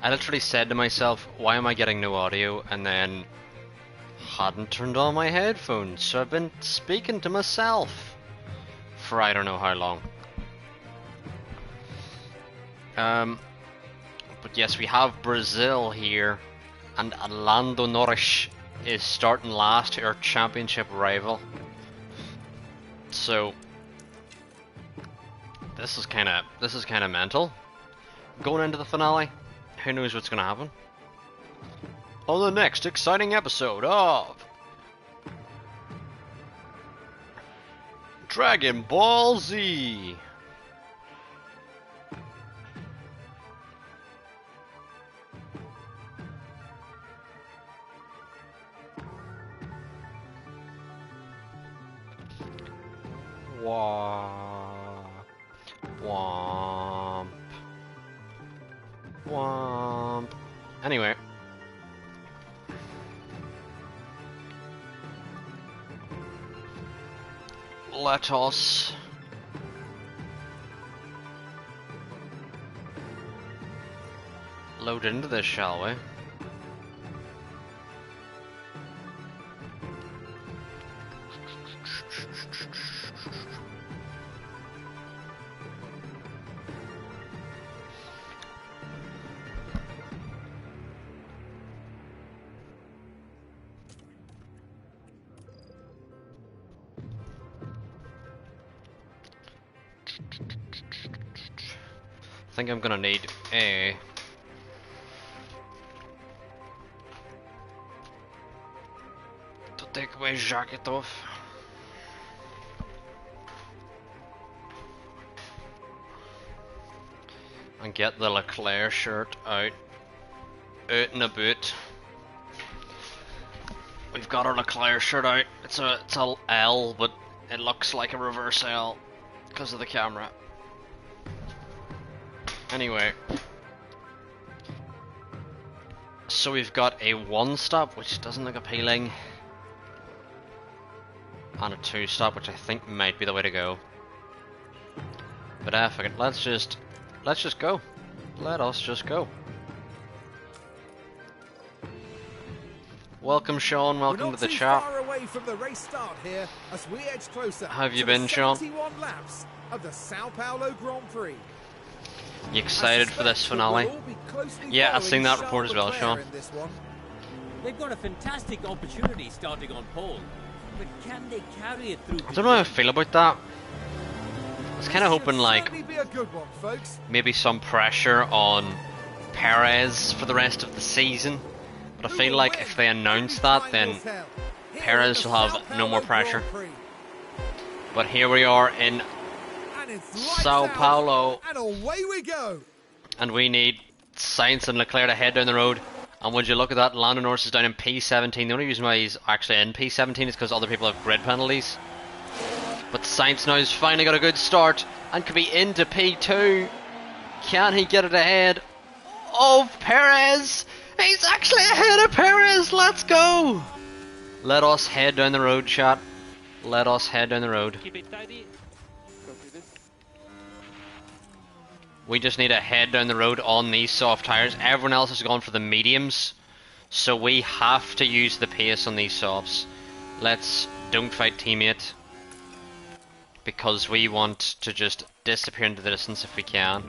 I literally said to myself, why am I getting no audio? And then hadn't turned on my headphones, so I've been speaking to myself for I don't know how long. But yes, we have Brazil here, and Lando Norris is starting last to our championship rival. So this is kind of mental. Going into the finale, who knows what's gonna happen? On the next exciting episode of Dragon Ball Z. Womp. Womp. Anyway. Let us load into this, shall we? I think I'm gonna need a to take my jacket off. And get the Leclerc shirt out and about. We've got our Leclerc shirt out. It's a L, but it looks like a reverse L because of the camera. Anyway, so we've got a 1-stop, which doesn't look appealing, and a 2-stop, which I think might be the way to go. But fuck it, let's just go. Let us just go. Welcome, Sean. Welcome to the chat. How have you been, Sean? Of the São Paulo Grand Prix. You excited for this finale? Yeah, I've seen that report as well, Sean. They've got a fantastic opportunity starting on pole, but can they carry it through? I don't know how I feel about that. I was kind of hoping, like, maybe some pressure on Perez for the rest of the season, but I feel like if they announce that, then Perez will have no more pressure. But here we are in Sao Paulo, and away we go. And we need Sainz and Leclerc to head down the road. And would you look at that, Lando Norris is down in P17. The only reason why he's actually in P17 is because other people have grid penalties. But Sainz now has finally got a good start and could be into P2. Can he get it ahead of Perez? He's actually ahead of Perez. Let's go. Let us head down the road, chat. Let us head down the road. Keep it tidy. We just need to head down the road on these soft tires. Everyone else has gone for the mediums, so we have to use the pace on these softs. Let's don't fight teammate, because we want to just disappear into the distance if we can.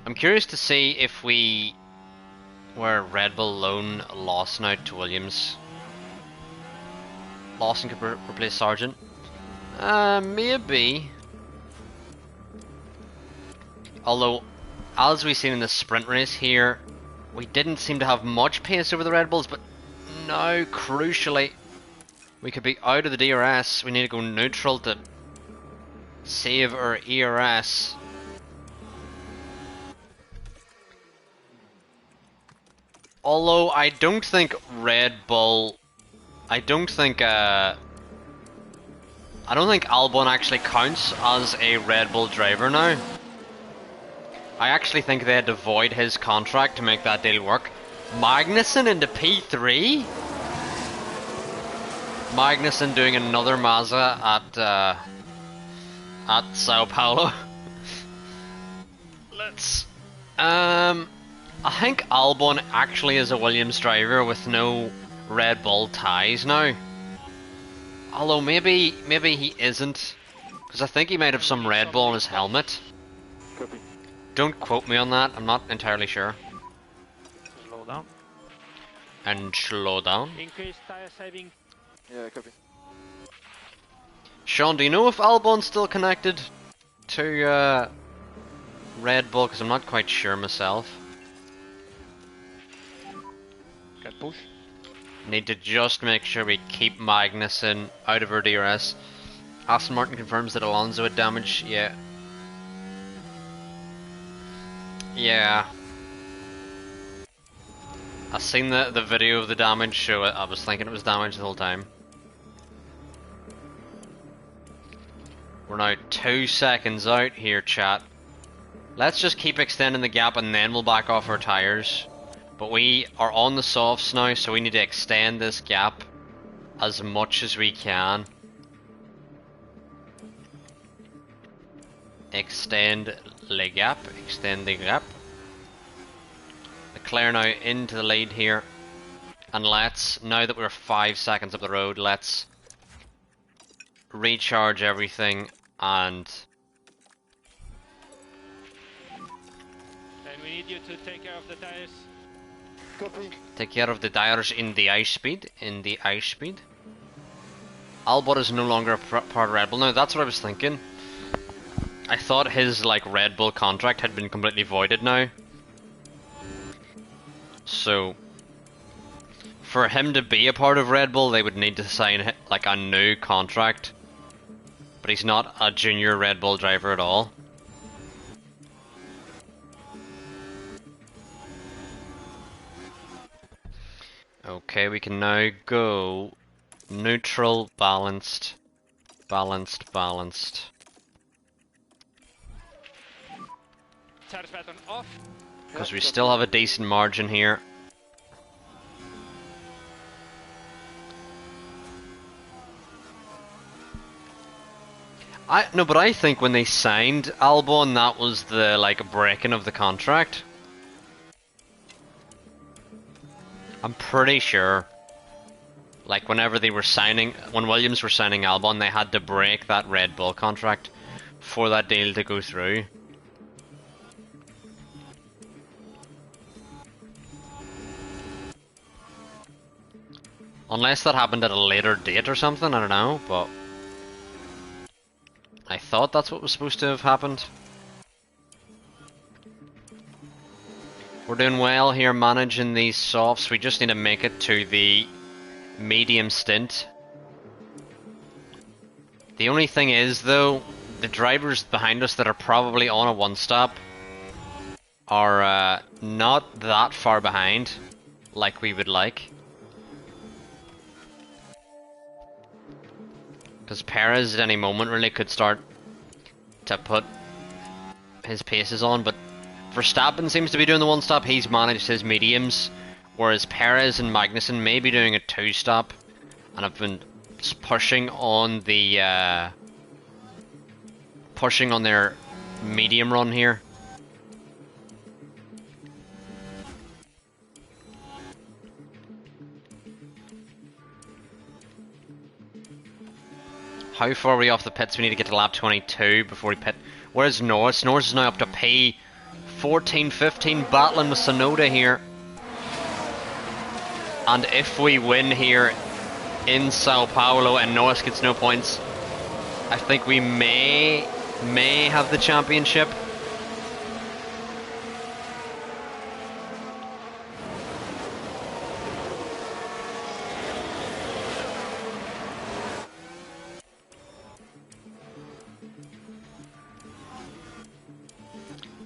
I'm curious to see if we were Red Bull loan Lawson out to Williams. Lawson could replace Sargent. Maybe. Although, as we've seen in the sprint race here, we didn't seem to have much pace over the Red Bulls, but now, crucially, we could be out of the DRS. We need to go neutral to save our ERS. Although, I don't think Red Bull... I don't think Albon actually counts as a Red Bull driver now. I actually think they had to void his contract to make that deal work. Magnussen into P3? Magnussen doing another Mazda at Sao Paulo. I think Albon actually is a Williams driver with no Red Bull ties now. Although maybe he isn't, because I think he might have some Red Bull on his helmet. Copy. Don't quote me on that, I'm not entirely sure. Slow down. And slow down. Increase tire saving. Yeah, copy. Sean, do you know if Albon's still connected to Red Bull? Because I'm not quite sure myself. Can push. Need to just make sure we keep Magnussen out of our DRS. Aston Martin confirms that Alonso had damage. Yeah. Yeah. I seen the video of the damage, so I was thinking it was damage the whole time. We're now 2 seconds out here, chat. Let's just keep extending the gap and then we'll back off our tires. But we are on the softs now, so we need to extend this gap as much as we can. Extend the gap, extend the gap. Leclerc now into the lead here. And let's, now that we're 5 seconds up the road, let's recharge everything and... And we need you to take care of the tires. Copy. take care of the tires in the ice speed, Albon is no longer a part of Red Bull. Now that's what I was thinking. I thought his like Red Bull contract had been completely voided now. So for him to be a part of Red Bull, they would need to sign like a new contract. But he's not a junior Red Bull driver at all. Okay, we can now go neutral, balanced, balanced, balanced. Tires pattern off. Because we still have a decent margin here. But I think when they signed Albon, that was the like breaking of the contract. I'm pretty sure. Like whenever they were signing, when Williams were signing Albon, they had to break that Red Bull contract for that deal to go through. Unless that happened at a later date or something, I don't know, but I thought that's what was supposed to have happened. We're doing well here managing these softs. We just need to make it to the medium stint. The only thing is though, the drivers behind us that are probably on a one stop are not that far behind like we would like. Because Perez at any moment really could start to put his paces on, but Verstappen seems to be doing the one stop. He's managed his mediums, whereas Perez and Magnussen may be doing a two stop, and have been pushing on the pushing on their medium run here. How far are we off the pits? We need to get to lap 22 before we pit. Where's Norris? Norris is now up to P14, 15, battling with Sonoda here. And if we win here in Sao Paulo and Norris gets no points, I think we may have the championship.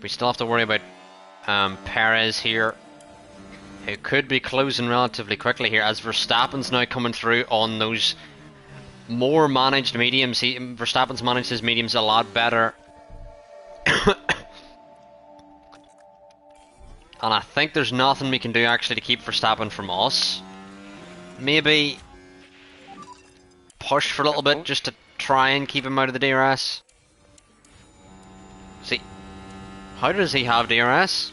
We still have to worry about Perez here, who could be closing relatively quickly here, as Verstappen's now coming through on those more managed mediums. Verstappen's managed his mediums a lot better. And I think there's nothing we can do actually to keep Verstappen from us. Maybe push for a little bit just to try and keep him out of the DRS. See, how does he have DRS?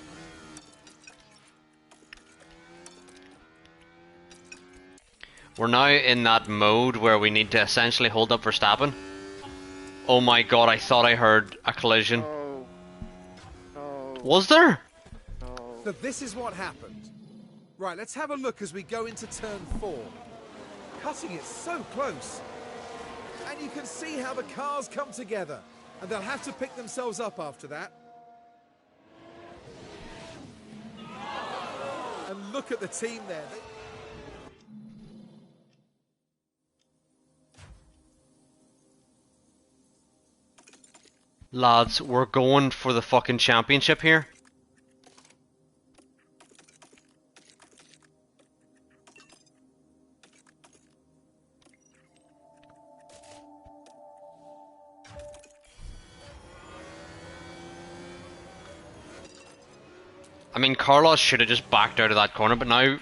We're now in that mode where we need to essentially hold up Verstappen. Oh my god, I thought I heard a collision. No. No. Was there? No. So this is what happened. Right, let's have a look as we go into turn 4. Cutting it so close. And you can see how the cars come together. And they'll have to pick themselves up after that. And look at the team there. Lads, we're going for the fucking championship here. I mean, Carlos should have just backed out of that corner, but now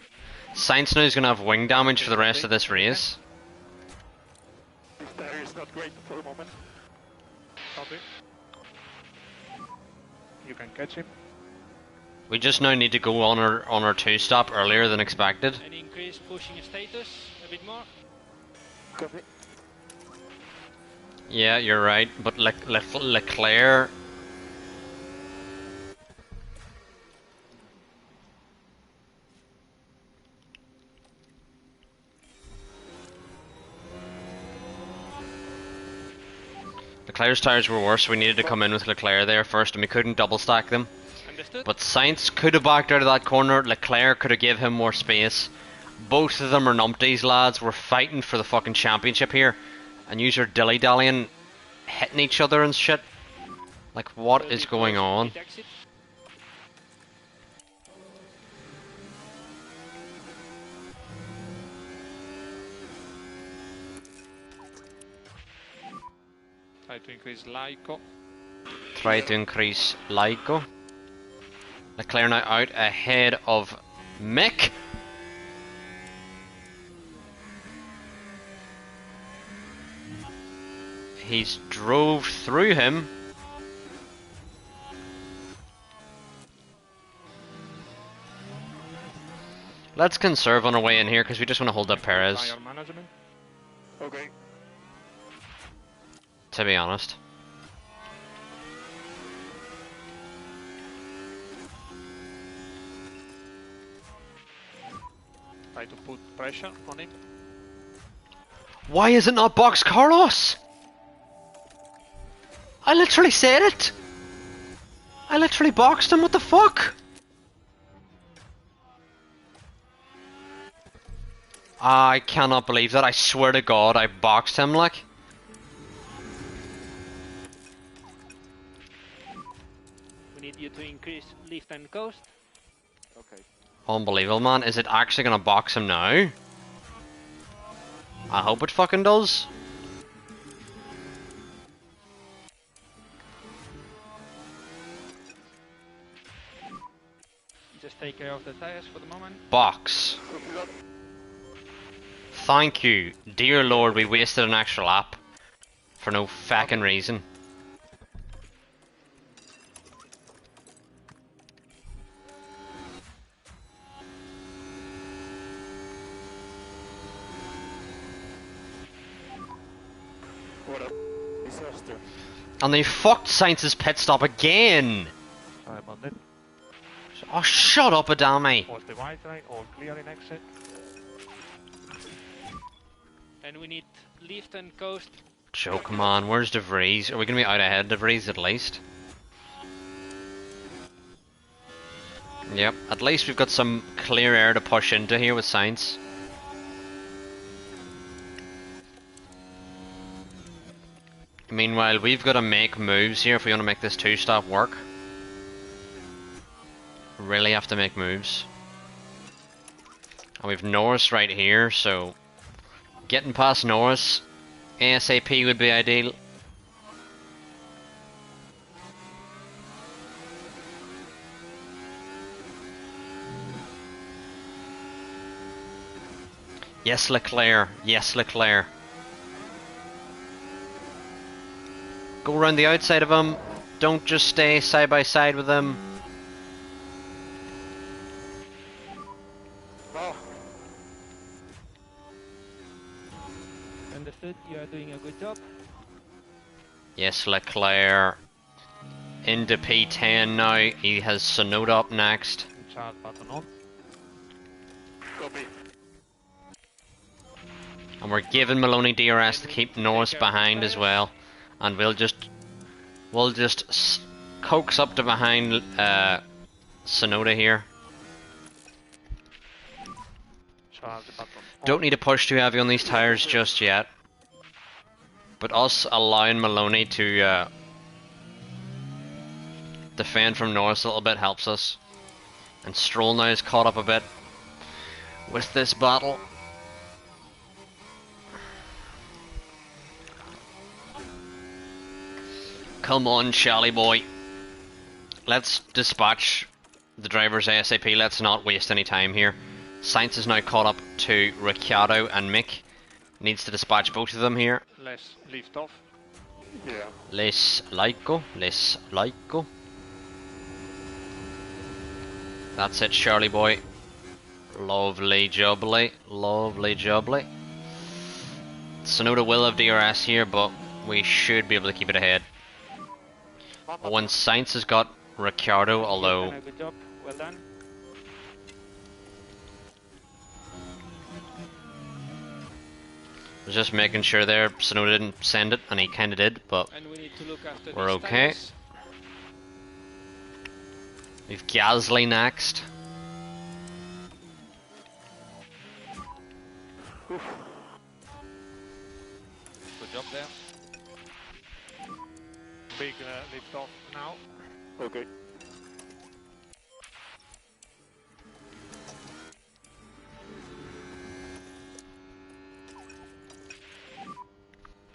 Sainz now is going to have wing damage for the rest of this race. This tire is not great for the moment. Copy. You can catch him. We just now need to go on our two-stop earlier than expected. And increase pushing status a bit more. Copy. Yeah, you're right, but Leclerc... Leclerc's tyres were worse, so we needed to come in with Leclerc there first, and we couldn't double stack them. Understood. But Sainz could have backed out of that corner, Leclerc could have gave him more space. Both of them are numpties, lads. We're fighting for the fucking championship here. And yous are dilly-dallying, hitting each other and shit. Like, what is going on? Exit. Try to increase LICO. Try to increase LICO. Leclerc now out ahead of Mick. He's drove through him. Let's conserve on our way in here because we just want to hold up Perez, Tire management. Okay. to be honest. Try to put pressure on him. Why is it not box Carlos? I literally said it. I literally boxed him, what the fuck? I cannot believe that, I swear to god I boxed him like. We need you to increase lift and coast. Okay. Unbelievable, man. Is it actually gonna box him now? I hope it fucking does. Just take care of the tires for the moment. Box. Copy that. Thank you. Dear lord, we wasted an extra lap. For no fucking reason. What a disaster. And they fucked Sainz's pit stop again! I'm on it. Oh, shut up, Adami. Hold the white line, all clear in exit. And we need lift and coast. Joke, man. Where's De Vries? Are we gonna be out ahead of De Vries at least? Yep, at least we've got some clear air to push into here with Sainz. Meanwhile, we've got to make moves here if we want to make this two-stop work. Really have to make moves. And we've Norris right here, so getting past Norris ASAP would be ideal. Yes, Leclerc. Yes, Leclerc. Go around the outside of him. Don't just stay side by side with him. No. Understood. You are doing a good job. Yes, Leclerc into P10 now. He has Sonoda up next. Charge button on. Copy. And we're giving Maloney DRS to keep Norris behind as well. And we'll just coax up to behind Sonoda here. Charge button on. Don't need to push too heavy on these tires just yet. But us allowing Maloney to defend from Norris a little bit helps us. And Stroll now is caught up a bit with this battle. Come on, Charlie boy. Let's dispatch the drivers ASAP. Let's not waste any time here. Sainz is now caught up to Ricciardo and Mick. Needs to dispatch both of them here. Let's lift off. Yeah. Let's go. That's it, Charlie boy. Lovely jubbly. Sonoda will have DRS here, but we should be able to keep it ahead. When Sainz has got Ricciardo, although Good job. Well done. I was just making sure there Sonoda didn't send it, and he kinda did, but And we need to look after we're these okay. tires. We've Gasly next. Good job there. Big lift off now. Okay.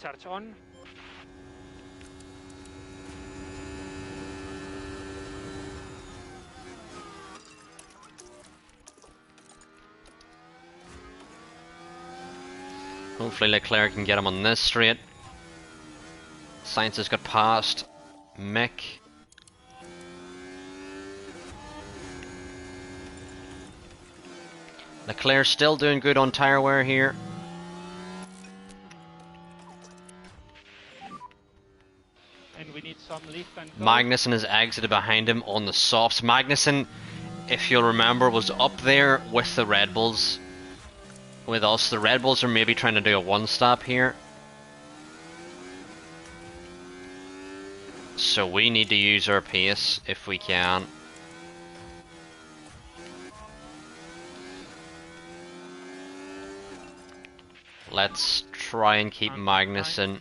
Charge on. Hopefully Leclerc can get him on this straight. Sainz has got past Mick. Leclerc still doing good on tyre wear here. And we need some lift and go. Magnussen has exited behind him on the softs. Magnussen, if you'll remember, was up there with the Red Bulls. With us, the Red Bulls are maybe trying to do a one-stop here. So we need to use our pace if we can. Let's try and keep Magnussen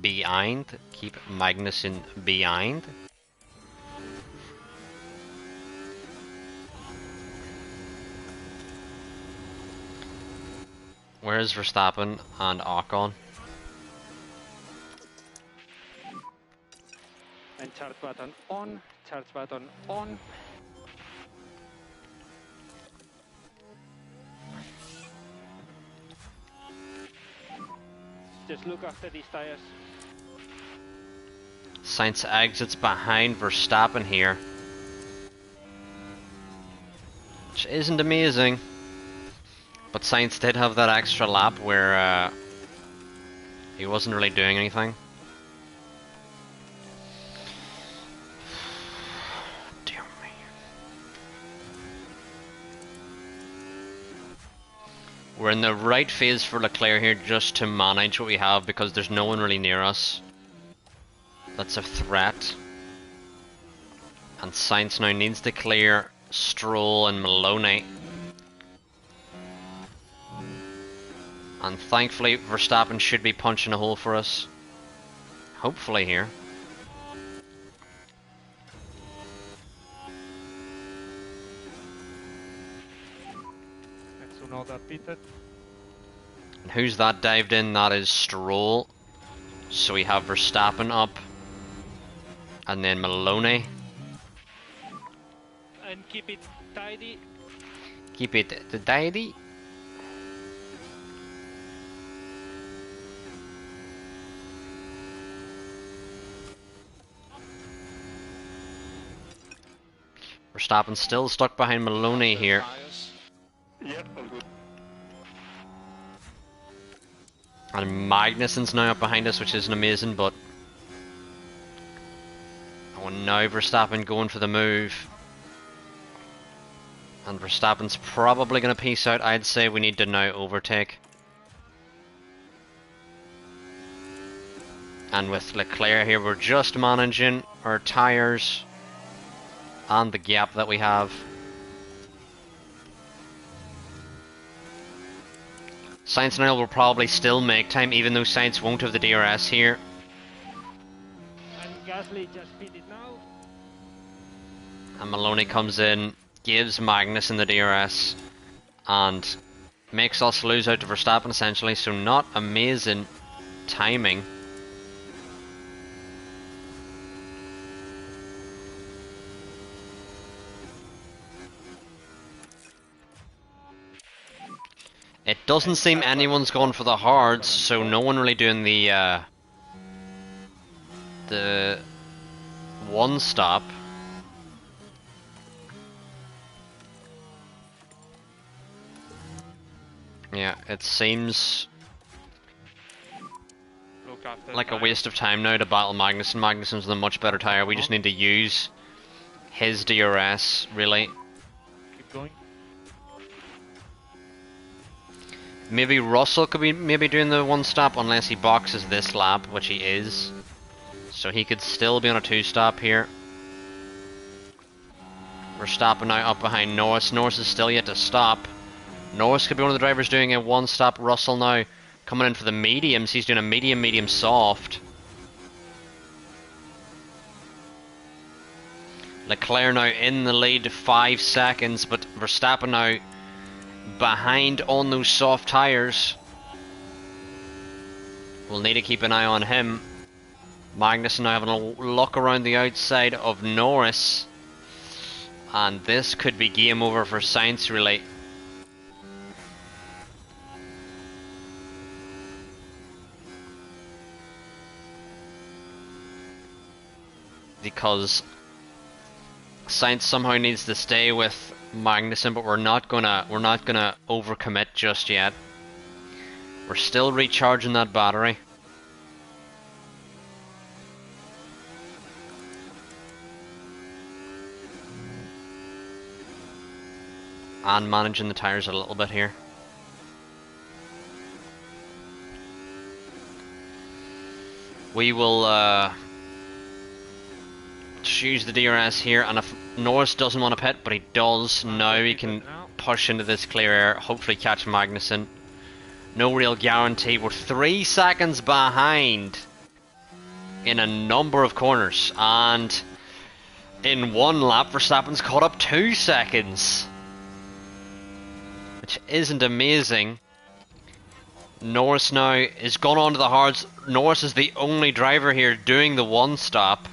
behind. Keep Magnussen behind. Where's Verstappen and Ocon? And charge button on. Charge button on. Just look after these tires. Sainz exits behind Verstappen here, which isn't amazing. But Sainz did have that extra lap where he wasn't really doing anything. Dear me. We're in the right phase for Leclerc here just to manage what we have because there's no one really near us that's a threat. And Sainz now needs to clear Stroll and Maloney. And thankfully Verstappen should be punching a hole for us. Hopefully here. Let's know that pitted. And who's that dived in? That is Stroll. So we have Verstappen up. And then Maloney. And keep it tidy. Keep it tidy. Verstappen still stuck behind Maloney here. Yeah, all good. And Magnussen's now up behind us, which isn't amazing, but... Oh, now Verstappen going for the move. And Verstappen's probably going to peace out. I'd say we need to now overtake. And with Leclerc here, we're just managing our tyres and the gap that we have. Sainz and I will probably still make time, even though Sainz won't have the DRS here. And Gasly just pitted now. And Maloney comes in, gives Magnussen the DRS, and makes us lose out to Verstappen essentially, so not amazing timing. It doesn't seem anyone's going for the hards, so no one really doing the one stop. Yeah, it seems like a waste of time now to battle Magnussen. Magnussen's with a much better tyre. We just need to use his DRS, really. Keep going. Maybe Russell could be doing the one stop unless he boxes this lap, which he is. So he could still be on a two stop here. Verstappen now up behind Norris. Norris is still yet to stop. Norris could be one of the drivers doing a one stop. Russell now coming in for the mediums. He's doing a medium soft. Leclerc now in the lead 5 seconds, but Verstappen now behind on those soft tyres. We'll need to keep an eye on him. Magnussen now having a look around the outside of Norris. And this could be game over for Sainz, really. Because Sainz somehow needs to stay with Magnussen, but we're not gonna overcommit just yet. We're still recharging that battery. And managing the tyres a little bit here. We will choose the DRS here, and if Norris doesn't want to pit, but he does now, he can push into this clear air, hopefully catch Magnussen. No real guarantee. We're 3 seconds behind in a number of corners, and in one lap Verstappen's caught up 2 seconds, which isn't amazing. Norris now is gone on to the hards. Norris is the only driver here doing the one stop,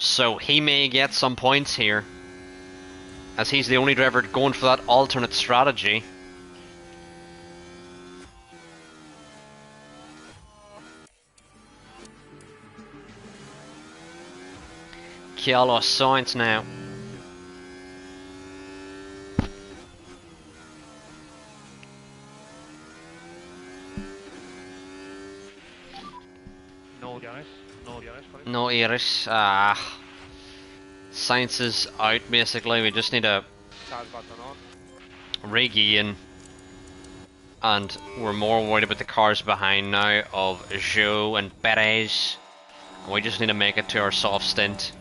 so he may get some points here, as he's the only driver going for that alternate strategy. Carlos Sainz now. No Irish. Sainz is out basically. We just need to regain, and we're more worried about the cars behind now of Zhou and Perez. And we just need to make it to our soft stint.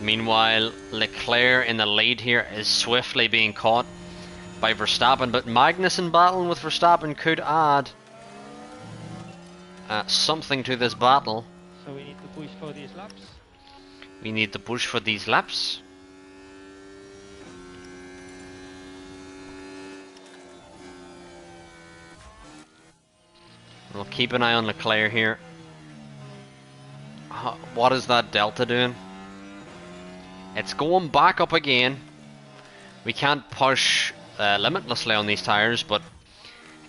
Meanwhile, Leclerc in the lead here is swiftly being caught by Verstappen, but Magnussen battling with Verstappen could add something to this battle. So we need to push for these laps. We need to push for these laps. We'll keep an eye on Leclerc here. What is that delta doing? It's going back up again. We can't push limitlessly on these tyres, but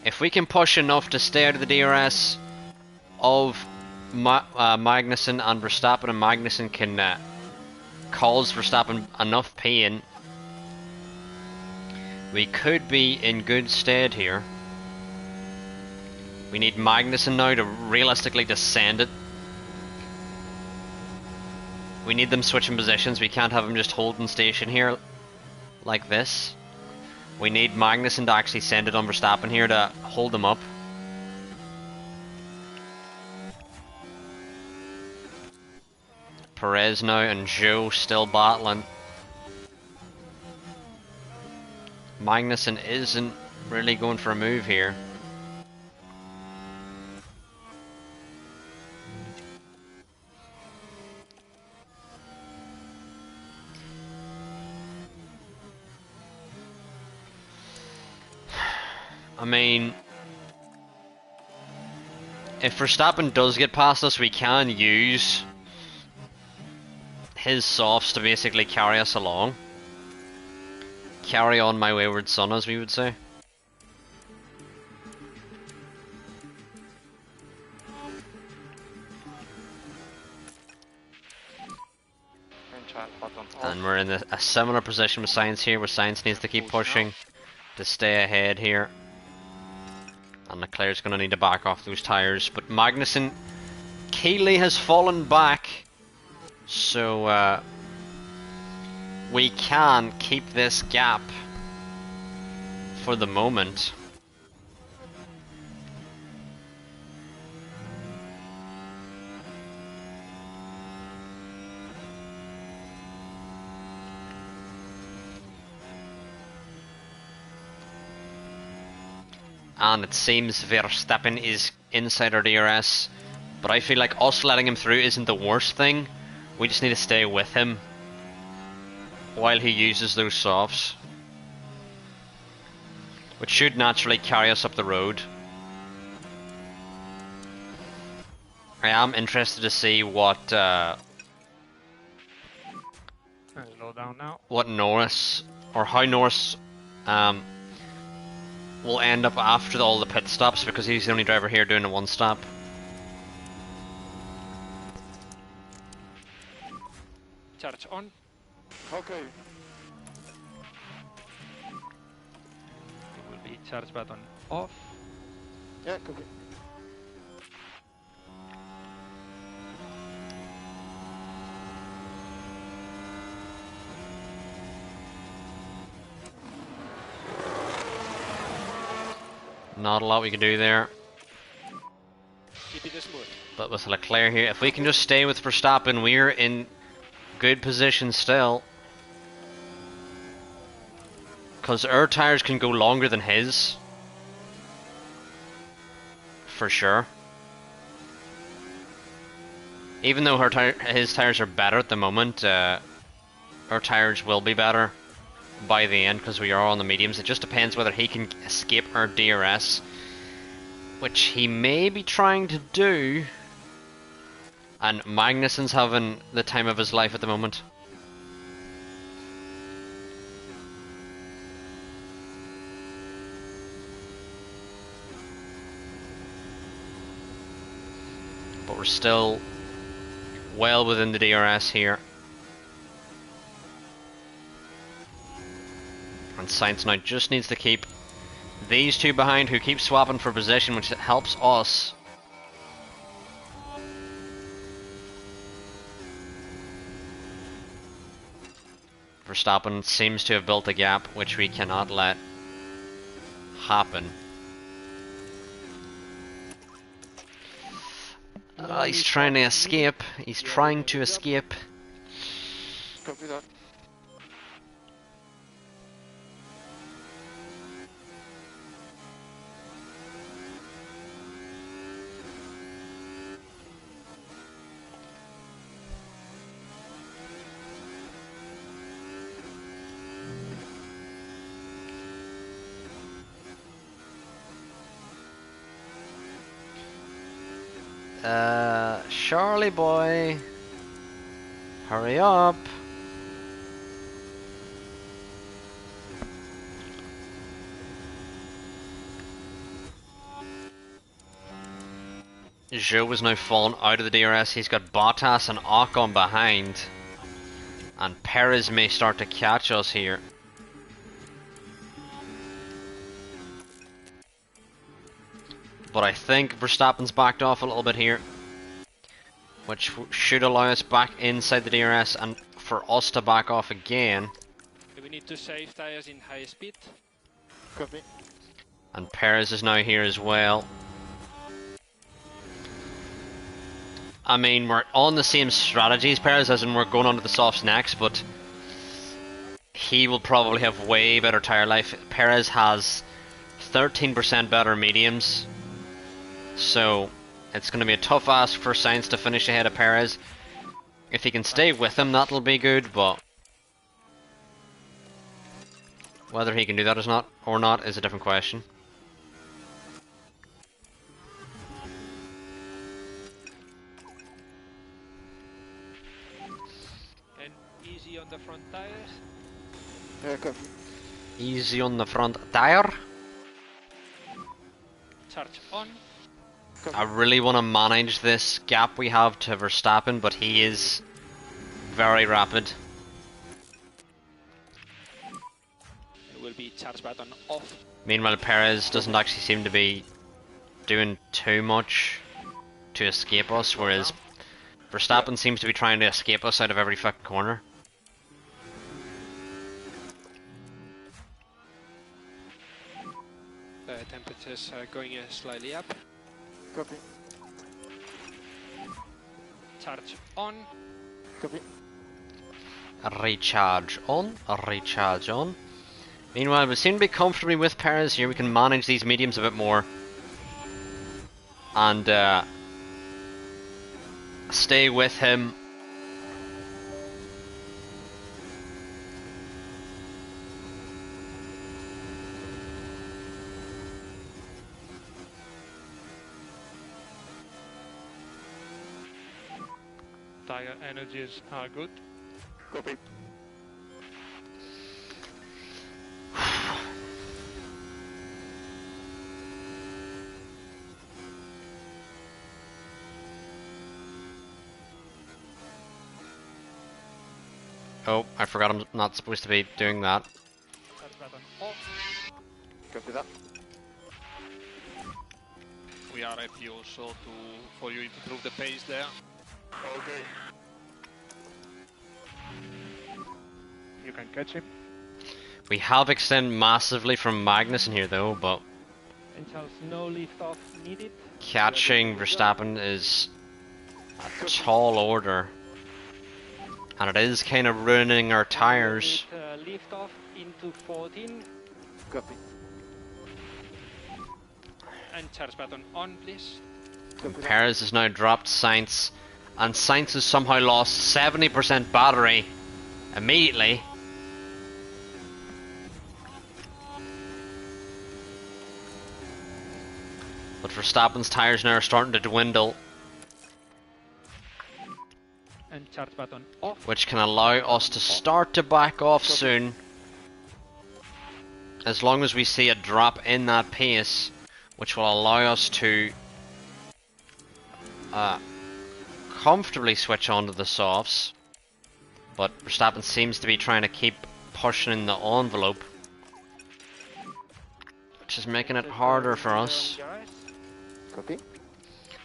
if we can push enough to stay out of the DRS of Magnussen and Verstappen, and Magnussen can cause Verstappen enough pain, We could be in good stead here. We need Magnussen now to realistically descend it. We need them switching positions. We can't have them just holding station here like this. We need Magnussen to actually send it on Verstappen here to hold them up. Perez now and Joe still battling. Magnussen isn't really going for a move here. I mean, if Verstappen does get past us, we can use his softs to basically carry us along. Carry on my wayward son, as we would say. And we're in a similar position with Sainz here, where Sainz needs to keep pushing to stay ahead here. And Leclerc's going to need to back off those tyres. But Magnussen, Keeley has fallen back. So we can keep this gap for the moment. And it seems Verstappen is inside our DRS, but I feel like us letting him through isn't the worst thing. We just need to stay with him while he uses those softs, which should naturally carry us up the road. I am interested to see what Slow down now. what Norris, or how Norris will end up after all the pit stops, because he's the only driver here doing a one stop. Charge on. Okay. It will be charge button off. Yeah, cookie. Not a lot we can do there. Keep it smooth. But with Leclerc here, if we can just stay with Verstappen, we're in good position still. Because our tyres can go longer than his. For sure. Even though his tyres are better at the moment, our tyres will be better by the end, because we are on the mediums. It just depends whether he can escape our DRS, which he may be trying to do. And Magnussen's having the time of his life at the moment. But we're still well within the DRS here. And Sainz now just needs to keep these two behind, who keep swapping for position, which helps us. Verstappen seems to have built a gap, which we cannot let happen. He's trying to escape. He's trying to escape. Copy that. Charlie boy, hurry up. Zhou is now fallen out of the DRS. He's got Bottas and Ocon behind, and Perez may start to catch us here. but I think Verstappen's backed off a little bit here, which should allow us back inside the DRS and for us to back off again. We need to save tires in high speed. Copy. And Perez is now here as well. I mean, we're on the same strategies, Perez, as in we're going on to the softs next, but he will probably have way better tyre life. Perez has 13% better mediums, so it's going to be a tough ask for Sainz to finish ahead of Perez. If he can stay with him, that'll be good, but whether he can do that or not is a different question. And easy on the front tires. Yeah, copy. Easy on the front tire. Charge on. I really want to manage this gap we have to Verstappen, but he is very rapid. It will be charge button off. Meanwhile, Perez doesn't actually seem to be doing too much to escape us, whereas Verstappen seems to be trying to escape us out of every fucking corner. The temperatures are going slightly up. Copy. Charge on. Copy. Recharge on, recharge on. Meanwhile, we seem to be comfortably with Perez here. We can manage these mediums a bit more. And stay with him. Tire energies are good. Copy. Oh, I forgot I'm not supposed to be doing that. Charge button off. Copy that. We are happy also for you to improve the pace there. Okay. You can catch him. We have extended massively from Magnussen here though, but And Charles, no lift off needed. catching Verstappen is a tall order. And it is kind of ruining our tyres. Lift off into 14. Copy. And charge button on, please. Copy that. Perez has now dropped Sainz, and Sainz has somehow lost 70% battery immediately. But Verstappen's tyres now are starting to dwindle, And charge button off. which can allow us to start to back off soon. As long as we see a drop in that pace, which will allow us to comfortably switch onto the softs. But Verstappen seems to be trying to keep pushing the envelope, which is making it harder for us. Copy.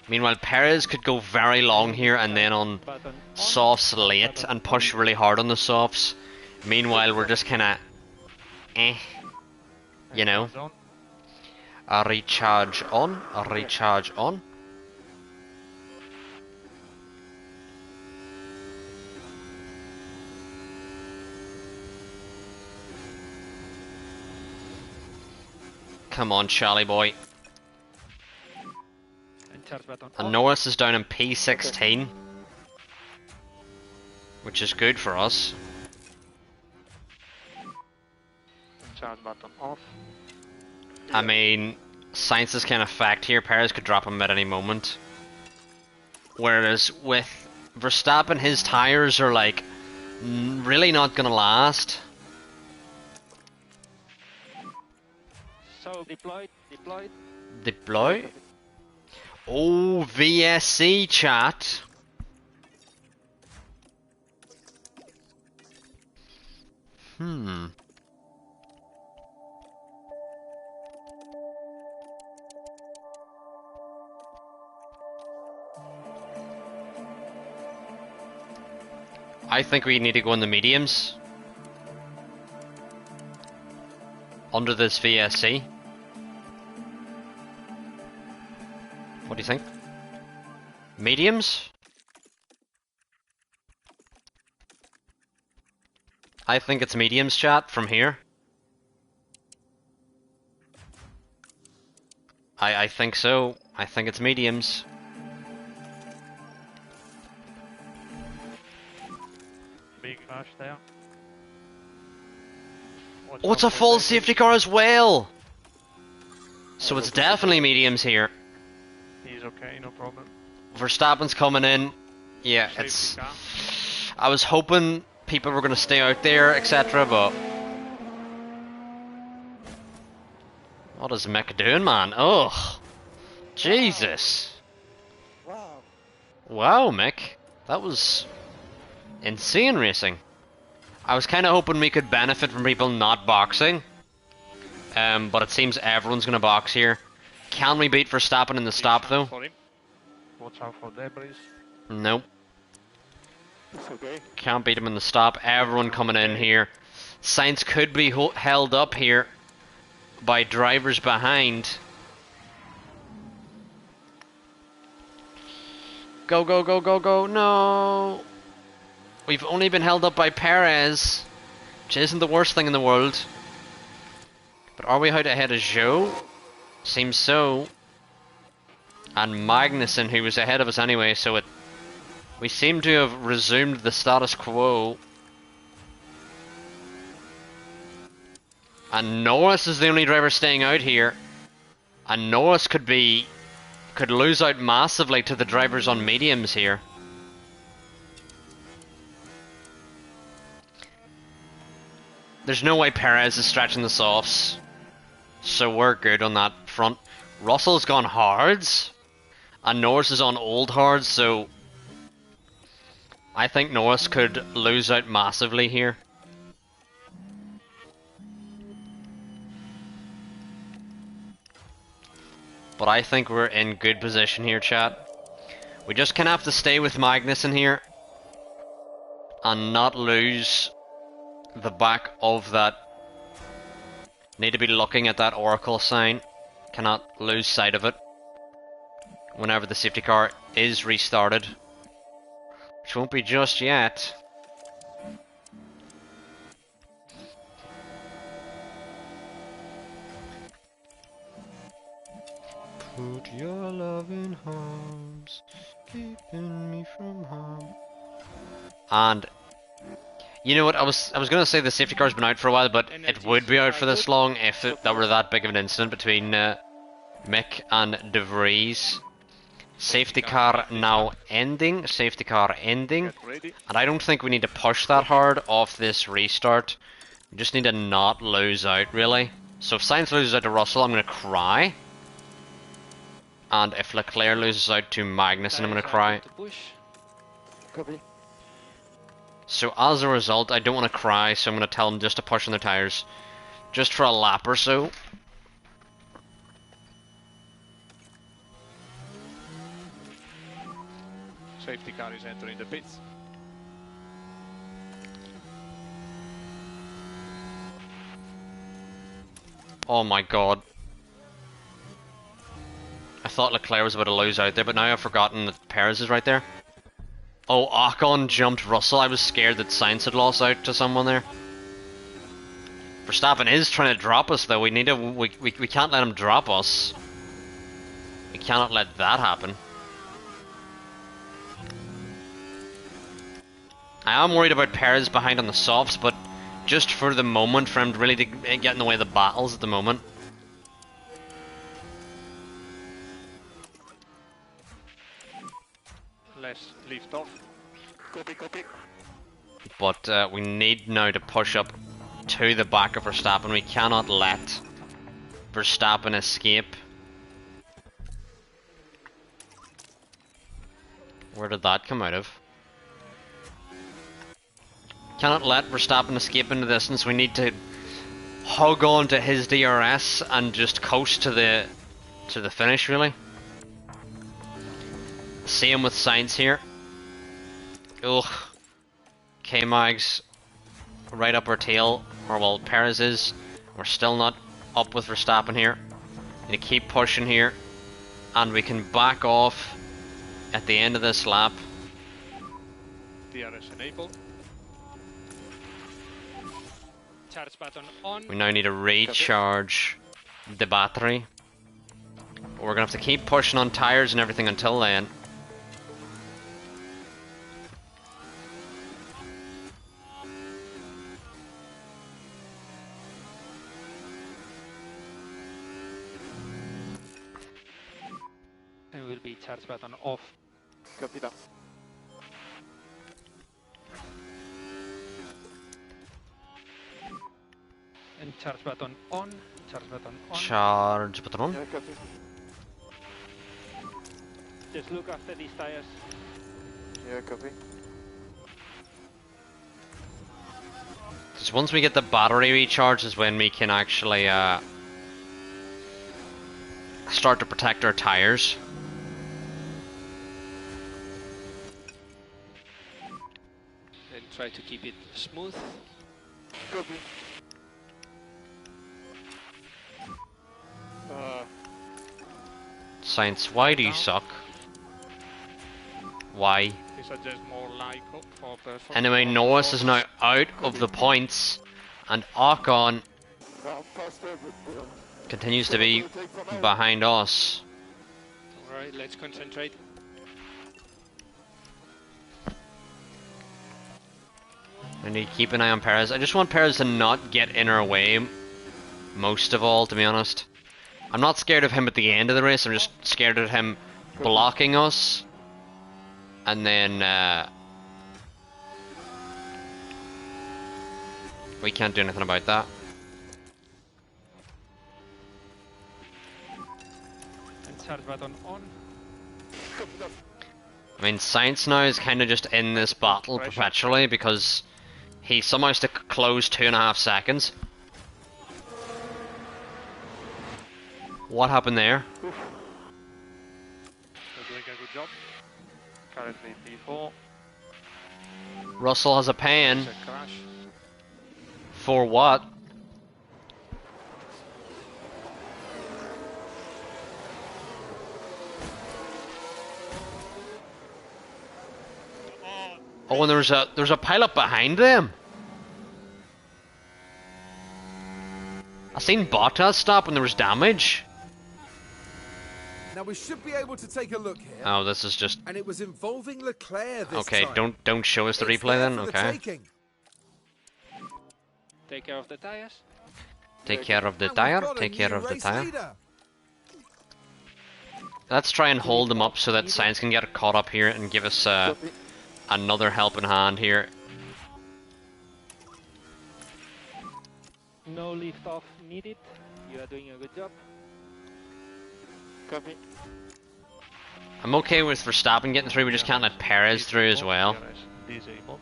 Meanwhile, Perez could go very long here and then on Button on. softs late and push really hard on the softs. Meanwhile, we're just kind of you know. Zone. A recharge on, a recharge on. Come on, Charlie boy. And charge button And off. Norris is down in P16, which is good for us. Charge button off. I mean, Sainz is kind of fact here. Perez could drop him at any moment. Whereas with Verstappen, his tires are like really not gonna last. So deployed. Deploy. Oh, VSC chat. I think we need to go in the mediums. Under this VSC. What do you think? Mediums? I think it's mediums, chat, from here. I think so. I think it's mediums. Big rush there. Oh, it's a full safety car as well! So it's definitely mediums here. He's okay, no problem. Verstappen's coming in. Yeah, Safety it's... car. I was hoping people were going to stay out there, etc., but... What is Mick doing, man? Ugh. Jesus. Wow. Wow, Mick. That was... insane racing. I was kind of hoping we could benefit from people not boxing. But it seems everyone's going to box here. Can we beat Verstappen in the stop, though? For him. Watch out for debris. Nope. It's okay. Can't beat him in the stop. Everyone coming in here. Sainz could be held up here by drivers behind. Go, go, go, go, go. No. We've only been held up by Perez, which isn't the worst thing in the world. But are we out ahead of Zhou? Seems so. And Magnussen, who was ahead of us anyway, so we seem to have resumed the status quo. And Norris is the only driver staying out here. And Norris could lose out massively to the drivers on mediums here. There's no way Perez is stretching the softs. So we're good on that front. Russell's gone hards. And Norris is on old hards, so I think Norris could lose out massively here. But I think we're in good position here, chat. We just kind of have to stay with Magnussen here and not lose the back of that. Need to be looking at that Oracle sign. Cannot lose sight of it whenever the safety car is restarted, which won't be just yet. Put your loving arms, keeping me from harm. And you know what? I was gonna say the safety car's been out for a while, but it would be out for this long if that were that big of an incident between Mick and De Vries. Safety car now ending. Safety car ending. And I don't think we need to push that hard off this restart. We just need to not lose out, really. So if Sainz loses out to Russell, I'm gonna cry. And if Leclerc loses out to Magnussen, I'm gonna cry. Copy. So as a result, I don't want to cry, so I'm going to tell them just to push on their tyres. Just for a lap or so. Safety car is entering the pits. Oh my god. I thought Leclerc was about to lose out there, but now I've forgotten that Perez is right there. Oh, Ocon jumped Russell. I was scared that Sainz had lost out to someone there. Verstappen is trying to drop us, though. We can't let him drop us. We cannot let that happen. I am worried about Perez behind on the softs, but just for the moment, for him to really get in the way of the battles at the moment. Let's lift off. Copy, copy. But we need now to push up to the back of Verstappen. We cannot let Verstappen escape. Where did that come out of? Cannot let Verstappen escape into the distance. We need to hug on to his DRS and just coast to the finish, really. Same with Sainz here. Ugh. K-Mag's right up our tail, or well, Perez is. We're still not up with Verstappen here. Need to keep pushing here, and we can back off at the end of this lap. DRS enabled. Charge button on. We now need to recharge the battery. We're gonna have to keep pushing on tires and everything until then. And will be charge button off. Copy that. And charge button on. Charge button on. Charge button on. Yeah, copy. Just look after these tires. Yeah, copy. Just once we get the battery recharged is when we can actually start to protect our tires. And try to keep it smooth. Copy. Science, why do you suck? Why? We suggest more like for performance. Anyway, Norris is now out of the points, and Ocon Now faster, but continues to be behind us. Alright, let's concentrate. I need to keep an eye on Perez. I just want Perez to not get in our way, most of all, to be honest. I'm not scared of him at the end of the race, I'm just scared of him blocking us. And then, we can't do anything about that. And charge button on. I mean, Science now is kind of just in this battle perpetually because he somehow stuck close 2.5 seconds. What happened there? You're doing a good job. Currently P4. Russell has a pan. It's a crash. For what? Oh, and there's a pilot behind them. I seen Bottas stop when there was damage. Now we should be able to take a look here. Oh, this is just And it was involving Leclerc this okay. time. Don't show us the It's replay there then. for the Okay. taking. Take care of the tires. Take care of the And we've tire. got a Take care new of the race tire. leader. Let's try and hold them up so that Science can get caught up here and give us another helping hand here. No lift off needed. You are doing a good job. Copy. I'm okay with Verstappen getting through. We just can't let Perez through as well. DRS disabled.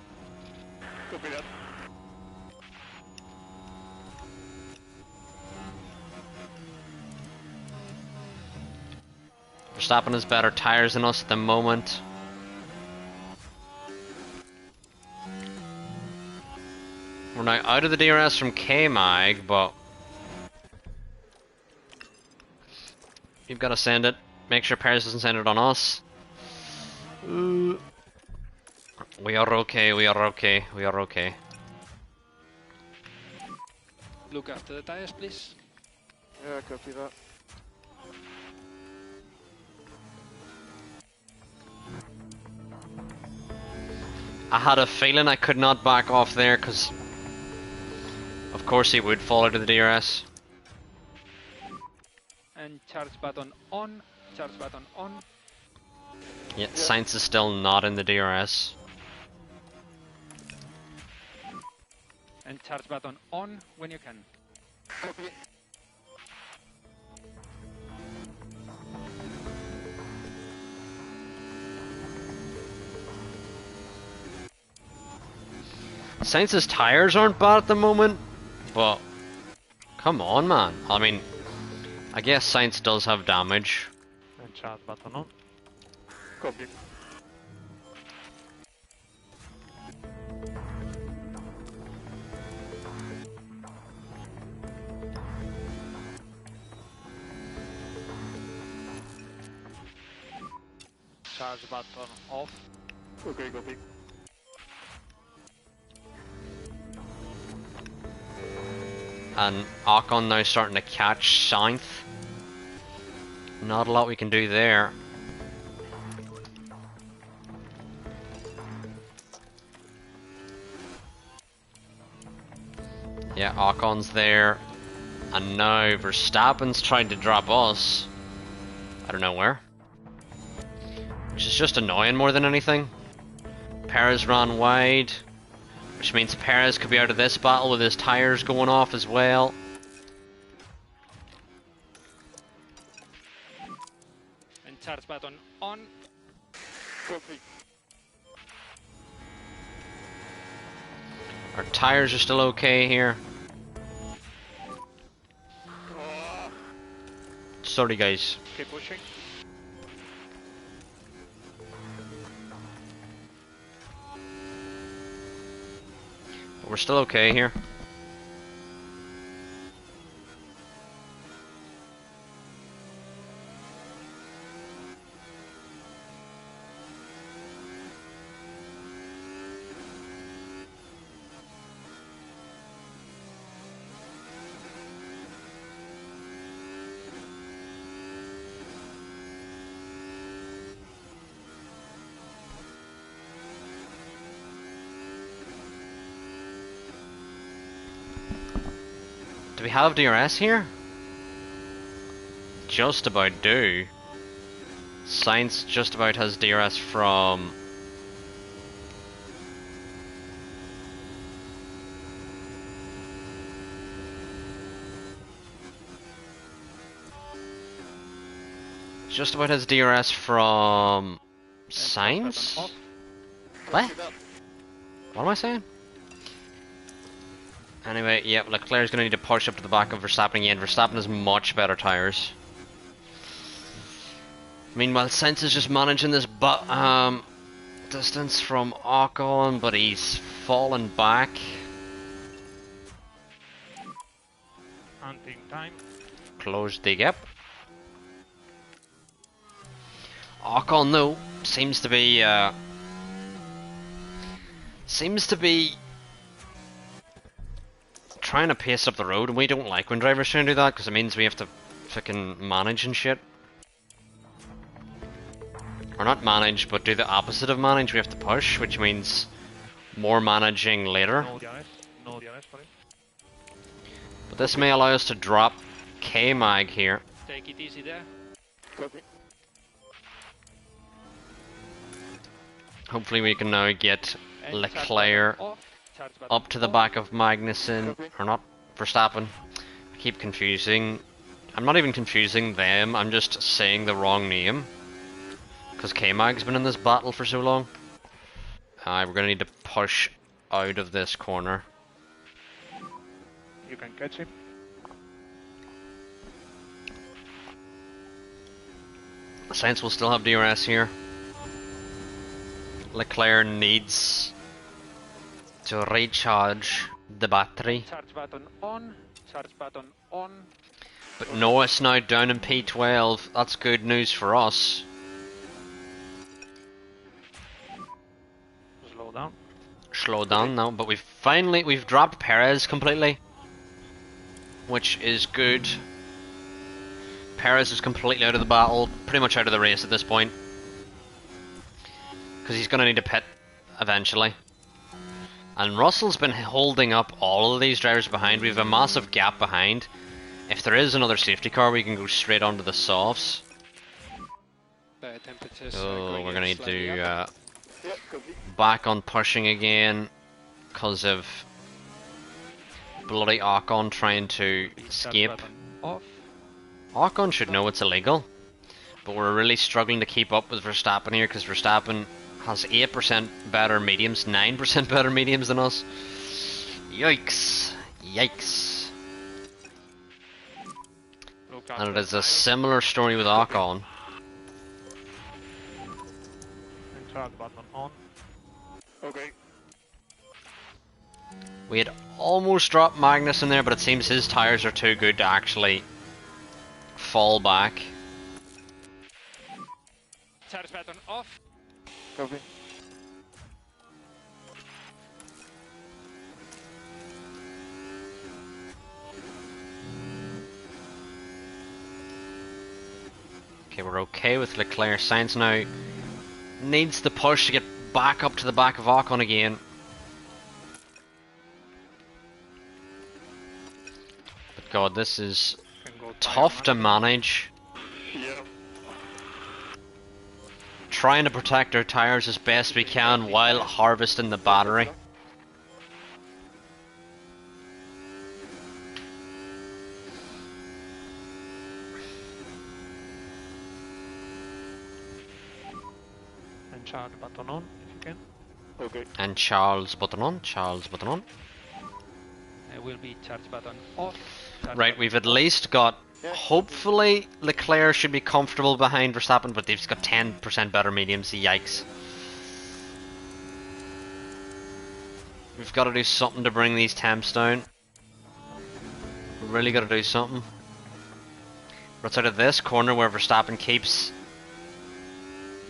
Copy that. Verstappen has better tires than us at the moment. We're now out of the DRS from K-Mag, but you've got to send it. Make sure Perez doesn't send it on us. We are okay, we are okay, we are okay. Look after the tires, please. Yeah, copy that. I had a feeling I could not back off there because of course he would fall out of the DRS. And charge button on. Charge button on. Yet Sainz is still not in the DRS. And charge button on when you can. Copy. Sainz's tires aren't bad at the moment, but come on, man. I mean, I guess Sainz does have damage. And charge button on. Copy. Charge button off. Okay, copy. And Ocon now starting to catch Sainz. Not a lot we can do there. Yeah, Ocon's there. And now Verstappen's trying to drop us. I don't know where. Which is just annoying more than anything. Perez ran wide. Which means Perez could be out of this battle with his tyres going off as well. And charge button on. Copy. Our tyres are still okay here. Sorry guys. Keep pushing. But we're still okay here. Do we have DRS here? Just about do. Sainz just about has DRS from... Just about has DRS from... Sainz? What? What am I saying? Anyway, yeah, Leclerc's going to need to push up to the back of Verstappen again. Verstappen has much better tyres. Meanwhile, Sainz is just managing this distance from Ocon, but he's fallen back. Hunting time. Close the gap. Ocon, though, seems to be trying to pace up the road, and we don't like when drivers try to do that because it means we have to fucking manage and shit. Or not manage, but do the opposite of manage. We have to push, which means more managing later. No DRS. No DRS for it. But this may allow us to drop K-Mag here. Take it easy there. Copy. Hopefully we can now get And Leclerc charge button off. Charge button up to the off. back of Magnussen, or not, Verstappen. I keep confusing. I'm not even confusing them, I'm just saying the wrong name. Because K-Mag's been in this battle for so long. We're going to need to push out of this corner. You can catch him. Sainz will still have DRS here. Leclerc needs to recharge the battery. Charge button on. Charge button on. But no, it's now down in P12. That's good news for us. Slow down. Slow down now, but we've dropped Perez completely, which is good. Perez is completely out of the battle, pretty much out of the race at this point, because he's going to need to pit eventually. And Russell's been holding up all of these drivers behind. We have a massive gap behind. If there is another safety car, we can go straight onto the softs. The temperatures Oh, we're going to need to Yeah, copy. back on pushing again because of bloody Ocon trying to Charge escape. button off. Ocon should know it's illegal, but we're really struggling to keep up with Verstappen here because Verstappen has 8% better mediums, 9% better mediums than us. Yikes. Yikes. Look out And it for is a tires similar story with Ocon. and charge button on. Okay. We had almost dropped Magnus in there, but it seems his tyres are too good to actually fall back. Charge button off. Copy. Okay, we're okay with Leclerc. Sainz now needs the push to get back up to the back of Ocon again. But God, this is Can go tough to manage. Yeah. Trying to protect our tyres as best we can while harvesting the battery. and charge button on if you can. Okay. And Charles button on, Charles button on. It will be charge button off. Charge Right, button we've at off. least got, hopefully Leclerc should be comfortable behind Verstappen, but they've just got 10% better mediums, yikes. We've got to do something to bring these temps down. We've really got to do something. But it's out of this corner where Verstappen keeps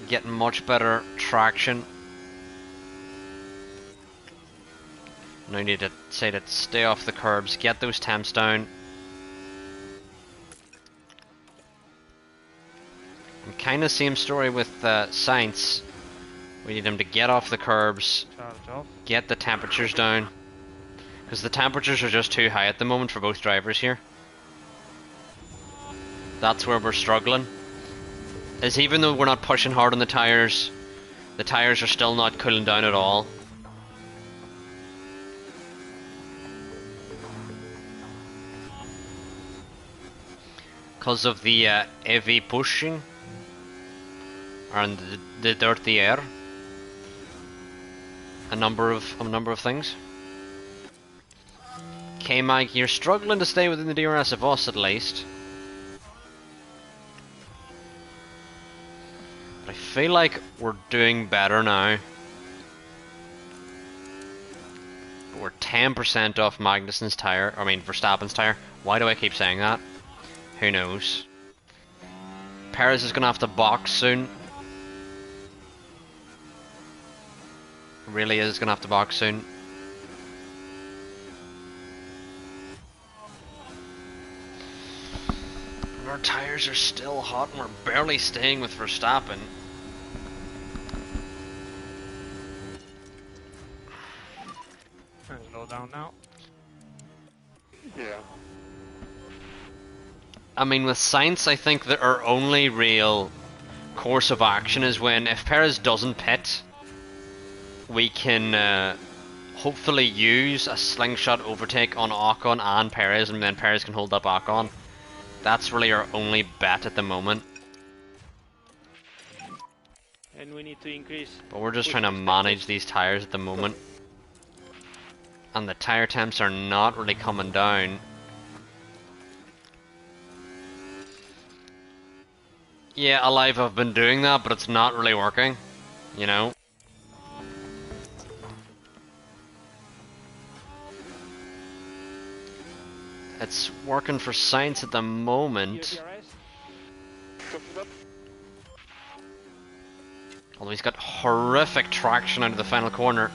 getting much better traction. Now we need to say that stay off the curbs, get those temps down. And kind of same story with Sainz. We need him to get off the curbs, Charge off. get the temperatures down. Because the temperatures are just too high at the moment for both drivers here. That's where we're struggling. Is even though we're not pushing hard on the tyres are still not cooling down at all. Because of the heavy pushing and the dirty air. A number of things. Okay, Mike, you're struggling to stay within the DRS of us at least. But I feel like we're doing better now. But we're 10% off Magnussen's tyre, Verstappen's tyre. Why do I keep saying that? Who knows? Perez is going to have to box soon. Really is going to have to box soon. And our tyres are still hot and we're barely staying with Verstappen. Slow down now. Yeah. I mean, with Sainz, I think that our only real course of action is when, if Perez doesn't pit, we can hopefully use a slingshot overtake on Ocon and Perez, and then Perez can hold up Ocon. That's really our only bet at the moment. And we need to increase. But we're just trying to manage these tyres at the moment. And the tyre temps are not really coming down. Yeah, alive, I've been doing that, but it's not really working. You know? It's working for Sainz at the moment. Although he's got horrific traction out of the final corner.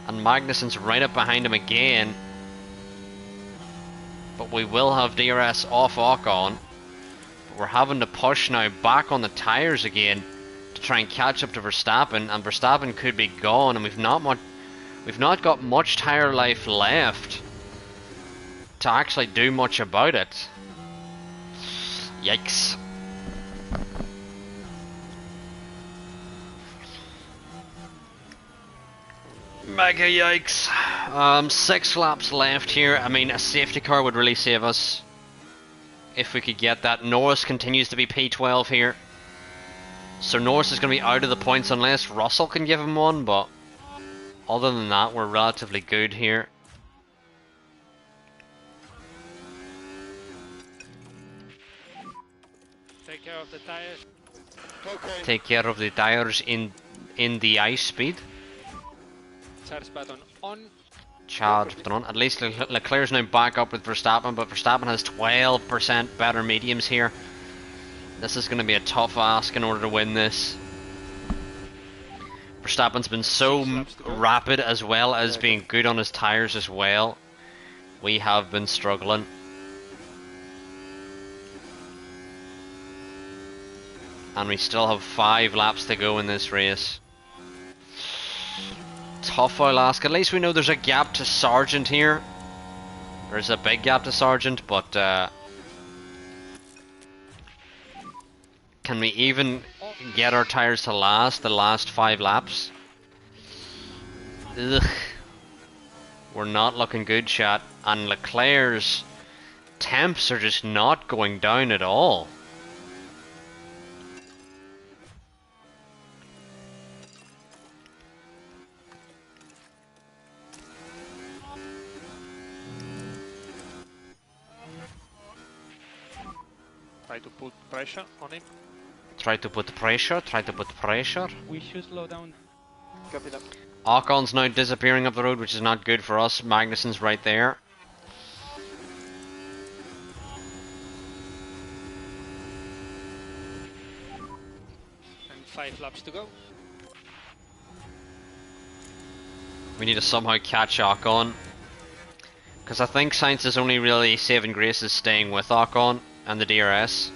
And Magnussen's right up behind him again. But we will have DRS off Ocon. But we're having to push now back on the tyres again to try and catch up to Verstappen. And Verstappen could be gone, and we've not got much tyre life left to actually do much about it. Yikes. Mega yikes. 6 laps left here. I mean, a safety car would really save us if we could get that. Norris continues to be P12 here. So Norris is going to be out of the points unless Russell can give him one, but other than that, we're relatively good here. Take care of the tires. Okay. Take care of the tires in the ice speed. Charge button on. Charge button on. At least Leclerc's now back up with Verstappen, but Verstappen has 12% better mediums here. This is going to be a tough ask in order to win this. Verstappen's been so rapid as well as being good on his tyres as well. We have been struggling. And we still have 5 laps to go in this race. Tough, I'll ask. At least we know there's a gap to Sargent here. There's a big gap to Sargent, but can we even get our tyres to last the last 5 laps? Ugh. We're not looking good, chat. And Leclerc's temps are just not going down at all. Try to put pressure on him. Try to put pressure, try to put pressure. We should slow down. Copy that. Ocon's now disappearing up the road, which is not good for us. Magnussen's right there. And 5 laps to go. We need to somehow catch Ocon. Because I think Sainz's only really saving grace is staying with Ocon and the DRS.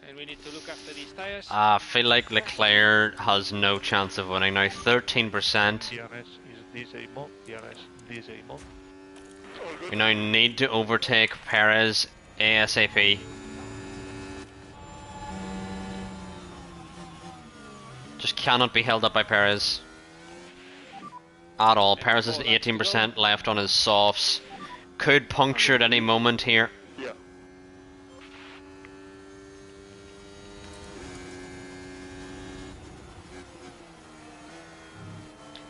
And we need to look after these tires. I feel like Leclerc has no chance of winning now. 13%. DRS is disable. DRS disable. We now need to overtake Perez ASAP. Just cannot be held up by Perez at all. Perez has 18% left on his softs. Could puncture at any moment here. Yeah.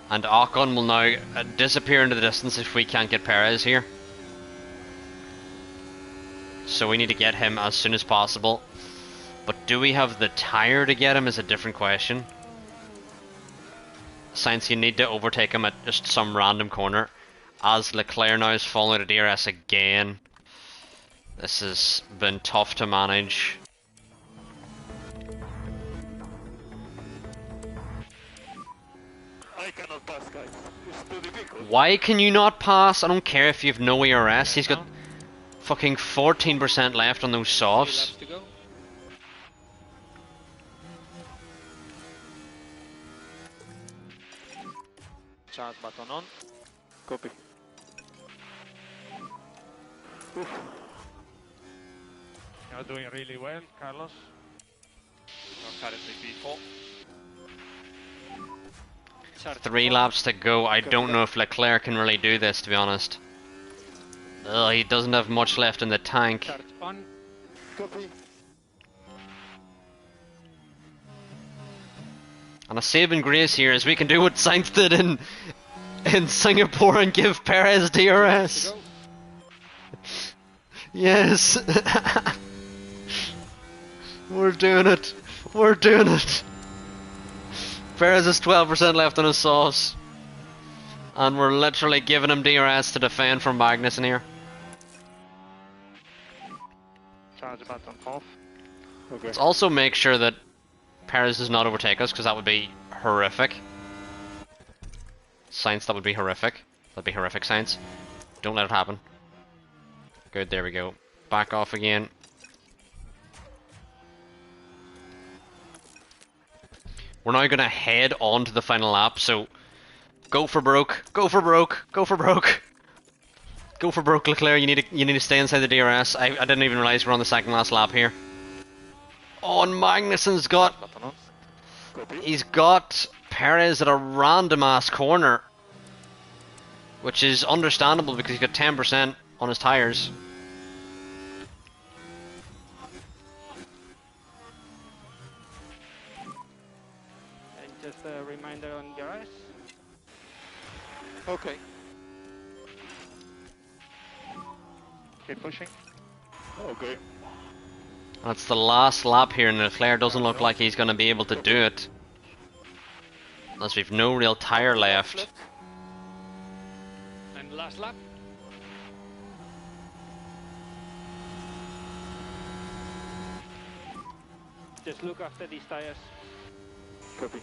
And Ocon will now disappear into the distance if we can't get Perez here. So we need to get him as soon as possible. But do we have the tyre to get him is a different question. Sainz, you need to overtake him at just some random corner. As Leclerc now is falling to DRS again. This has been tough to manage. I cannot pass, guys. It's too difficult. Why can you not pass? I don't care if you have no ERS. He's got fucking 14% left on those 3 softs. laps to go. Charge button on. Copy. Oof. You're doing really well, Carlos. You're currently P4. Start 3 laps to go. I don't know if Leclerc can really do this, to be honest. Ugh, he doesn't have much left in the tank. Start on. Copy. And a saving grace here is we can do what Sainz did in Singapore and give Perez DRS. To go. Yes. We're doing it. We're doing it. Perez has 12% left on his sauce. And we're literally giving him DRS to defend from Magnussen here. Charge button off. Okay. Let's also make sure that Perez does not overtake us, because that would be horrific. Sainz, that would be horrific. That'd be horrific, Sainz. Don't let it happen. Good, there we go. Back off again. We're now going to head on to the final lap, so go for broke, go for broke, go for broke. Go for broke, Leclerc, you need to stay inside the DRS. I didn't even realise we're on the second last lap here. Oh, and Magnussen's got... Button on. Copy. He's got Perez at a random ass corner. Which is understandable because he's got 10% on his tyres. And just a reminder on DRS. Okay. Keep pushing. Okay. That's the last lap here, and Leclerc doesn't look like he's going to be able to do it. Unless we've no real tyre left. And last lap. Just look after these tires. Copy.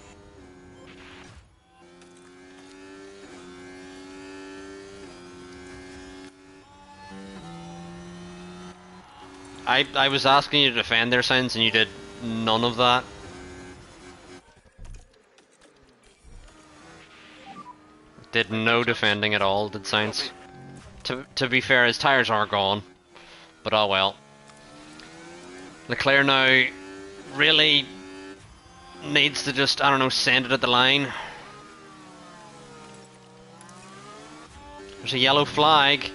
I was asking you to defend their signs, and you did none of that. Did no defending at all, did Sainz. To be fair, his tyres are gone. But oh well. Leclerc now really needs to just, I don't know, send it at the line. There's a yellow flag.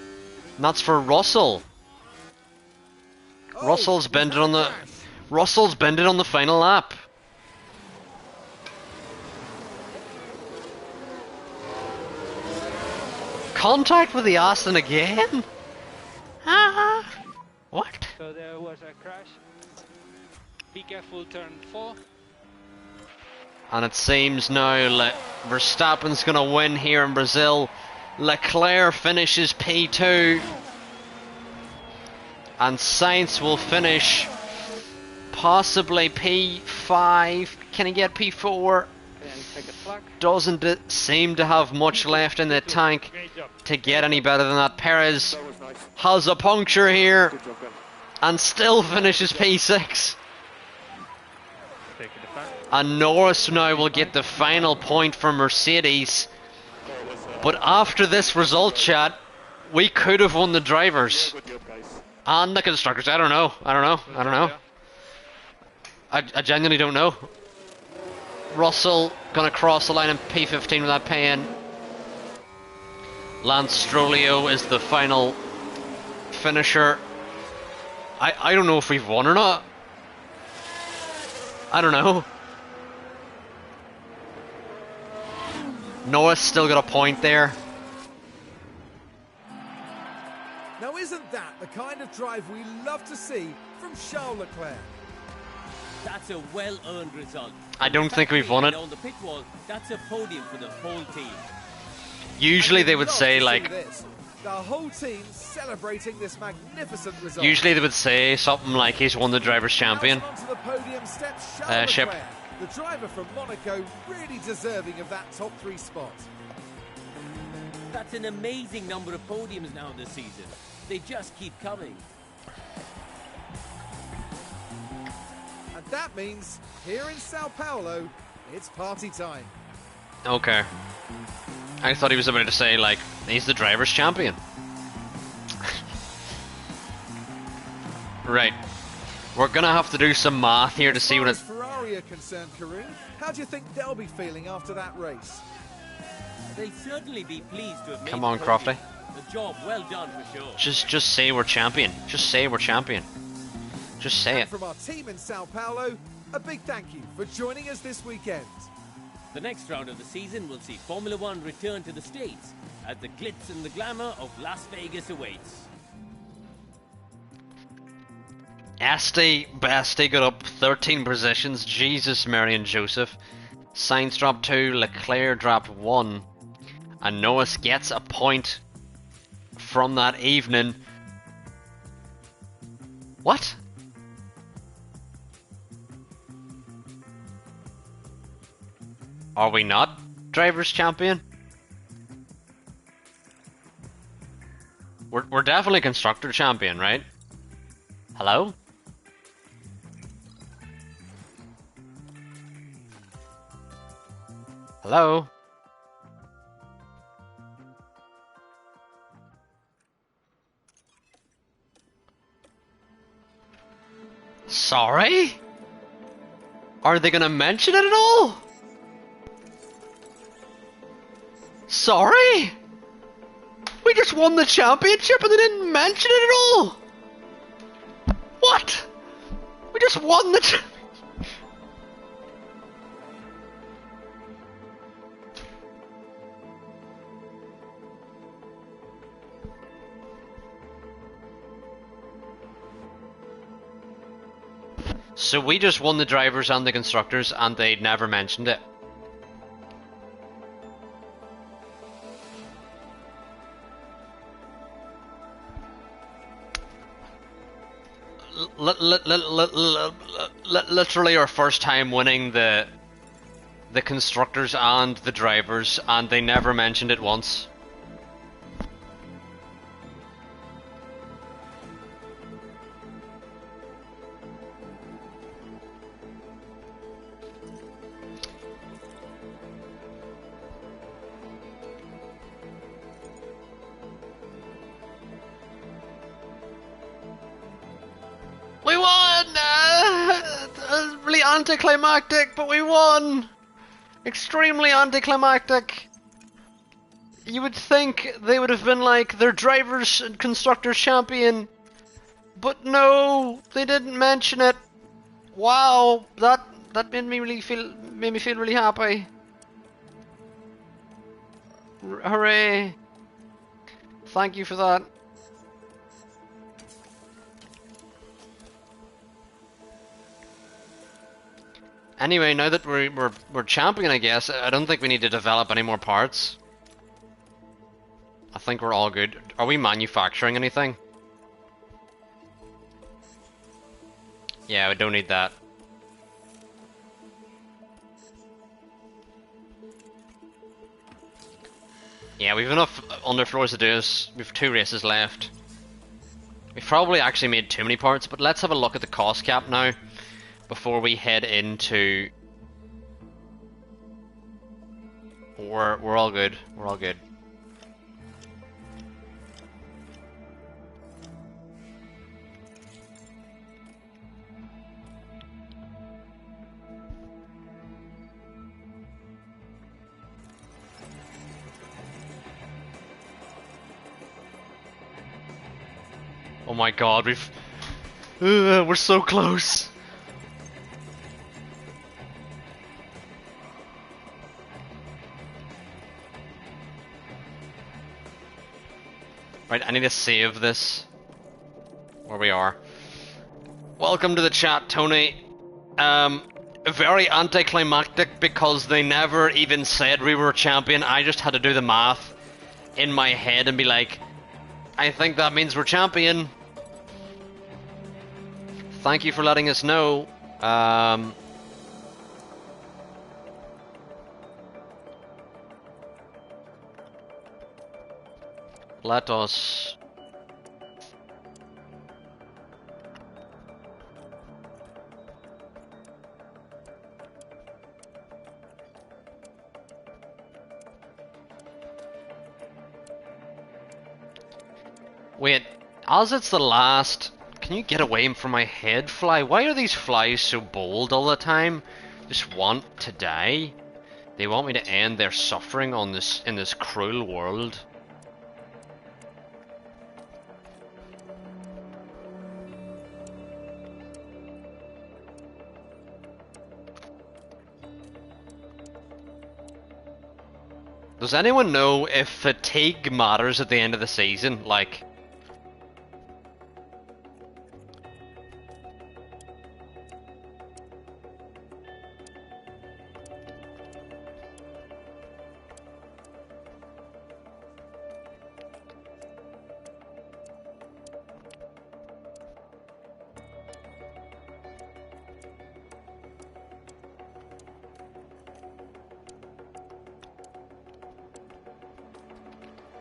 And that's for Russell. Oh, Russell's we've had bended on a the crash. Russell's bended on the final lap. Contact with the Aston again? What? So there was a crash. Be careful, turn 4. And it seems now Verstappen's going to win here in Brazil. Leclerc finishes P2. And Sainz will finish possibly P5. Can he get P4? And second flag. Doesn't seem to have much left in the tank Great job. to get any better than that. Perez That was nice. has a puncture here Good job, Ben. and still finishes P6. Taking the back. And Norris now will get the final point for Mercedes. But after this result, chat, we could have won the drivers Good job, guys. and the constructors. I don't know. I genuinely don't know. Russell gonna cross the line in P15 without paying. Lance Strollio is the final finisher. I don't know if we've won or not. I don't know. Norris still got a point there. Now isn't that the kind of drive we love to see from Charles Leclerc? That's a well-earned result. I don't think we've won it. On the pit wall, that's a podium for the whole team. Usually they would Love say to see like, this. The whole team celebrating this magnificent result. usually they would say something like he's won the drivers' champion. Out onto the podium steps Charles Ship. Leclerc, the driver from Monaco, really deserving of that top 3 spot. That's an amazing number of podiums now this season. They just keep coming. And that means here in Sao Paulo, it's party time. Okay. I thought he was about to say like, he's the drivers' champion. Right. We're gonna have to do some math here to see what it... As far as Ferrari are concerned, Karun, how do you think they'll be feeling after that race? They'll certainly be pleased to have made Come on, the podium. Crofty. The job well done for sure. Just say we're champion. Just say we're champion. Just say it. And from our team in Sao Paulo, a big thank you for joining us this weekend. The next round of the season will see Formula One return to the States as the glitz and the glamour of Las Vegas awaits. Basti got up 13 positions. Jesus, Mary and Joseph. Sainz dropped 2, Leclerc dropped 1. And Norris gets a point from that evening. What? Are we not drivers' champion? We're definitely constructor champion, right? Hello? Hello? Sorry? Are they gonna mention it at all? Sorry? We just won the championship and they didn't mention it at all? What? We just won the So we just won the drivers and the constructors, and they never mentioned it. Literally our first time winning the constructors and the drivers, and they never mentioned it once. We won! Really anticlimactic, but we won! Extremely anticlimactic. You would think they would have been like their drivers and constructors champion, but no, they didn't mention it. Wow, that made me feel really happy. Hooray! Thank you for that. Anyway, now that we're champion, I guess, I don't think we need to develop any more parts. I think we're all good. Are we manufacturing anything? Yeah, we don't need that. Yeah, we've enough underfloors to do this. We've 2 races left. We've probably actually made too many parts, but let's have a look at the cost cap now. Before we head into... We're all good. We're all good. Oh my god, we're so close. Right, I need to save this. Where we are. Welcome to the chat, Tony. Very anticlimactic because they never even said we were champion. I just had to do the math in my head and be like, I think that means we're champion. Thank you for letting us know. Let us... Wait, as it's the last... Can you get away from my head, fly? Why are these flies so bold all the time? Just want to die? They want me to end their suffering on this in this cruel world. Does anyone know if fatigue matters at the end of the season? Like...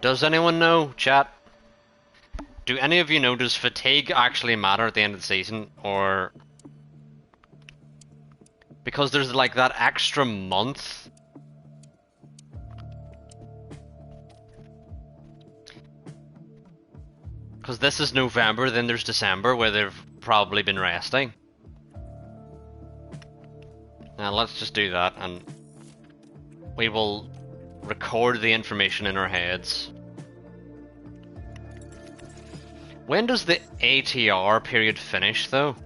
Does anyone know, chat? Do any of you know, does fatigue actually matter at the end of the season, or... Because there's like that extra month. Because this is November, then there's December, where they've probably been resting. Now let's just do that, and we will record the information in our heads. When does the ATR period finish, though?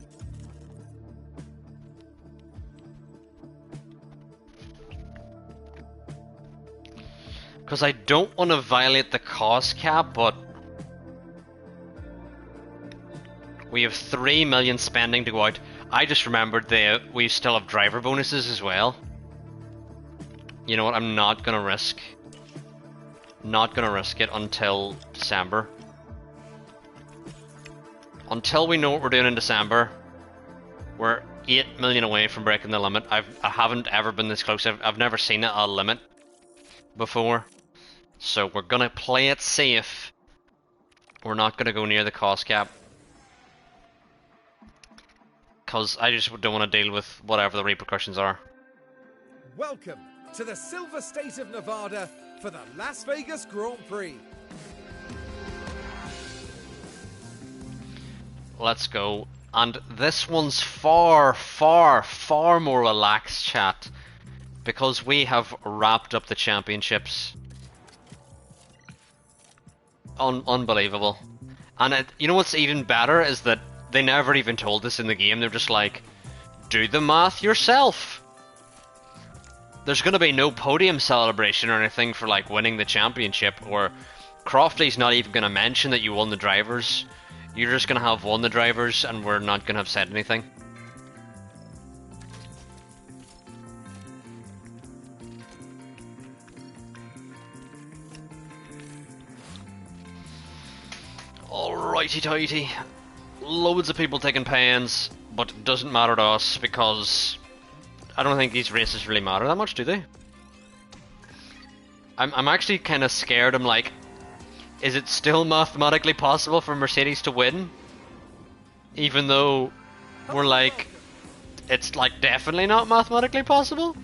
Because I don't want to violate the cost cap, but we have 3 million spending to go out. I just remembered we still have driver bonuses as well. You know what? I'm not gonna risk it until December. Until we know what we're doing in December, we're 8 million away from breaking the limit. I haven't ever been this close. I've never seen a limit before. So we're gonna play it safe. We're not gonna go near the cost cap. Because I just don't want to deal with whatever the repercussions are. Welcome to the Silver State of Nevada for the Las Vegas Grand Prix. Let's go. And this one's far, far, far more relaxed, chat. Because we have wrapped up the championships. Unbelievable. And you know what's even better is that they never even told us in the game. They're just like, do the math yourself. There's going to be no podium celebration or anything for like winning the championship, or Crofty's not even going to mention that you won the drivers. You're just going to have won the drivers and we're not going to have said anything. Alrighty tighty. Loads of people taking pens, but it doesn't matter to us because I don't think these races really matter that much, do they? I'm actually kind of scared. I'm like, is it still mathematically possible for Mercedes to win? Even though we're like, it's like definitely not mathematically possible?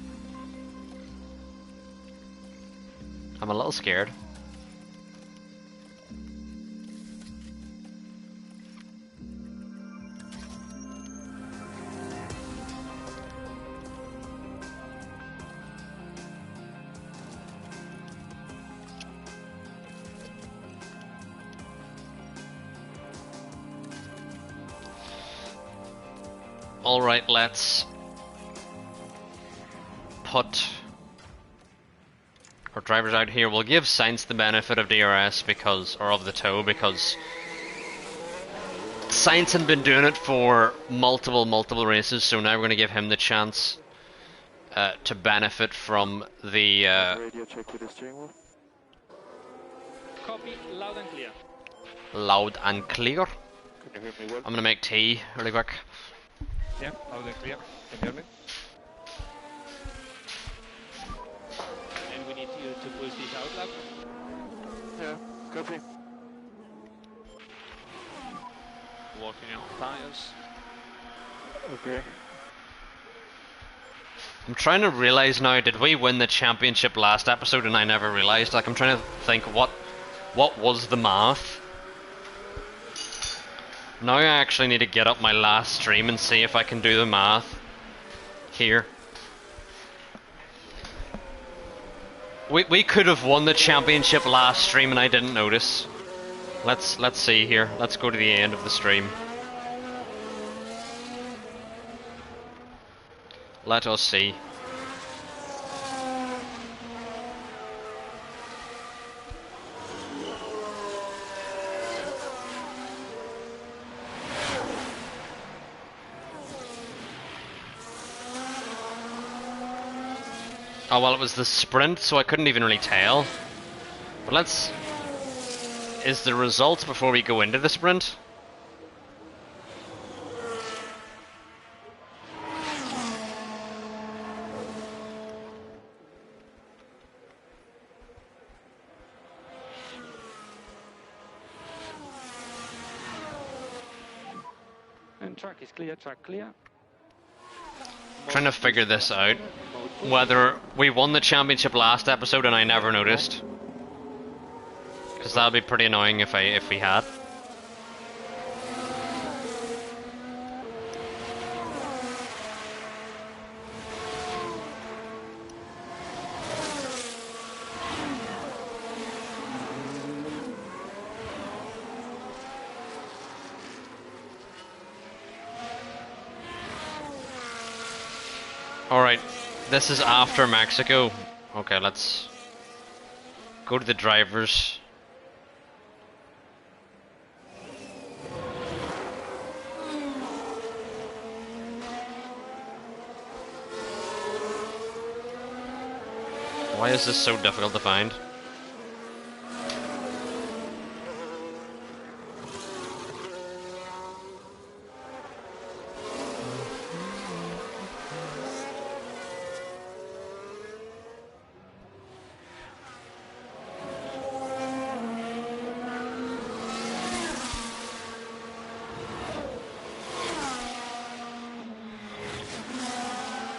I'm a little scared. Alright, let's put our drivers out here. We'll give Sainz the benefit of DRS because, or of the tow, because Sainz had been doing it for multiple races, so now we're going to give him the chance to benefit from the Radio check with the steering wheel. Copy, loud and clear. loud and clear. Can you hear me well? I'm going to make tea really quick. Yeah, loud and clear. Can you hear me? And we need you to push this out lap. Yeah, copy. Walking on tires. Okay. I'm trying to realize now, did we win the championship last episode and I never realized? Like, I'm trying to think what was the math? Now I actually need to get up my last stream and see if I can do the math here. We could have won the championship last stream and I didn't notice. Let's see here. Let's go to the end of the stream. Let us see. Oh well, it was the sprint, so I couldn't even really tell. But let's... Is the results before we go into the sprint? And track is clear, track clear. Trying to figure this out. Whether we won the championship last episode and I never noticed. Because that would be pretty annoying if we had. Alright, this is after Mexico. Okay, let's go to the drivers. Why is this so difficult to find?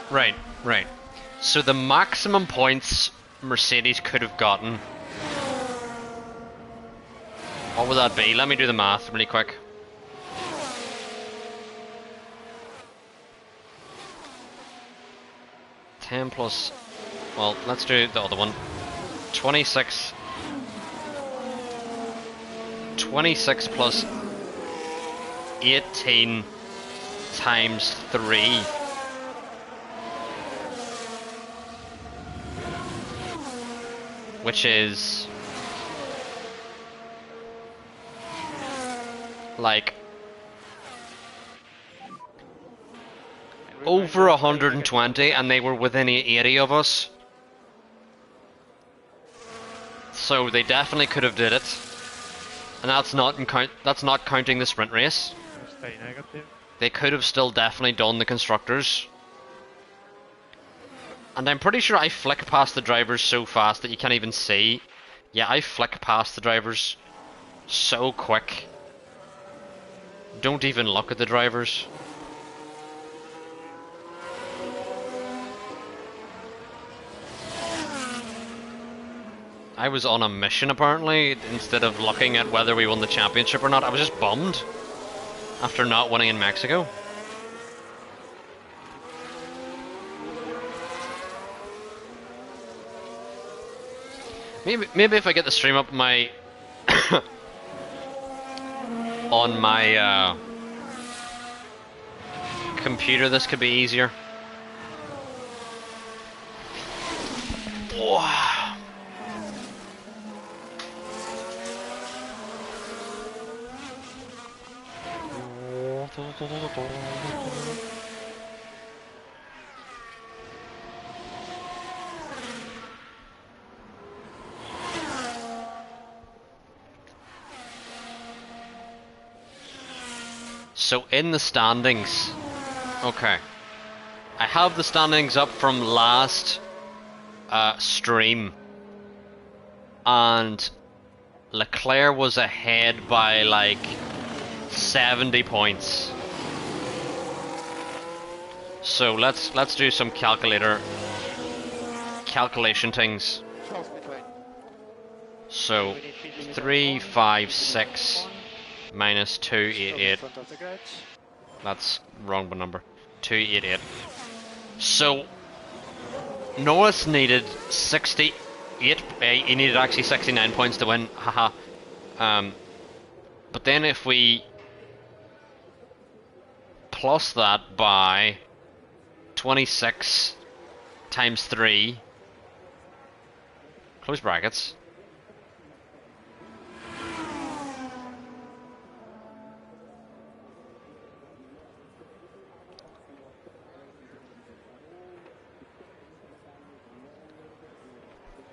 Right, right. So the maximum points Mercedes could have gotten, what would that be? Let me do the math really quick. Ten plus, well, let's do the other one. 26 plus 18 times 3. Which is like over 120, and they were within 80 of us. So they definitely could have did it, and that's not counting the sprint race. Stay negative. They could have still definitely done the constructors. And I'm pretty sure I flick past the drivers so fast that you can't even see. Yeah, I flick past the drivers so quick. Don't even look at the drivers. I was on a mission apparently, instead of looking at whether we won the championship or not. I was just bummed after not winning in Mexico. Maybe if I get the stream up my on my computer, this could be easier. Wow. So in the standings, okay, I have the standings up from last stream, and Leclerc was ahead by like 70 points. So let's do some calculation things. So 356 minus 288. That's wrong number. 288. So Norris needed 68. He needed actually 69 points to win. Haha. But then if we plus that by 26 times 3, close brackets,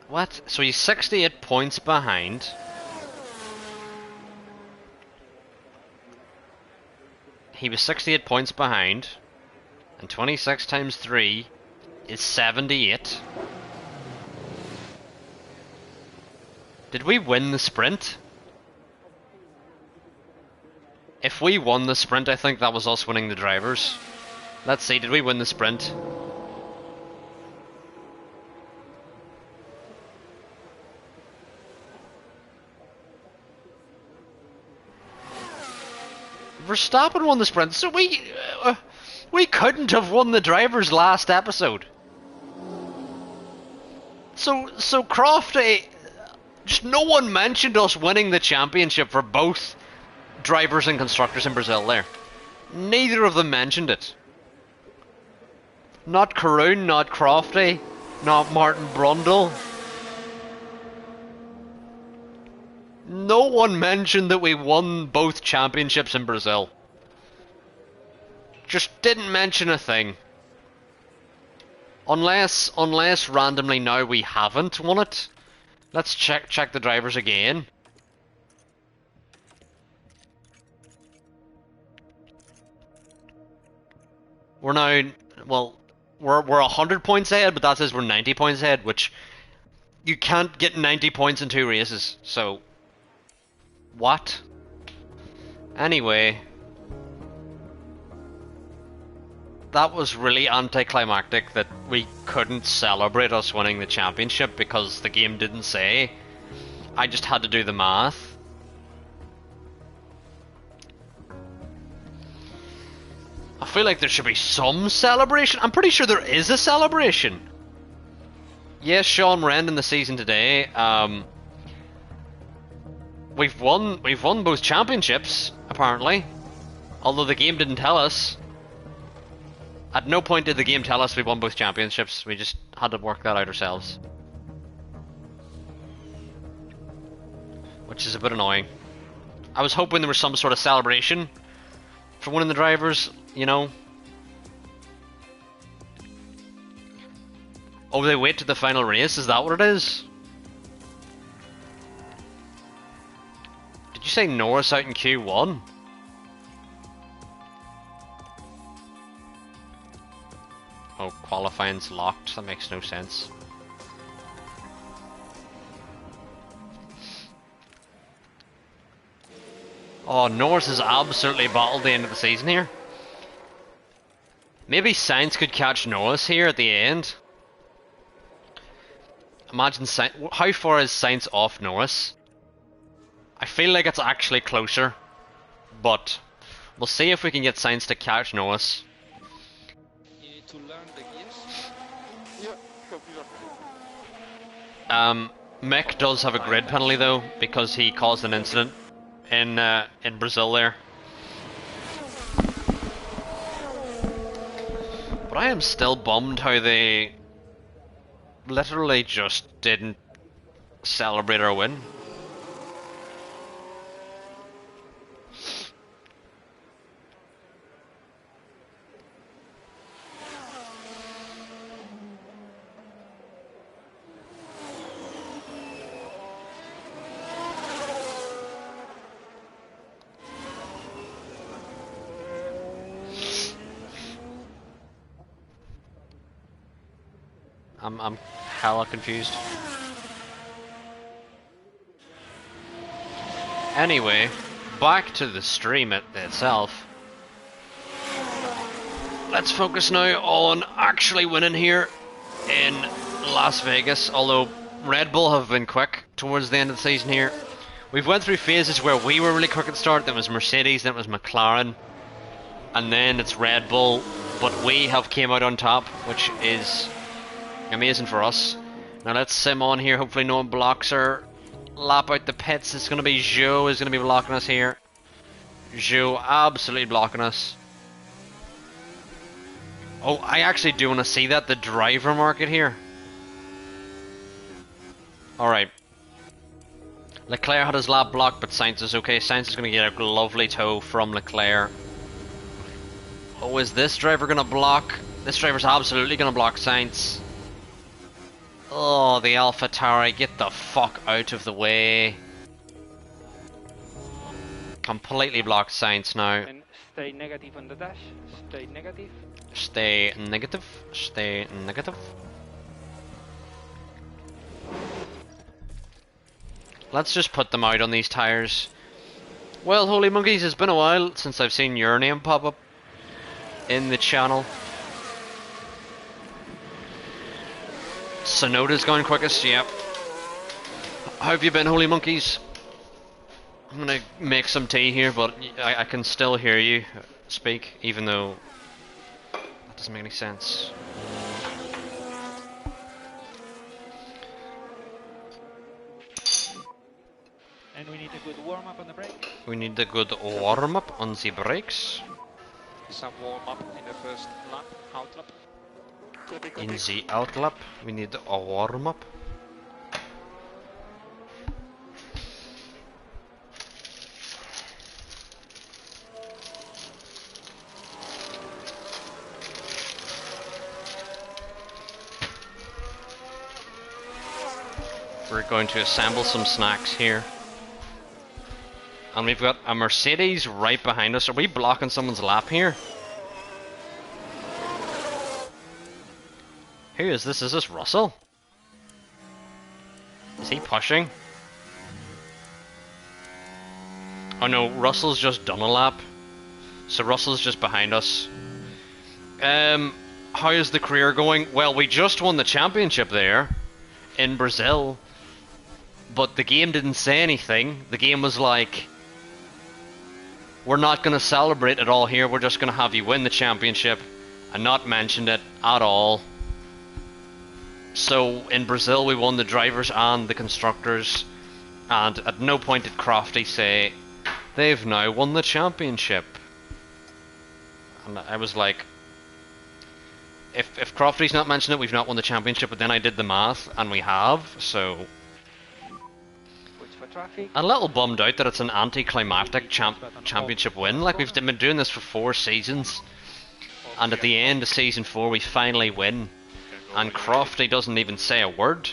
what? So he's 68 points behind. He was 68 points behind, and 26 times 3 is 78. Did we win the sprint? If we won the sprint, I think that was us winning the drivers. Let's see, did we win the sprint? Verstappen won the sprint, so we couldn't have won the drivers last episode. So Crofty, just no one mentioned us winning the championship for both drivers and constructors in Brazil there. Neither of them mentioned it. Not Karun, not Crofty, not Martin Brundle. No one mentioned that we won both championships in Brazil. Just didn't mention a thing. Unless randomly now we haven't won it. Let's check the drivers again. We're now, well, we're 100 points ahead, but that says we're 90 points ahead, which you can't get 90 points in 2 races. So what? Anyway, that was really anticlimactic that we couldn't celebrate us winning the championship because the game didn't say. I just had to do the math. I feel like there should be some celebration. I'm pretty sure there is a celebration. Yes, Sean, we're ending the season today. We've won both championships, apparently. Although the game didn't tell us. At no point did the game tell us we won both championships. We just had to work that out ourselves. Which is a bit annoying. I was hoping there was some sort of celebration for winning the drivers, you know. Oh, they wait to the final race? Is that what it is? Did you say Norris out in Q1? Oh, qualifying's locked. That makes no sense. Oh, Norris is absolutely bottled the end of the season here. Maybe Sainz could catch Norris here at the end. Imagine Sainz. How far is Sainz off Norris? I feel like it's actually closer, but we'll see if we can get Sainz to catch Norris. You need to learn the gears. Yeah, Mick does have a grid penalty though because he caused an incident in Brazil there. But I am still bummed how they literally just didn't celebrate our win. I'm hella confused. Anyway, back to the stream itself. Let's focus now on actually winning here in Las Vegas, although Red Bull have been quick towards the end of the season here. We've went through phases where we were really quick at the start, then it was Mercedes, then it was McLaren, and then it's Red Bull, but we have came out on top, which is amazing for us. Now let's sim on here, hopefully no one blocks her. Lap out the pits, it's going to be Zhou is going to be blocking us here. Zhou absolutely blocking us. Oh, I actually do want to see that, the driver market here. Alright. Leclerc had his lap blocked, but Sainz is okay. Sainz is going to get a lovely tow from Leclerc. Oh, is this driver going to block? This driver's absolutely going to block Sainz. Oh, the AlphaTauri, get the fuck out of the way. Completely blocked Sainz now. And stay negative on the dash. Stay negative. Stay negative. Stay negative. Let's just put them out on these tires. Well, Holy Monkeys, it's been a while since I've seen your name pop up in the channel. Sonoda's going quickest, yep. How have you been, Holy Monkeys? I'm gonna make some tea here, but I can still hear you speak, even though that doesn't make any sense. And we need a good warm up on the brake. We need a good warm up on the brakes. Some warm up in the first lap, out lap. In the out lap, we need a warm up. We're going to assemble some snacks here. And we've got a Mercedes right behind us. Are we blocking someone's lap here? Who is this? Is this Russell? Is he pushing? Oh no, Russell's just done a lap. So Russell's just behind us. How is the career going? Well, we just won the championship there in Brazil. But the game didn't say anything. The game was like, we're not going to celebrate at all here. We're just going to have you win the championship. And not mentioned it at all. So in Brazil we won the drivers and the constructors. And at no point did Crofty say, they've now won the championship. And I was like, if Crofty's not mentioned it, we've not won the championship. But then I did the math, and we have, so... A little bummed out that it's an anticlimactic championship win. Like, we've been doing this for 4 seasons. And at the end of season 4, we finally win. And Crofty doesn't even say a word.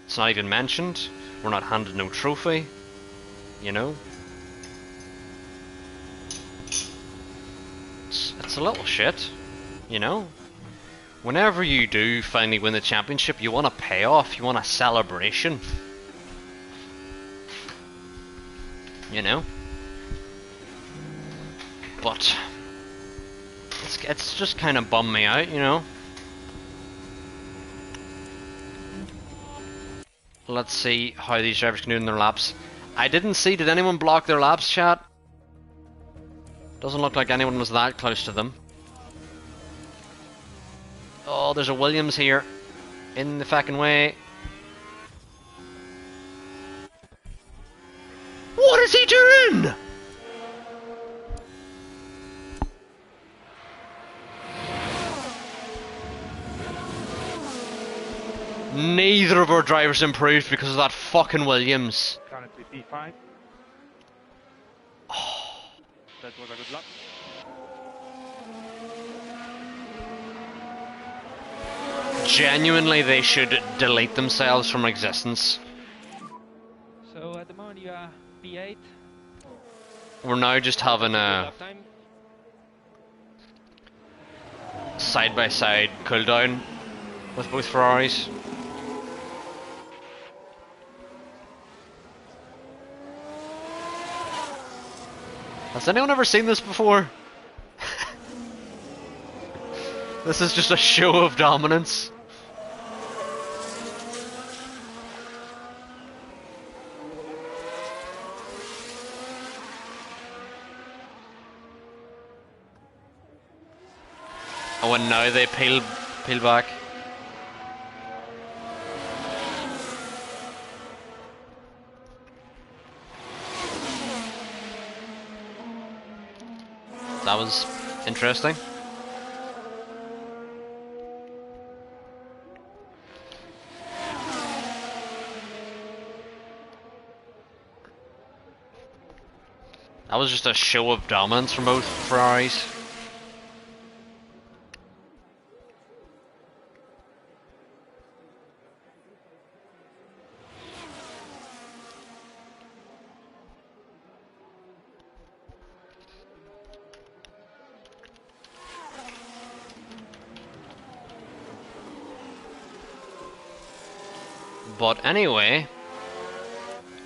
It's not even mentioned. We're not handed no trophy. You know? It's a little shit, you know? Whenever you do finally win the championship, you want a payoff, you want a celebration. You know? But it's just kind of bummed me out, you know? Let's see how these drivers can do in their laps. I didn't see, did anyone block their laps, chat? Doesn't look like anyone was that close to them. Oh, there's a Williams here. In the fucking way. What is he doing? Neither of our drivers improved because of that fucking Williams. Currently P5. That was a good lap. Genuinely, they should delete themselves from existence. So at the moment you are P8. We're now just having a side-by-side cooldown with both Ferraris. Has anyone ever seen this before? This is just a show of dominance. Oh, and now they peel back. That was interesting. That was just a show of dominance from both Ferraris. But anyway,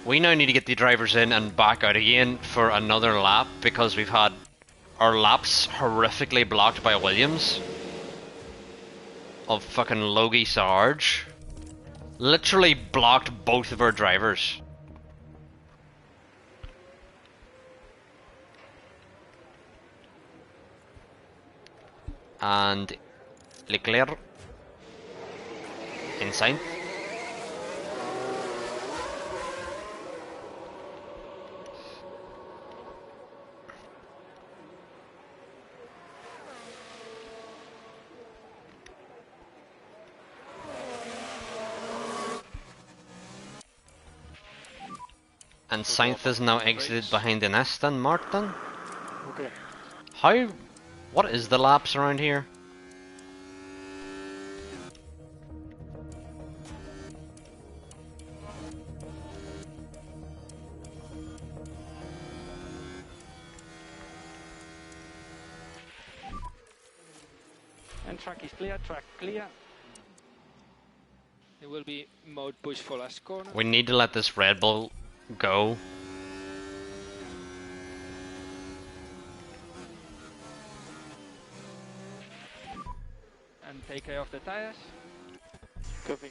we now need to get the drivers in and back out again for another lap because we've had our laps horrifically blocked by Williams of fucking Logie Sarge. Literally blocked both of our drivers. And Leclerc inside. And Sainz is now exited behind the Aston Martin. Okay. How? What is the laps around here? And track is clear, track clear. It will be mode push for last corner. We need to let this Red Bull go. And take care of the tires. Copy.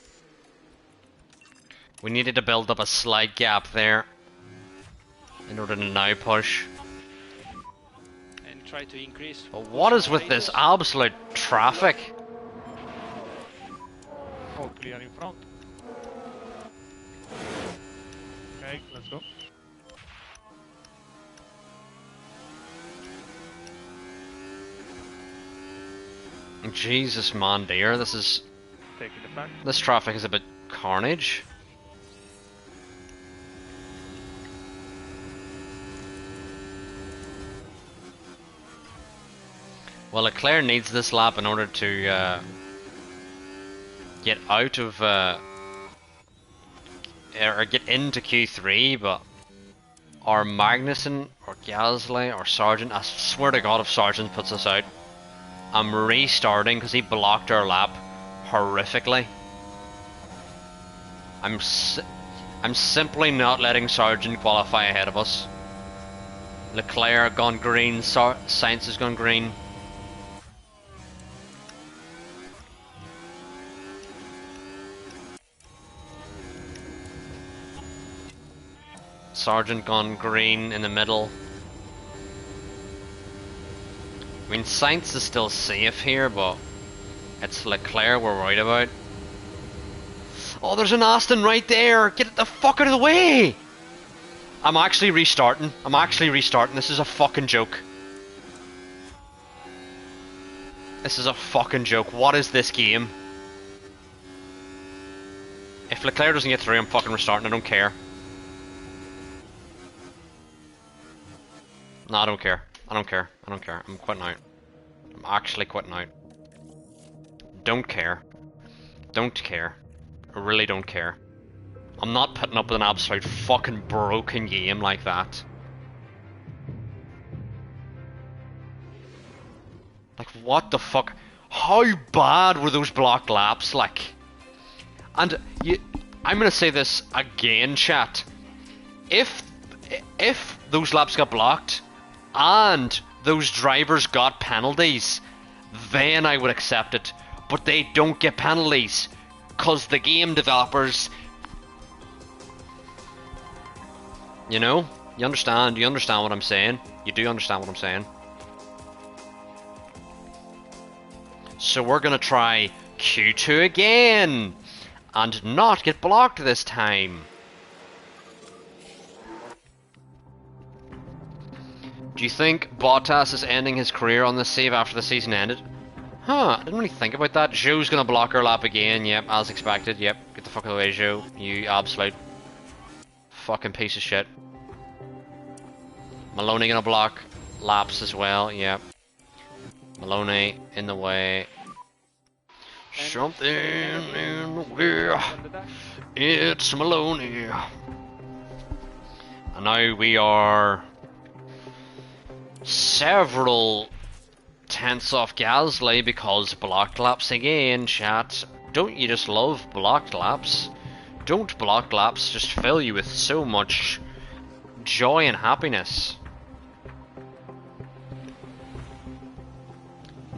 We needed to build up a slight gap there in order to now push. And try to increase. But what is with this absolute traffic? All clear in front. Okay, let's go. Jesus, man, dear, this Taking the back. this traffic is a bit carnage. Well, Leclerc needs this lap in order to get out of or get into Q3, but or Magnussen or Gasly or Sargent, I swear to God, if Sargent puts us out, I'm restarting because he blocked our lap horrifically. I'm simply not letting Sargent qualify ahead of us. Leclerc gone green, Sainz has gone green. Sargent gone green in the middle. I mean, Sainz is still safe here, but it's Leclerc we're worried about. Oh, there's an Aston right there! Get the fuck out of the way! I'm actually restarting. This is a fucking joke. This is a fucking joke. What is this game? If Leclerc doesn't get through, I'm fucking restarting. I don't care. No, I don't care. I don't care. I'm quitting out. I'm actually quitting out. Don't care. Don't care. I really don't care. I'm not putting up with an absolute fucking broken game like that. Like, what the fuck? How bad were those blocked laps? Like, and I'm gonna say this again, chat. If those laps got blocked and those drivers got penalties, then I would accept it. But they don't get penalties because the game developers, you know, you understand what I'm saying. You do understand what I'm saying. So we're gonna try Q2 again and not get blocked this time. Do you think Bottas is ending his career on this save after the season ended? Huh, I didn't really think about that. Zhou's gonna block our lap again, yep, as expected, yep. Get the fuck out of the way, Zhou. You absolute fucking piece of shit. Maloney gonna block laps as well, yep. Maloney in the way. Something in the way. It's Maloney. And now we are several tenths off Gasly because blocked laps again, chat. Don't you just love blocked laps? Don't blocked laps just fill you with so much joy and happiness?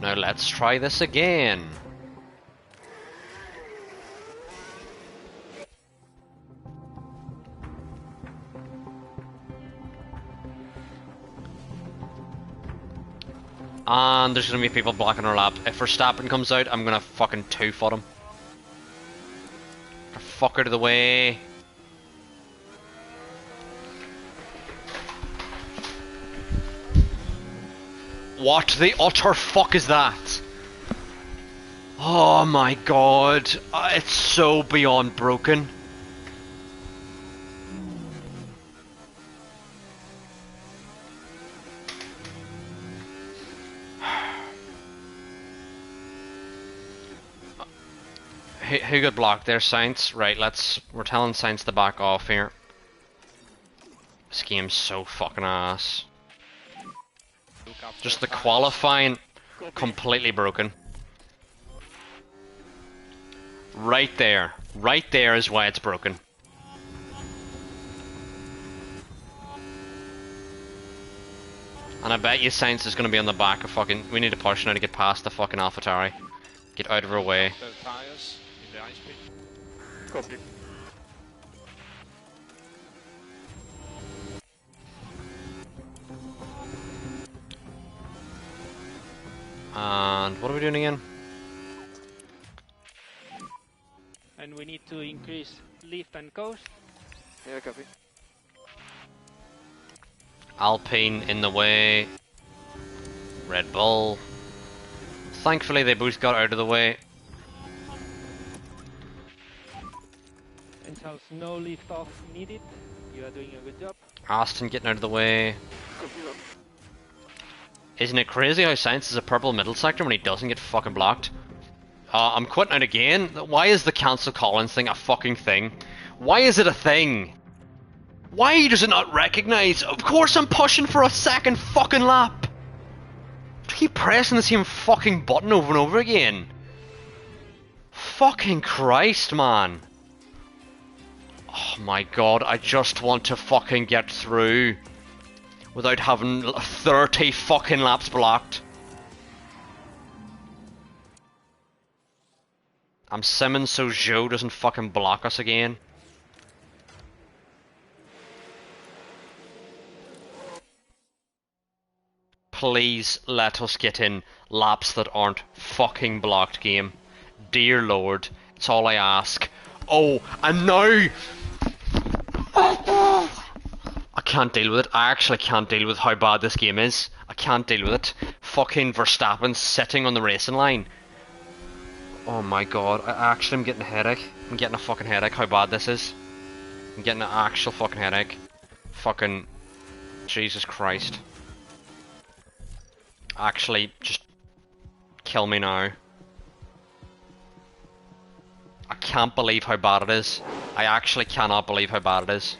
Now let's try this again. And there's gonna be people blocking our lap. If Verstappen comes out, I'm gonna fucking two-foot him. Get the fuck out of the way. What the utter fuck is that? Oh my god. It's so beyond broken. Who got blocked there? Sainz? Right, we're telling Sainz to back off here. This game's so fucking ass. Just the qualifying, completely broken. Right there. Right there is why it's broken. And I bet you Science is going to be on the back of fucking... We need to push now to get past the fucking AlphaTauri. Get out of her way. The tires in the ice pit. Copy. And what are we doing again? And we need to increase lift and coast. Yeah, copy. Alpine in the way. Red Bull. Thankfully they both got out of the way. And Charles, no lift off needed. You are doing a good job. Aston getting out of the way. Copy that. Isn't it crazy how Science is a purple middle sector when he doesn't get fucking blocked? I'm quitting out again. Why is the cancel Collins thing a fucking thing? Why is it a thing? Why does it not recognize? Of course I'm pushing for a second fucking lap. Keep pressing the same fucking button over and over again. Fucking Christ, man. Oh my god, I just want to fucking get through without having 30 fucking laps blocked. I'm simming so Joe doesn't fucking block us again. Please let us get in laps that aren't fucking blocked, game. Dear Lord, it's all I ask. Oh, and now... I can't deal with it. I actually can't deal with how bad this game is. I can't deal with it. Fucking Verstappen sitting on the racing line. Oh my god, I actually am getting a headache. I'm getting a fucking headache how bad this is. I'm getting an actual fucking headache. Fucking... Jesus Christ. Actually, just... kill me now. I can't believe how bad it is. I actually cannot believe how bad it is.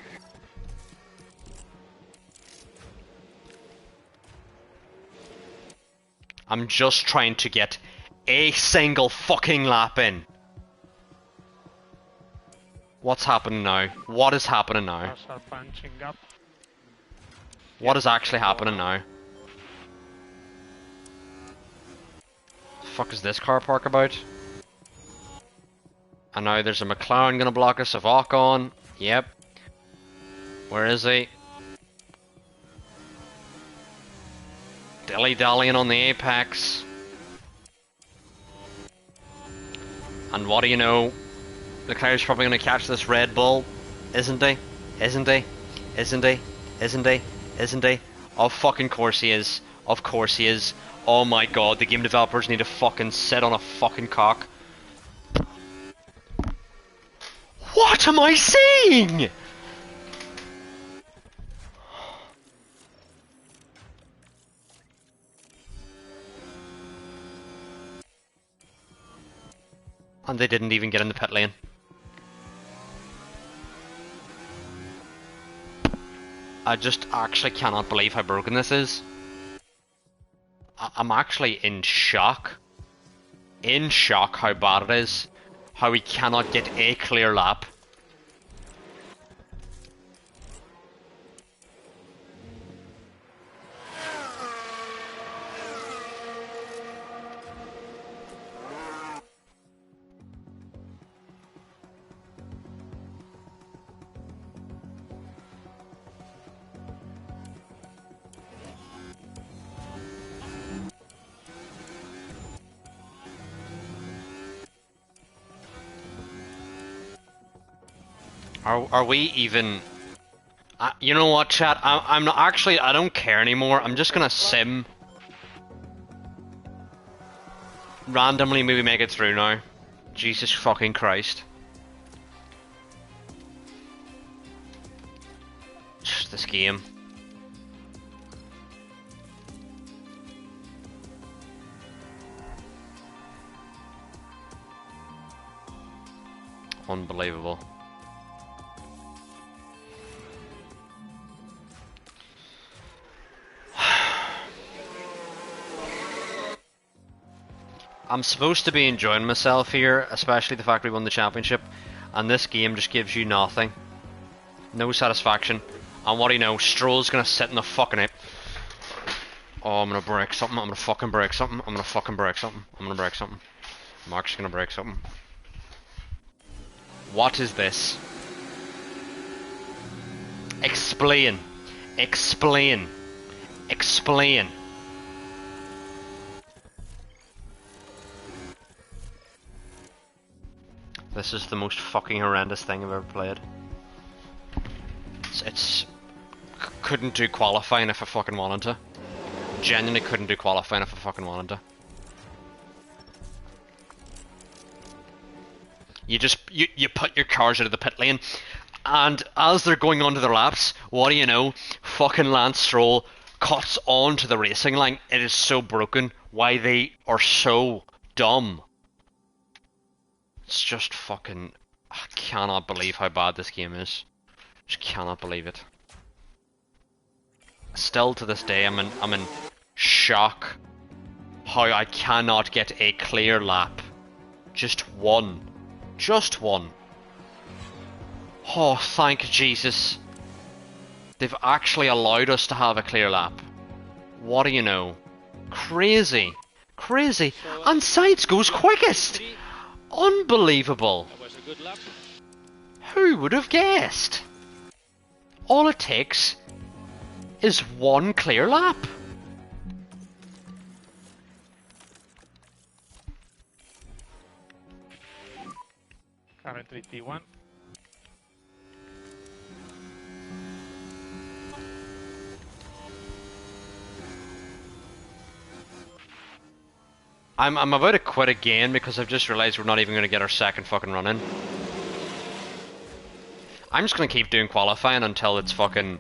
I'm just trying to get a single fucking lap in. What's happening now? What is happening now? Cars are bunching up. What is actually happening now? The fuck is this car park about? And now there's a McLaren gonna block us, a Ocon. Yep. Where is he? Dilly-dallying on the apex. And what do you know? Leclerc's probably gonna catch this Red Bull. Isn't he? Isn't he? Isn't he? Isn't he? Isn't he? Of fucking course he is. Of course he is. Oh my god, the game developers need to fucking sit on a fucking cock. What am I seeing? And they didn't even get in the pit lane. I just actually cannot believe how broken this is. I'm actually in shock. In shock how bad it is. How we cannot get a clear lap. Are we even... you know what, chat? I'm not actually... I don't care anymore. I'm just gonna sim. Randomly maybe make it through now. Jesus fucking Christ. Just this game. Unbelievable. I'm supposed to be enjoying myself here, especially the fact we won the championship, and this game just gives you nothing. No satisfaction. And what do you know, Stroll's gonna sit in the fucking ape. Oh, I'm gonna break something, I'm gonna fucking break something, I'm gonna fucking break something, I'm gonna break something. Mark's gonna break something. What is this? Explain. Explain. Explain. This is the most fucking horrendous thing I've ever played. It's couldn't do qualifying if I fucking wanted to. Genuinely couldn't do qualifying if I fucking wanted to. You put your cars out of the pit lane, and as they're going onto their laps, what do you know? Fucking Lance Stroll cuts onto the racing line. It is so broken. Why they are so dumb. It's just fucking... I cannot believe how bad this game is. Just cannot believe it. Still to this day, I'm in shock how I cannot get a clear lap. Just one. Just one. Oh, thank Jesus. They've actually allowed us to have a clear lap. What do you know? Crazy. Crazy. And Sainz goes quickest. Unbelievable. That was a good lap. Who would have guessed? All it takes is one clear lap. Currently T1. I'm about to quit again because I've just realised we're not even going to get our second fucking run in. I'm just going to keep doing qualifying until it's fucking...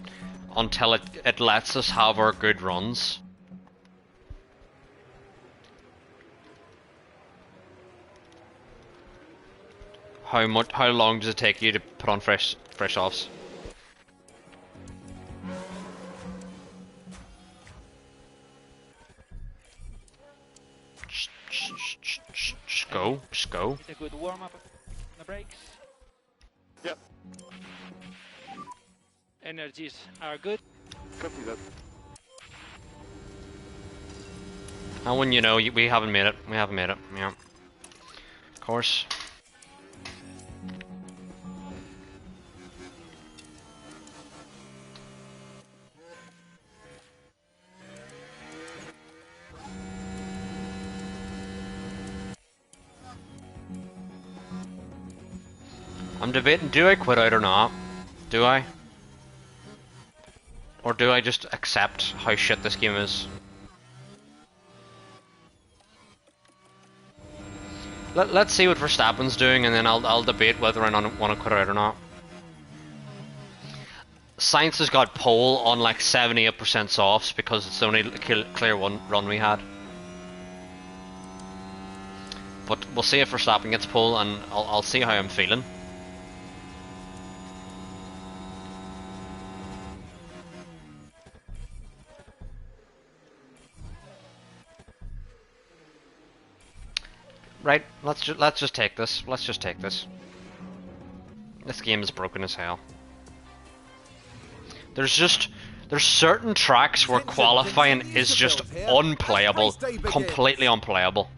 until it lets us have our good runs. How long does it take you to put on fresh offs? Just go, just go. It's a good warm up on the brakes. Yep. Energies are good. Copy that. And when you know, we haven't made it. We haven't made it, yeah. Of course. I'm debating, do I quit out or not? Do I? Or do I just accept how shit this game is? Let's see what Verstappen's doing, and then I'll debate whether I want to quit out or not. Sainz has got pole on like 78% softs because it's the only clear one run we had. But we'll see if Verstappen gets pole, and I'll see how I'm feeling. Right, let's just take this. Let's just take this. This game is broken as hell. There's certain tracks where qualifying is just unplayable, completely unplayable,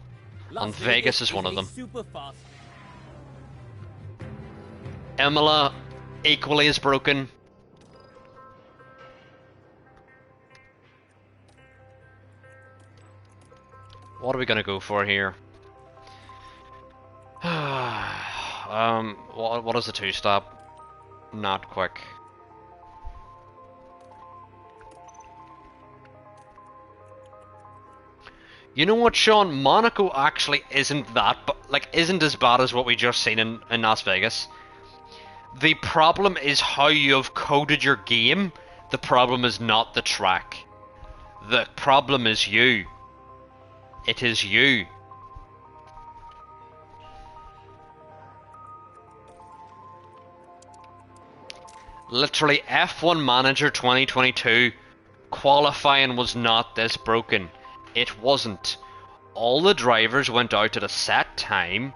and Vegas is one of them. Imola equally is broken. What are we gonna go for here? What is the two-stop? Not quick. You know what, Sean? Monaco actually isn't that, isn't as bad as what we just seen in Las Vegas. The problem is how you have coded your game. The problem is not the track. The problem is you. It is you. Literally, F1 Manager 2022, qualifying was not this broken. It wasn't. all the drivers went out at a set time,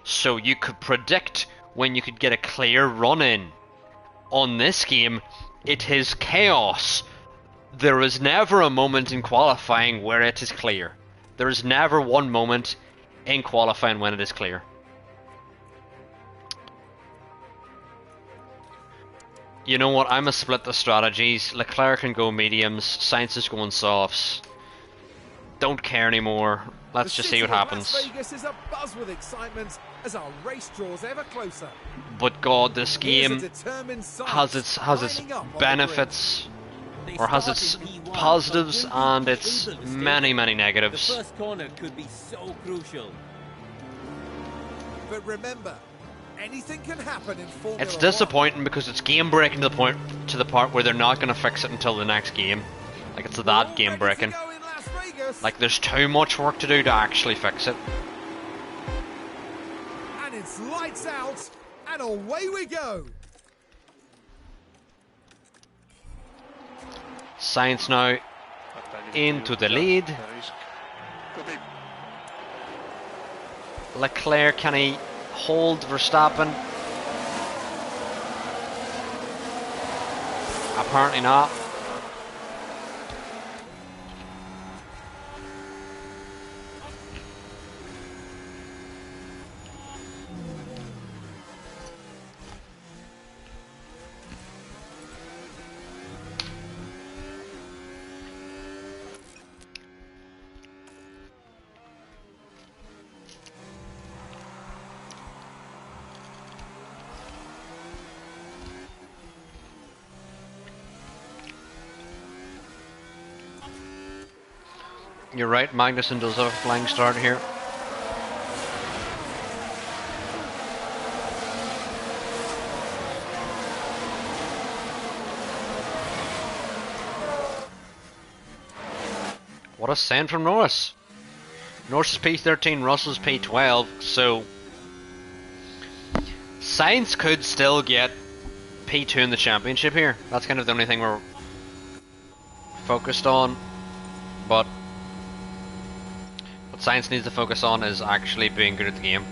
so you could predict when you could get a clear run in. On this game, it is chaos. There is never a moment in qualifying where it is clear. There is never one moment in qualifying when it is clear. You know what, I'm gonna split the strategies. Leclerc can go mediums, Sainz is going softs. Don't care anymore. Let's just see what happens. Las Vegas is abuzz with excitement as our race draws ever closer. But God, this game Here's a determined Sainz has its lining up on the benefits, They or has start its in P1, positives but when and we its enter the stage, many The negatives. first corner could be so crucial. But remember, anything can happen in Formula It's 1. disappointing because it's game breaking to the part where they're not gonna fix it until the next game. Like it's We're that all game ready breaking. to go in Las Vegas. Like there's too much work to do to actually fix it. And it's lights out, and away we go. Sainz now into the lead. Leclerc, can he hold Verstappen? Apparently not. You're right, Magnussen does have a flying start here. What a send from Norris. Norris is P13, Russell's P12, so Sainz could still get P2 in the championship here. That's kind of the only thing we're focused on, but what Sainz needs to focus on is actually being good at the game.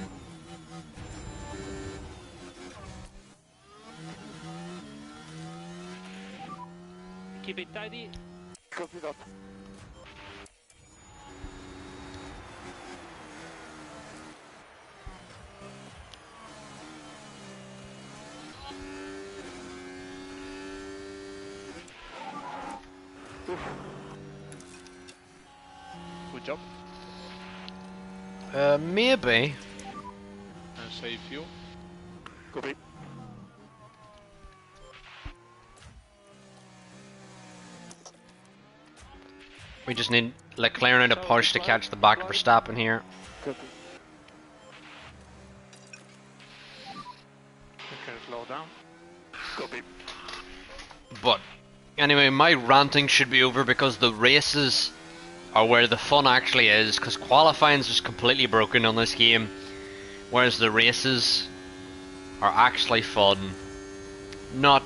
Keep it tidy. Copy that. Good job. Maybe. And save fuel. Copy. We just need Leclerc to push to catch the back of Verstappen here. Copy. Okay, slow down. Copy. But anyway, my ranting should be over because the races are where the fun actually is, because qualifying is just completely broken on this game, whereas the races are actually fun. Not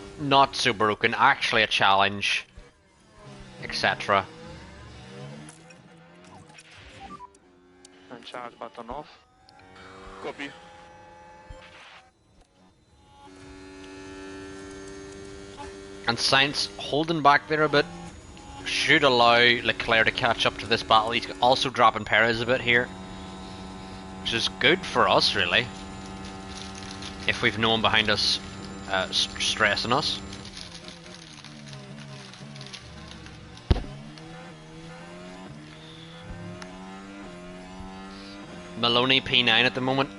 so broken, actually a challenge, etc. And charge button off. Copy. And Sainz holding back there a bit should allow Leclerc to catch up to this battle. He's also dropping Perez a bit here, which is good for us really, if we've no one behind us stressing us. Maloney P9 at the moment.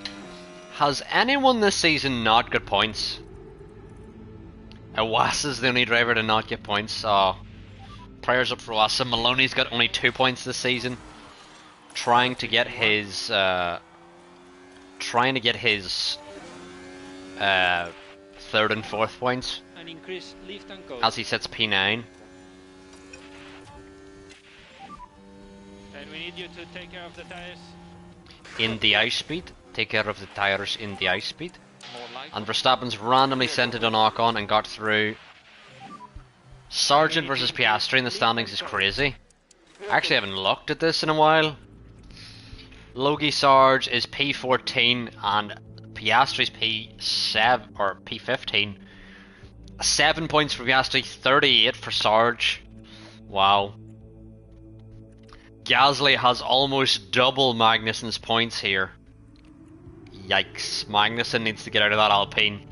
Has anyone this season not got points? Iwasa is the only driver to not get points. Oh, prayers up for Iwasa. Maloney's got only 2 points this season, trying to get his third and fourth points And increase lift and coast. as he sets P9. And we need you to take care of the tires. In the ice speed, take care of the tires in the ice speed. More light. And Verstappen's randomly sent it on Ocon and got through. Sargent versus Piastri in the standings is crazy. I actually haven't looked at this in a while. Logie Sarge is P14 and Piastri's P7 or P15. 7 points for Piastri, 38 for Sarge. Wow. Gasly has almost double Magnussen's points here. Yikes. Magnussen needs to get out of that Alpine.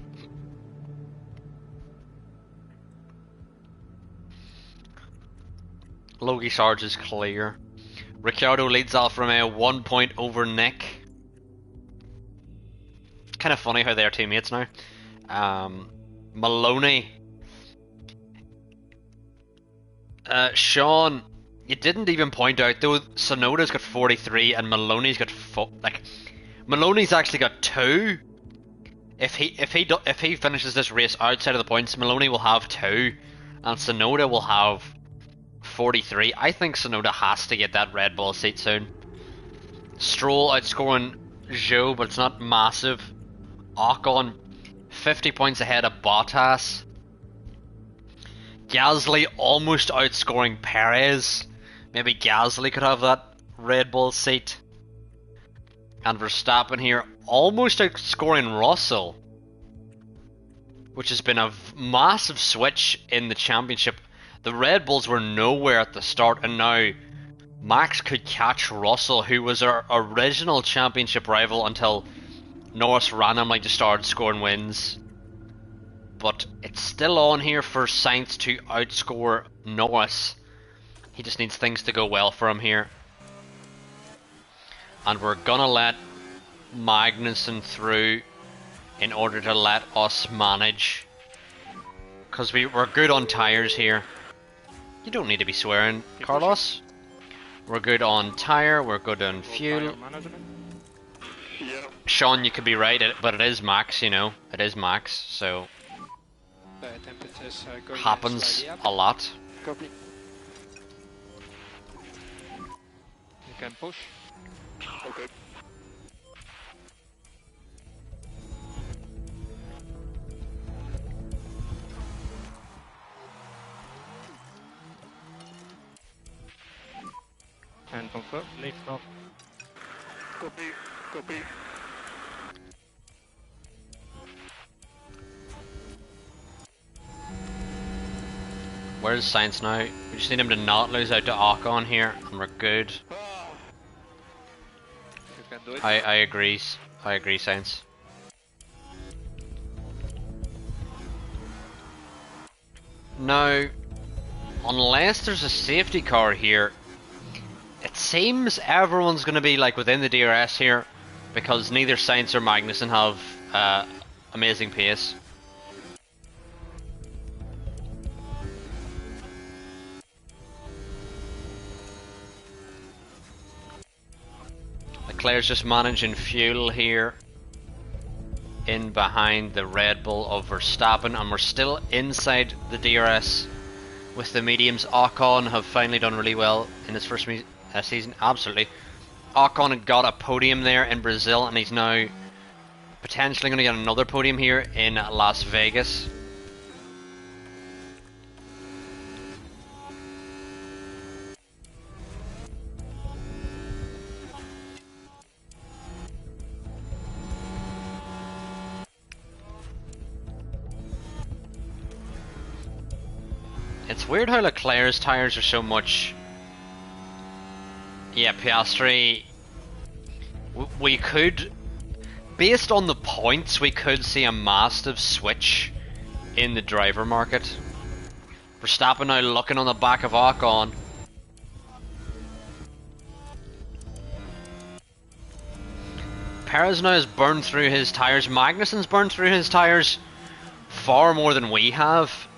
Logie Sarge is clear. Ricciardo leads Alfa Romeo 1 point over Nick. Kind of funny how they're teammates now. Maloney. Sean, you didn't even point out though, Tsunoda's got 43 and Maloney's got Maloney's actually got 2. If he finishes this race outside of the points, Maloney will have 2 and Tsunoda will have 43. I think Tsunoda has to get that Red Bull seat soon. Stroll outscoring Zhou, but it's not massive. Ocon 50 points ahead of Bottas. Gasly almost outscoring Perez. Maybe Gasly could have that Red Bull seat. And Verstappen here almost outscoring Russell, which has been a massive switch in the championship. The Red Bulls were nowhere at the start, and now Max could catch Russell, who was our original championship rival until Norris randomly just started scoring wins. But it's still on here for Sainz to outscore Norris. He just needs things to go well for him here. And we're gonna let Magnussen through in order to let us manage. Because we're good on tyres here. You don't need to be swearing, Carlos. We're good on tyre, we're good on fuel. Yeah. Sean, you could be right, but it is max, you know. It is max, so The temperatures are going happens slightly up. a lot. Copy. You can push. Okay. And confirm. Lift off. Copy. Copy. Where's Sainz now? We just need him to not lose out to Ocon here, and we're good. You can do it. I agree. I agree, Sainz. Now, unless there's a safety car here, it seems everyone's going to be like within the DRS here, because neither Sainz or Magnussen have amazing pace. Leclerc's just managing fuel here in behind the Red Bull of Verstappen, and we're still inside the DRS with the mediums. Ocon have finally done really well in his first season, absolutely. Ocon got a podium there in Brazil, and he's now potentially going to get another podium here in Las Vegas. It's weird how Leclerc's tyres are so much. Yeah, Piastri. We could, based on the points, we could see a massive switch in the driver market. Verstappen now looking on the back of Ocon. Perez now has burned through his tyres. Magnussen's burned through his tyres far more than we have.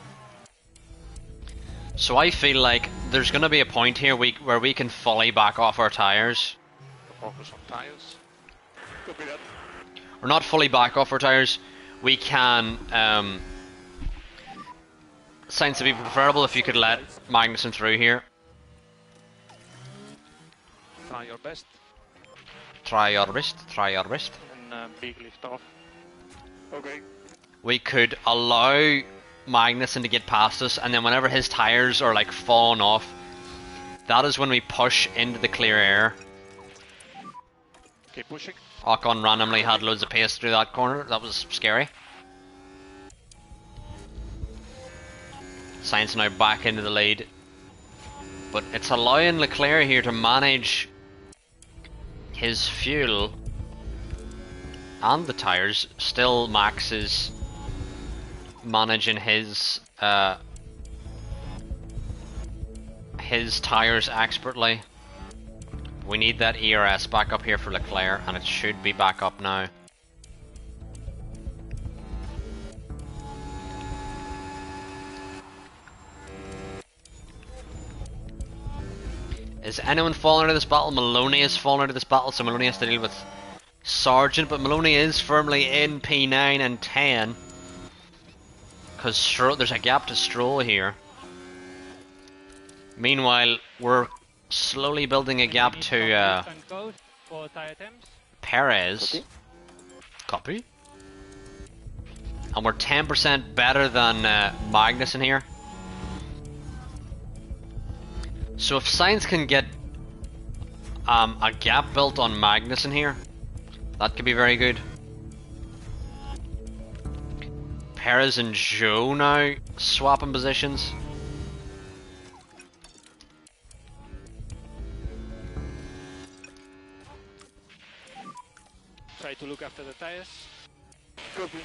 So I feel like there's going to be a point here where we can fully back off our tyres. Focus on tires. Copy that. Or not fully back off our tyres. We can... Sainz would be preferable if you could let Magnussen through here. Try your best. Try your best, try your best. And big lift off. Okay. We could allow Magnussen to get past us, and then whenever his tyres are like falling off, that is when we push into the clear air. Keep pushing. Ocon randomly had loads of pace through that corner. That was scary. Sainz now back into the lead. But it's allowing Leclerc here to manage his fuel and the tyres. Still Max is managing his tyres expertly. We need that ERS back up here for Leclerc, and it should be back up now. Is anyone falling into this battle? Maloney is falling into this battle, so Maloney has to deal with Sargent, but Maloney is firmly in P9 and 10. Because there's a gap to Stroll here. Meanwhile, we're slowly building a gap to Perez. Copy. And we're 10% better than Magnussen here. So if Sainz can get a gap built on Magnussen here, that could be very good. Perez and Zhou now swapping positions. Try to look after the tires. Copy.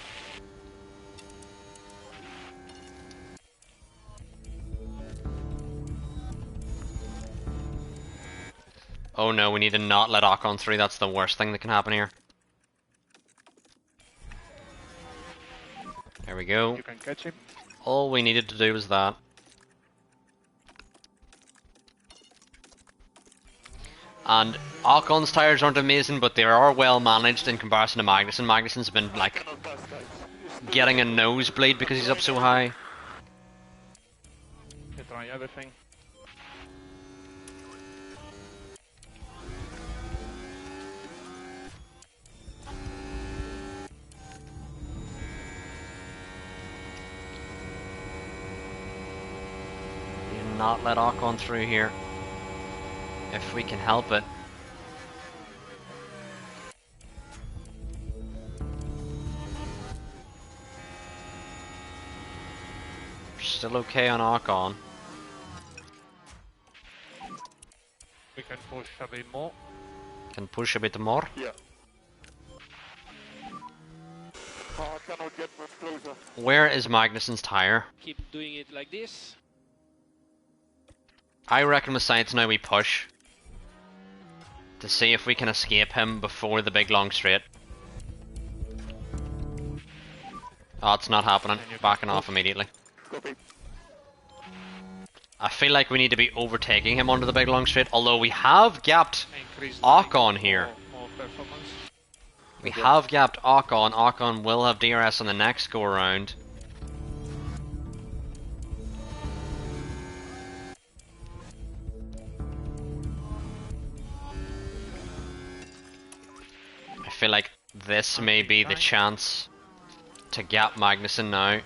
Oh no, we need to not let Ocon through. That's the worst thing that can happen here. There we go. You can catch him. All we needed to do was that. And Ocon's tyres aren't amazing, but they are well managed in comparison to Magnussen. Magnussen's been like getting a nosebleed because he's up so high. You try everything. Do not let Ocon through here if we can help it. Still okay on Ocon. We can push a bit more. Can push a bit more. Yeah. Oh, I cannot get much closer. Where is Magnussen's tyre? Keep doing it like this. I reckon with Sainz now we push to see if we can escape him before the big long straight. Oh, it's not happening. Backing off immediately. Copy. I feel like we need to be overtaking him onto the big long straight, although we have gapped Increase Ocon here. More performance. We have gapped Ocon. Ocon will have DRS on the next go around. I feel like this may be the chance to gap Magnussen now.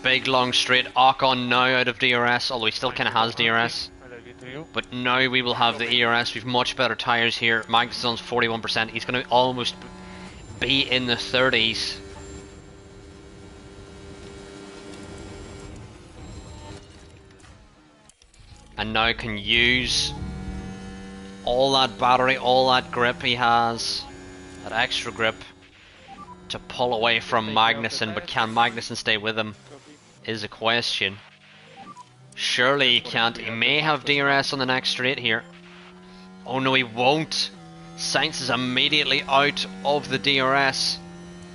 Big long straight, Ocon now out of DRS, although he still kind of has DRS. I'll leave it to you. But now we will have the ERS, we've much better tyres here. Magnussen's 41%, he's going to almost be in the 30s. And now can use all that battery, all that grip he has, that extra grip, to pull away from Magnussen. But can Magnussen stay with him is a question. Surely he can't. He may have DRS on the next straight here. Oh no, he won't. Sainz is immediately out of the DRS,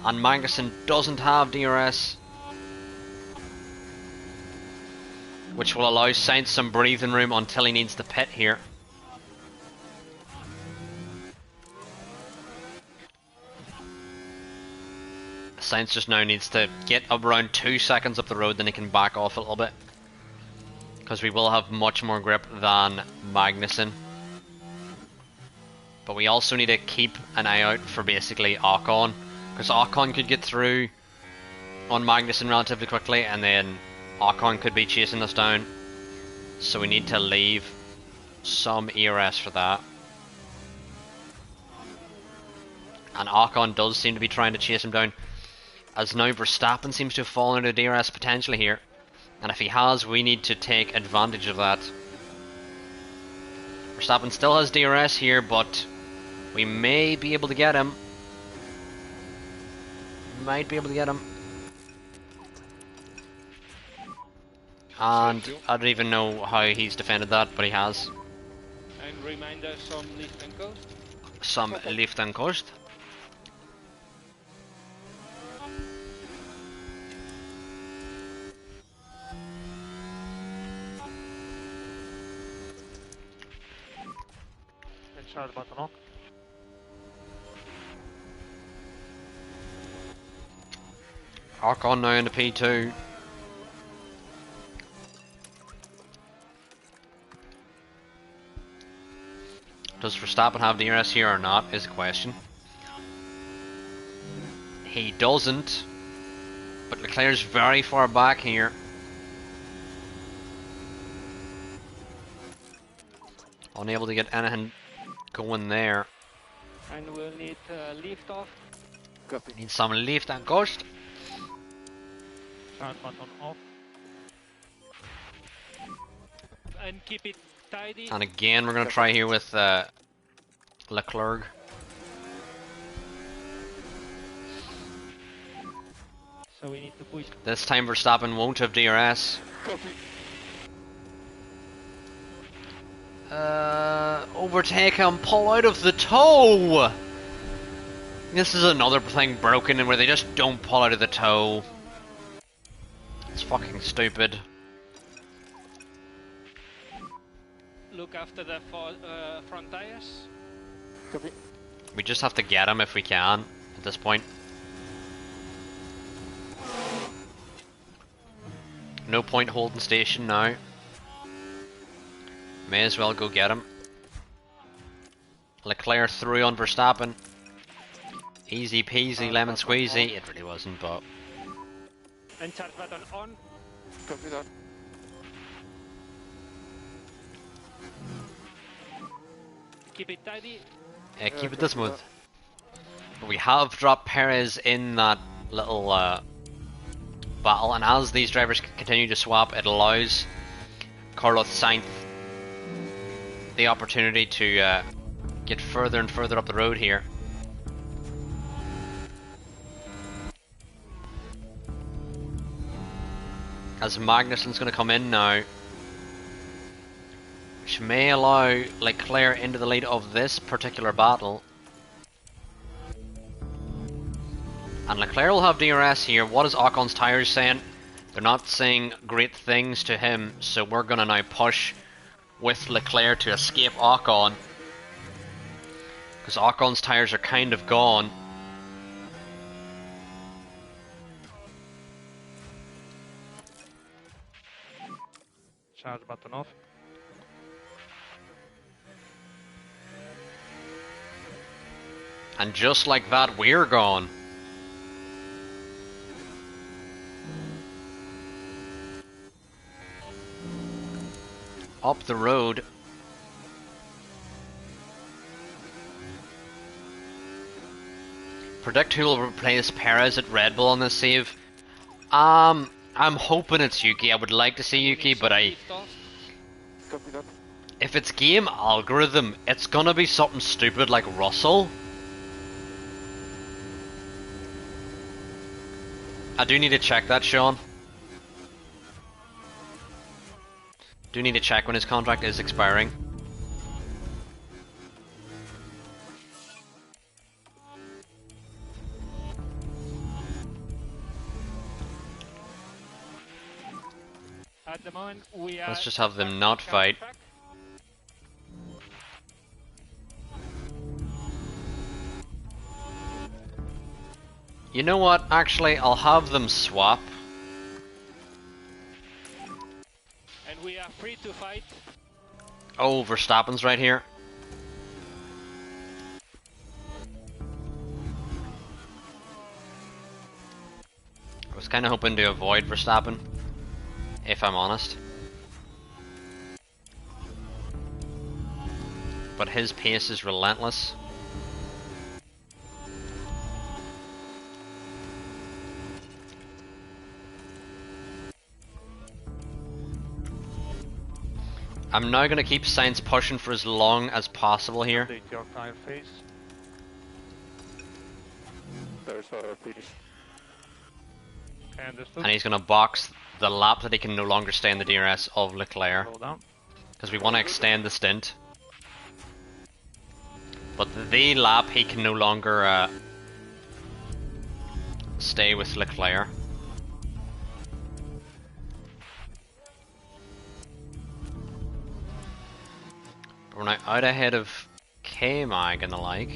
and Magnussen doesn't have DRS, which will allow Sainz some breathing room until he needs to pit here. Sainz just now needs to get up around 2 seconds up the road, then he can back off a little bit, because we will have much more grip than Magnussen. But we also need to keep an eye out for basically Ocon, because Ocon could get through on Magnussen relatively quickly, and then Ocon could be chasing us down. So we need to leave some ERS for that. And Ocon does seem to be trying to chase him down, as now Verstappen seems to have fallen into DRS potentially here. And if he has, we need to take advantage of that. Verstappen still has DRS here, but we may be able to get him. Might be able to get him. And I don't even know how he's defended that, but he has. And reminder, some lift and coast. Some lift and coast. And start button on. Ocon now into P2. Does Verstappen have DRS here or not is the question. He doesn't, but Leclerc's very far back here. Unable to get anything going there. And we'll need lift off. Need some lift and coast. Start button off. And keep it tidy. And again, we're going to try here with Leclerc. So we need to push. This time Verstappen won't have DRS. Overtake him, pull out of the toe! This is another thing broken in where they just don't pull out of the toe. It's fucking stupid. Look after the front tires. We just have to get him if we can at this point. No point holding station now. May as well go get him. Leclerc through on Verstappen. Easy peasy lemon squeezy. It really wasn't, but... And charge button on. Copy that. Keep it tidy. keep it this smooth. But we have dropped Perez in that little battle, and as these drivers continue to swap, it allows Carlos Sainz the opportunity to get further and further up the road here. As Magnussen's going to come in now, which may allow Leclerc into the lead of this particular battle. And Leclerc will have DRS here. What is Ocon's tyres saying? They're not saying great things to him, so we're going to now push with Leclerc to escape Ocon. Because Ocon's tyres are kind of gone. Charge button off. And just like that, we're gone. Up the road. Predict who will replace Perez at Red Bull on this save. I'm hoping it's Yuki. I would like to see Yuki, but Lift off. Copy that. if it's game algorithm, it's gonna be something stupid like Russell. I do need to check that, Sean. Do need to check when his contract is expiring. At the moment, we are. Let's just have them not fight. You know what? Actually, I'll have them swap. And we are free to fight. Oh, Verstappen's right here. I was kind of hoping to avoid Verstappen, if I'm honest. but his pace is relentless. I'm now going to keep Sainz pushing for as long as possible here. Update your tire phase. There's our please. Okay, understood. And he's going to box the lap that he can no longer stay in the DRS of Leclerc. Slow down. Because we want to extend the stint. But the lap he can no longer stay with Leclerc. We're now out ahead of K-Mag and the like.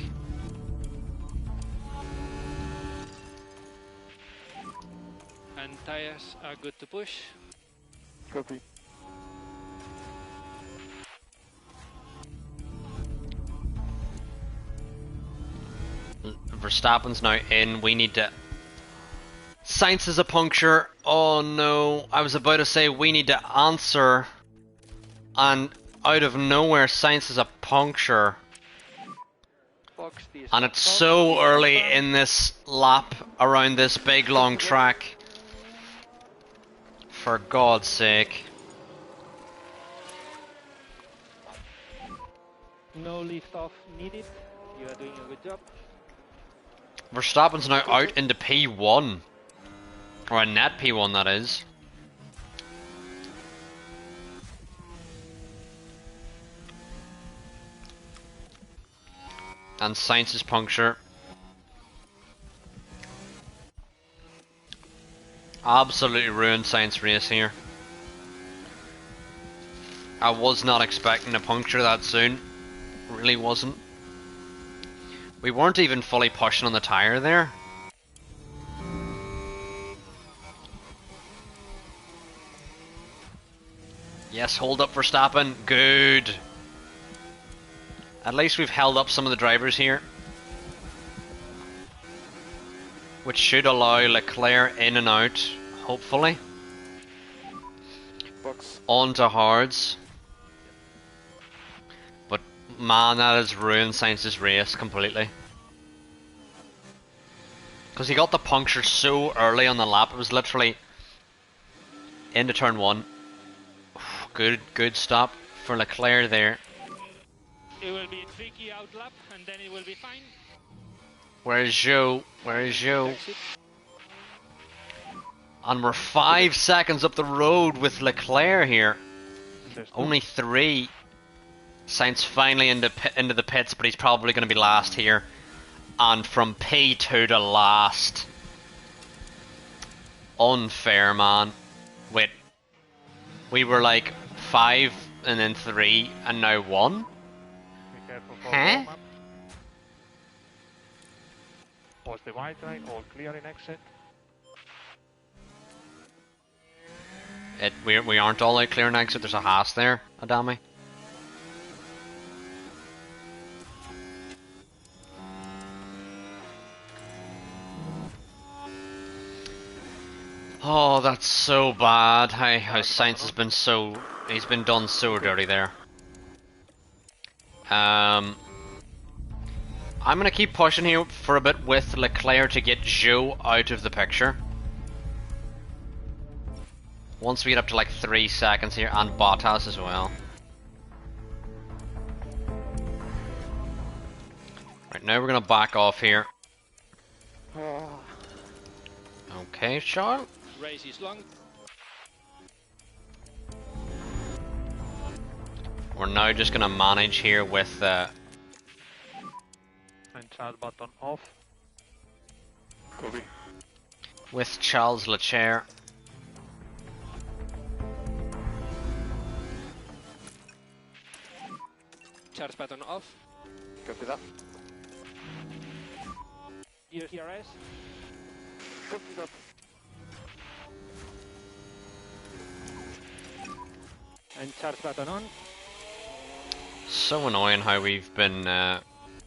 And tires are good to push. Copy. Verstappen's now in. We need to... Sainz is a puncture. Oh no. I was about to say we need to answer. And out of nowhere, Sainz is a puncture. And it's so early in this lap around this big long track. For God's sake. No lift off needed. You are doing a good job. Verstappen's now out into P1. Or a net P1, that is. And Sainz's puncture. Absolutely ruined Sainz race here. I was not expecting a puncture that soon. Really wasn't. We weren't even fully pushing on the tyre there. Yes, hold up Verstappen. Good. At least we've held up some of the drivers here. Which should allow Leclerc in and out, hopefully. Box. On to hards. But man, that has ruined Sainz's race completely. Because he got the puncture so early on the lap, it was literally into turn 1. Good stop for Leclerc there. It will be a tricky outlap and then it will be fine. Where is Joe? Where is Joe? Exit. And we're 5 seconds up the road with Leclerc here. Only 3. Sainz finally into the pits, but he's probably going to be last here. And from P2 to last. Unfair, man. Wait. We were like 5 and then 3 and now 1? Be careful for Huh? warm-up. Pause the white line, all clear in exit. We aren't all out clear in exit, there's a Haas there, Adami. Oh, that's so bad. How Sainz has been so... He's been done so dirty there. I'm gonna keep pushing here for a bit with Leclerc to get Joe out of the picture. Once we get up to like 3 seconds here, and Bottas as well. Right, now we're gonna back off here. Okay, Charles. Race is long. We're now just gonna manage here with And child button off. Copy. with Charles Leclerc. Charge button off. Copy that. DRS. Copy that. And charge button on. So annoying how we've been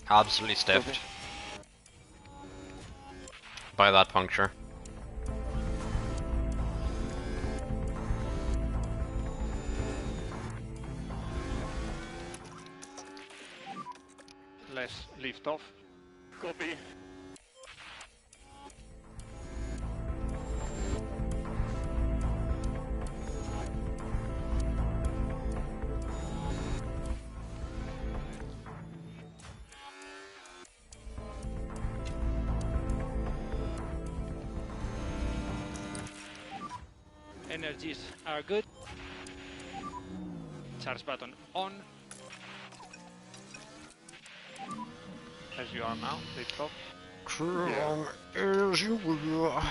absolutely stiffed by that puncture. Let's lift off. Copy. Energies are good. Charge button on. As you are now, lift off. Come as you were,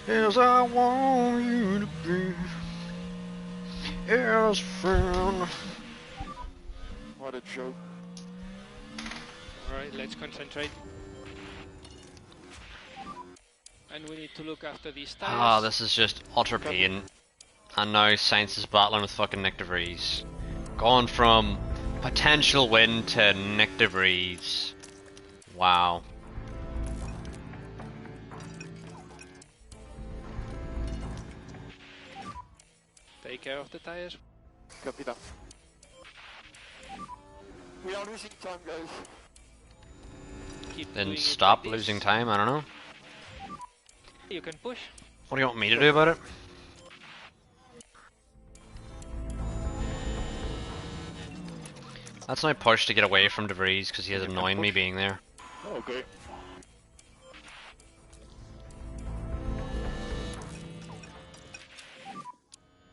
as I want you to be, as a friend. What a joke. Alright, let's concentrate. And we need to look after these tires. Ah, this is just utter pain. And now Sainz is battling with fucking Nick de Vries. Gone from potential win to Nick de Vries. Wow. Take care of the tires. Copy that. We are losing time, guys. Keep Then doing it stop like this. losing time, I don't know. You can push. What do you want me to do about it? That's now push to get away from de Vries because he is annoying me being there. Okay.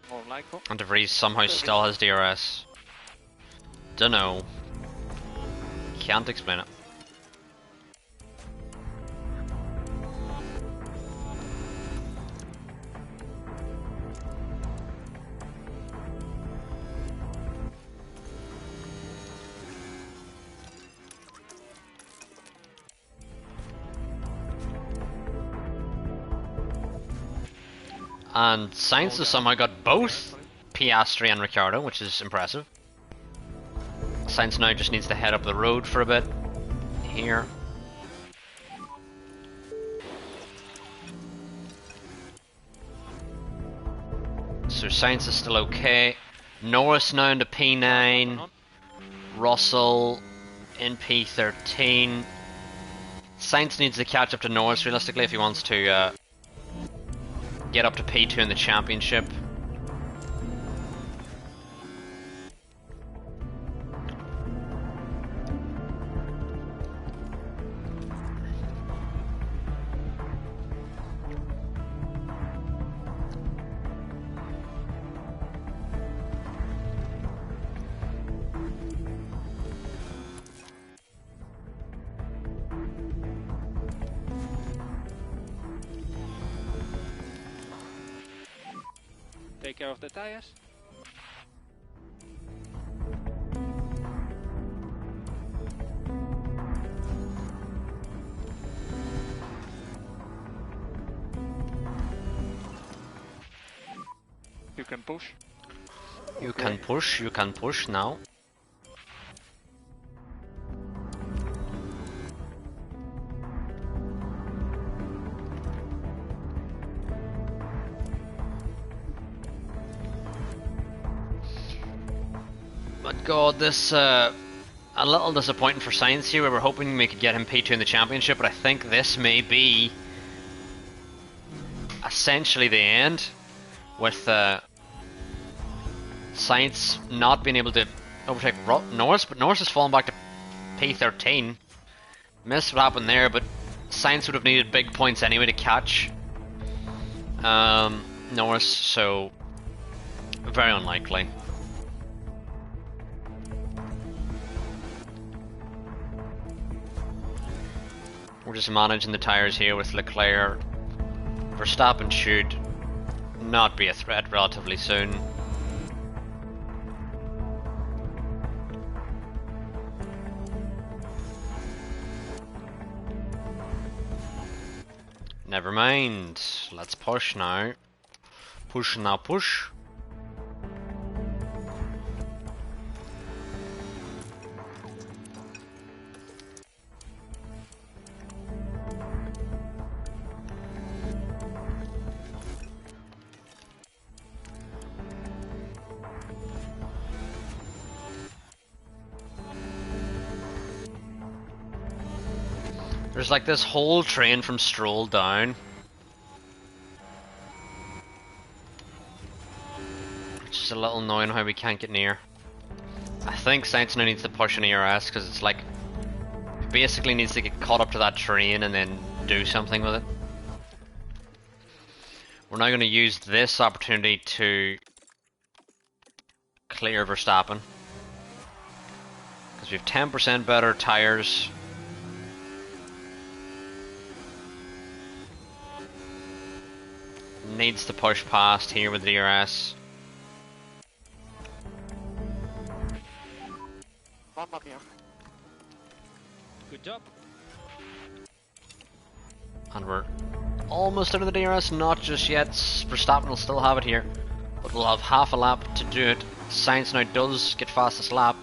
More likely. And de Vries somehow still has DRS. Dunno. Can't explain it. And Sainz has somehow got both Piastri and Ricciardo, which is impressive. Sainz now just needs to head up the road for a bit. Here. So Sainz is still okay. Norris now into P9. Russell in P13. Sainz needs to catch up to Norris realistically if he wants to get up to P2 in the championship. Take care of the tires. You can push. You can push now. But God, this a little disappointing for Sainz here. We were hoping we could get him P2 in the championship, but I think this may be essentially the end, with Sainz not being able to overtake Norris, but Norris has fallen back to P13. Missed what happened there, but Sainz would have needed big points anyway to catch Norris, so very unlikely. We're just managing the tyres here with Leclerc. Verstappen should not be a threat relatively soon. Never mind. Let's push now. Push now, push. There's like this whole train from Stroll down. Which is a little annoying how we can't get near. I think Sainz now needs to push an ERS because it's like basically needs to get caught up to that train and then do something with it. We're now going to use this opportunity to clear Verstappen because we have 10% better tires. Needs to push past here with the DRS. Good job. And we're almost out of the DRS, not just yet. Verstappen will still have it here, but we'll have half a lap to do it. Sainz now does get fastest lap.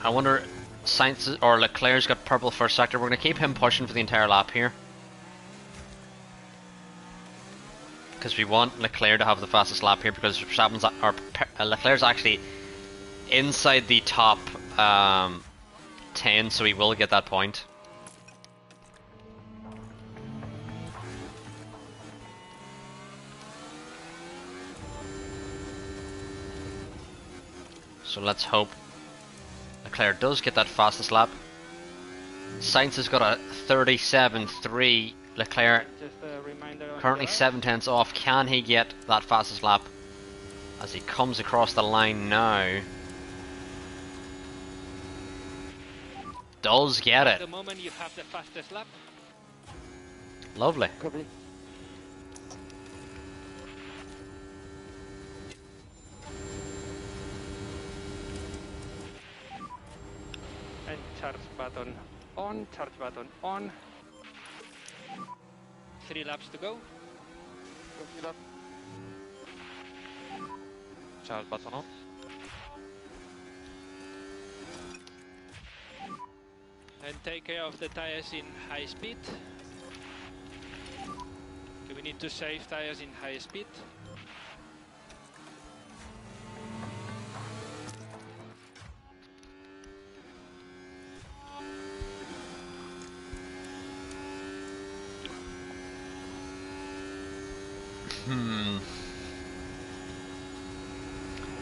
I wonder, Sainz or Leclerc's got purple first sector. We're going to keep him pushing for the entire lap here, because we want Leclerc to have the fastest lap here, because Verstappen's or Leclerc's actually inside the top 10, so he will get that point. So let's hope Leclerc does get that fastest lap. Sainz has got a 37.3. Leclerc Just a reminder on currently the 7/10 off. Can he get that fastest lap as he comes across the line now? Does get At it. the moment you have the fastest lap. Lovely. and charge button on, charge button on. 3 laps to go. Charge button on. And take care of the tires in high speed. Okay, we need to save tires in high speed.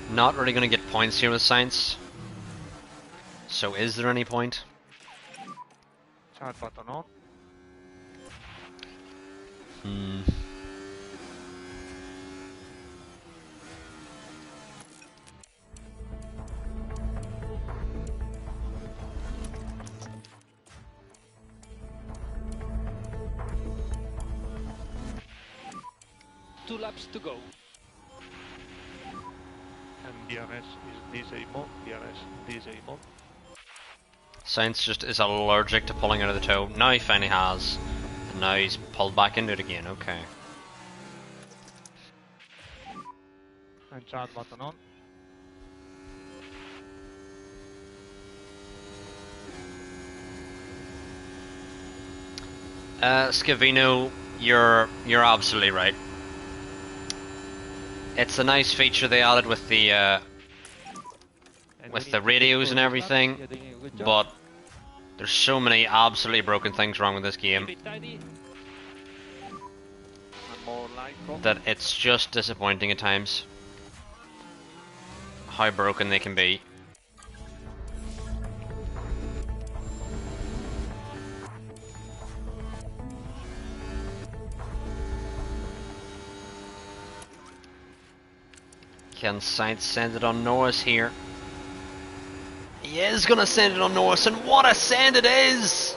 Not really going to get points here with Sainz. So is there any point? Charge button on. Two laps to go. And DRS is disabled. DRS disabled. Sainz just is allergic to pulling out of the toe. Now he finally has. And now he's pulled back into it again. Okay. And charge button on. Scavino, you're absolutely right. It's a nice feature they added with the radios and everything, but there's so many absolutely broken things wrong with this game Keep it tidy. And more light. that it's just disappointing at times how broken they can be. Can Sainz send it on Norris here? He is going to send it on Norris, and what a send it is!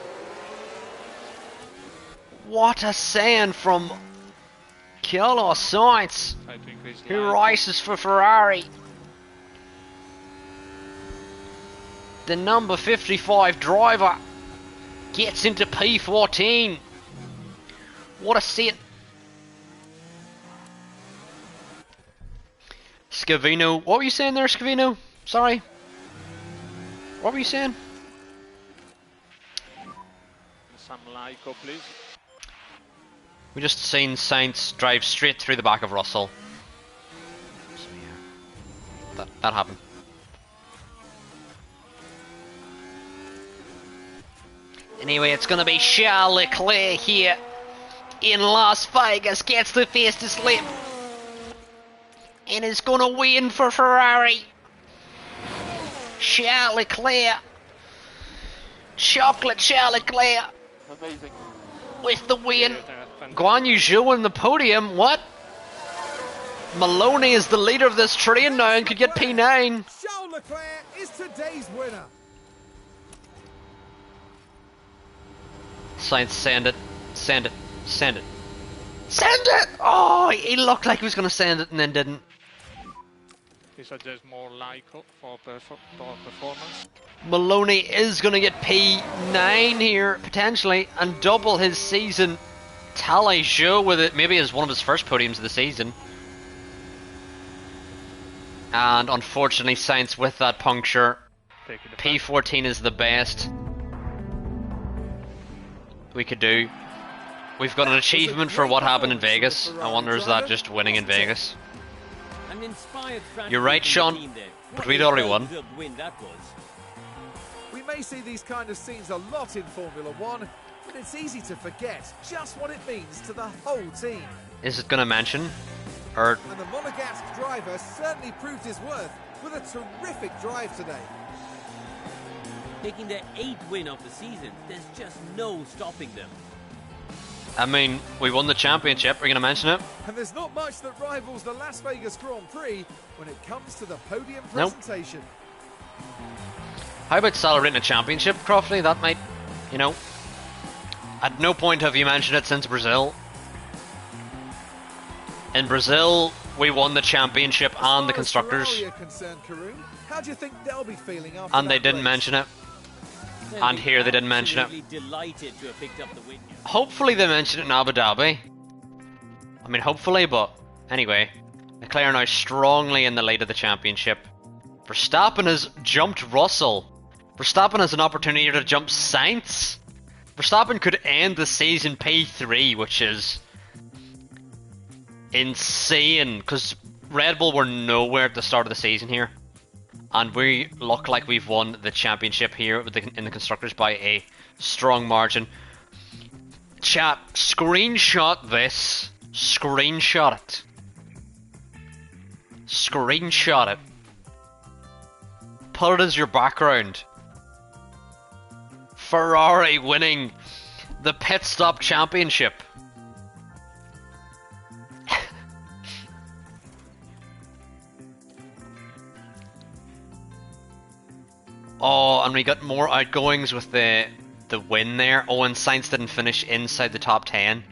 What a send from Carlos Sainz, Try to increase who light. races for Ferrari. The number 55 driver gets into P14. What a set. Scavino, what were you saying there, Scavino? Sorry. What were you saying? Some Lyco, please. We just seen Sainz drive straight through the back of Russell. So yeah, that happened. Anyway, it's gonna be Charles Leclerc here in Las Vegas, gets the fastest lap and is gonna win for Ferrari. Charles Leclerc, chocolate Charles Leclerc Amazing. with the win. Fantastic. Guan Yu Zhou in the podium, what? Maloney is the leader of this train now and could get P9. Charles Leclerc is today's winner. Sainz, send it, send it, send it. Send it! Oh, he looked like he was going to send it and then didn't. He suggests more like for performance. Maloney is going to get P9 here, potentially, and double his season tally show with it. Maybe as one of his first podiums of the season. And unfortunately, Sainz with that puncture. Taking the P14 is the best we could do. We've got an achievement for what happened in Vegas. I wonder is that just winning in Vegas? An inspired strategy You're right, from the Sean, team there. but What we'd a already won. well-deserved win that was. We may see these kind of scenes a lot in Formula One, but it's easy to forget just what it means to the whole team. Is it going to mention? Or And the Monegasque driver certainly proved his worth with a terrific drive today. Taking their 8th win of the season, there's just no stopping them. I mean, we won the championship. We're going to mention it. And there's not much that rivals the Las Vegas Grand Prix when it comes to the podium Nope. presentation. How about celebrating a championship, Crofty? That might, you know. At no point have you mentioned it since Brazil. In Brazil, we won the championship and the constructors, As far as Ferrari are concerned, Karun, how do you think they'll be feeling after and they that didn't race? mention it. They'll And be here they didn't mention it. absolutely delighted to have picked up the win. Hopefully they mention it in Abu Dhabi. I mean, hopefully, but anyway. Leclerc now strongly in the lead of the championship. Verstappen has jumped Russell. Verstappen has an opportunity to jump Sainz. Verstappen could end the season P3, which is insane, because Red Bull were nowhere at the start of the season here. And we look like we've won the championship here with in the constructors by a strong margin. Chat, screenshot this. Screenshot it. Screenshot it. Put it as your background. Ferrari winning the pit stop championship. Oh, and we got more outgoings with the win there. Oh, and Sainz didn't finish inside the top 10.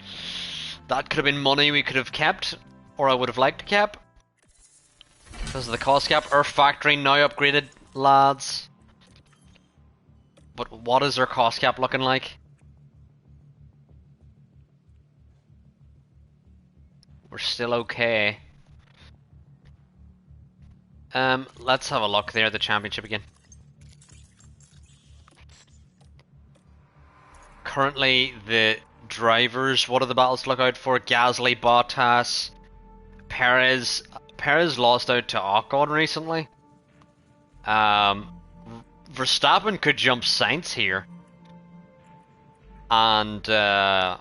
That could have been money we could have kept, or I would have liked to keep. Because of the cost cap. Our factory now upgraded, lads. But what is our cost cap looking like? We're still okay. Let's have a look there at the championship again. Currently, the drivers, what are the battles to look out for? Gasly, Bottas, Perez. Perez lost out to Ocon recently. Verstappen could jump Sainz here. And Zhou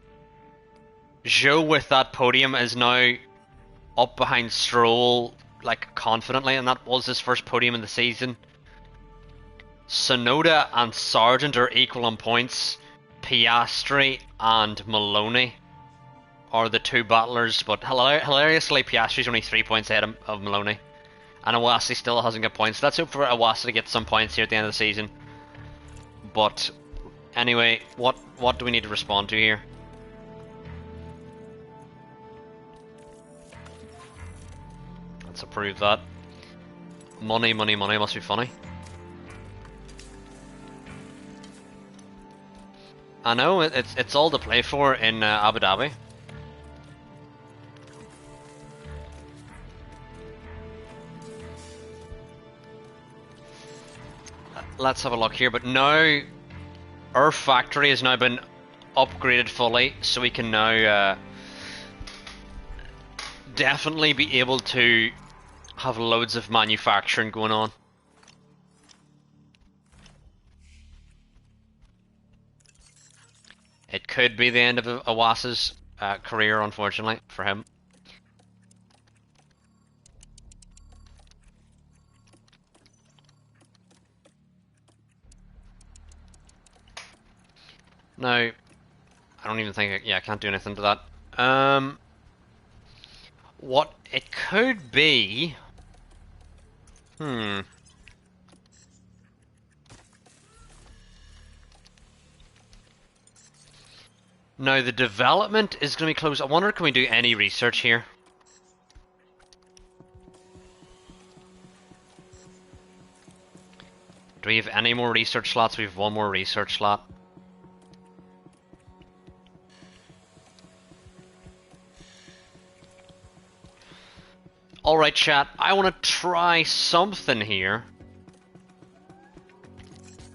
with that podium is now up behind Stroll, like, confidently, and that was his first podium in the season. Sonoda and Sargent are equal on points. Piastri and Maloney are the two battlers, but hilariously Piastri's only 3 points ahead of Maloney, and Iwasa still hasn't got points. Let's hope for Iwasa to get some points here at the end of the season. But anyway, what do we need to respond to here? Let's approve that. Money, money, money must be funny. I know, it's all to play for in Abu Dhabi. Let's have a look here, but now our factory has now been upgraded fully, so we can now definitely be able to have loads of manufacturing going on. It could be the end of Awas's career, unfortunately, for him. No, I don't even think, I can't do anything to that. What it could be, now the development is going to be closed. I wonder, can we do any research here? Do we have any more research slots? We have one more research slot. Alright chat, I want to try something here.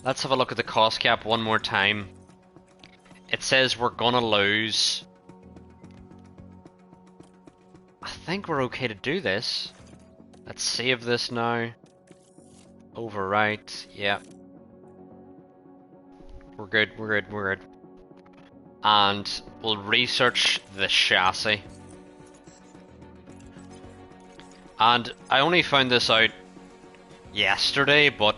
Let's have a look at the cost cap one more time. It says we're gonna lose. I think we're okay to do this. Let's save this now. Overwrite, yeah. We're good, we're good, we're good. And we'll research the chassis. And I only found this out yesterday, but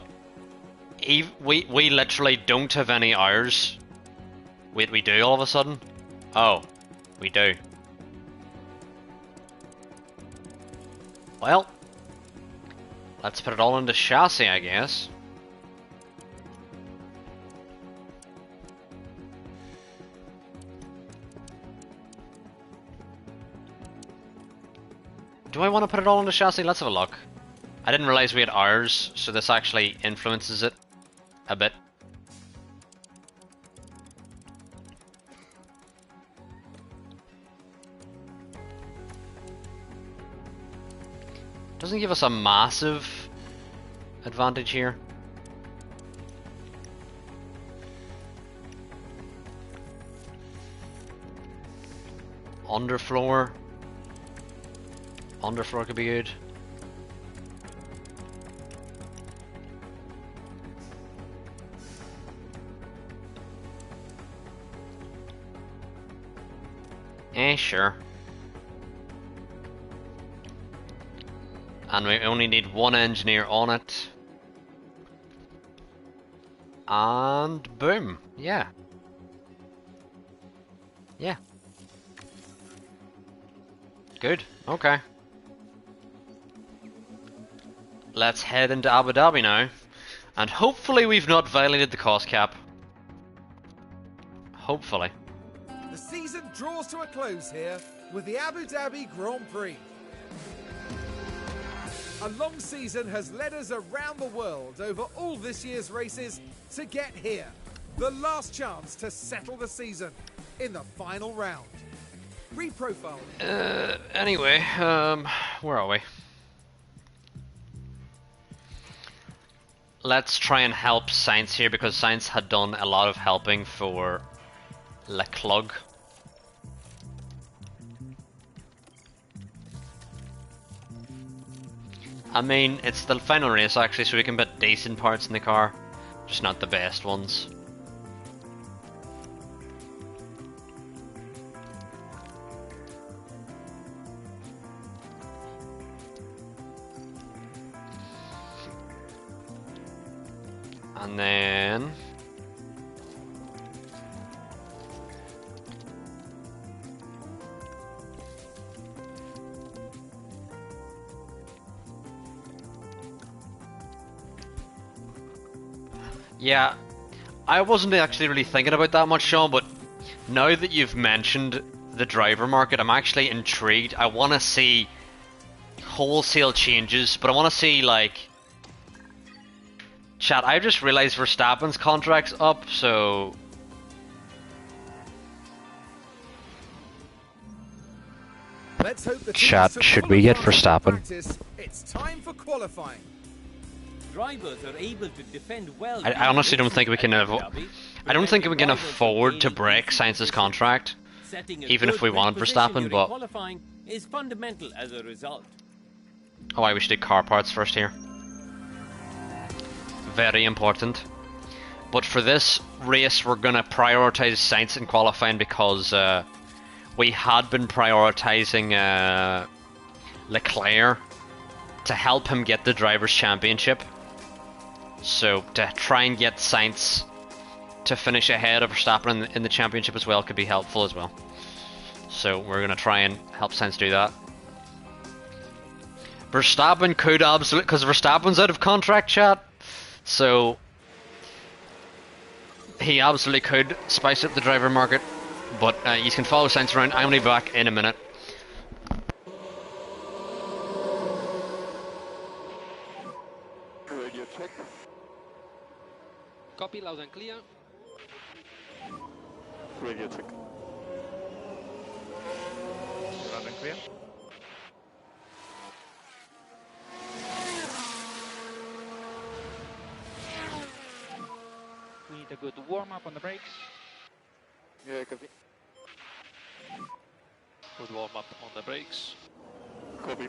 we literally don't have any hours. Wait, we do all of a sudden? Oh, we do. Well, let's put it all into chassis, I guess. Do I want to put it all into chassis? Let's have a look. I didn't realize we had hours, so this actually influences it a bit. Doesn't give us a massive advantage here. Underfloor. Underfloor could be good. Sure. And we only need one engineer on it. And boom. Yeah. Yeah. Good. Okay. Let's head into Abu Dhabi now. And hopefully we've not violated the cost cap. Hopefully. The season draws to a close here with the Abu Dhabi Grand Prix. A long season has led us around the world over all this year's races to get here. The last chance to settle the season in the final round. Reprofile. Anyway, where are we? Let's try and help Science here, because Science had done a lot of helping for Leclerc. I mean, it's the final race actually, so we can put decent parts in the car, just not the best ones. And then yeah, I wasn't actually really thinking about that much, Sean, but now that you've mentioned the driver market, I'm actually intrigued. I want to see wholesale changes, but I want to see, like, chat, I just realized Verstappen's contract's up, so Let's hope the Chat, teams should took we get full advantage of Verstappen? practice. It's time for qualifying. Drivers are able to defend well. I honestly don't think we can I don't think we can afford to break Science's contract, even if we wanted Verstappen, but qualifying is fundamental as a result. oh, why we should do car parts first here. Very important. But for this race, we're going to prioritise Sainz in qualifying because we had been prioritising Leclerc to help him get the Drivers' Championship. So to try and get Sainz to finish ahead of Verstappen in the championship as well could be helpful as well. So we're going to try and help Sainz do that. Verstappen could absolutely, because Verstappen's out of contract, chat. So he absolutely could spice up the driver market. But you can follow Sainz around. I'm only back in a minute. Radio check. Copy, loud and clear. Radio check. Loud and clear. We need a good warm-up on the brakes. Yeah, copy. Good warm up on the brakes. Copy.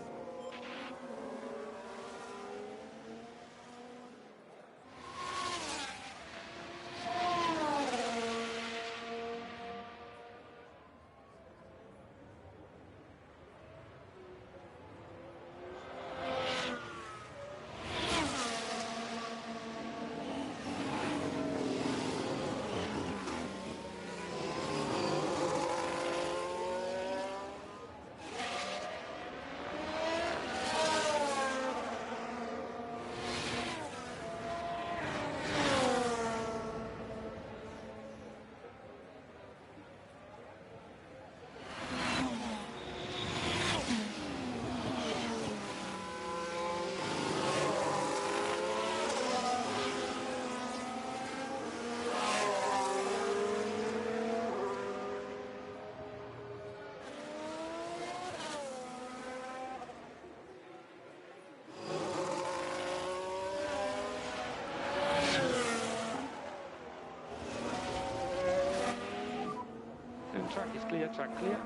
Track is clear, track clear.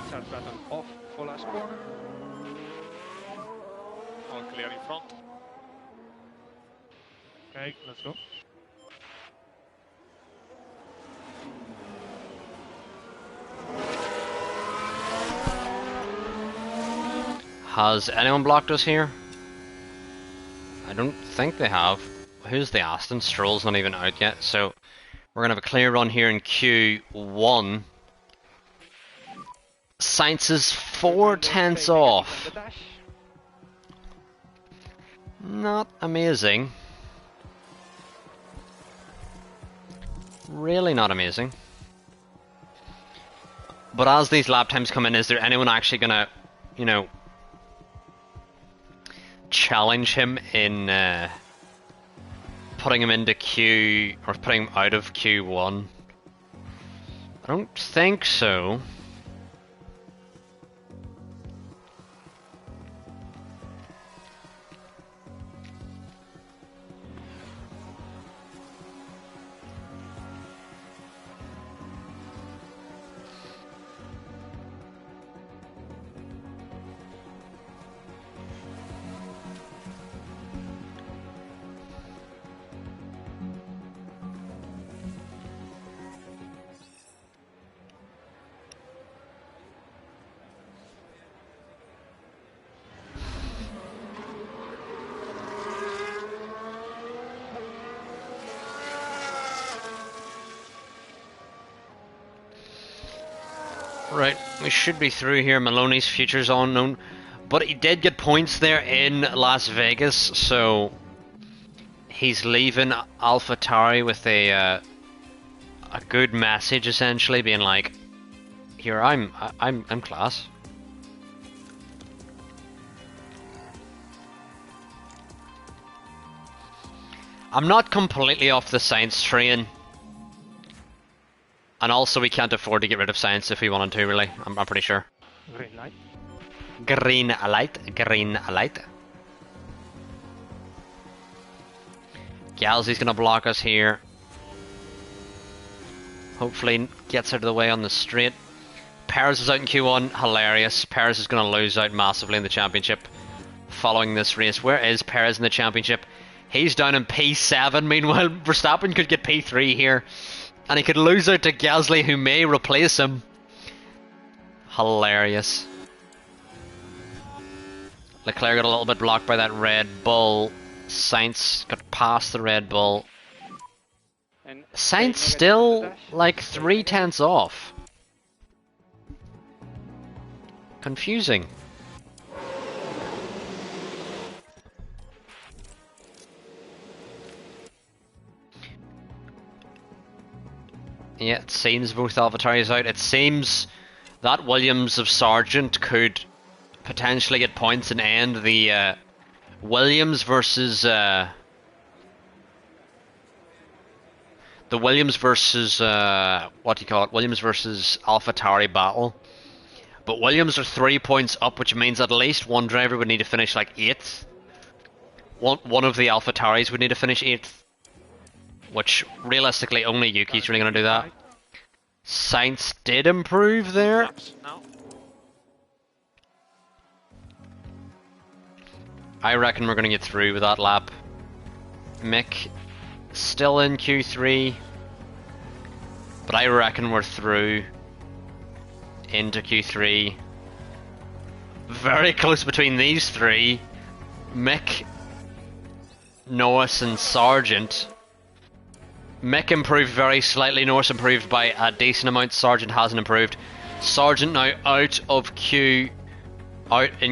Start button off for last corner. All clear in front. Okay, let's go. Has anyone blocked us here? I don't think they have. Who's the Aston? Stroll's not even out yet, so we're going to have a clear run here in Q1. Sainz is 4/10 off. Not amazing. Really not amazing. But as these lap times come in, is there anyone actually going to, you know, challenge him in putting him into Q, or putting him out of Q1? I don't think so. Right, we should be through here. Maloney's future's unknown, but he did get points there in Las Vegas, so he's leaving AlphaTauri with a good message, essentially being like, "Here, I'm class." I'm not completely off the Sainz train. And also, we can't afford to get rid of Sainz if we wanted to, really. I'm pretty sure. Green light. Green light. Green light. Galsey's going to block us here. Hopefully gets out of the way on the straight. Perez is out in Q1. Hilarious. Perez is going to lose out massively in the championship following this race. Where is Perez in the championship? He's down in P7. Meanwhile, Verstappen could get P3 here. And he could lose out to Gasly, who may replace him. Hilarious. Leclerc got a little bit blocked by that Red Bull. Sainz got past the Red Bull. And Sainz still like 0.3 off. Confusing. Yeah, it seems both AlphaTauri's out. It seems that Williams of Sargent could potentially get points and end the Williams versus the Williams versus what do you call it? Williams versus AlphaTauri battle. But Williams are 3 points up, which means at least one driver would need to finish like 8th. One of the AlphaTauris would need to finish 8th. Which, realistically, only Yuki's really going to do that. Sainz did improve there. I reckon we're going to get through with that lap. Mick, still in Q3. But I reckon we're through into Q3. Very close between these three. Mick, Norris and Sargent. Mick improved very slightly, Norris improved by a decent amount, Sargent hasn't improved. Sargent now out in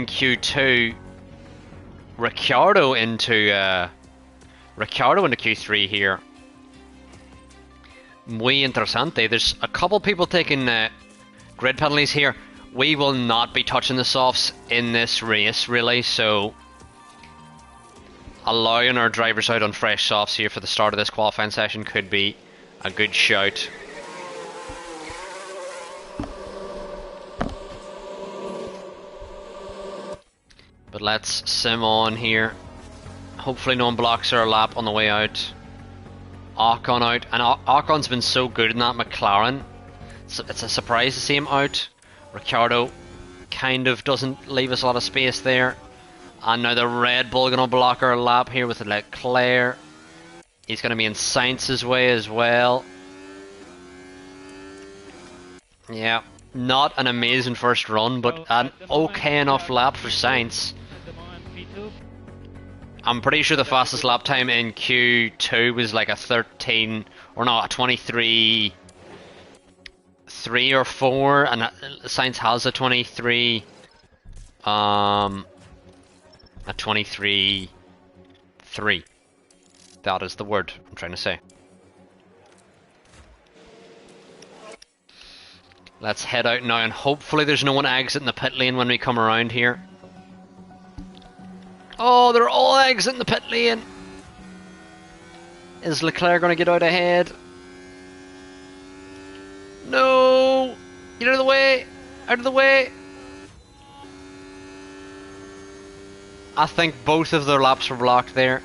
Q2. Ricciardo into Q3 here. Muy interesante. There's a couple people taking grid penalties here. We will not be touching the softs in this race, really, so allowing our drivers out on fresh softs here for the start of this qualifying session could be a good shout. But let's sim on here. Hopefully no one blocks our lap on the way out. Ocon out, and Ocon's been so good in that McLaren. So it's a surprise to see him out. Ricciardo kind of doesn't leave us a lot of space there. And now the Red Bull going to block our lap here with Leclerc. He's going to be in Sainz's way as well. Yeah, not an amazing first run, but an okay enough lap for Sainz. I'm pretty sure the fastest lap time in Q2 was like a 13, or no, a 23, 3 or 4, and Sainz has a 23, a 23.3. That is the word I'm trying to say. Let's head out now, and hopefully there's no one exiting the pit lane when we come around here. Oh, they're all exiting the pit lane. Is Leclerc going to get out ahead? No! Get out of the way! Out of the way! I think both of their laps were blocked there.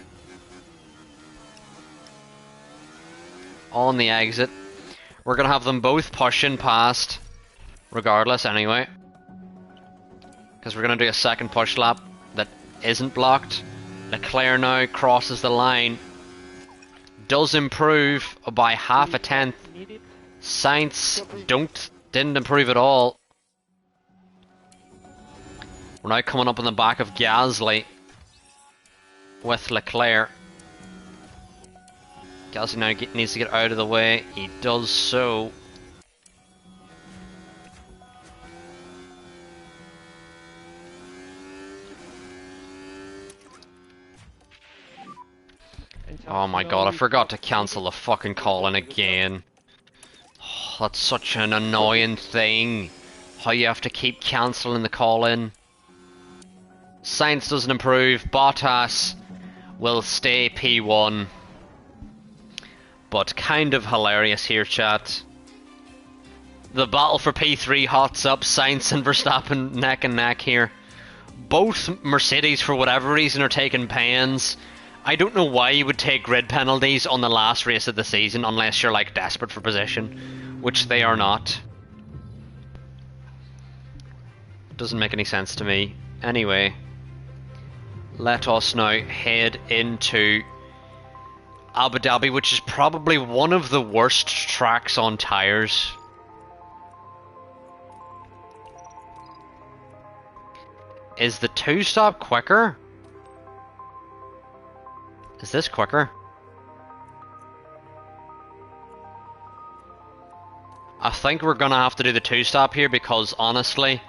On the exit. We're going to have them both pushing past, regardless anyway. Because we're going to do a second push lap that isn't blocked. Leclerc now crosses the line. Does improve by half a tenth. Sainz didn't improve at all. We're now coming up on the back of Gasly with Leclerc. Gasly now needs to get out of the way. He does so. Oh my god, I forgot to cancel the fucking call-in again. Oh, that's such an annoying thing. How you have to keep cancelling the call-in. Sainz doesn't improve. Bottas will stay P1. But kind of hilarious here, chat. The battle for P3 hots up. Sainz and Verstappen neck and neck here. Both Mercedes, for whatever reason, are taking pens. I don't know why you would take grid penalties on the last race of the season unless you're like desperate for position, which they are not. Doesn't make any sense to me. Anyway, let us now head into Abu Dhabi, which is probably one of the worst tracks on tyres. Is the 2-stop quicker? Is this quicker? I think we're gonna have to do the 2-stop here because honestly,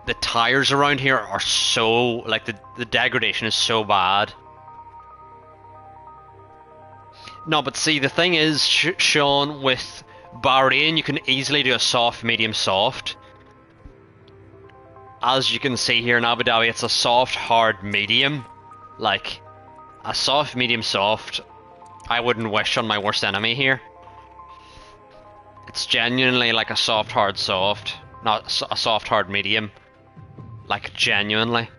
the tyres around here are so, like the degradation is so bad. No, but see, the thing is, Sean, with Bahrain, you can easily do a soft, medium, soft. As you can see here in Abu Dhabi, it's a soft, hard, medium. Like, a soft, medium, soft, I wouldn't wish on my worst enemy here. It's genuinely like a soft, hard, soft. Not a soft, hard, medium. Like, genuinely.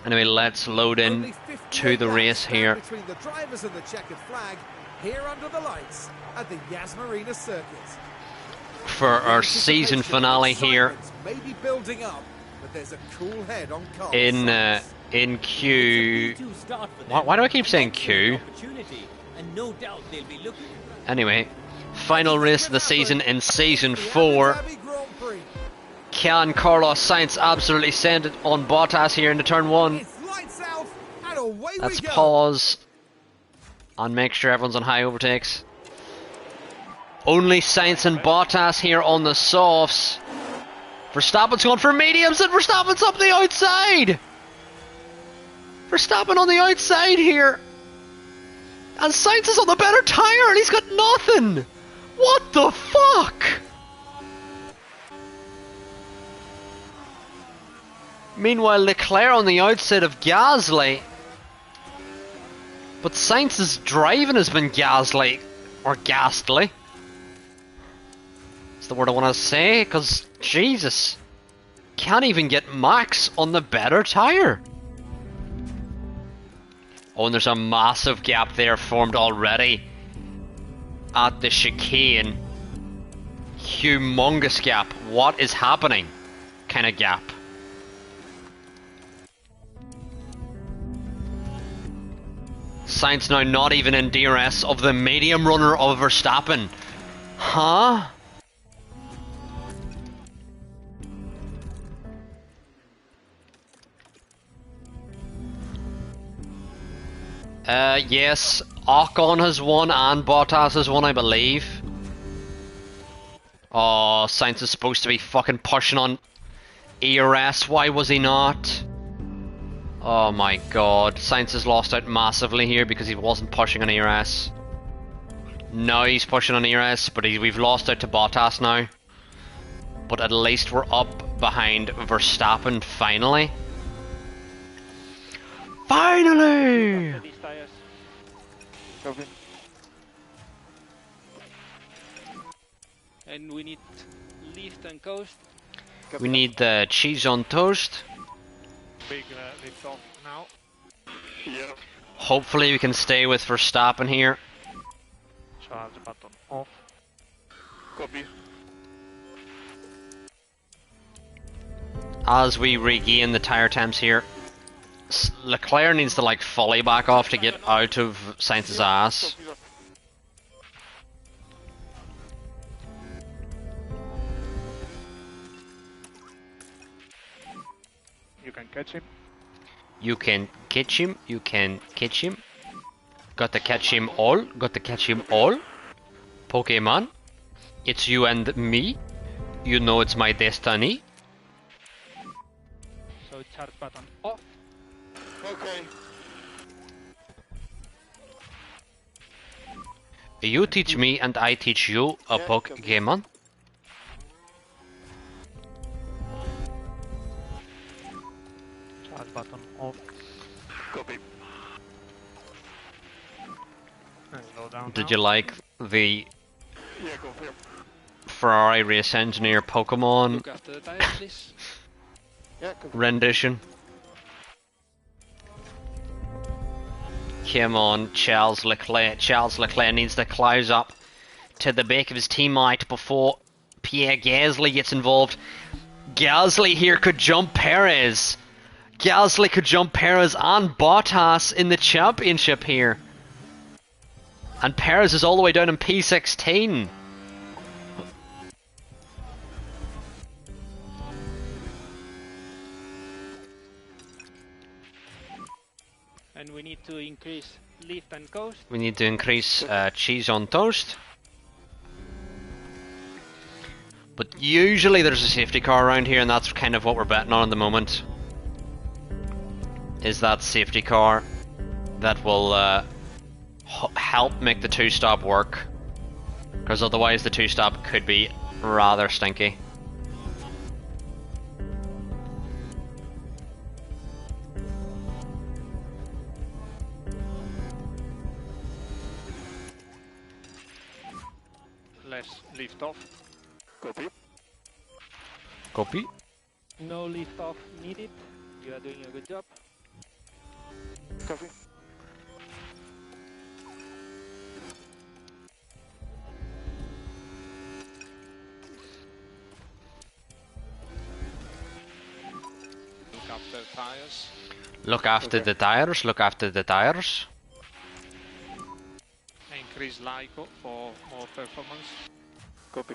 Anyway, let's load in to the race here. Between the drivers and the checkered flag, here under the lights at the Yas Marina circuit. For our season finale here Maybe building up, but there's a cool head on in Q. Why do I keep saying Q? Anyway, final race of the season in season 4. Can Carlos Sainz absolutely send it on Bottas here into turn 1? Let's pause and make sure everyone's on high overtakes. Only Sainz and Bottas here on the softs. Verstappen's going for mediums and Verstappen's up the outside. Verstappen on the outside here. And Sainz is on the better tyre and he's got nothing. What the fuck? Meanwhile, Leclerc on the outside of Gasly. But Sainz's driving has been Gasly. Or ghastly. That's the word I want to say, because, Jesus. Can't even get Max on the better tyre. Oh, and there's a massive gap there formed already. At the chicane. Humongous gap. What is happening? Kind of gap. Sainz now not even in DRS of the medium runner of Verstappen. Huh? Yes, Ocon has won and Bottas has won, I believe. Oh, Sainz is supposed to be fucking pushing on ERS. Why was he not? Oh my god, Sainz has lost out massively here because he wasn't pushing on ERS. Now he's pushing on ERS, but we've lost out to Bottas now. But at least we're up behind Verstappen finally. Finally! And we need lift and coast. We need the cheese on toast. Big lift off now. Yeah. Hopefully we can stay with Verstappen here. So I have the button off. Copy. As we regain the tyre temps here. Leclerc needs to like fully back off to get out of Sainz's ass. You can catch him. You can catch him, you can catch him. Got to catch him all, got to catch him all. Pokemon, it's you and me. You know it's my destiny. So charge button off. Okay. You teach me and I teach you a Pokemon. Charge button off. Copy. And slow down Did now. you like the Yeah, confirm. Ferrari race engineer Pokemon Look after the tires, please. Yeah, confirm. rendition? Come on, Charles Leclerc. Charles Leclerc needs to close up to the back of his teammate before Pierre Gasly gets involved. Gasly here could jump Perez. Gasly could jump Perez and Bottas in the championship here. And Perez is all the way down in P16. And we need to increase lift and coast. We need to increase cheese on toast. But usually there's a safety car around here, and that's kind of what we're betting on at the moment. Is that safety car that will help make the two-stop work. Because otherwise the two-stop could be rather stinky. Let's lift off. Copy. Copy. No lift off needed. You are doing a good job. Copy. Look after tires. Look after the tires, look after the tires. Increase LICO for more performance. Copy.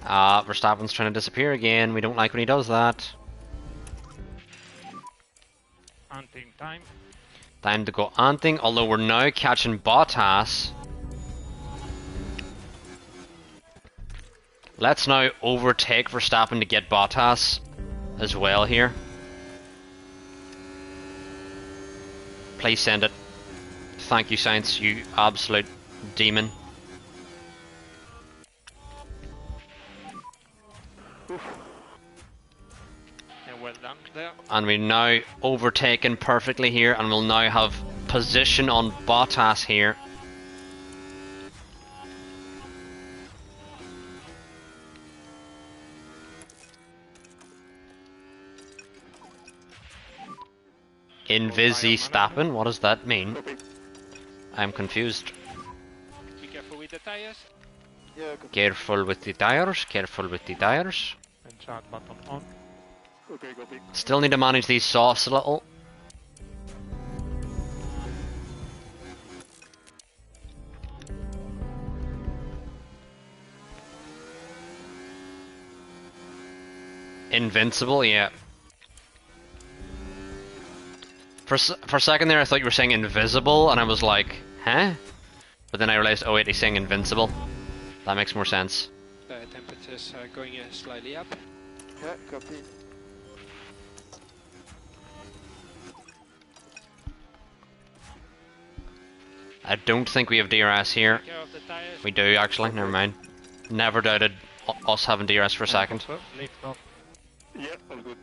Verstappen's trying to disappear again. We don't like when he does that. Hunting time. Time to go hunting, although we're now catching Bottas. Let's now overtake Verstappen to get Bottas as well here. Please send it. Thank you, Sainz, you absolute demon. And well done there. And we're now overtaken perfectly here, and we'll now have position on Bottas here. Invisi Stappen, what does that mean? I'm confused. Be careful with the tires. Yeah, copy. Careful with the tires, careful with the tires. And start button on. Okay, copy. Still need to manage these softs a little. Invincible, yeah. For a second there I thought you were saying invisible, and I was like, huh? But then I realized, oh wait, he's saying invincible. That makes more sense. Temperatures are going slightly up. Yeah, copy. I don't think we have DRS here. Take care of the tires. We do actually, never mind. Never doubted us having DRS for a second. Lift off. Yeah, all good.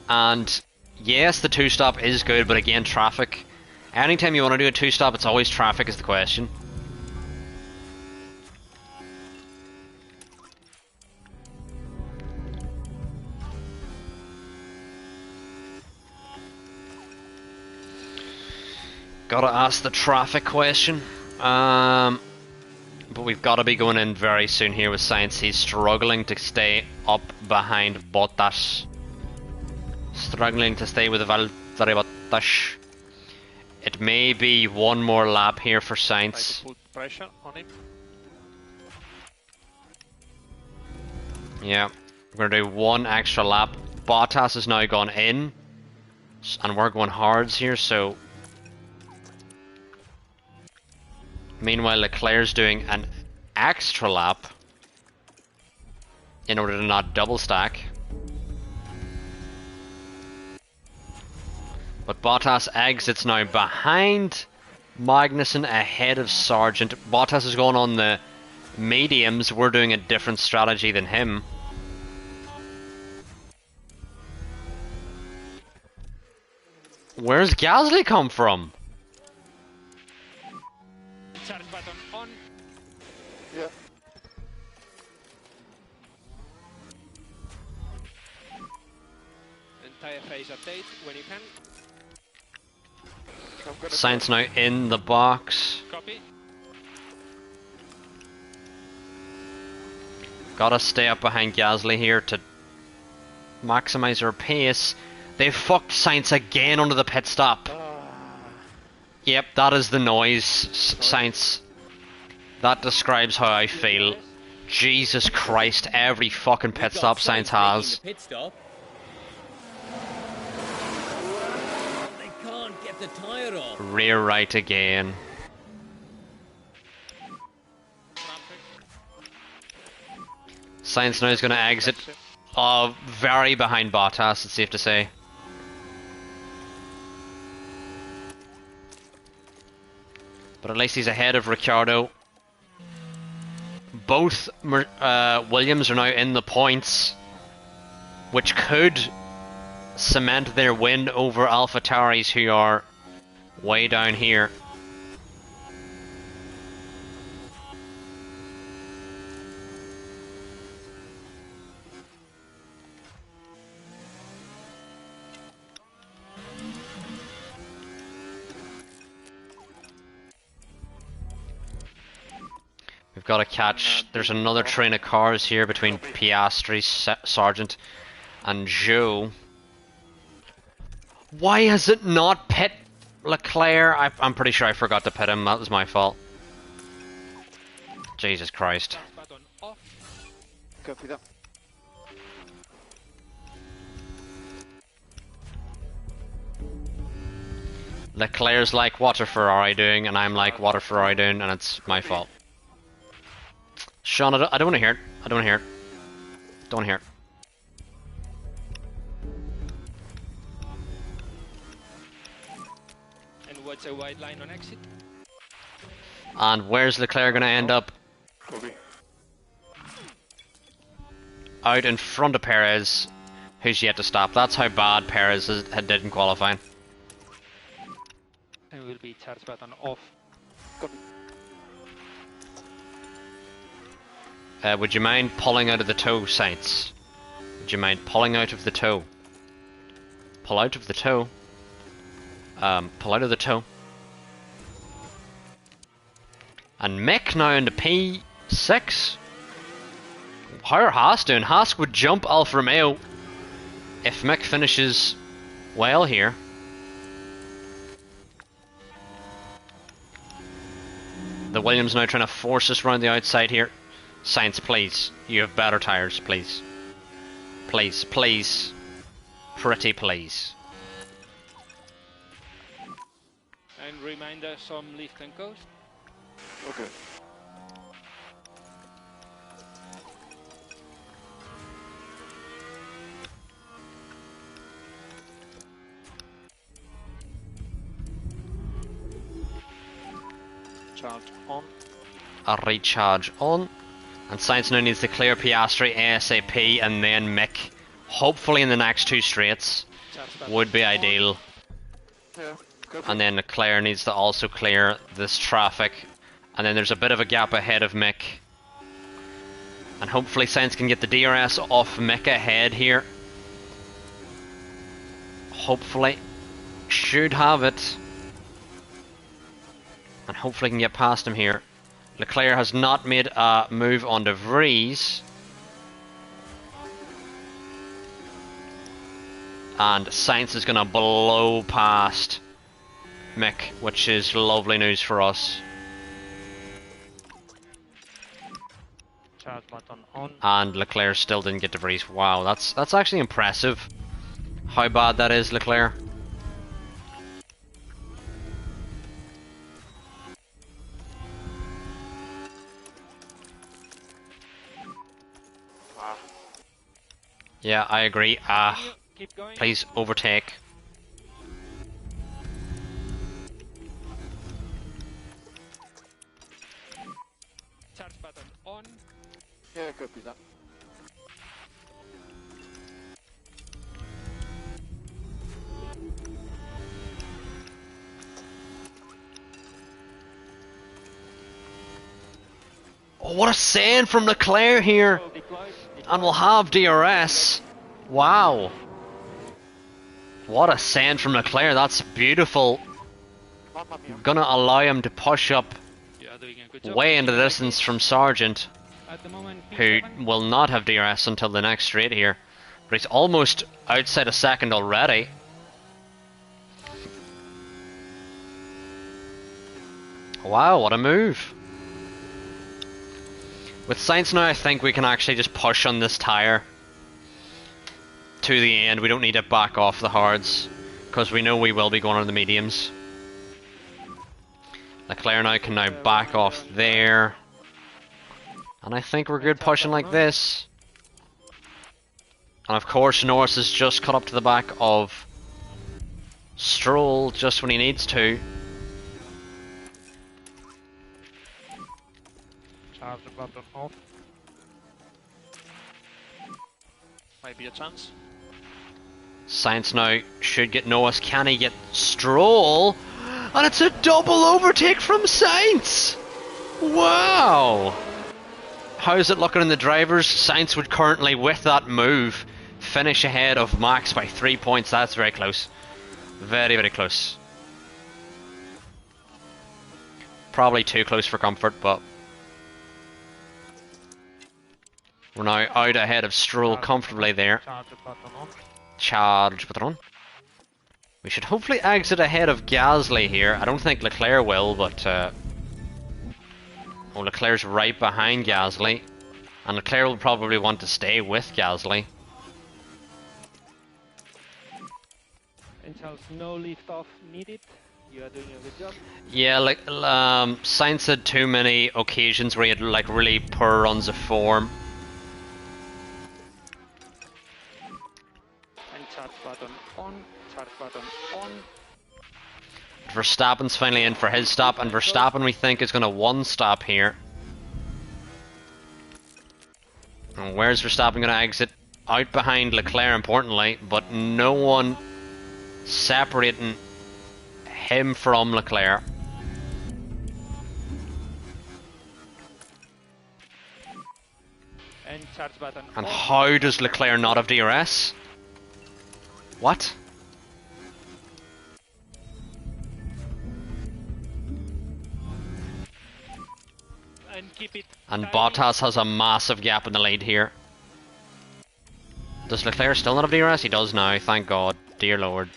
And yes, the two-stop is good, but again, traffic. Anytime you want to do a two-stop, it's always traffic is the question. Gotta ask the traffic question. But we've got to be going in very soon here with Sainz. He's struggling to stay up behind Bottas. Struggling to stay with Valtteri Bottas. It may be one more lap here for Try Sainz. to put pressure on him. Yeah, we're gonna do one extra lap. Bottas has now gone in, and we're going hards here, so... Meanwhile, Leclerc's doing an extra lap in order to not double stack. But Bottas exits now behind Magnussen, ahead of Sargent. Bottas is going on the mediums. We're doing a different strategy than him. Where's Gasly come from? Charge button on. Yeah. And tire phase update when you can. I'm gonna Sainz now in the box. Copy. Gotta stay up behind Gasly here to maximize our pace. They fucked Sainz again under the pit stop. Yep, that is the noise, Sainz. That describes how I feel. Jesus Christ, every fucking pit stop Sainz has. Pit stop. They can't get the tyre off. Rear right again. Sainz now is going to exit. Very behind Bottas, it's safe to say. But at least he's ahead of Ricciardo. Both Williams are now in the points, which could cement their win over AlphaTauris, who are way down here. We've got to catch. There's another train of cars here between Piastri, Sargent, and Zhou. Why has it not pit Leclerc? I'm pretty sure I forgot to pit him. That was my fault. Jesus Christ. Button off. Copy that. Leclerc's like, what are Ferrari doing? And I'm like, what are Ferrari doing? And it's my fault. Sean, I don't want to hear it. I don't want to hear it. Don't want to hear it. And what's a wide line on exit? And where's Leclerc going to end up? Copy. Out in front of Perez, who's yet to stop. That's how bad Perez did in qualifying. And will be charge button off. Copy. Would you mind pulling out of the toe, Sainz? Would you mind pulling out of the toe? Pull out of the toe. Pull out of the toe. And Mick now into P6. How are Haas doing? Haas would jump Alfa Romeo if Mick finishes well here. The Williams now trying to force us around the outside here. Sainz, please. You have better tyres, please. Please, please. Pretty please. And reminder some lift and coast. Okay. Charge on. A recharge on. And Sainz now needs to clear Piastri ASAP and then Mick. Hopefully in the next two straights. Would be ideal. Yeah. Copy. And then Leclerc needs to also clear this traffic. And then there's a bit of a gap ahead of Mick. And hopefully Sainz can get the DRS off Mick ahead here. Hopefully. Should have it. And hopefully can get past him here. Leclerc has not made a move on De Vries. And Sainz is going to blow past Mick, which is lovely news for us. Charge button on. And Leclerc still didn't get De Vries. Wow, that's actually impressive. How bad that is, Leclerc. Yeah, I agree. Keep going. Please overtake. Charge button on. Yeah, copy that. Oh, what a send from Leclerc here! And we'll have DRS. Wow. What a send from Leclerc, that's beautiful. Gonna allow him to push up You are doing a good job. way into the distance from Sargent. At the moment, who P7. will not have DRS until the next straight here. But he's almost outside a second already. Wow, what a move. With Sainz now, I think we can actually just push on this tyre to the end. We don't need to back off the hards, because we know we will be going on the mediums. Leclerc now can now back off there. And I think we're good pushing like this. And of course Norris has just cut up to the back of Stroll just when he needs to. Charge the button off. Might be a chance. Sainz now should get Norris. Can he get Stroll? And it's a double overtake from Sainz! Wow! How's it looking in the drivers? Sainz would currently, with that move, finish ahead of Max by 3 points. That's very close. Very, very close. Probably too close for comfort, but we're now out ahead of Stroll comfortably there. Charge the button on. Charge button. We should hopefully exit ahead of Gasly here. I don't think Leclerc will, but oh, Leclerc's right behind Gasly, and Leclerc will probably want to stay with Gasly. And Charles, no lift off needed. You are doing a good job. Yeah, like Sainz had too many occasions where he had like really poor runs of form. And charge button on. Charge button on. Verstappen's finally in for his stop, and Verstappen we think is going to one stop here. And where's Verstappen going to exit? Out behind Leclerc, importantly, but no one separating him from Leclerc. And charge button And on. how does Leclerc not have DRS? What? And keep it. And tight. Bottas has a massive gap in the lead here. Does Leclerc still not have DRS? He does now, thank God. Dear Lord.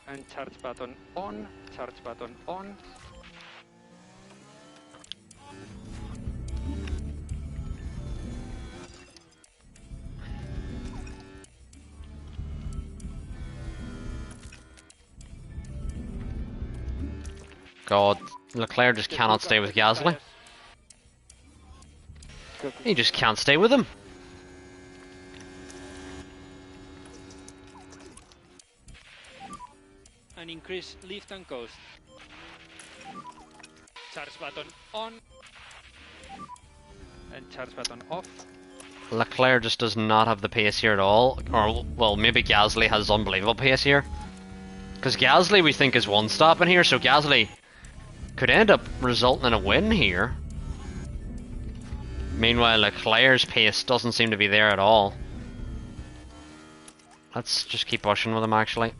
And charge button on. Charge button on. God, Leclerc just cannot stay with Gasly. He just can't stay with him. And increase lift and coast. Charge button on. And charge button off. Leclerc just does not have the pace here at all. Or, well, maybe Gasly has unbelievable pace here. Because Gasly we think is one stop in here, so Gasly could end up resulting in a win here. Meanwhile, Leclerc's pace doesn't seem to be there at all. Let's just keep pushing with him, actually.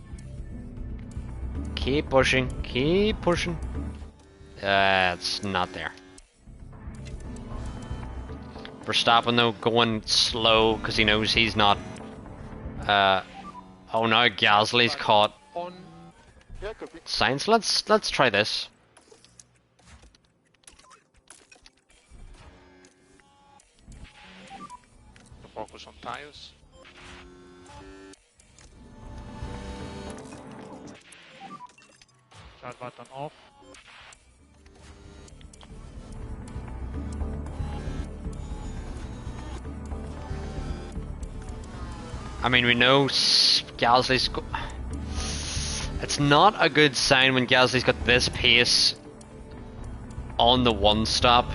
Keep pushing, keep pushing. It's not there. Verstappen though going slow because he knows he's not. Oh, now Gasly's caught On. Yeah, copy. Sainz. Let's try this. Focus on tires. Charge button off. I mean, we know Gasly's. It's not a good sign when Gasly's got this pace on the one stop.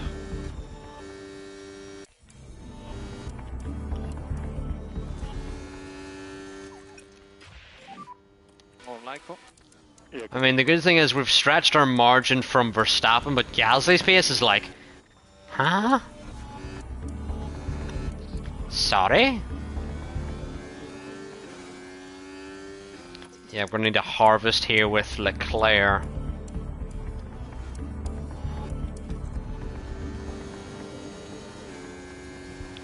More Lyco. Yeah, I mean, the good thing is we've stretched our margin from Verstappen, but Gasly's pace is like, huh? Sorry? Yeah, we're gonna need to harvest here with Leclerc.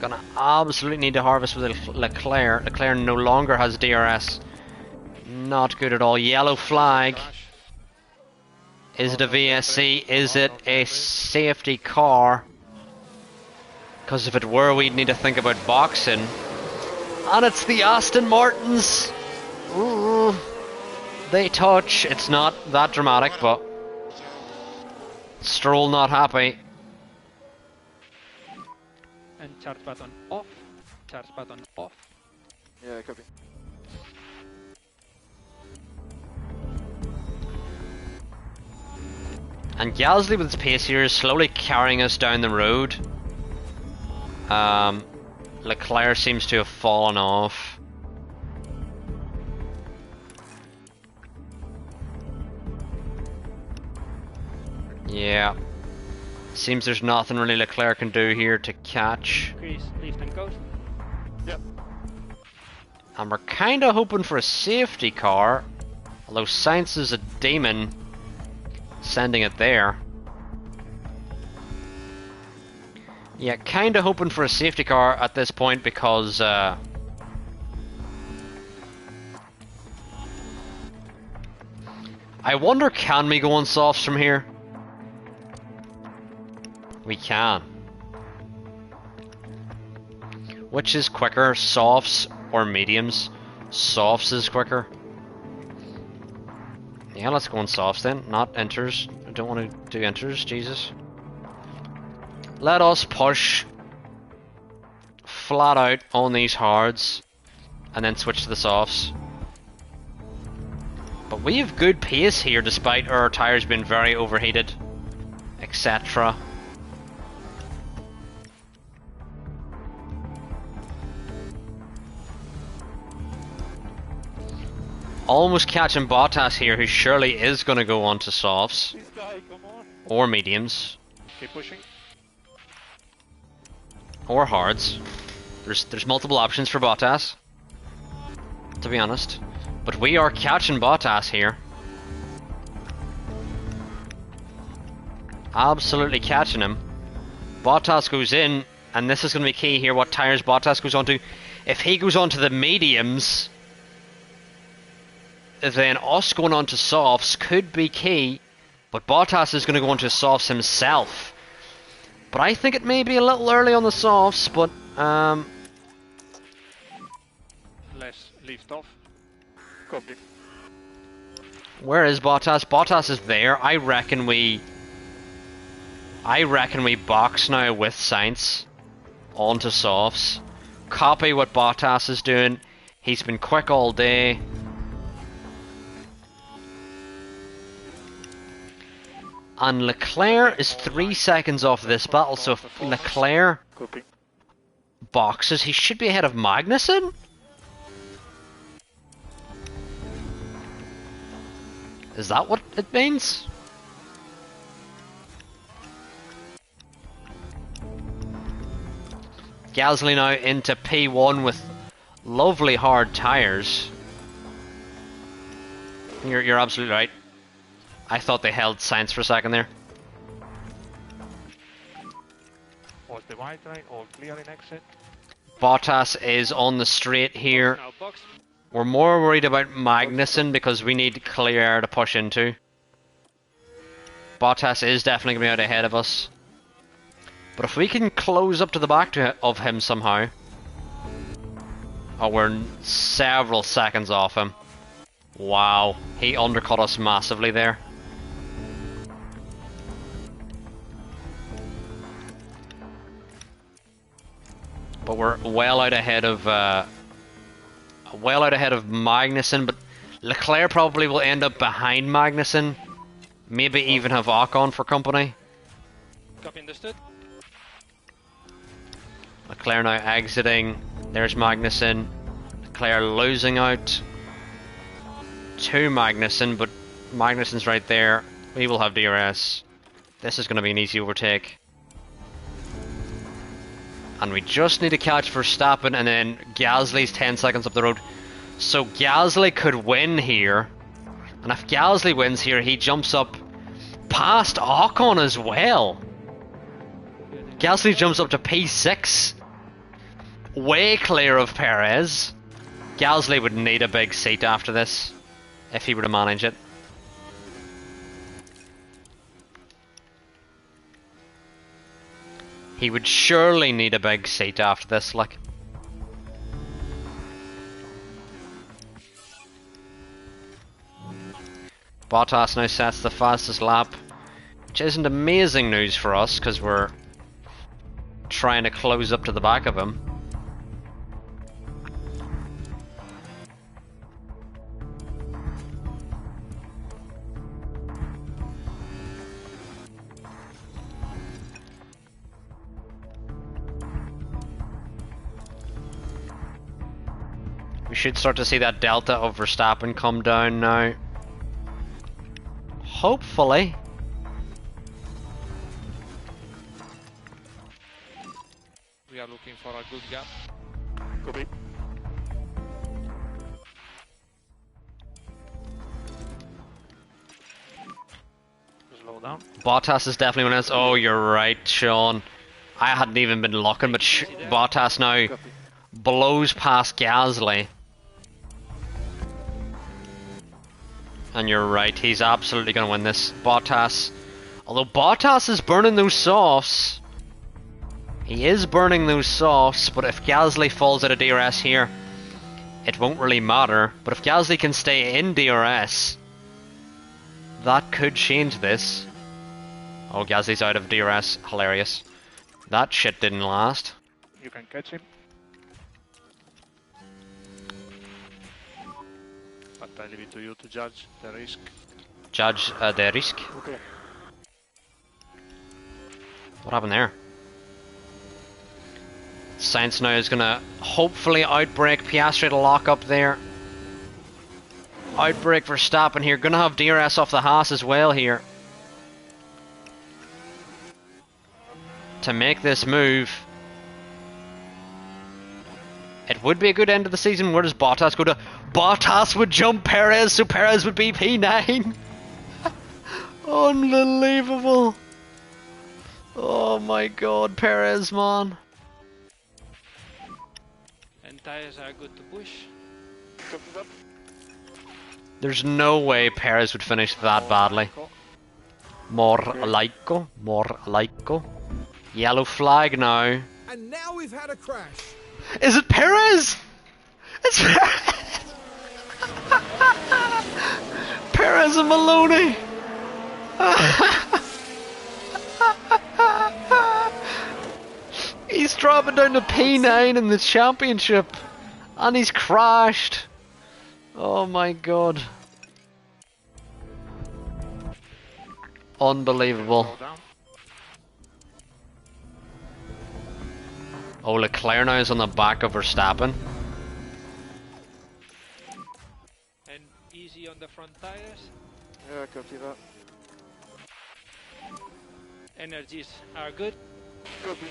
Gonna absolutely need to harvest with Leclerc. Leclerc no longer has DRS. Not good at all. Yellow flag. Is it a VSC? Is it a safety car? Because if it were, we'd need to think about boxing. And it's the Aston Martins. Ooh. They touch. It's not that dramatic, but Stroll not happy. And charge button off. Charge button off. Yeah, copy. And Gasly with his pace here is slowly carrying us down the road. Leclerc seems to have fallen off. Yeah. Seems there's nothing really Leclerc can do here to catch. Increase, lift and coast. Yep. And we're kinda hoping for a safety car. Although Sainz is a demon sending it there. Yeah, kinda hoping for a safety car at this point because I wonder, can we go on softs from here? We can. Which is quicker, softs or mediums? Softs is quicker. Yeah, let's go on softs then, not enters. I don't want to do enters, Jesus. Let us push flat out on these hards and then switch to the softs. But we have good pace here despite our tyres being very overheated, etc. Almost catching Bottas here, who surely is going to go on to softs. This guy, come on. Or mediums. Keep pushing. Or hards. There's multiple options for Bottas, to be honest. But we are catching Bottas here. Absolutely catching him. Bottas goes in, and this is going to be key here, what tyres Bottas goes on to. If he goes on to the mediums, then us going on to softs could be key, but Bottas is going to go on to softs himself. But I think it may be a little early on the softs, but Less lift off. Copy. where is Bottas? Bottas is there. I reckon we box now with Sainz onto softs. Copy what Bottas is doing. He's been quick all day. And Leclerc is 3 seconds off this battle, so if Leclerc Copy. boxes, he should be ahead of Magnussen? Is that what it means? Gasly now into P1 with lovely hard tyres. You're absolutely right. I thought they held Sainz for a second there. Was the white line all clear in exit? Bottas is on the straight here. Now box. We're more worried about Magnussen because we need clear air to push into. Bottas is definitely going to be out ahead of us. But if we can close up to the back of him somehow... Oh, we're several seconds off him. Wow, he undercut us massively there. But we're well out ahead of Magnussen, but Leclerc probably will end up behind Magnussen. Maybe even have Ocon for company. Copy, understood. Leclerc now exiting. There's Magnussen. Leclerc losing out to Magnussen, but Magnussen's right there. We will have DRS. This is going to be an easy overtake. And we just need to catch Verstappen, and then Gasly's 10 seconds up the road. So Gasly could win here. And if Gasly wins here, he jumps up past Ocon as well. Gasly jumps up to P6. way clear of Perez. Gasly would need a big seat after this if he were to manage it. He would surely need a big seat after this, like. Bottas now sets the fastest lap, which isn't amazing news for us because we're trying to close up to the back of him. We should start to see that delta of Verstappen come down now. Hopefully. We are looking for a good gap. Copy. Slow down. Bottas is definitely one of us. Oh, you're right, Sean. I hadn't even been looking, but Bottas now Copy. blows past Gasly. And you're right, he's absolutely going to win this. Bottas. Although Bottas is burning those softs. He is burning those softs, but if Gasly falls out of DRS here, it won't really matter. But if Gasly can stay in DRS, that could change this. Oh, Gasly's out of DRS. Hilarious. That shit didn't last. You can catch him. But I leave it to you to judge the risk. Judge the risk. Okay. What happened there? Sainz now is going to hopefully outbrake Piastri to lock up there. Outbrake Verstappen here. Going to have DRS off the Haas as well here. To make this move. It would be a good end of the season. Where does Bottas go to? Bottas would jump Perez, so Perez would be P9. Unbelievable. Oh my god, Perez, man. And tires are good to push. Copy that. There's no way Perez would finish that badly. More laico, more laico. Yellow flag now. And now we've had a crash. Is it Perez? It's Perez! Perez and Maloney! He's dropping down to P9 in the championship. And he's crashed. Oh my god. Unbelievable. Slow down. Oh, Leclerc now is on the back of Verstappen. And easy on the front tires. Yeah, copy that. Energies are good. Copy.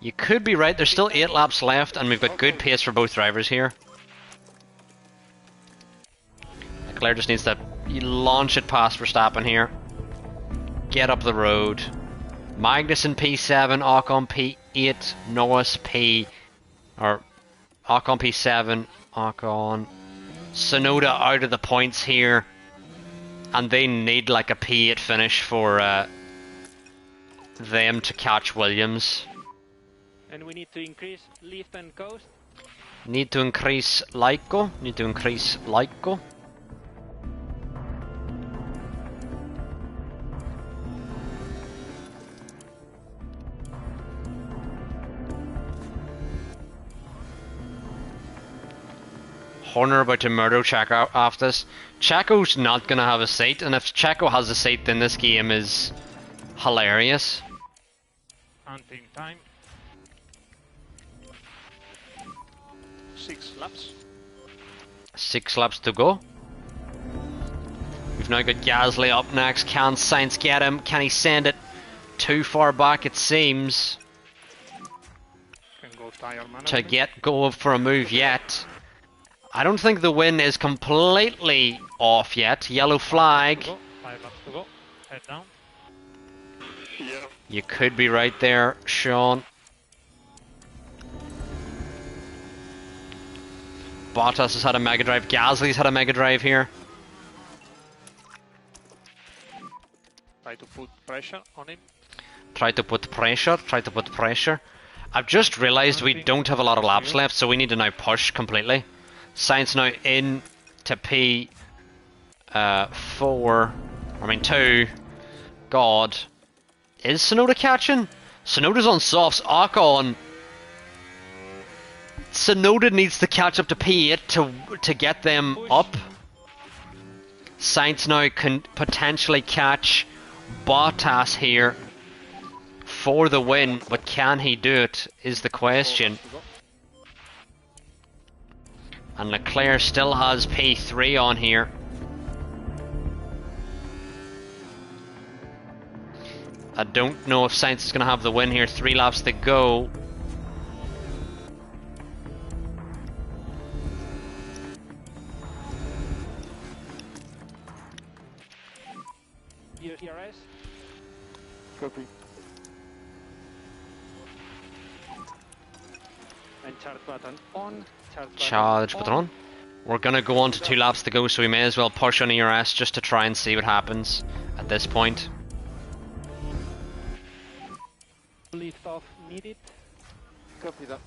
You could be right, there's still 8 laps left and we've got good pace for both drivers here. Leclerc just needs to launch it past Verstappen here. Get up the road. Magnussen P7, Ocon P8, Norris P... or Ocon P7, Ocon... Tsunoda out of the points here. And they need like a P8 finish for them to catch Williams. And we need to increase lift and coast. Need to increase Lyco. Need to increase Lyco. Horner about to murder Checo after this. Checo's not going to have a seat, and if Checo has a seat, then this game is hilarious. Hunting time. 6 laps. 6 laps to go. We've now got Gasly up next. Can Sainz get him? Can he send it too far back, it seems, Can go tire management. to get go for a move yet? I don't think the win is completely off yet. Yellow flag. Go. 5 laps to go. Head down. Yeah. You could be right there, Sean. Bottas has had a Mega Drive. Gasly's had a Mega Drive here. Try to put pressure on him. Try to put pressure. Try to put pressure. I've just realised we don't have a lot of laps left, so we need to now push completely. Sainz now in to P4. I mean 2. God. Is Tsunoda catching? Tsunoda's on softs. Ocon. Tsunoda needs to catch up to P8 to get them up. Sainz now can potentially catch Bottas here for the win, but can he do it is the question. And Leclerc still has P3 on here. I don't know if Sainz is going to have the win here. 3 laps to go. ERS. Copy. And charge button on. Charge button on. We're going to go on to 2 laps to go, so we may as well push on ERS just to try and see what happens at this point. Lift off needed. Copy that.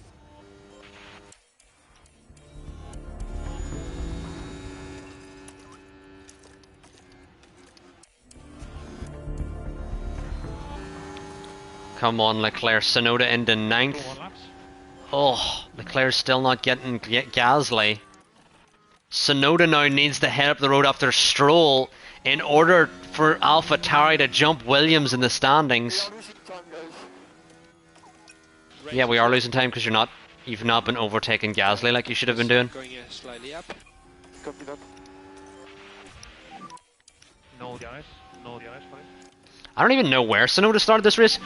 Come on, Leclerc. Tsunoda into 9th. Oh, Leclerc's still not getting Gasly. Tsunoda now needs to head up the road after Stroll in order for AlphaTauri to jump Williams in the standings. Yeah, we are losing time because you've not been overtaking Gasly like you should have been doing. Going slightly up. Copy that. No DRS. No DRS for it. I don't even know where Tsunoda started this race.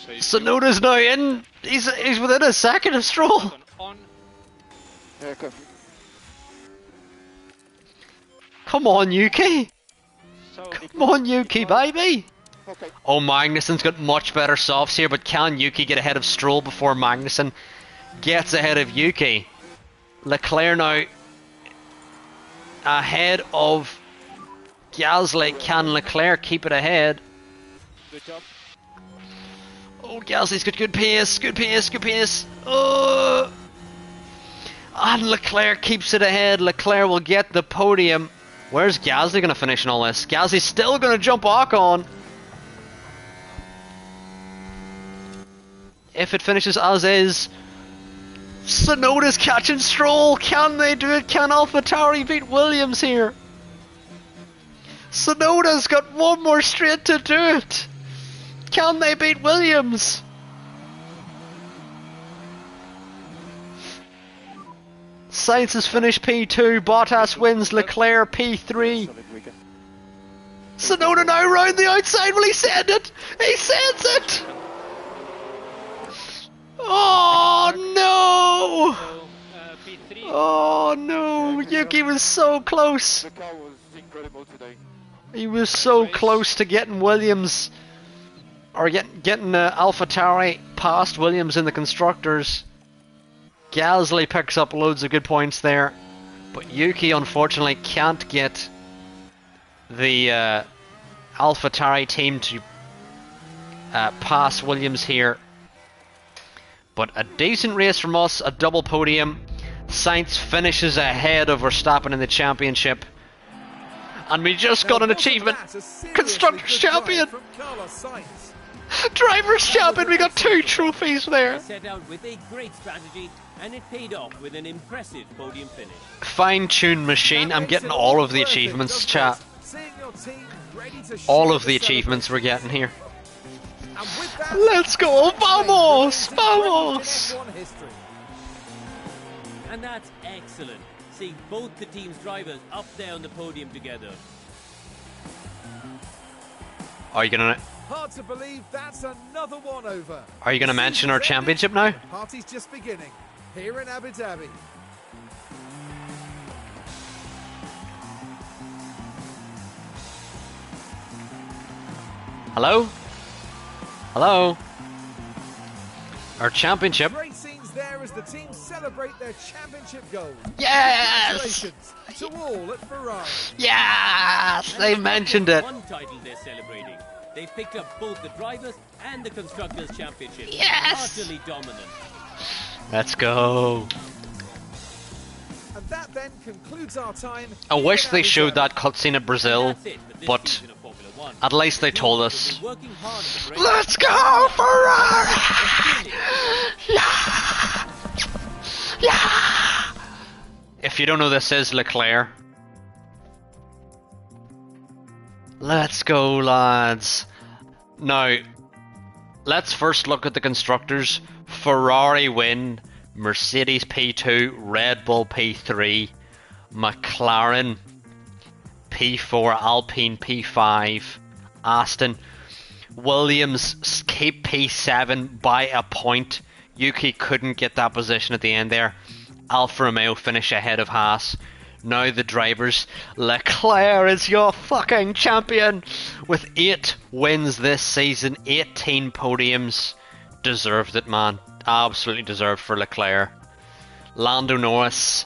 Tsunoda's now in. He's within a second of Stroll. On. Yeah, copy. Come on, Yuki. So Come on, Yuki, baby. Okay. Oh, Magnussen's got much better softs here, but can Yuki get ahead of Stroll before Magnussen gets ahead of Yuki? Leclerc now ahead of Gasly. Can Leclerc keep it ahead? good job. Oh, Gasly's got good pace, good pace, good pace. Oh! And Leclerc keeps it ahead. Leclerc will get the podium. Where's Gasly going to finish in all this? Gasly's still going to jump Ocon. If it finishes as is, Tsunoda's catching Stroll. Can they do it? Can AlphaTauri beat Williams here? Tsunoda's got one more straight to do it. Can they beat Williams? Sainz has finished P2, Bottas wins, Leclerc P3. Tsunoda now round the outside, will he send it? He sends it! Oh no! P3. Oh no, Yuki was so close. The car was incredible today. He was so close to getting Williams, or getting AlphaTauri past Williams in the constructors. Gasly picks up loads of good points there, but Yuki unfortunately can't get the AlphaTauri team to pass Williams here. But a decent race from us, a double podium. Sainz finishes ahead of Verstappen in the championship. And we just got an achievement. Constructors champion. Drivers champion. We got 2 trophies there. Set out with a great strategy, and it paid off with an impressive podium finish. Fine-tuned machine. I'm getting all of the achievements, chat. All of the achievements we're getting here. Let's go! Vamos! Vamos! And that's excellent, seeing both the team's drivers up there on the podium together. Are you gonna? Hard to believe that's another one over. Are you gonna mention our championship now? Party's just beginning here in Abu Dhabi. Hello? Hello. Our championship. Great scenes there as the teams celebrate their championship goal. Yes! Congratulations to all at Ferrari. Yes! And They it's not mentioned just it. One title they're celebrating. They've picked up both the drivers and the constructors' championship. Yes! Utterly dominant. Let's go. And that then concludes our time. I wish here they at showed Abu Dhabi. that cutscene at Brazil, That's it for this but season of Formula One. at least they told They've us. been working hard at the race. Let's go, Ferrari! Yeah! Yeah! If you don't know, this is Leclerc. Let's go, lads. Now, let's first look at the constructors. Ferrari win, Mercedes P2, Red Bull P3, McLaren P4, Alpine P5, Aston, Williams keep P7 by a point. Yuki couldn't get that position at the end there. Alfa Romeo finish ahead of Haas. Now the drivers. Leclerc is your fucking champion with 8 wins this season, 18 podiums. Deserved it, man. Absolutely deserved for Leclerc. Lando Norris,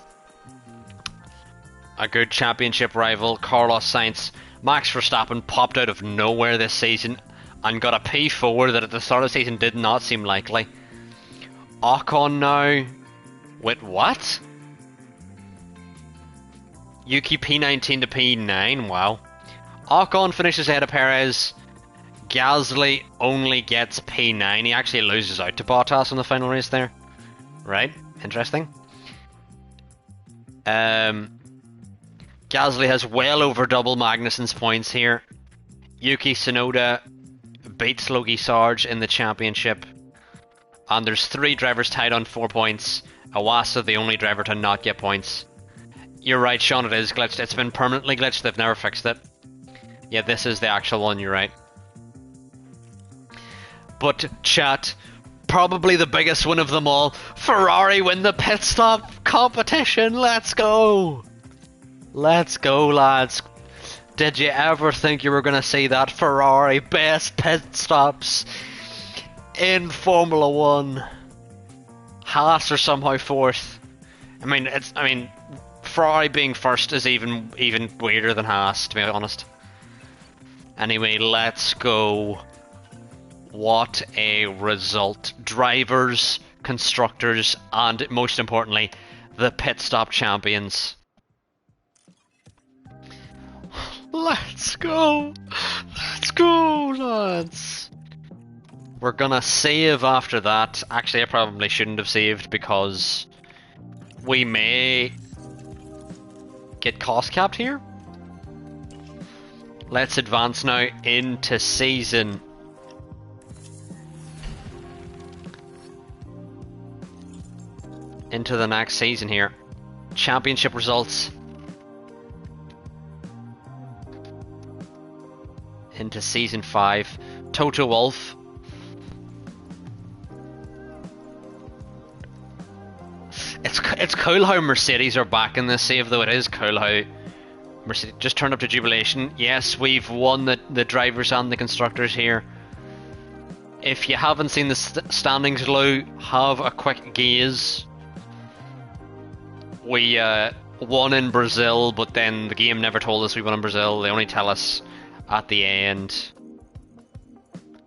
a good championship rival. Carlos Sainz. Max Verstappen popped out of nowhere this season and got a P4 that at the start of the season did not seem likely. Ocon now. Wait, what? Yuki P19 to P9, wow. Ocon finishes ahead of Perez. Gasly only gets P9. He actually loses out to Bottas in the final race there. Right, interesting. Gasly has well over double Magnussen's points here. Yuki Tsunoda beats Logie Sarge in the championship. And there's 3 drivers tied on 4 points. Iwasa the only driver to not get points. You're right, Sean, it is glitched. It's been permanently glitched, they've never fixed it. Yeah, this is the actual one, you're right. But, chat, probably the biggest one of them all. Ferrari win the pit stop competition, let's go! Let's go, lads. Did you ever think you were going to see that? Ferrari best pit stops in Formula 1. Haas are somehow 4th. I mean, Ferrari being first is even weirder than Haas, to be honest. Anyway, let's go. What a result. Drivers, constructors, and most importantly, the pit stop champions. Let's go. Let's go, lads. We're gonna save after that. Actually, I probably shouldn't have saved because we may get cost capped here. Let's advance now into season. Into the next season here. Championship results. Into season 5. Toto Wolff. It's cool how Mercedes are back in this save, though. It is cool how Mercedes just turned up to jubilation. Yes, we've won the drivers and the constructors here. If you haven't seen the standings, Lou, have a quick gaze. We won in Brazil, but then the game never told us we won in Brazil. They only tell us at the end.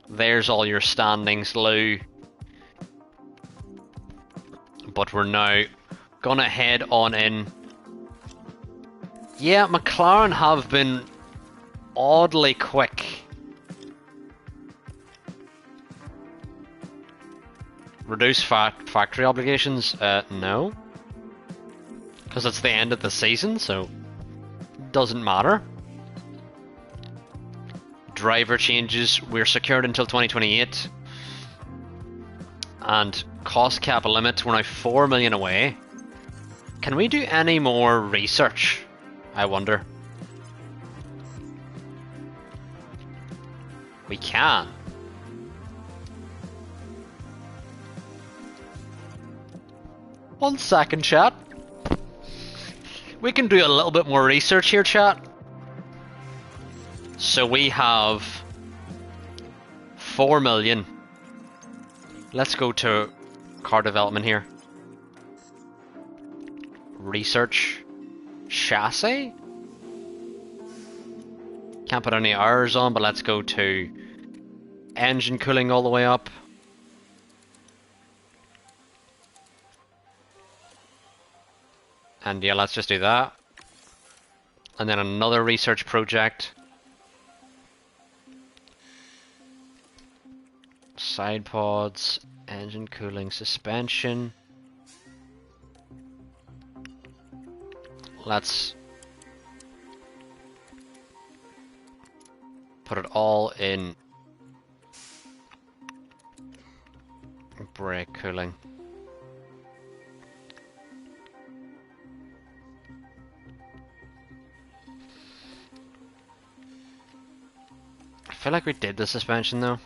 There's all your standings, Lou. But we're now gonna head on in. Yeah, McLaren have been oddly quick. Reduce factory obligations? No. Because it's the end of the season, so doesn't matter. Driver changes, we're secured until 2028. And cost cap limit, we're now 4 million away. Can we do any more research? I wonder. We can. One second, chat. We can do a little bit more research here, chat. So we have 4 million. Let's go to car development here. Research. Chassis? Can't put any hours on, but let's go to engine cooling all the way up. And yeah, let's just do that. And then another research project. Side pods, engine cooling, suspension. Let's put it all in brake cooling. I feel like we did the suspension though.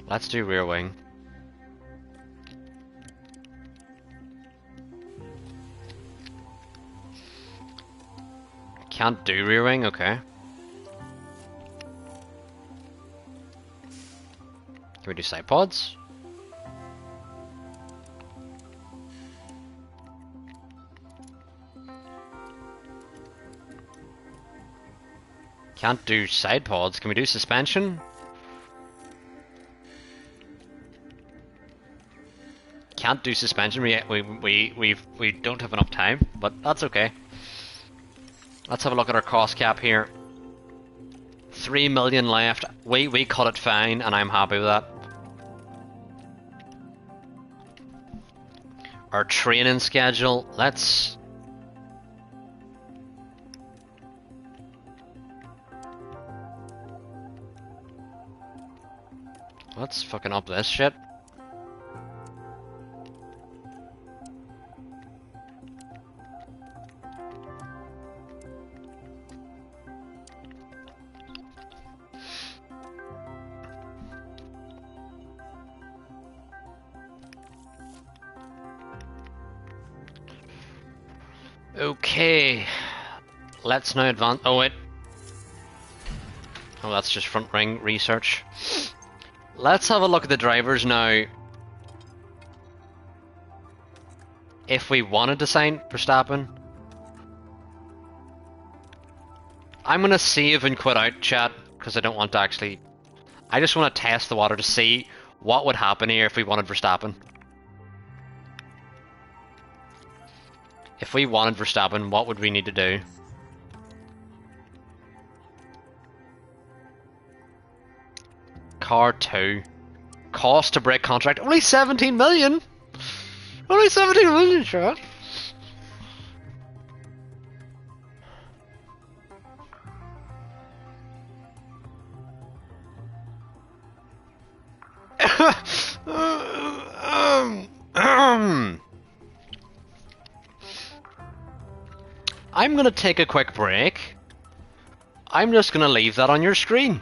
Let's do rear wing. Can't do rear wing, okay. Can we do side pods? Can't do side pods. Can we do suspension? Can't do suspension. We don't have enough time, but that's okay. Let's have a look at our cost cap here. 3 million left. We cut it fine, and I'm happy with that. Our training schedule. Let's fucking up this shit. Okay, let's now advance. Oh wait, oh that's just front ring research. Let's have a look at the drivers now. If we wanted to sign Verstappen, I'm gonna save and quit out chat because I don't want to actually. I just want to test the water to see what would happen here if we wanted Verstappen. If we wanted Verstappen, what would we need to do? Car 2. Cost to break contract. Only 17 million? Only 17 million, sure. I'm gonna take a quick break. I'm just gonna leave that on your screen.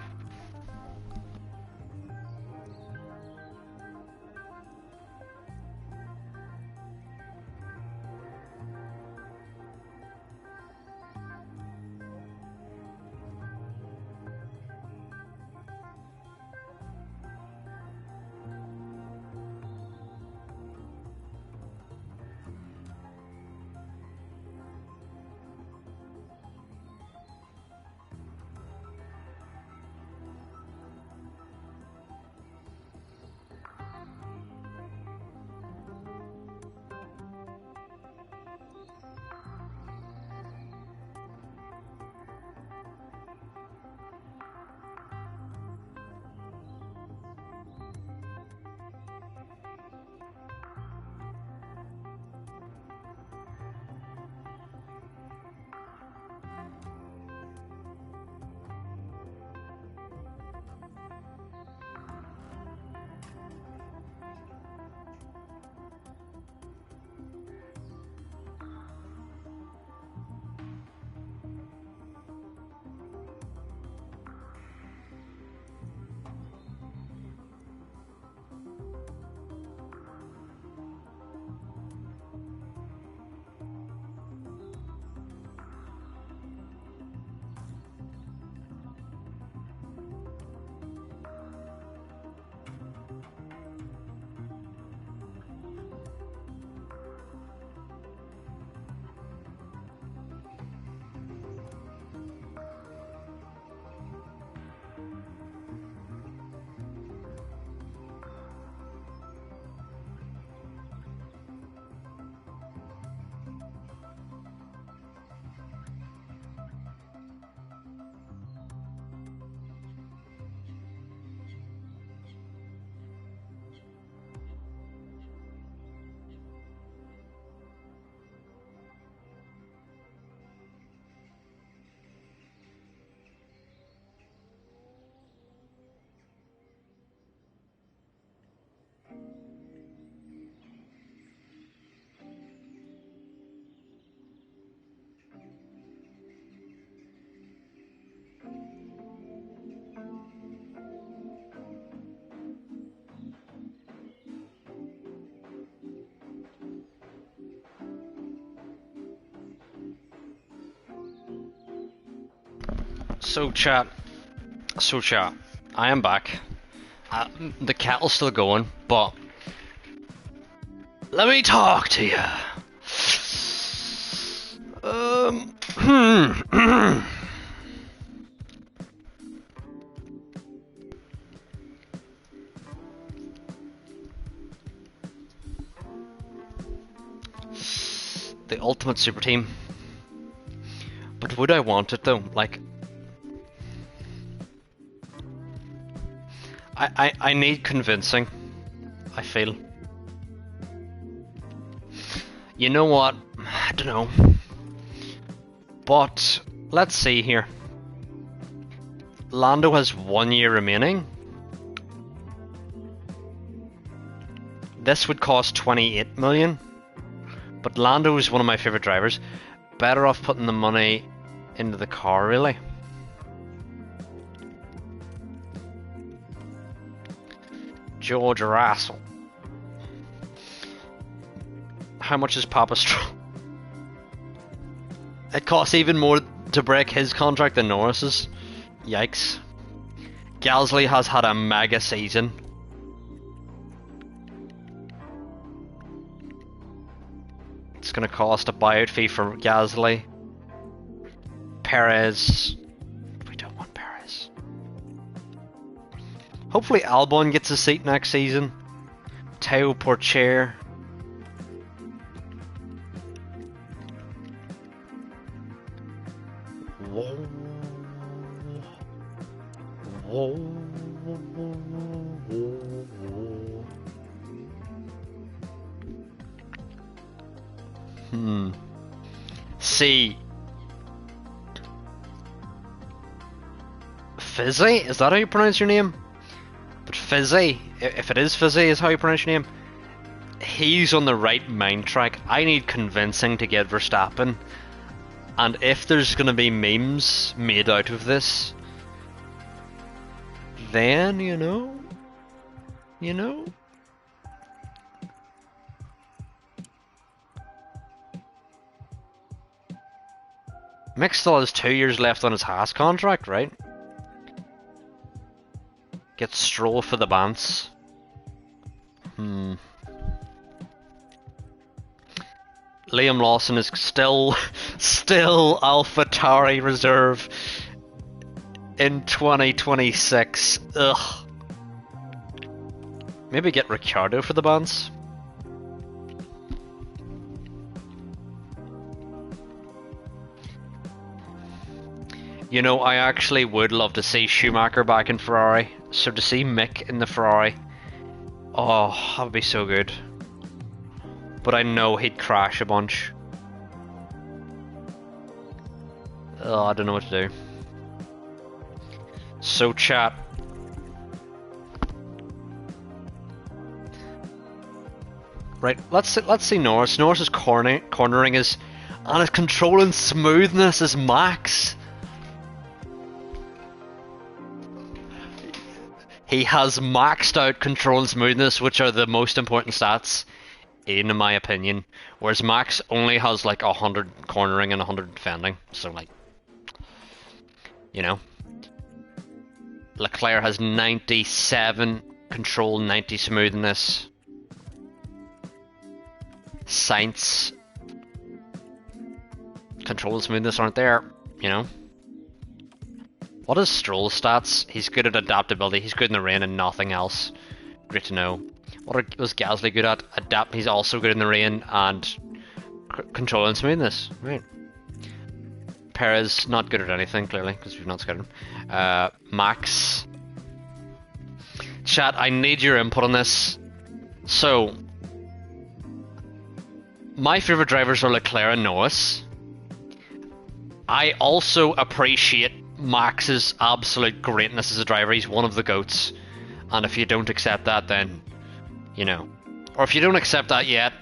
So chat, I am back. The kettle's still going, but let me talk to you. The ultimate super team. But would I want it though? Like, I need convincing, I feel. You know what? I don't know. But let's see here. Lando has 1 year remaining. This would cost 28 million. But Lando is one of my favorite drivers. Better off putting the money into the car, really. George Russell. How much is Papa Stroll? It costs even more to break his contract than Norris's. Yikes. Gasly has had a mega season. It's going to cost a buyout fee for Gasly. Perez. We don't want Perez. Hopefully Albon gets a seat next season. Teo Porcher. Whoa. Whoa. See. Fizzy? Is that how you pronounce your name? But Fizzy, if it is Fizzy is how you pronounce your name, he's on the right mind track. I need convincing to get Verstappen. And if there's going to be memes made out of this, then, you know. Mick still has 2 years left on his Haas contract, right? Get Stroll for the Bants. Liam Lawson is still AlphaTauri reserve in 2026. Ugh. Maybe get Ricciardo for the Bants. You know, I actually would love to see Schumacher back in Ferrari. So to see Mick in the Ferrari, oh, that would be so good. But I know he'd crash a bunch. Oh, I don't know what to do. So chat. Right, let's see Norris. Norris is cornering his, and his control and smoothness is max. He has maxed out control and smoothness, which are the most important stats, in my opinion. Whereas Max only has like 100 cornering and 100 defending. So like, you know. Leclerc has 97 control, 90 smoothness. Sainz, control and smoothness aren't there, you know. What is Stroll's stats? He's good at adaptability. He's good in the rain and nothing else. Great to know. What was Gasly good at? He's also good in the rain and control and smoothness. Right. Perez not good at anything clearly because we've not scared him. Max. Chat, I need your input on this. So, my favorite drivers are Leclerc and Norris. I also appreciate Max's absolute greatness as a driver. He's one of the GOATs. And if you don't accept that, then, you know. Or if you don't accept that yet,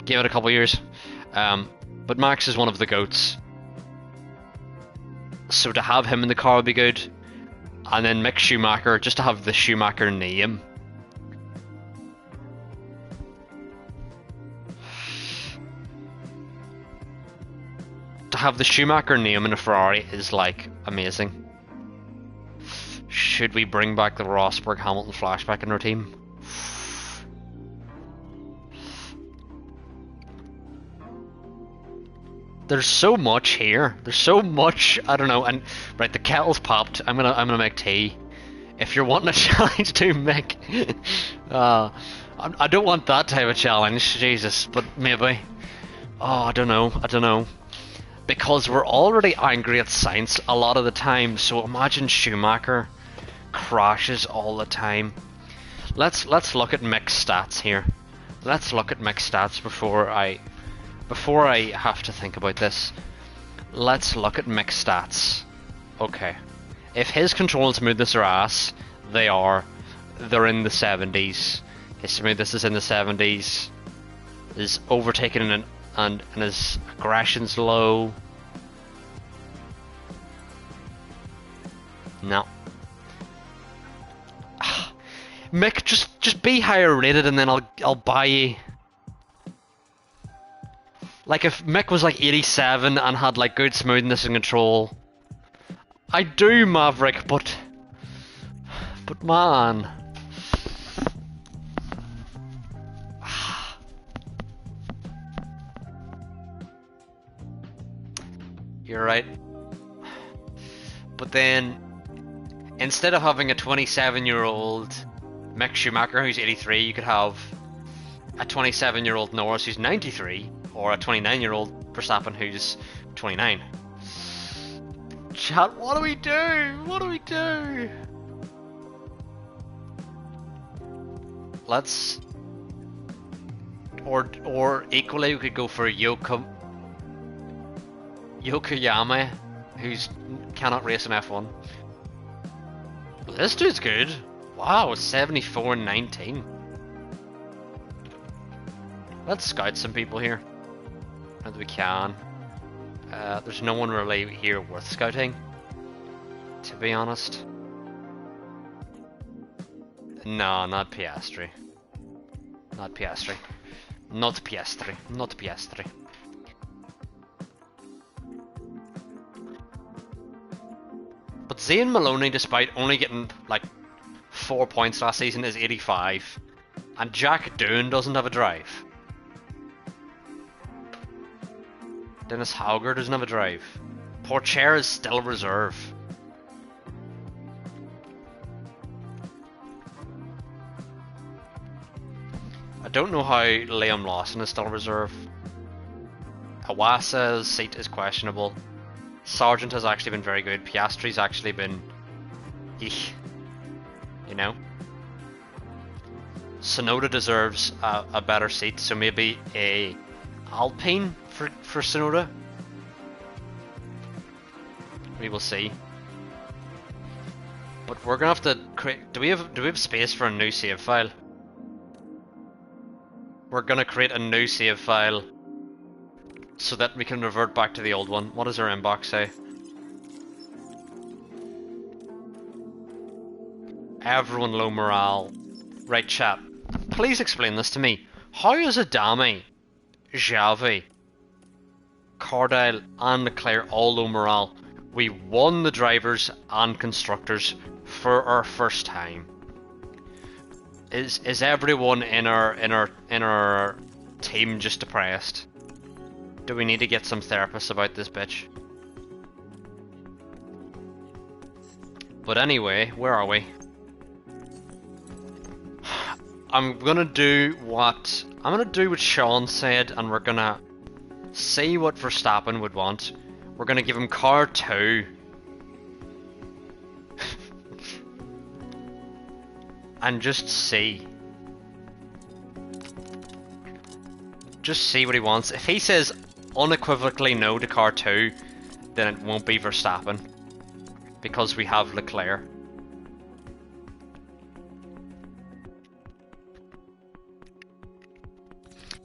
give it a couple years. But Max is one of the GOATs. So to have him in the car would be good. And then Mick Schumacher, just to have the Schumacher name. To have the Schumacher name in a Ferrari is like amazing. Should we bring back the Rosberg Hamilton flashback in our team? There's so much here. There's so much. I don't know. And right, the kettle's popped. I'm gonna make tea. If you're wanting a challenge, do Mick. I don't want that type of challenge, Jesus. But maybe. Oh, I don't know. Because we're already angry at Sainz a lot of the time. So imagine Schumacher crashes all the time. Let's look at Mick's stats here. Let's look at Mick's stats before I have to think about this. Let's look at Mick's stats. Okay. If his control and smoothness are ass, they're in the 70s. His smoothness is in the 70s. His overtaking and his aggression's low. No. Mick, just be higher rated and then I'll buy you. Like if Mick was like 87 and had like good smoothness and control. I do, Maverick, but man. You're right. But then, instead of having a 27-year-old Mick Schumacher who's 83, you could have a 27-year-old Norris who's 93, or a 29-year-old Verstappen who's 29. Chat, what do we do? What do we do? Let's... Or equally, we could go for Yokoyama, who's cannot race in F1. This dude's good. Wow, 74 and 19. Let's scout some people here. As we can. There's no one really here worth scouting, to be honest. No, not Piastri. Not Piastri. Not Piastri. Not Piastri. But Zayn Maloney, despite only getting like 4 points last season, is 85. And Jack Doohan doesn't have a drive. Dennis Hauger doesn't have a drive. Pourchaire is still reserve. I don't know how Liam Lawson is still reserve. Hawasa's seat is questionable. Sargent has actually been very good. Piastri's actually been... eek. You know? Sonoda deserves a better seat, so maybe a Alpine for Sonoda. We will see. But we're gonna have to create... Do we have space for a new save file? We're gonna create a new save file so that we can revert back to the old one. What does our inbox say? Everyone low morale. Right, chat. Please explain this to me. How is Adami, Xavi, Cardile and Leclerc all low morale? We won the drivers and constructors for our first time. Is everyone in our team just depressed? Do we need to get some therapists about this bitch? But anyway, where are we? I'm gonna do what Sean said, and we're gonna see what Verstappen would want. We're gonna give him car 2. And just see. Just see what he wants. If he says unequivocally no to car 2, then it won't be Verstappen. Because we have Leclerc.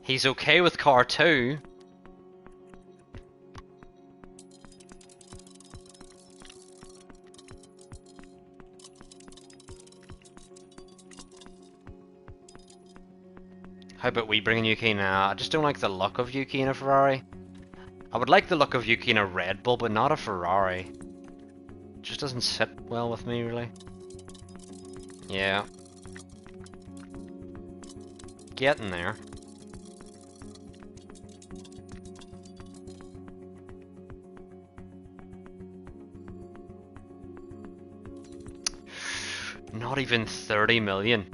He's okay with car 2. How about we bring in Yuki now? I just don't like the look of Yuki in a Ferrari. I would like the look of Yuki in a Red Bull, but not a Ferrari. It just doesn't sit well with me, really. Yeah. Getting there. Not even 30 million.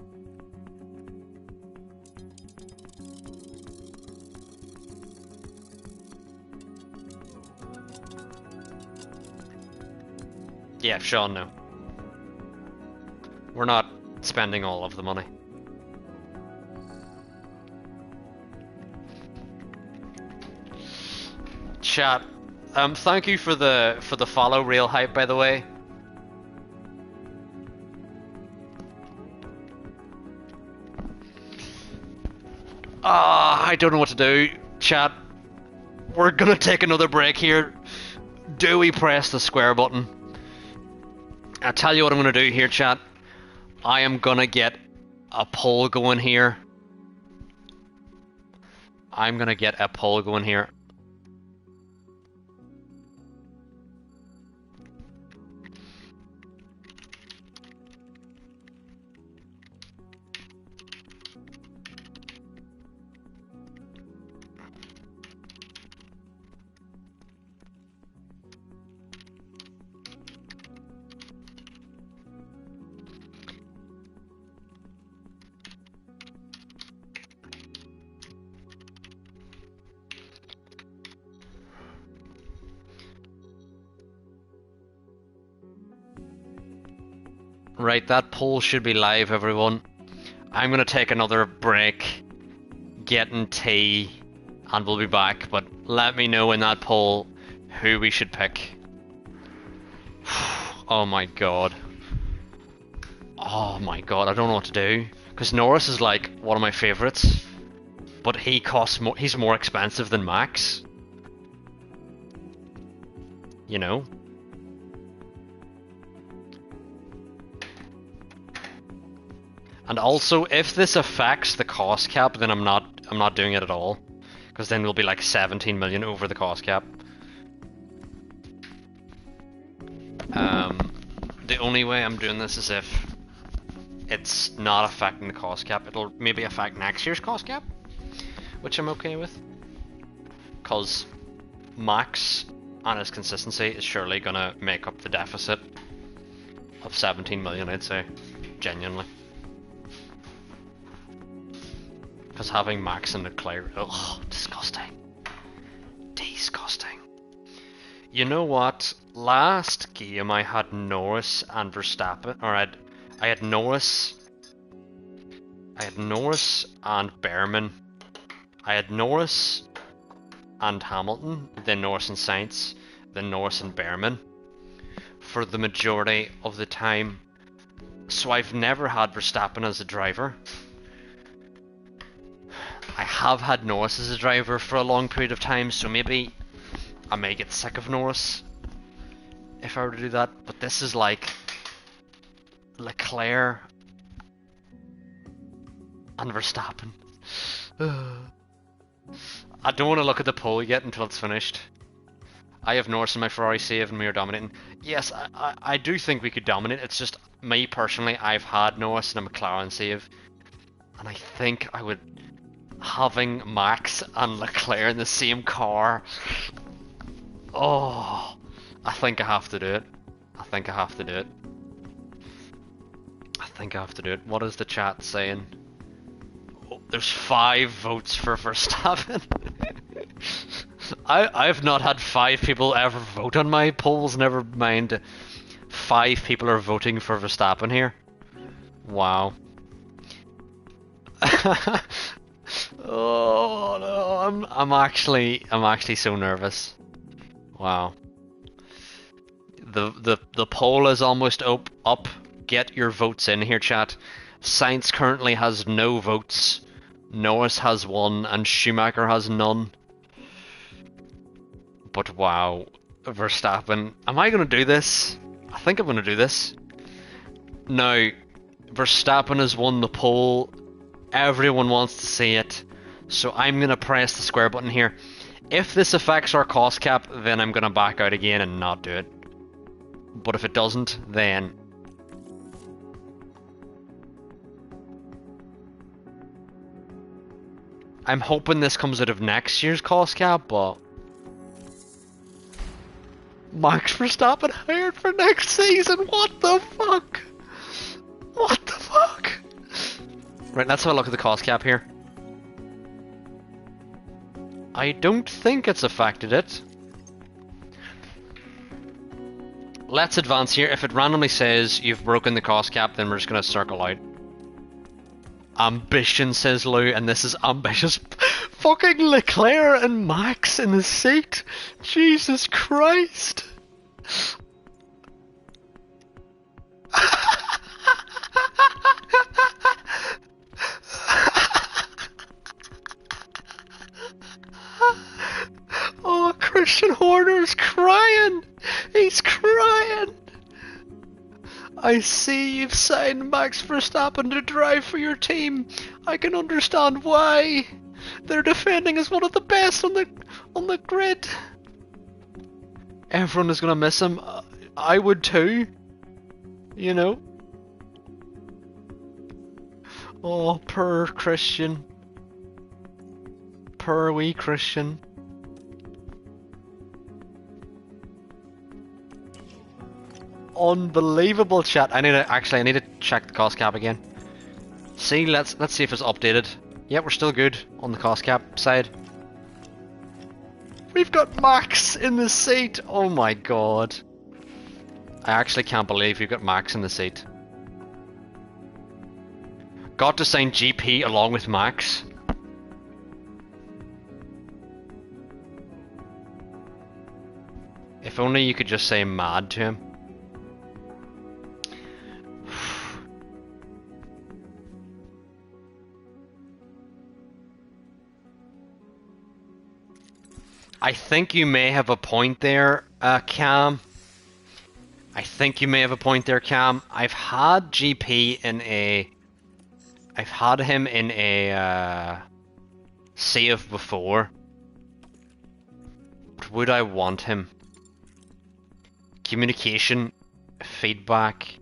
Yeah, Sean, no. We're not spending all of the money. Chat, thank you for the follow, Real Hype, by the way. I don't know what to do, chat. We're gonna take another break here. Do we press the square button? I'll tell you what I'm gonna do here, chat. I am gonna get a poll going here. I'm gonna get a poll going here. Right, that poll should be live, everyone. I'm gonna take another break, getting tea, and we'll be back. But let me know in that poll who we should pick. Oh my god. Oh my god, I don't know what to do. Because Norris is like one of my favourites, but he costs more. He's more expensive than Max. You know. And also, if this affects the cost cap, then I'm not doing it at all, because then we'll be like 17 million over the cost cap. The only way I'm doing this is if it's not affecting the cost cap. It'll maybe affect next year's cost cap, which I'm okay with, because Max and his consistency is surely gonna make up the deficit of 17 million, I'd say, genuinely. Because having Max and Leclerc, ugh, disgusting. Disgusting. You know what? Last game I had Norris and Verstappen, or I had Norris and Behrman. I had Norris and Hamilton, then Norris and Sainz, then Norris and Behrman for the majority of the time. So I've never had Verstappen as a driver. I have had Norris as a driver for a long period of time, so maybe I may get sick of Norris if I were to do that. But this is like Leclerc and Verstappen. I don't want to look at the poll yet until it's finished. I have Norris in my Ferrari save and we are dominating. Yes, I do think we could dominate. It's just me personally, I've had Norris in a McLaren save, and I think I would... Having Max and Leclerc in the same car, oh, I think I have to do it. I think I have to do it. I think I have to do it. What is the chat saying? Oh, there's 5 votes for Verstappen. I've not had 5 people ever vote on my polls, never mind 5 people are voting for Verstappen here. Wow. Oh no, I'm actually so nervous. Wow. The poll is almost up. Get your votes in here, chat. Sainz currently has no votes. Norris has 1 and Schumacher has none. But wow, Verstappen. Am I gonna do this? I think I'm gonna do this. Now, Verstappen has won the poll. Everyone wants to see it. So I'm going to press the square button here. If this affects our cost cap, then I'm going to back out again and not do it. But if it doesn't, then... I'm hoping this comes out of next year's cost cap, but Max Verstappen hired for next season. What the fuck? What the fuck? Right, let's have a look at the cost cap here. I don't think it's affected it. Let's advance here. If it randomly says you've broken the cost cap, then we're just going to circle out. Ambition, says Lou, and this is ambitious. Fucking Leclerc and Max in the seat. Jesus Christ. Oh, Christian Horner's crying. He's crying. I see you've signed Max Verstappen to drive for your team. I can understand why. They're defending as one of the best on the grid. Everyone is gonna miss him. I would too. You know. Oh, poor Christian. Poor wee Christian. Unbelievable, chat. I need to check the cost cap again. See, let's see if it's updated. Yeah, we're still good on the cost cap side. We've got Max in the seat. Oh my god. I actually can't believe we've got Max in the seat. Got to sign GP along with Max. If only you could just say mad to him. I think you may have a point there, Cam. I think you may have a point there, Cam. I've had GP in a... I've had him in a save before. But would I want him? Communication, feedback.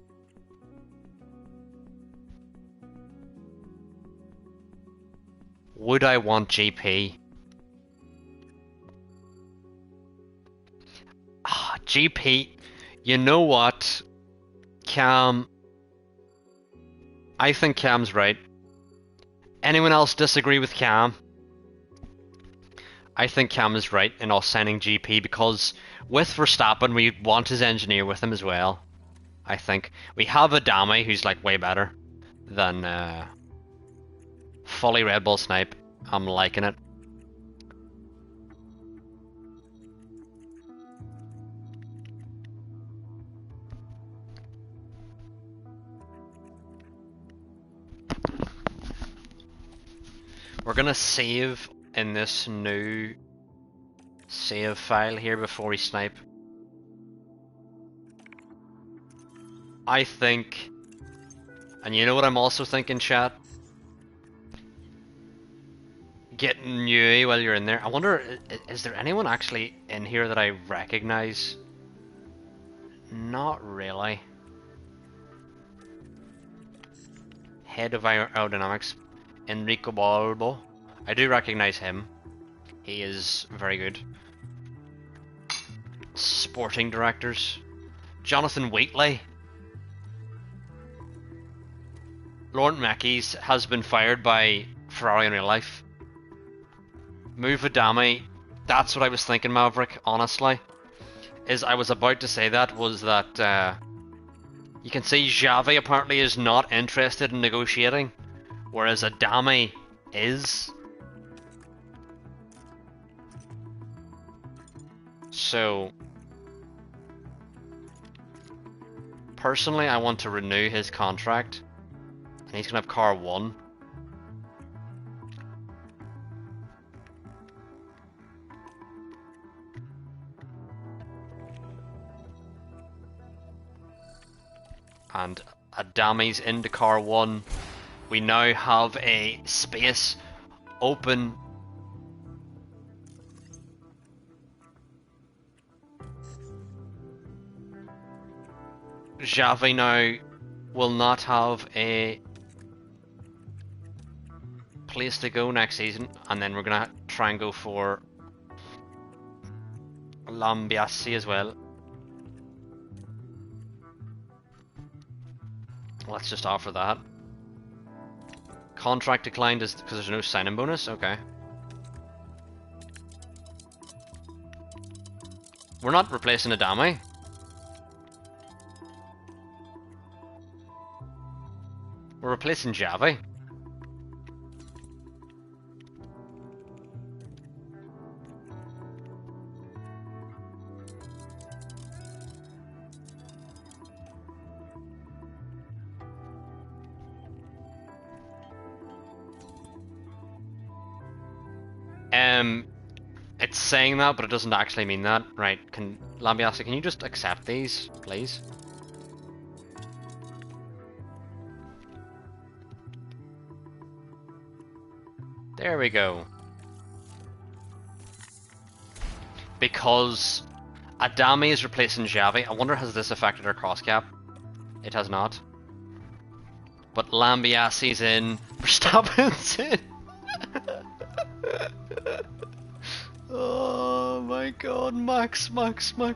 Would I want GP? GP, you know what, Cam, I think Cam's right. Anyone else disagree with Cam? I think Cam is right in us signing GP because with Verstappen we want his engineer with him as well. I think we have Adami who's like way better than fully Red Bull Snipe. I'm liking it. We're gonna save in this new save file here before we snipe. I think, and you know what I'm also thinking, chat? Getting Yui while you're in there. I wonder, is there anyone actually in here that I recognize? Not really. Head of aerodynamics. Enrico Balbo. I do recognize him. He is very good. Sporting directors. Jonathan Wheatley. Laurent Mackies has been fired by Ferrari in real life. Move Adami. That's what I was thinking, Maverick, honestly. I was about to say that, was that you can see Xavi apparently is not interested in negotiating. Whereas Adami is. So, personally, I want to renew his contract, and he's gonna have car 1. And Adami's into car 1. We now have a space open. Xavi now will not have a place to go next season, and then we're gonna try and go for Lambiase as well. Let's just offer that. Contract declined is because there's no signing bonus? Okay. We're not replacing Adami. We're replacing Javi. It's saying that, but it doesn't actually mean that. Right, Lambiase, can you just accept these, please? There we go. Because Adami is replacing Javi. I wonder, has this affected our cost cap? It has not. But Lambiase's in. Verstappen's in. Oh my god, Max,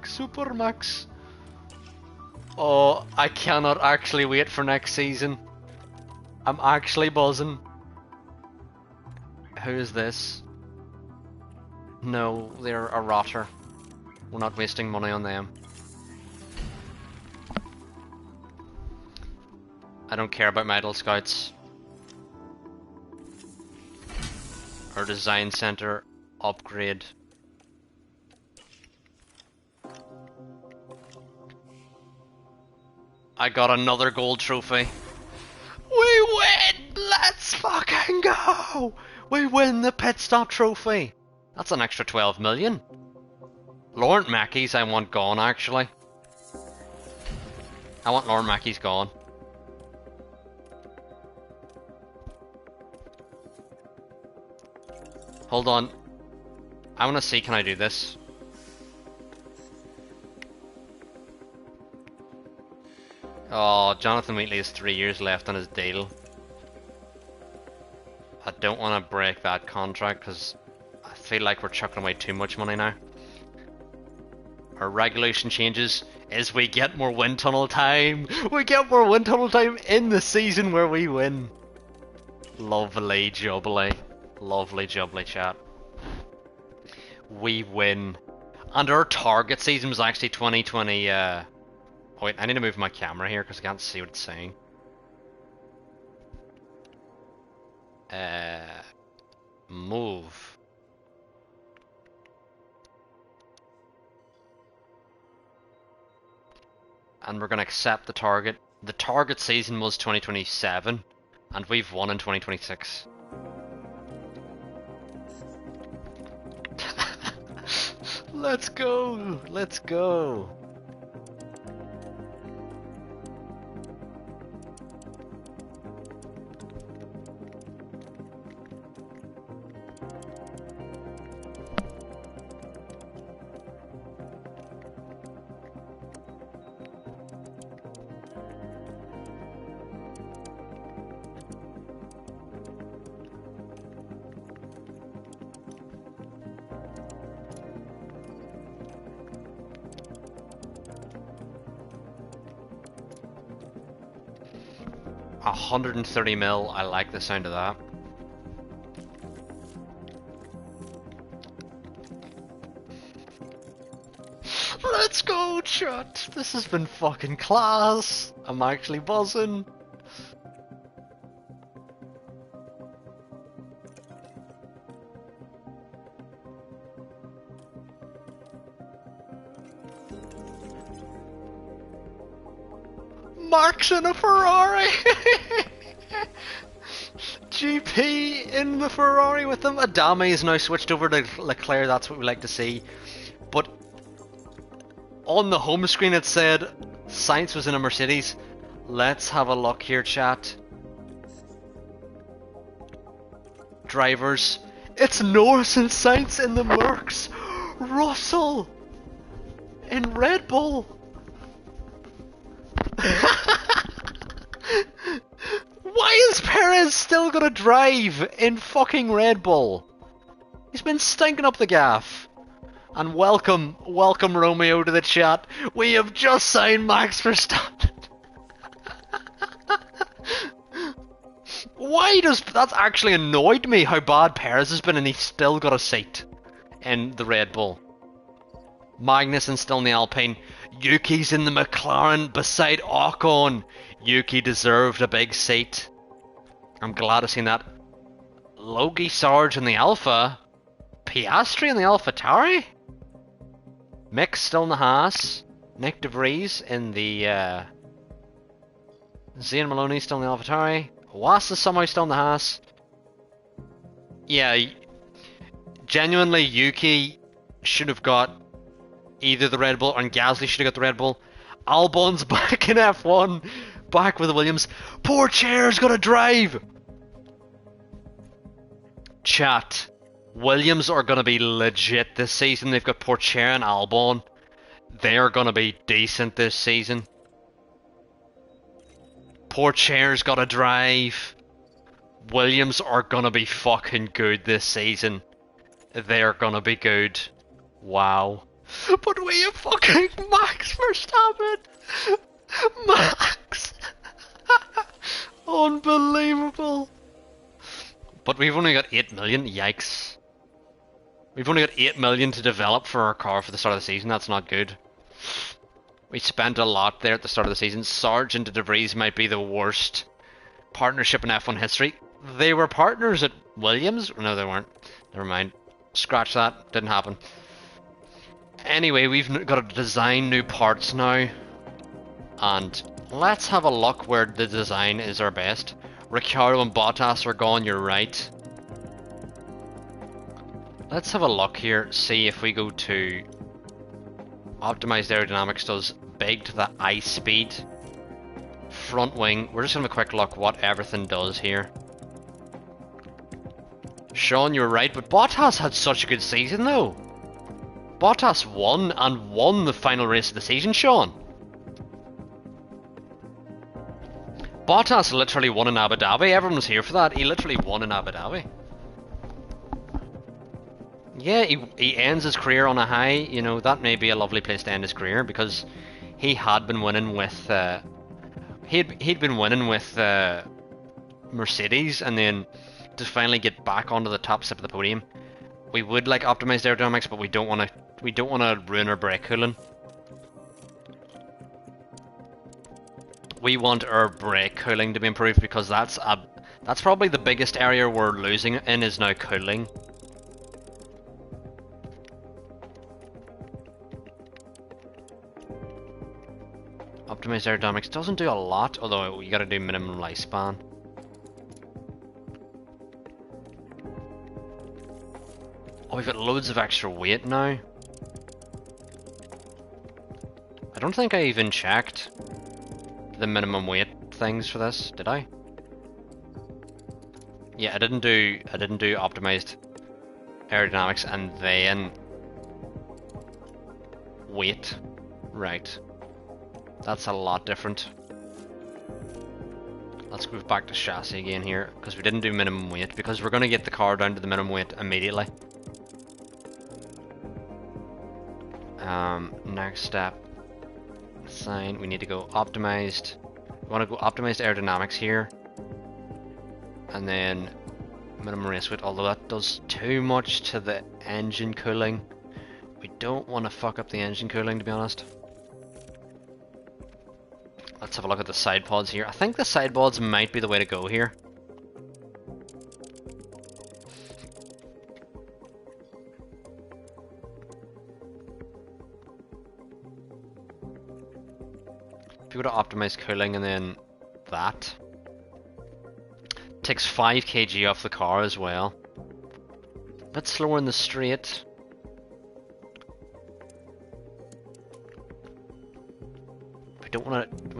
Super Max. Oh, I cannot actually wait for next season. I'm actually buzzing. Who is this? No, they're a rotter. We're not wasting money on them. I don't care about Metal Scouts. Or Design Center upgrade. I got another gold trophy. We win! Let's fucking go! We win the pit stop trophy! That's an extra 12 million. Laurent Mackey's I want gone, actually. I want Laurent Mackey's gone. Hold on. I want to see, can I do this? Oh, Jonathan Wheatley has 3 years left on his deal. I don't want to break that contract because I feel like we're chucking away too much money now. Our regulation changes is we get more wind tunnel time. We get more wind tunnel time in the season where we win. Lovely jubbly. Lovely jubbly, chat. We win. And our target season was actually 2020. Oh wait, I need to move my camera here because I can't see what it's saying. Move. And we're gonna accept the target. The target season was 2027, and we've won in 2026. Let's go! Let's go! $130 mil, I like the sound of that. Let's go, chat! This has been fucking class! I'm actually buzzing. Mark's in a Ferrari! GP in the Ferrari with them. Adami is now switched over to Leclerc, that's what we like to see. But on the home screen it said Sainz was in a Mercedes. Let's have a look here, chat. Drivers. It's Norris and Sainz in the Mercs. Russell in Red Bull. Why is Perez still got to drive in fucking Red Bull. He's been stinking up the gaff. And welcome Romeo to the chat. We have just signed Max Verstappen. Why does that's actually annoyed me how bad Perez has been and he's still got a seat in the Red Bull. Magnussen's still in the Alpine. Yuki's in the McLaren beside Ocon. Yuki deserved a big seat. I'm glad to see that. Logie Sarge in the Alpha. Piastri in the AlphaTauri. Mick's still in the Haas. Nick De Vries in the Zayn Maloney still in the AlphaTauri. Was is somehow still in the Haas. Yeah, genuinely Yuki should have got either the Red Bull, and Gasly should have got the Red Bull. Albon's back in F1, back with the Williams. Poor Chair's got to drive. Chat, Williams are going to be legit this season. They've got Pourchaire and Albon. They're going to be decent this season. Pourchaire's got to drive. Williams are going to be fucking good this season. They're going to be good. Wow. But we have fucking Max Verstappen! Max! Unbelievable! But we've only got 8 million, yikes. We've only got 8 million to develop for our car for the start of the season, that's not good. We spent a lot there at the start of the season. Sargent and De Vries might be the worst partnership in F1 history. They were partners at Williams? No, they weren't. Never mind. Scratch that, didn't happen. Anyway, we've got to design new parts now, and let's have a look where the design is our best. Ricciardo and Bottas are gone, you're right. Let's have a look here, see if we go to optimized aerodynamics does big to the eye speed. Front wing, we're just going to have a quick look what everything does here. Sean, you're right, but Bottas had such a good season though. Bottas won, and won the final race of the season, Sean. Bottas literally won in Abu Dhabi. Everyone was here for that. He literally won in Abu Dhabi. Yeah, he ends his career on a high. You know, that may be a lovely place to end his career, because he had been winning with he'd been winning with Mercedes, and then to finally get back onto the top step of the podium. We would like optimized aerodynamics, but we don't want to ruin our brake cooling. We want our brake cooling to be improved, because that's probably the biggest area we're losing in, is now cooling. Optimized aerodynamics doesn't do a lot, although you gotta do minimum lifespan. Oh, we've got loads of extra weight now. I don't think I even checked the minimum weight things for this, did I? Yeah, I didn't do optimized aerodynamics and then weight. Right. That's a lot different. Let's go back to chassis again here, because we didn't do minimum weight, because we're going to get the car down to the minimum weight immediately. Next step, assign, we need to go optimized. We want to go optimized aerodynamics here, and then minimum race weight, although that does too much to the engine cooling. We don't want to fuck up the engine cooling, to be honest. Let's have a look at the side pods here. I think the side pods might be the way to go here. If you go to optimize cooling and then that, takes 5 kg off the car as well. A bit slower in the straight. We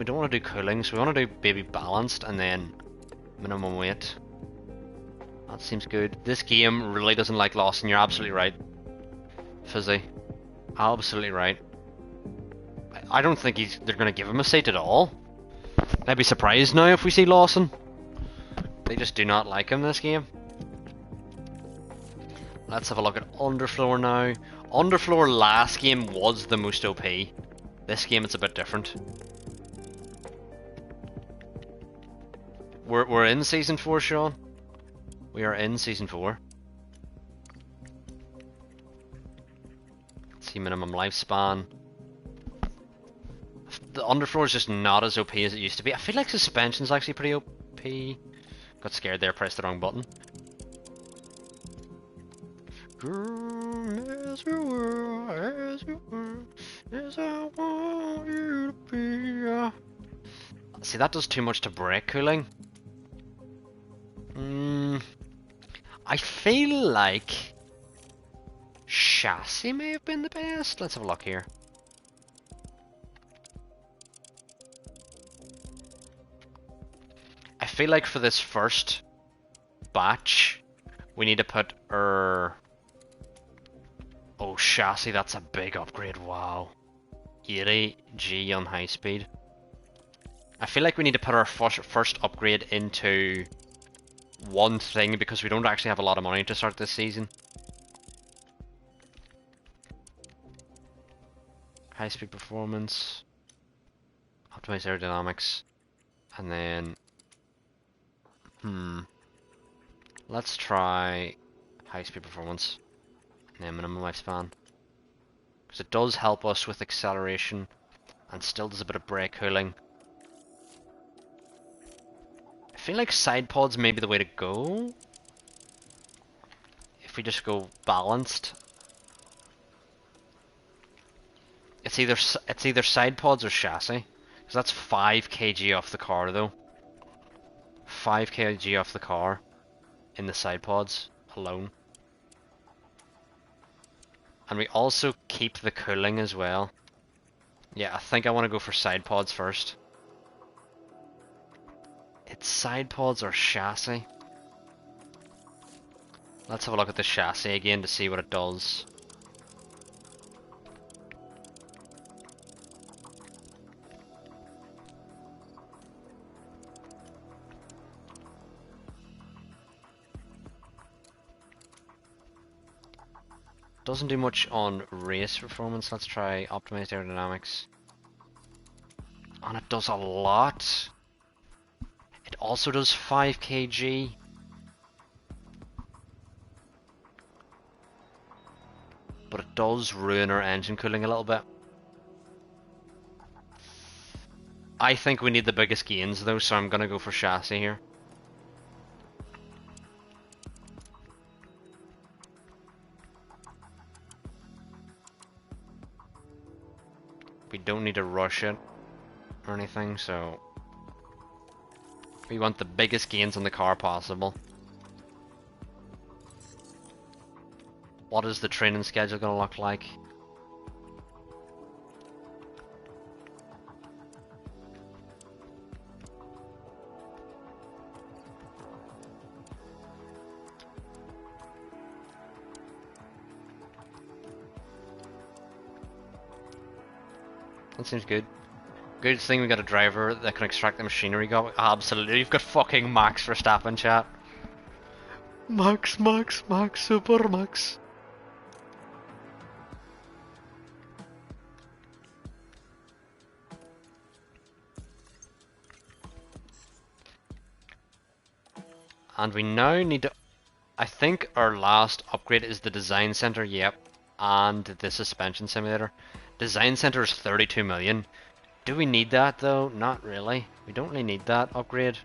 don't want to do cooling, so we want to do baby balanced and then minimum weight. That seems good. This game really doesn't like Lawson. You're absolutely right, Fizzy. Absolutely right. I don't think they're going to give him a seat at all. I'd be surprised now if we see Lawson. They just do not like him this game. Let's have a look at Underfloor now. Underfloor last game was the most OP. This game it's a bit different. We're in Season 4, Sean. We are in Season 4. Let's see, minimum lifespan. The Underfloor is just not as OP as it used to be. I feel like suspension's actually pretty OP. Got scared there, pressed the wrong button. As you were, as I want you to be. See, that does too much to brake cooling. I feel like chassis may have been the best. Let's have a look here. I feel like for this first batch, we need to put our... Oh, chassis, that's a big upgrade, wow. 80G on high speed. I feel like we need to put our first upgrade into one thing because we don't actually have a lot of money to start this season. High speed performance, optimize aerodynamics, and then let's try high speed performance and then minimum lifespan, because it does help us with acceleration and still does a bit of brake cooling. I feel like side pods may be the way to go if we just go balanced. It's either side pods or chassis, because that's 5 kg off the car though. 5 kg off the car in the side pods alone. And we also keep the cooling as well. Yeah, I think I want to go for side pods first. It's side pods or chassis. Let's have a look at the chassis again to see what it does. Doesn't do much on race performance. Let's try optimized aerodynamics. And it does a lot. It also does 5 kg. But it does ruin our engine cooling a little bit. I think we need the biggest gains though, so I'm gonna go for chassis here. We don't need to rush it or anything, so we want the biggest gains on the car possible. What is the training schedule going to look like? That seems good. Good thing we got a driver that can extract the machinery. Absolutely, you've got fucking Max Verstappen, chat. Max, Super Max. And we now need to... I think our last upgrade is the design center, yep, and the suspension simulator. Design center is 32 million. Do we need that though? Not really. We don't really need that upgrade.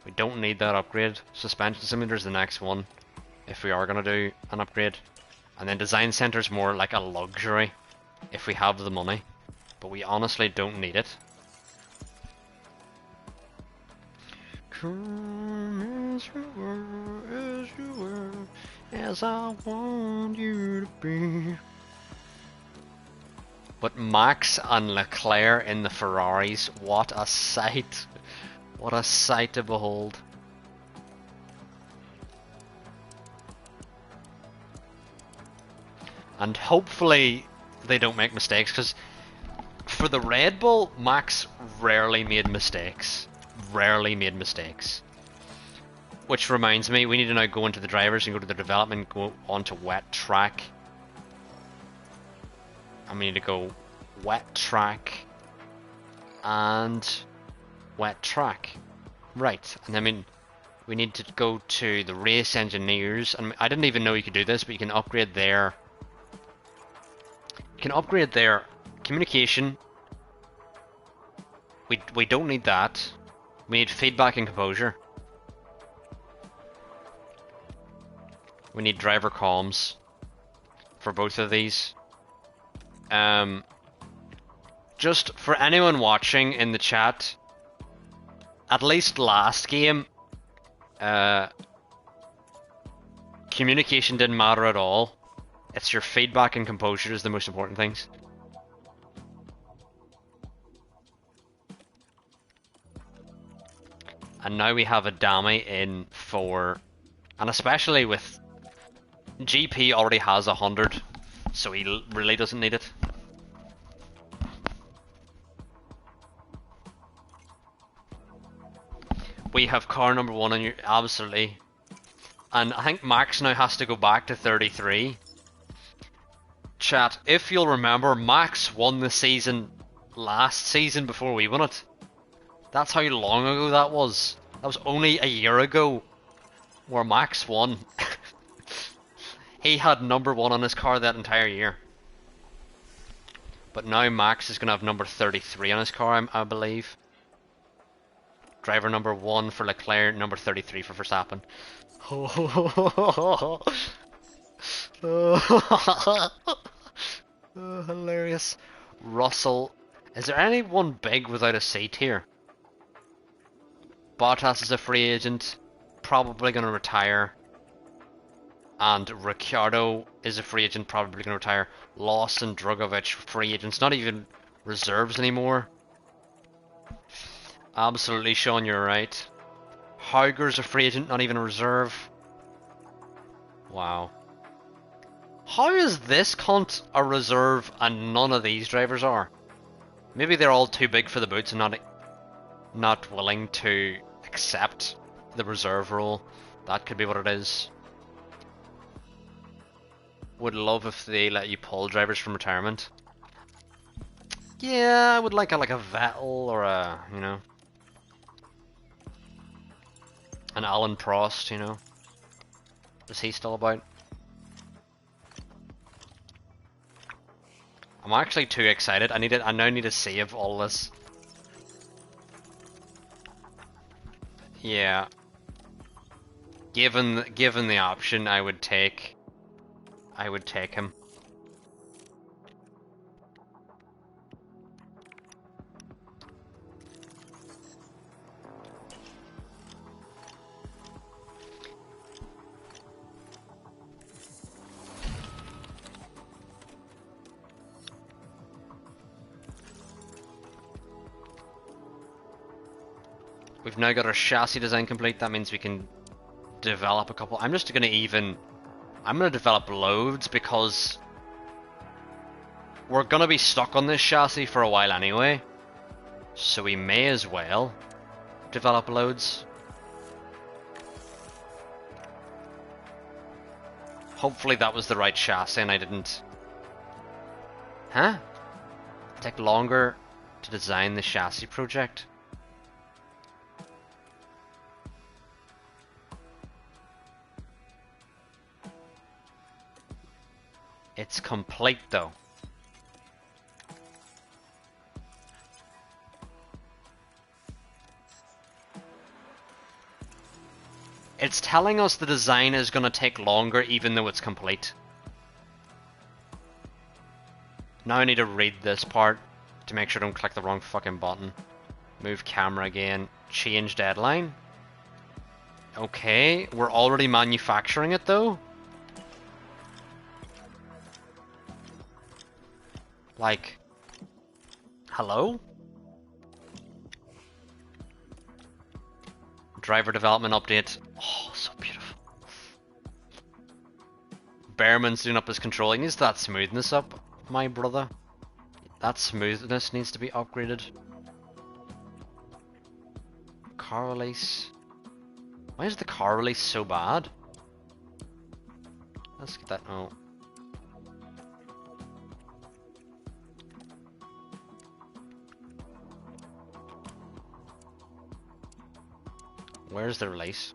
We don't need that upgrade. Suspension simulator is the next one, if we are going to do an upgrade. And then design center is more like a luxury, if we have the money. But we honestly don't need it. Come as you were, as I want you to be. But Max and Leclerc in the Ferraris, what a sight. What a sight to behold. And hopefully they don't make mistakes, because for the Red Bull, Max rarely made mistakes. Rarely made mistakes. Which reminds me, we need to now go into the drivers and go to the development, go onto wet track. And we need to go wet track and wet track. Right, and then we need to go to the race engineers, and I didn't even know you could do this, but you can upgrade their communication. We don't need that. We need feedback and composure. We need driver comms for both of these. Just for anyone watching in the chat, at least last game, communication didn't matter at all. It's your feedback and composure is the most important things. And now we have a dummy in for, and especially with GP already has 100, so he really doesn't need it. We have car number 1 on your, absolutely. And I think Max now has to go back to 33. Chat, if you'll remember, Max won the season last season before we won it. That's how long ago that was. That was only a year ago where Max won. He had number 1 on his car that entire year. But now Max is going to have number 33 on his car, I believe. Driver number 1 for Leclerc, number 33 for Verstappen. Oh, hilarious. Russell. Is there anyone big without a seat here? Bottas is a free agent, probably going to retire. And Ricciardo is a free agent, probably going to retire. Lawson, Drugovich, free agents, not even reserves anymore. Absolutely, Sean, you're right. Hauger's a free agent, not even a reserve. Wow. How is this cunt a reserve and none of these drivers are? Maybe they're all too big for the boots and not willing to accept the reserve role. That could be what it is. Would love if they let you pull drivers from retirement. Yeah, I would like a Vettel or a, you know, an Alan Prost, you know. Is he still about? I'm actually too excited. I now need to save all this. Yeah. Given the option, I would take him. We've now got our chassis design complete. That means we can develop a couple. I'm gonna develop loads because we're gonna be stuck on this chassis for a while anyway. So we may as well develop loads. Hopefully that was the right chassis and I didn't... Huh? It'll take longer to design the chassis project. It's complete though. It's telling us the design is going to take longer even though it's complete. Now I need to read this part to make sure I don't click the wrong fucking button. Move camera again. Change deadline. Okay, we're already manufacturing it though. Like, hello? Driver development update. Oh, so beautiful. Bearman's doing up his control. He needs that smoothness up, my brother. That smoothness needs to be upgraded. Car release. Why is the car release so bad? Let's get that. Oh. Where's the release?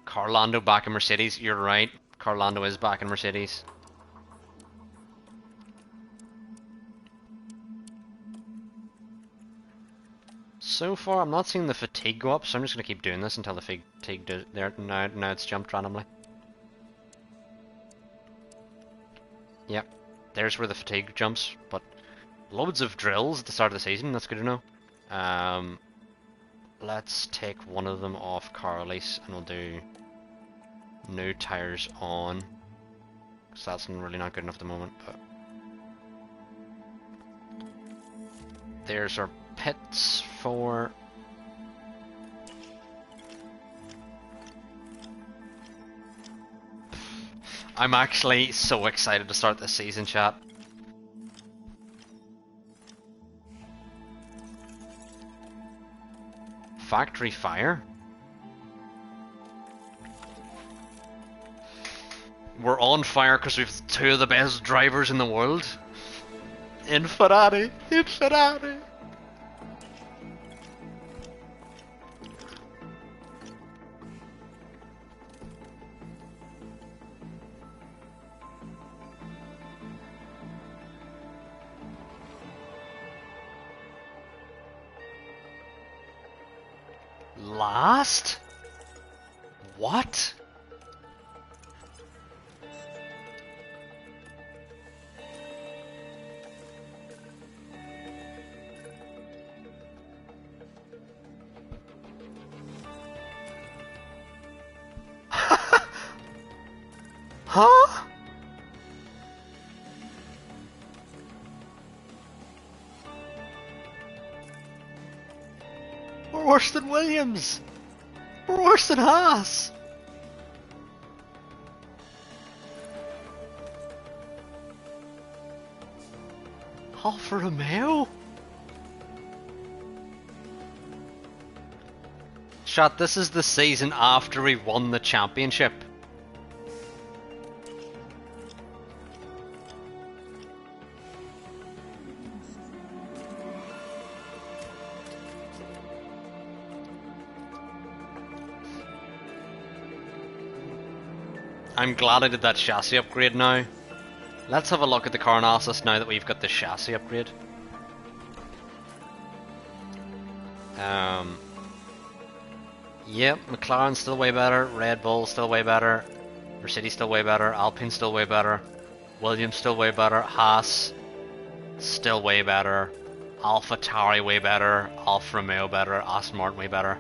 Carlando back in Mercedes. You're right. Carlando is back in Mercedes. So far, I'm not seeing the fatigue go up, so I'm just going to keep doing this until the fatigue does. There, now it's jumped randomly. Yep, there's where the fatigue jumps, but loads of drills at the start of the season. That's good to know. Let's take one of them off car release, and we'll do new tires on, because that's really not good enough at the moment. But there's our pits for I'm actually so excited to start this season, chat. Factory fire? We're on fire because we've two of the best drivers in the world. In Ferrari! In Ferrari! Last? What? Huh? We're worse than Williams. We're worse than Haas. Alfa Romeo? Chat, this is the season after we won the championship. I'm glad I did that chassis upgrade now. Let's have a look at the car analysis now that we've got the chassis upgrade. Yep, McLaren's still way better, Red Bull still way better, Mercedes still way better, Alpine still way better, Williams still way better, Haas still way better, AlphaTauri way better, Alfa Romeo better, Aston Martin way better.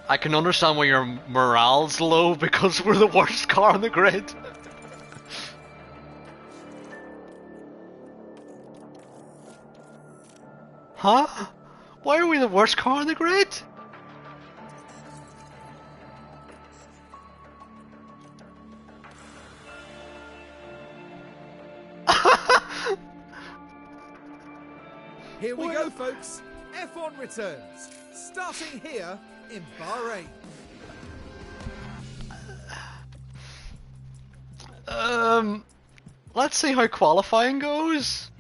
I can understand why your morale's low because we're the worst car on the grid. Huh? Why are we the worst car on the grid? Here we go, folks. F1 returns, starting here in Bahrain. Let's see how qualifying goes.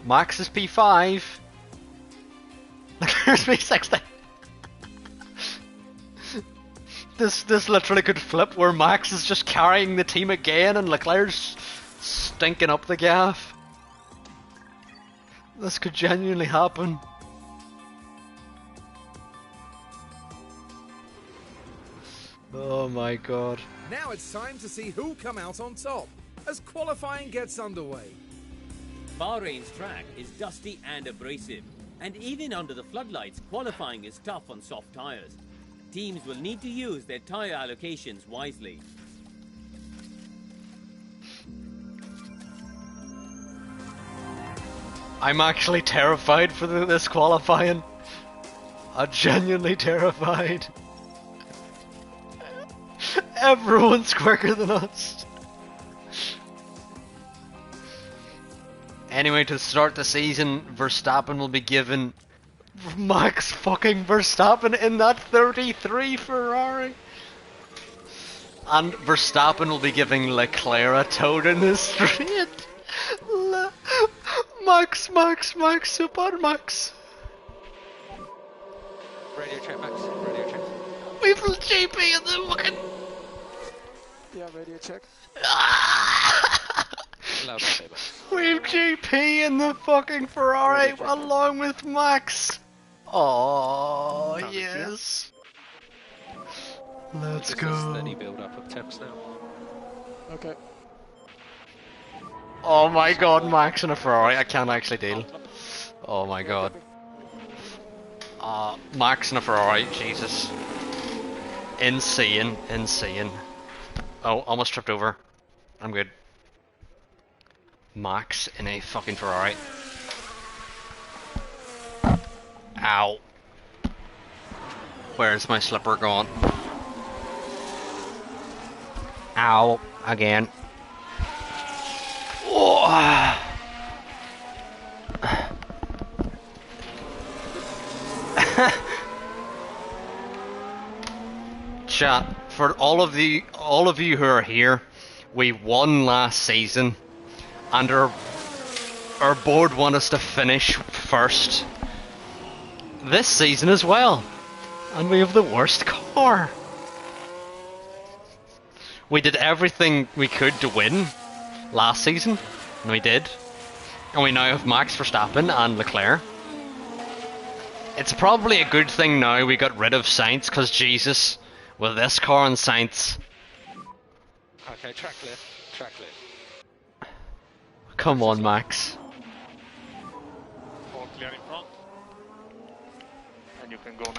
Max is P5. There's P60. This literally could flip where Max is just carrying the team again and Leclerc's stinking up the gaff. This could genuinely happen. Oh my god. Now it's time to see who'll come out on top as qualifying gets underway. Bahrain's track is dusty and abrasive, and even under the floodlights, qualifying is tough on soft tyres. Teams will need to use their tyre allocations wisely. I'm actually terrified for this qualifying. I'm genuinely terrified. Everyone's quicker than us. Anyway, to start the season, Verstappen will be given Max fucking Verstappen in that 33 Ferrari. And Verstappen will be giving Leclerc a toad in the street. Max, Super Max. Radio check, Max. Radio check. We've GP in the fucking... Yeah, radio check. We've GP in the fucking Ferrari along with Max. Oh, yes. Let's go. Steady build up of temps now. Okay. Oh my god, Max in a Ferrari. I can't actually deal. Oh my god. Max in a Ferrari, Jesus. Insane, insane. Oh, almost tripped over. I'm good. Max in a fucking Ferrari. Ow. Where's my slipper gone? Ow. Again. Oh. Chat, for all of you who are here, we won last season, and our board want us to finish first this season as well, and we have the worst car. We did everything we could to win last season, and we did, and we now have Max Verstappen and Leclerc. It's probably a good thing now we got rid of Sainz, because Jesus, with this car and Sainz. Okay, track left. Come on, Max. All clear in front. And you can go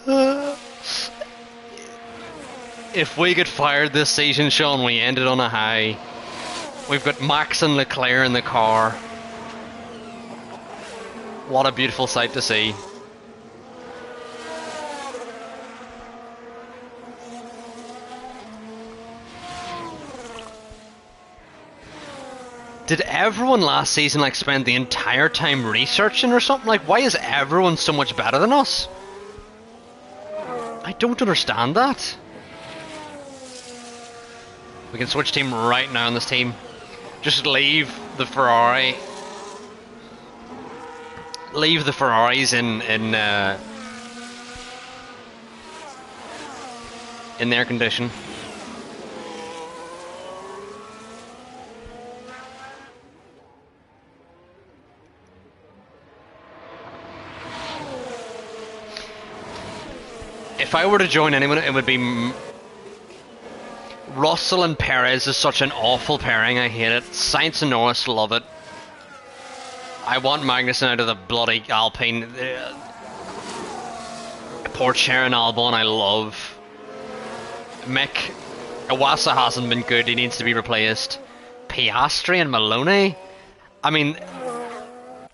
now. If we get fired this season, Sean, we ended on a high. We've got Max and Leclerc in the car. What a beautiful sight to see. Did everyone last season like spend the entire time researching or something? Like, why is everyone so much better than us? I don't understand that. We can switch team right now on this team. Just leave the Ferrari. Leave the Ferraris in their condition. If I were to join anyone, it would be Russell and Perez is such an awful pairing. I hate it. Sainz and Norris love it. I want Magnussen out of the bloody Alpine. Porsche and Albon I love. Mick Iwasa hasn't been good. He needs to be replaced. Piastri and Maloney. I mean,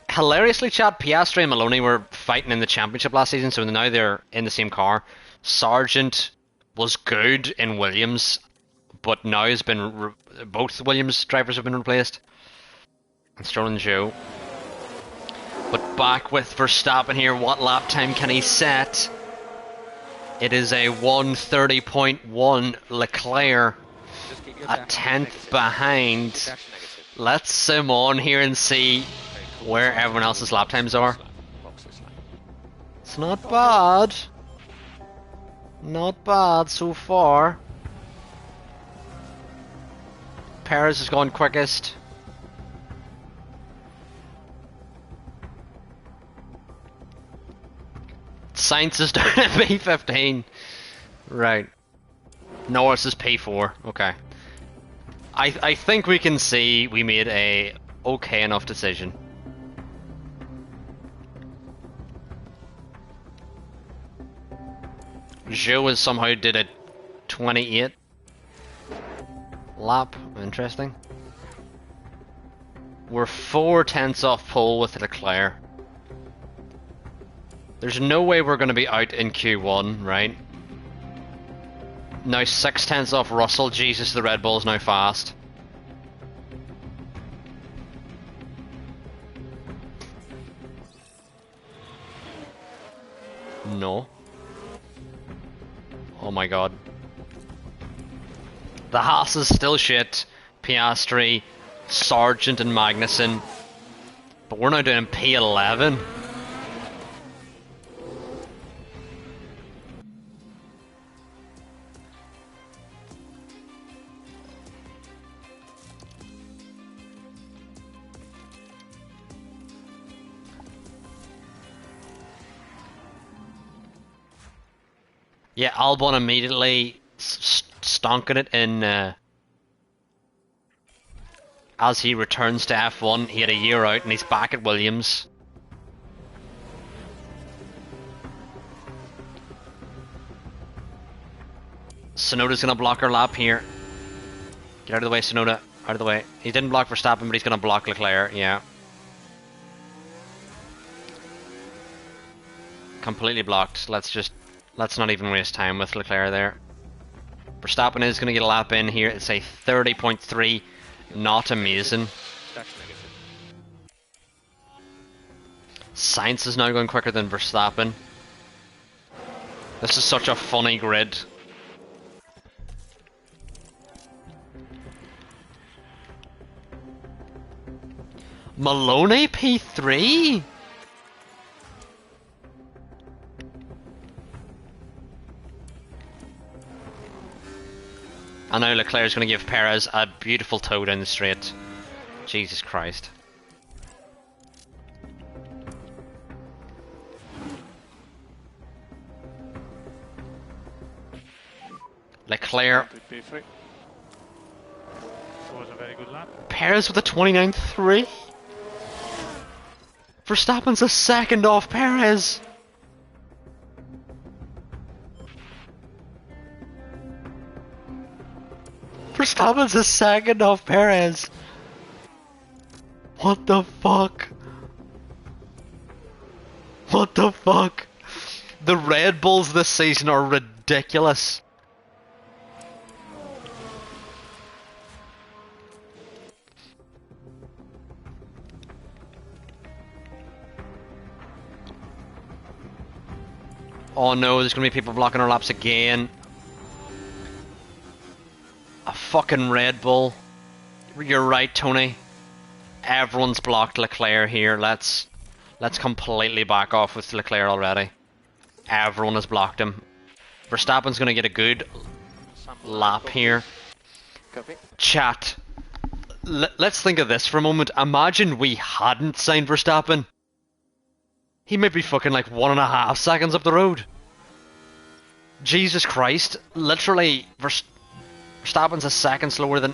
hilariously, Chad, Piastri and Maloney were fighting in the championship last season, so now they're in the same car. Sargent was good in Williams, but now has been both Williams drivers have been replaced. And Stroll and Joe. But back with Verstappen here, what lap time can he set? It is a 1:30.1. Leclerc a tenth behind. Let's sim on here and see where everyone else's lap times are. It's not bad. Not bad so far. Perez has gone quickest. Sainz is down at P15. Right. Norris is P4. Okay. I think we can see we made a okay enough decision. Joe has somehow did a 28 lap. Interesting. We're 4/10 off pole with Leclerc. There's no way we're going to be out in Q1, right? Now 6/10 off Russell. Jesus, the Red Bull's now fast. No. Oh my god. The Haas is still shit. Piastri, Sargent and Magnussen. But we're now doing P11. Yeah, Albon immediately stonking it in as he returns to F1. He had a year out and he's back at Williams. Sonoda's gonna block her lap here. Get out of the way, Sonoda. Out of the way. He didn't block Verstappen, but he's gonna block Leclerc, yeah. Completely blocked. Let's not even waste time with Leclerc there. Verstappen is going to get a lap in here. It's a 30.3. Not amazing. That's negative. Sainz is now going quicker than Verstappen. This is such a funny grid. Maloney P3? I know Leclerc's going to give Perez a beautiful toe down the straight. Jesus Christ. Leclerc. P3. It was a very good lap. Perez with a 29.3. Verstappen's a second off Perez. Verstappen's a second off Perez. What the fuck? What the fuck? The Red Bulls this season are ridiculous. Oh no, there's gonna be people blocking our laps again. A fucking Red Bull. You're right, Tony. Everyone's blocked Leclerc here. Let's completely back off with Leclerc already. Everyone has blocked him. Verstappen's gonna get a good lap here. Chat. Let's think of this for a moment. Imagine we hadn't signed Verstappen. He might be fucking like 1.5 seconds up the road. Jesus Christ. Literally, Verstappen's a second slower than...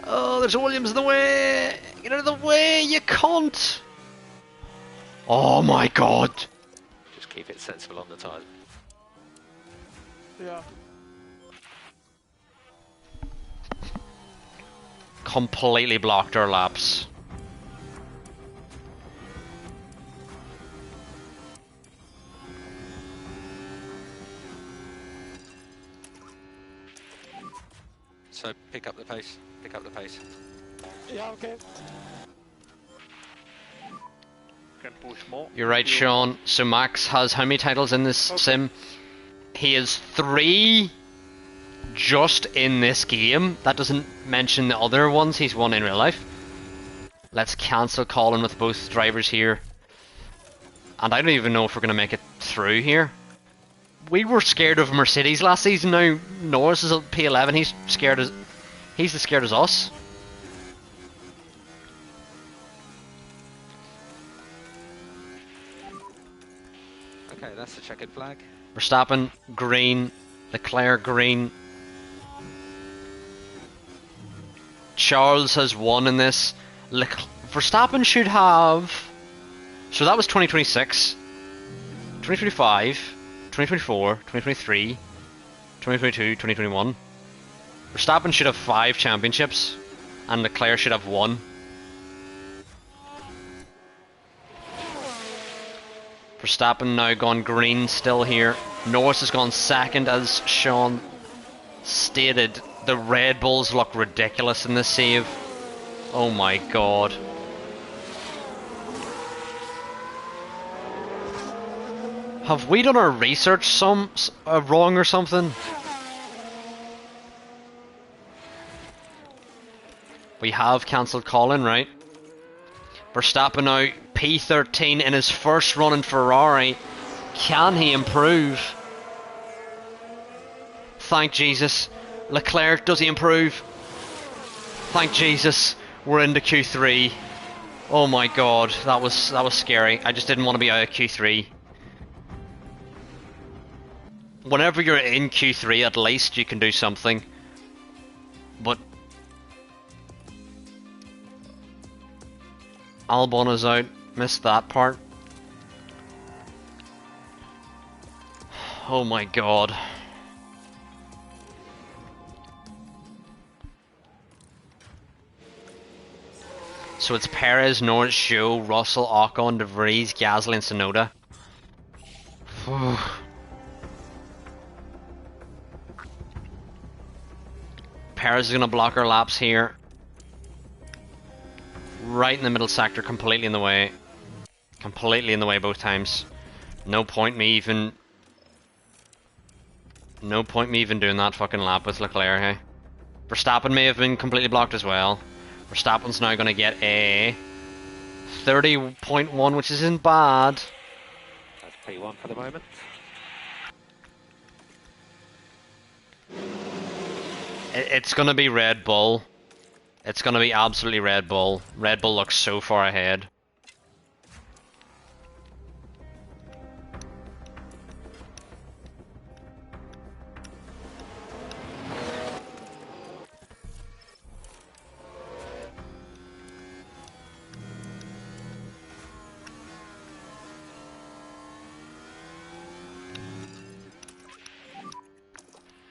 Oh, there's Williams in the way! Get out of the way, you cunt! Oh my god! Just keep it sensible on the time. Yeah. Completely blocked our laps. So pick up the pace. Pick up the pace. Yeah, okay. Can push more. You're right, Sean. So Max has how many titles in this sim? He has 3 just in this game. That doesn't mention the other ones he's won in real life. Let's cancel Colin with both drivers here. And I don't even know if we're going to make it through here. We were scared of Mercedes last season. Now Norris is at P11. He's as scared as us. Okay, that's the checkered flag. Verstappen green, Leclerc green. Charles has won in this. Verstappen should have. So that was 2026, 2025, 2024, 2023, 2022, 2021. Verstappen should have 5 championships, and Leclerc should have 1. Verstappen now gone green still here. Norris has gone second, as Sean stated. The Red Bulls look ridiculous in this save. Oh my god. Have we done our research wrong or something? We have cancelled Colin, right? Verstappen now P13 in his first run in Ferrari. Can he improve? Thank Jesus. Leclerc, does he improve? Thank Jesus. We're into Q3. Oh my god, that was scary. I just didn't want to be out of Q3. Whenever you're in Q3, at least you can do something. But Albon is out. Missed that part. Oh my god. So it's Perez, Norris, Zhou, Russell, Ocon, De Vries, Gasly and Tsunoda. Perez is going to block our laps here. Right in the middle sector, completely in the way. Completely in the way both times. No point me even doing that fucking lap with Leclerc, hey? Verstappen may have been completely blocked as well. Verstappen's now going to get a 30.1, which isn't bad. That's P1 for the moment. It's going to be Red Bull. It's going to be absolutely Red Bull. Red Bull looks so far ahead.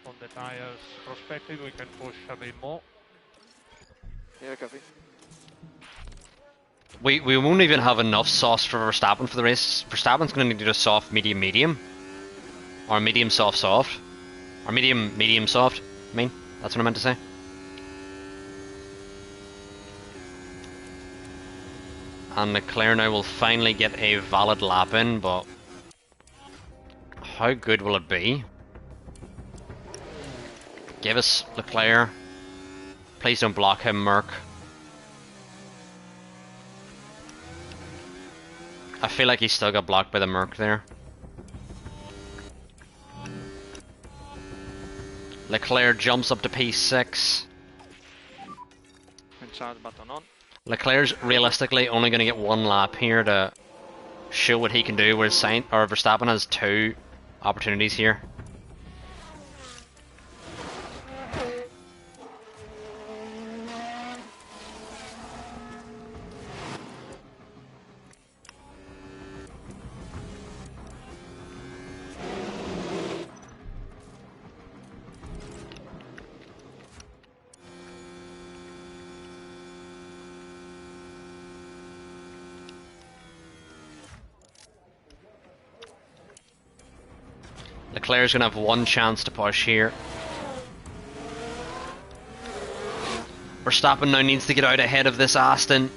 From the tires perspective, we can push a bit more. Yeah, copy. We won't even have enough sauce for Verstappen for the race. Verstappen's going to need to do a soft, medium, medium. Or medium, soft, soft. Or medium, medium, soft. I mean, that's what I meant to say. And Leclerc now will finally get a valid lap in, but how good will it be? Give us Leclerc. Please don't block him, Merc. I feel like he still got blocked by the Merc there. Leclerc jumps up to P6. Charge button on. Leclerc's realistically only going to get one lap here to show what he can do, whereas Verstappen has 2 opportunities here. Leclerc's going to have one chance to push here. Verstappen now needs to get out ahead of this Aston.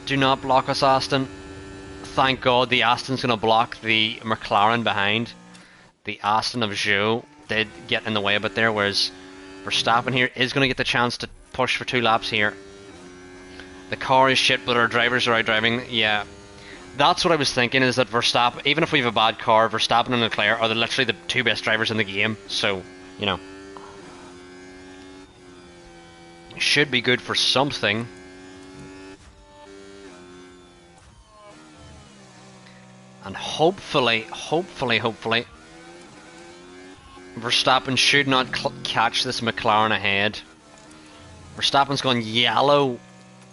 Do not block us, Aston. Thank God the Aston's going to block the McLaren behind. The Aston of Zhou did get in the way a bit there, whereas Verstappen here is going to get the chance to push for 2 laps here. The car is shit, but our drivers are out driving. Yeah. That's what I was thinking, is that Verstappen, even if we have a bad car, Verstappen and Leclerc are literally the 2 best drivers in the game. So, you know. Should be good for something. And hopefully, Verstappen should not catch this McLaren ahead. Verstappen's gone yellow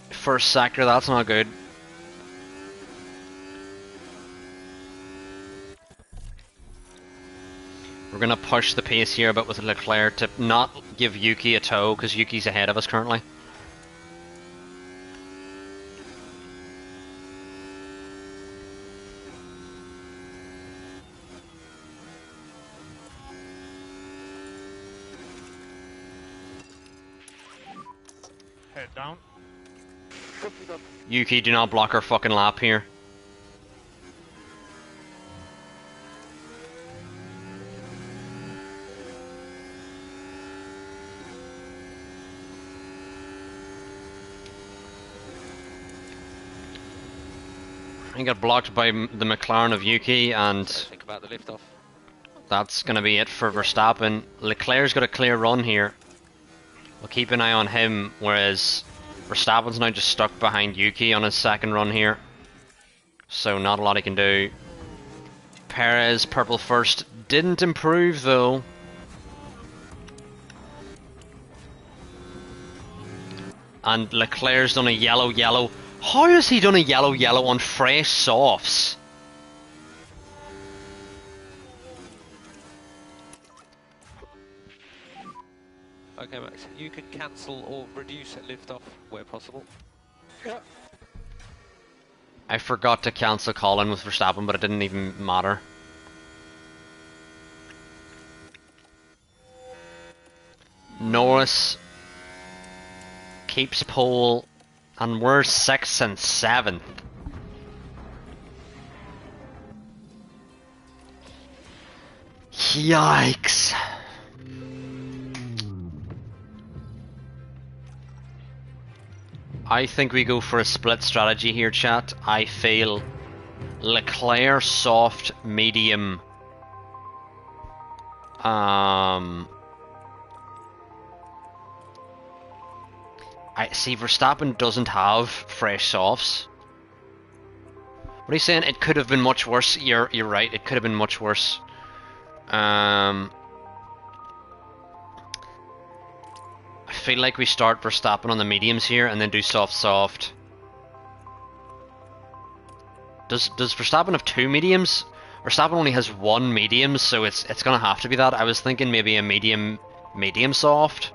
for a sector, that's not good. We're going to push the pace here a bit with Leclerc to not give Yuki a tow, because Yuki's ahead of us currently. Head down. Yuki, do not block our fucking lap here. He got blocked by the McLaren of Yuki, and Think about the lift off. that's going to be it for Verstappen. Leclerc's got a clear run here. We'll keep an eye on him, whereas Verstappen's now just stuck behind Yuki on his second run here. So not a lot he can do. Perez, purple first, didn't improve though. And Leclerc's done a yellow. How has he done a yellow on fresh softs? Okay, Max, you can cancel or reduce lift off where possible. I forgot to cancel Colin with Verstappen, but it didn't even matter. Norris keeps pole, and we're 6th and 7th. Yikes. I think we go for a split strategy here, chat. I feel Leclerc soft, medium. I see Verstappen doesn't have fresh softs. What are you saying? It could have been much worse. You're right. It could have been much worse. I feel like we start Verstappen on the mediums here and then do soft. Does Verstappen have 2 mediums? Verstappen only has 1 medium, so it's gonna have to be that. I was thinking maybe a medium soft.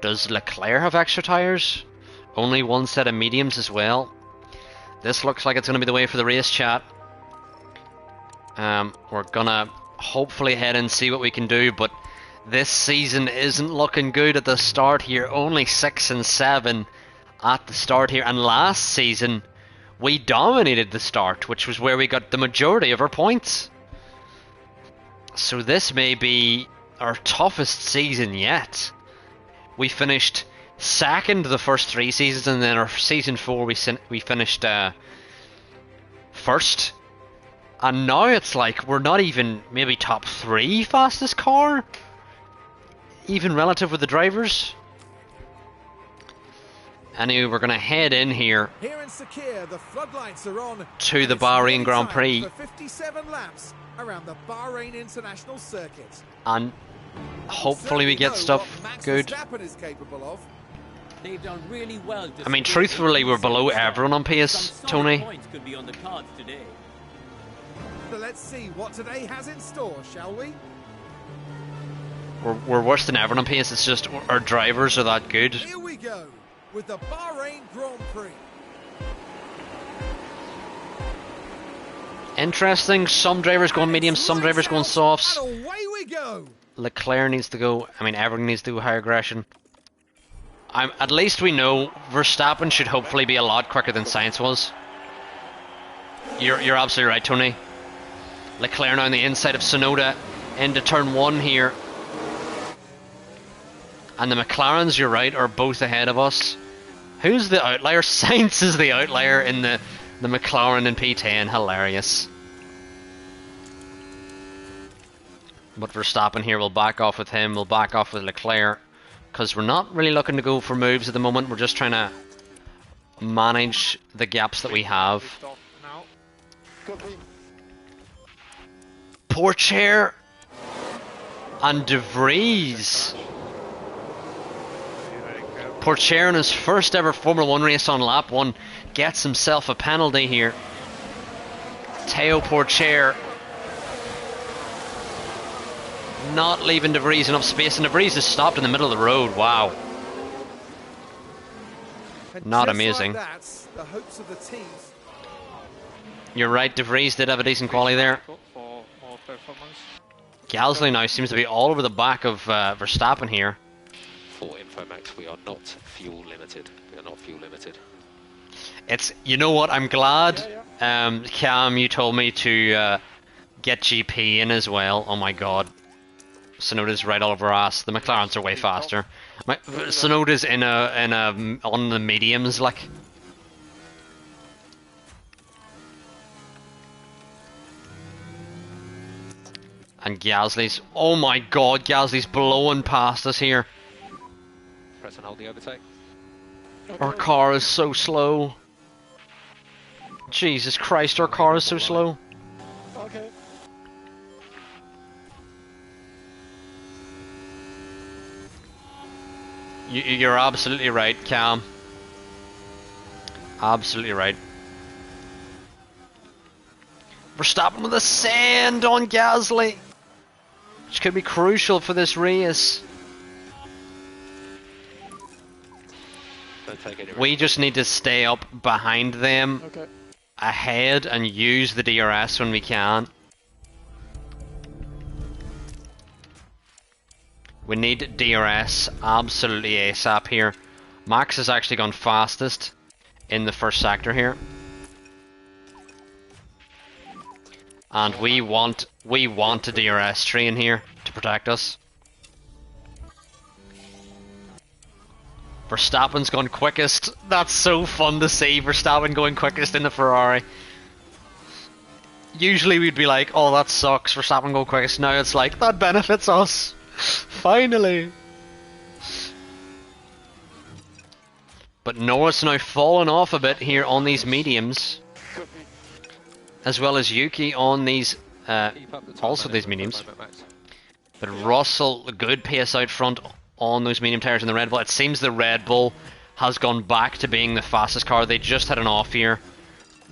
Does Leclerc have extra tires? Only 1 set of mediums as well. This looks like it's gonna be the way for the race, chat. We're gonna hopefully head and see what we can do, but this season isn't looking good at the start here. Only 6 and 7 at the start here, and last season we dominated the start, which was where we got the majority of our points. So this may be our toughest season yet. We finished 2nd the first 3 seasons, and then our season 4 we finished 1st. And now it's like we're not even maybe top 3 fastest car, even relative with the drivers. Anyway, we're going to head in here Here in Sakir, the floodlights are on to the and it's Bahrain nearly Grand time Prix, for 57 laps around the Bahrain International Circuit. and hopefully we get stuff good. Verstappen is capable of. They've done really well to I mean, secure truthfully, we're below some everyone on pace, solid Tony. points could be on the cards today. So let's see what today has in store, shall we? We're worse than everyone on pace. It's just our drivers are that good. Here we go with the Bahrain Grand Prix. Interesting. Some drivers going medium, some drivers going softs. And away we go. Leclerc needs to go. I mean, everyone needs to go higher aggression. At least we know Verstappen should hopefully be a lot quicker than Sainz was. You're absolutely right, Tony. Leclerc now on the inside of Tsunoda into turn 1 here. And the McLarens, you're right, are both ahead of us. Who's the outlier? Sainz is the outlier in the McLaren in P10. Hilarious. But Verstappen here will back off with him. We'll back off with Leclerc. Because we're not really looking to go for moves at the moment. We're just trying to manage the gaps that we have. Lift off now. Poor chair. And De Vries. Porcher in his first ever Formula 1 race on lap 1 gets himself a penalty here. Teo Porcher not leaving De Vries enough space, and De Vries is stopped in the middle of the road. Wow. And Not just amazing. Like that, the hopes of the teams. You're right, De Vries did have a decent quality there. For more performance. Gasly now seems to be all over the back of Verstappen here. For info, Max, we are not fuel limited. We are not fuel limited. It's, you know what, I'm glad, Cam, you told me to get GP in as well. Oh my god. Sonoda's right all over our ass. The McLarens are way faster. Sonoda's on the mediums, like. And Gasly's, oh my god, Gasly's blowing past us here. Press and hold the overtake. Our car is so slow. Jesus Christ, our car is so slow. Okay. You're absolutely right, Cam. Absolutely right. We're stopping with a sand on Gasly, which could be crucial for this race. We just need to stay up behind them, ahead, and use the DRS when we can. We need DRS absolutely ASAP here. Max has actually gone fastest in the first sector here. And we want a DRS train here to protect us. Verstappen's gone quickest. That's so fun to see, Verstappen going quickest in the Ferrari. Usually we'd be like, oh that sucks, Verstappen go quickest. Now it's like, that benefits us. Finally. But Norris now fallen off a bit here on these mediums. As well as Yuki on these, also these mediums. But Russell, a good pace out front on those medium tyres in the Red Bull. It seems the Red Bull has gone back to being the fastest car. They just had an off here.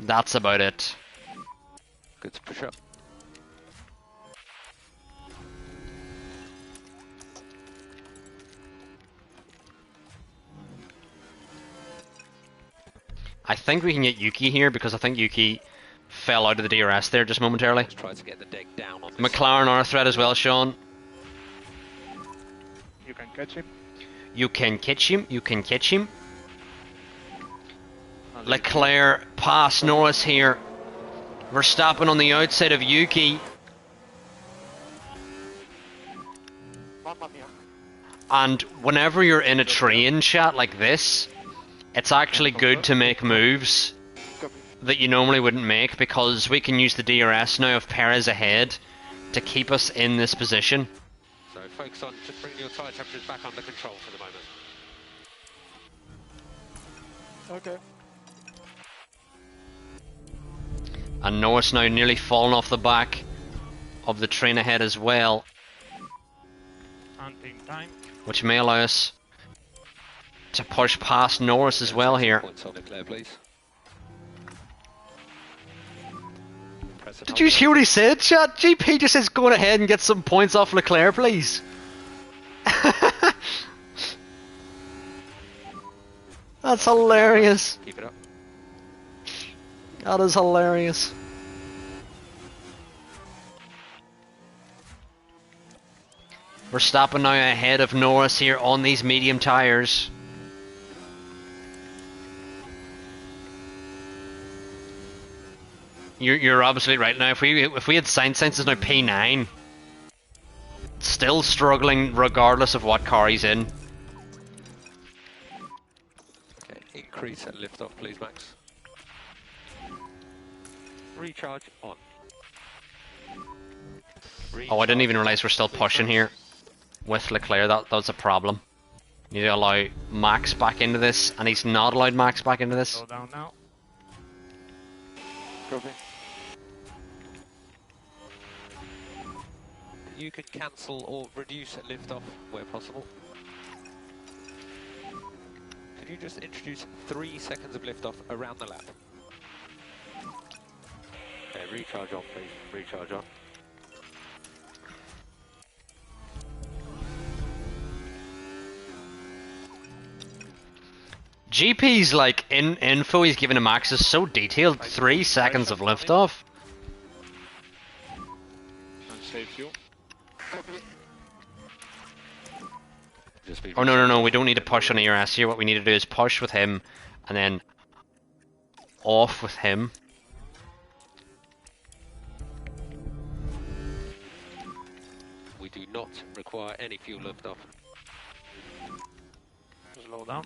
That's about it. Good to push up. I think we can get Yuki here because I think Yuki fell out of the DRS there just momentarily. Let's try to get the deck down on this McLaren are a threat as well, Sean. You can catch him. You can catch him. You can catch him. Leclerc past Norris here. Verstappen on the outside of Yuki. And whenever you're in a train chat like this, it's actually good to make moves that you normally wouldn't make, because we can use the DRS now of Perez ahead to keep us in this position. So focus on just bringing your tyre temperatures back under control for the moment. Okay. And Norris now nearly fallen off the back of the train ahead as well, Hunting time. which may allow us to push past Norris as well here. Points on Leclerc, please. Did you hear what he said, chat? GP just says go ahead and get some points off Leclerc, please. That's hilarious. Keep it up. That is hilarious. Verstappen now ahead of Norris here on these medium tyres. You're absolutely right. Now, if we had Sainz is now P9, still struggling regardless of what car he's in. Okay, increase and lift off, please, Max. Recharge on. Oh, I didn't even realise we're still pushing here with Leclerc. That was a problem. You need to allow Max back into this, and he's not allowed Max back into this. Slow down now. Copy. You can cancel or reduce lift off where possible. Could you just introduce 3 seconds of lift off around the lap? Okay, recharge on, please. Recharge on. GP's like info he's giving to Max is so detailed. 3 seconds of liftoff. And save fuel. Just be Oh no, we don't need to push on ERS here. What we need to do is push with him, and then off with him. We do not require any fuel liftoff. Slow down.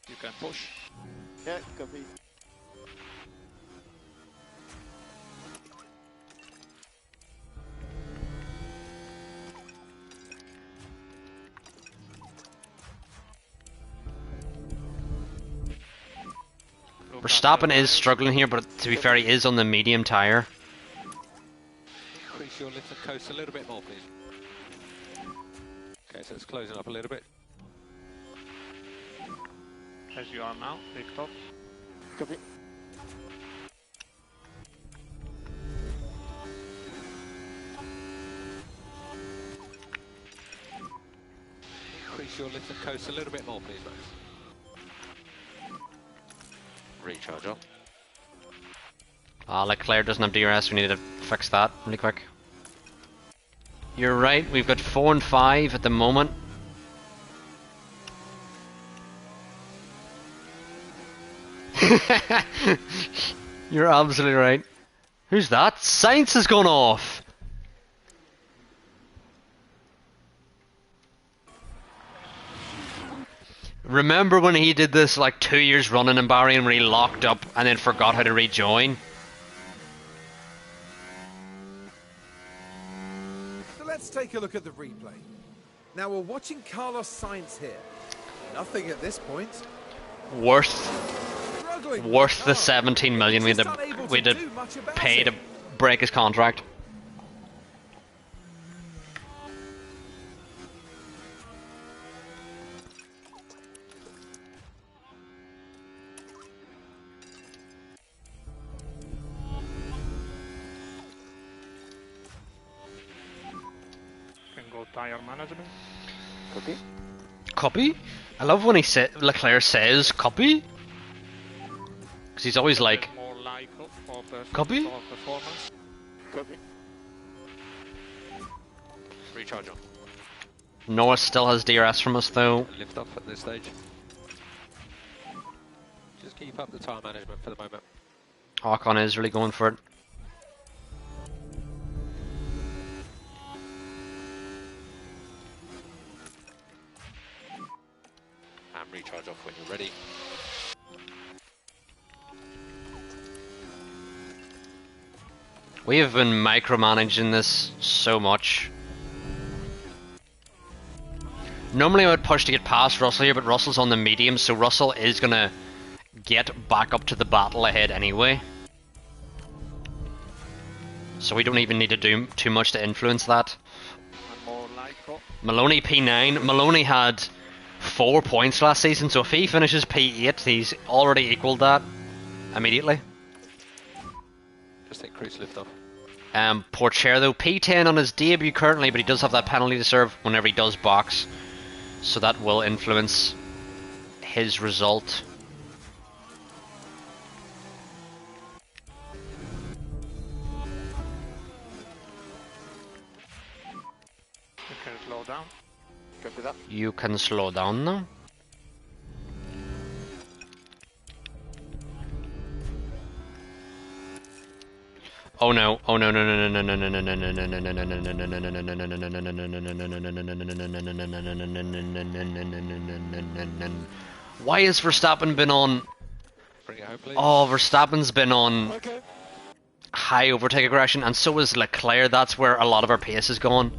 You can push. Yeah, copy. Verstappen is struggling here, but to be fair, he is on the medium tyre. Increase your lift and coast a little bit more, please. Okay, so it's closing up a little bit. As you are now, lift off. Copy. Increase your lift and coast a little bit more, please, Max. Recharge on. Leclerc doesn't have DRS, we need to fix that really quick. You're right, we've got 4 and 5 at the moment. You're absolutely right. Who's that? Sainz has gone off! Remember when he did this like 2 years running in Bahrain where he locked up and then forgot how to rejoin? So let's take a look at the replay. Now we're watching Carlos Sainz here. Nothing at this point. Worth Struggling the 17 million we had to pay to break his contract. Can go tire management. Copy. Copy? I love when Leclerc says copy. Because he's always like, More like for copy? for performance. Copy. Recharge on. Noah still has DRS from us though. Lift off at this stage. Just keep up the tire management for the moment. Ocon is really going for it. And recharge off when you're ready. We have been micromanaging this so much. Normally I would push to get past Russell here, but Russell's on the medium, so Russell is gonna get back up to the battle ahead anyway. So we don't even need to do too much to influence that. And more like Maloney P9. Maloney had 4 points last season, so if he finishes P8, he's already equaled that immediately. Just increase lift off. Porcher though, P10 on his debut currently, but he does have that penalty to serve whenever he does box. So that will influence his result. you can slow down. Copy that. You can slow down now. Oh no, oh no, no, no, no, no, no, no, no, no, no, no, no, no, no, no, no, no, no. Why has Verstappen been on? Bring it home, please. Oh, Verstappen's been on Okay. high overtake aggression, and so is Leclerc. That's where a lot of our pace is going,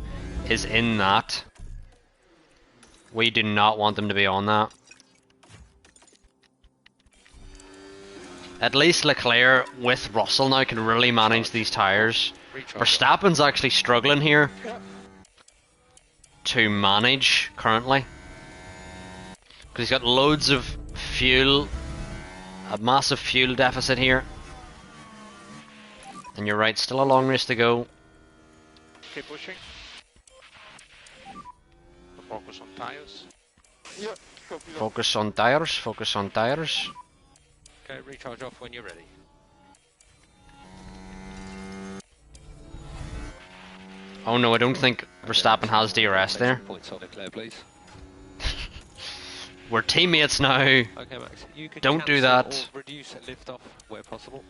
is in that. We do not want them to be on that. At least Leclerc with Russell now can really manage these tyres. Verstappen's actually struggling here to manage currently. Because he's got loads of fuel, a massive fuel deficit here. And you're right, still a long race to go. Keep pushing. Focus on tires. Yeah, copy that. Focus on tyres, focus on tyres. Okay, recharge off when you're ready. Oh no, I don't think Verstappen has DRS there. Points on Leclerc, please. We're teammates now. Okay, Max. You can Don't do cancel that. or reduce liftoff where possible.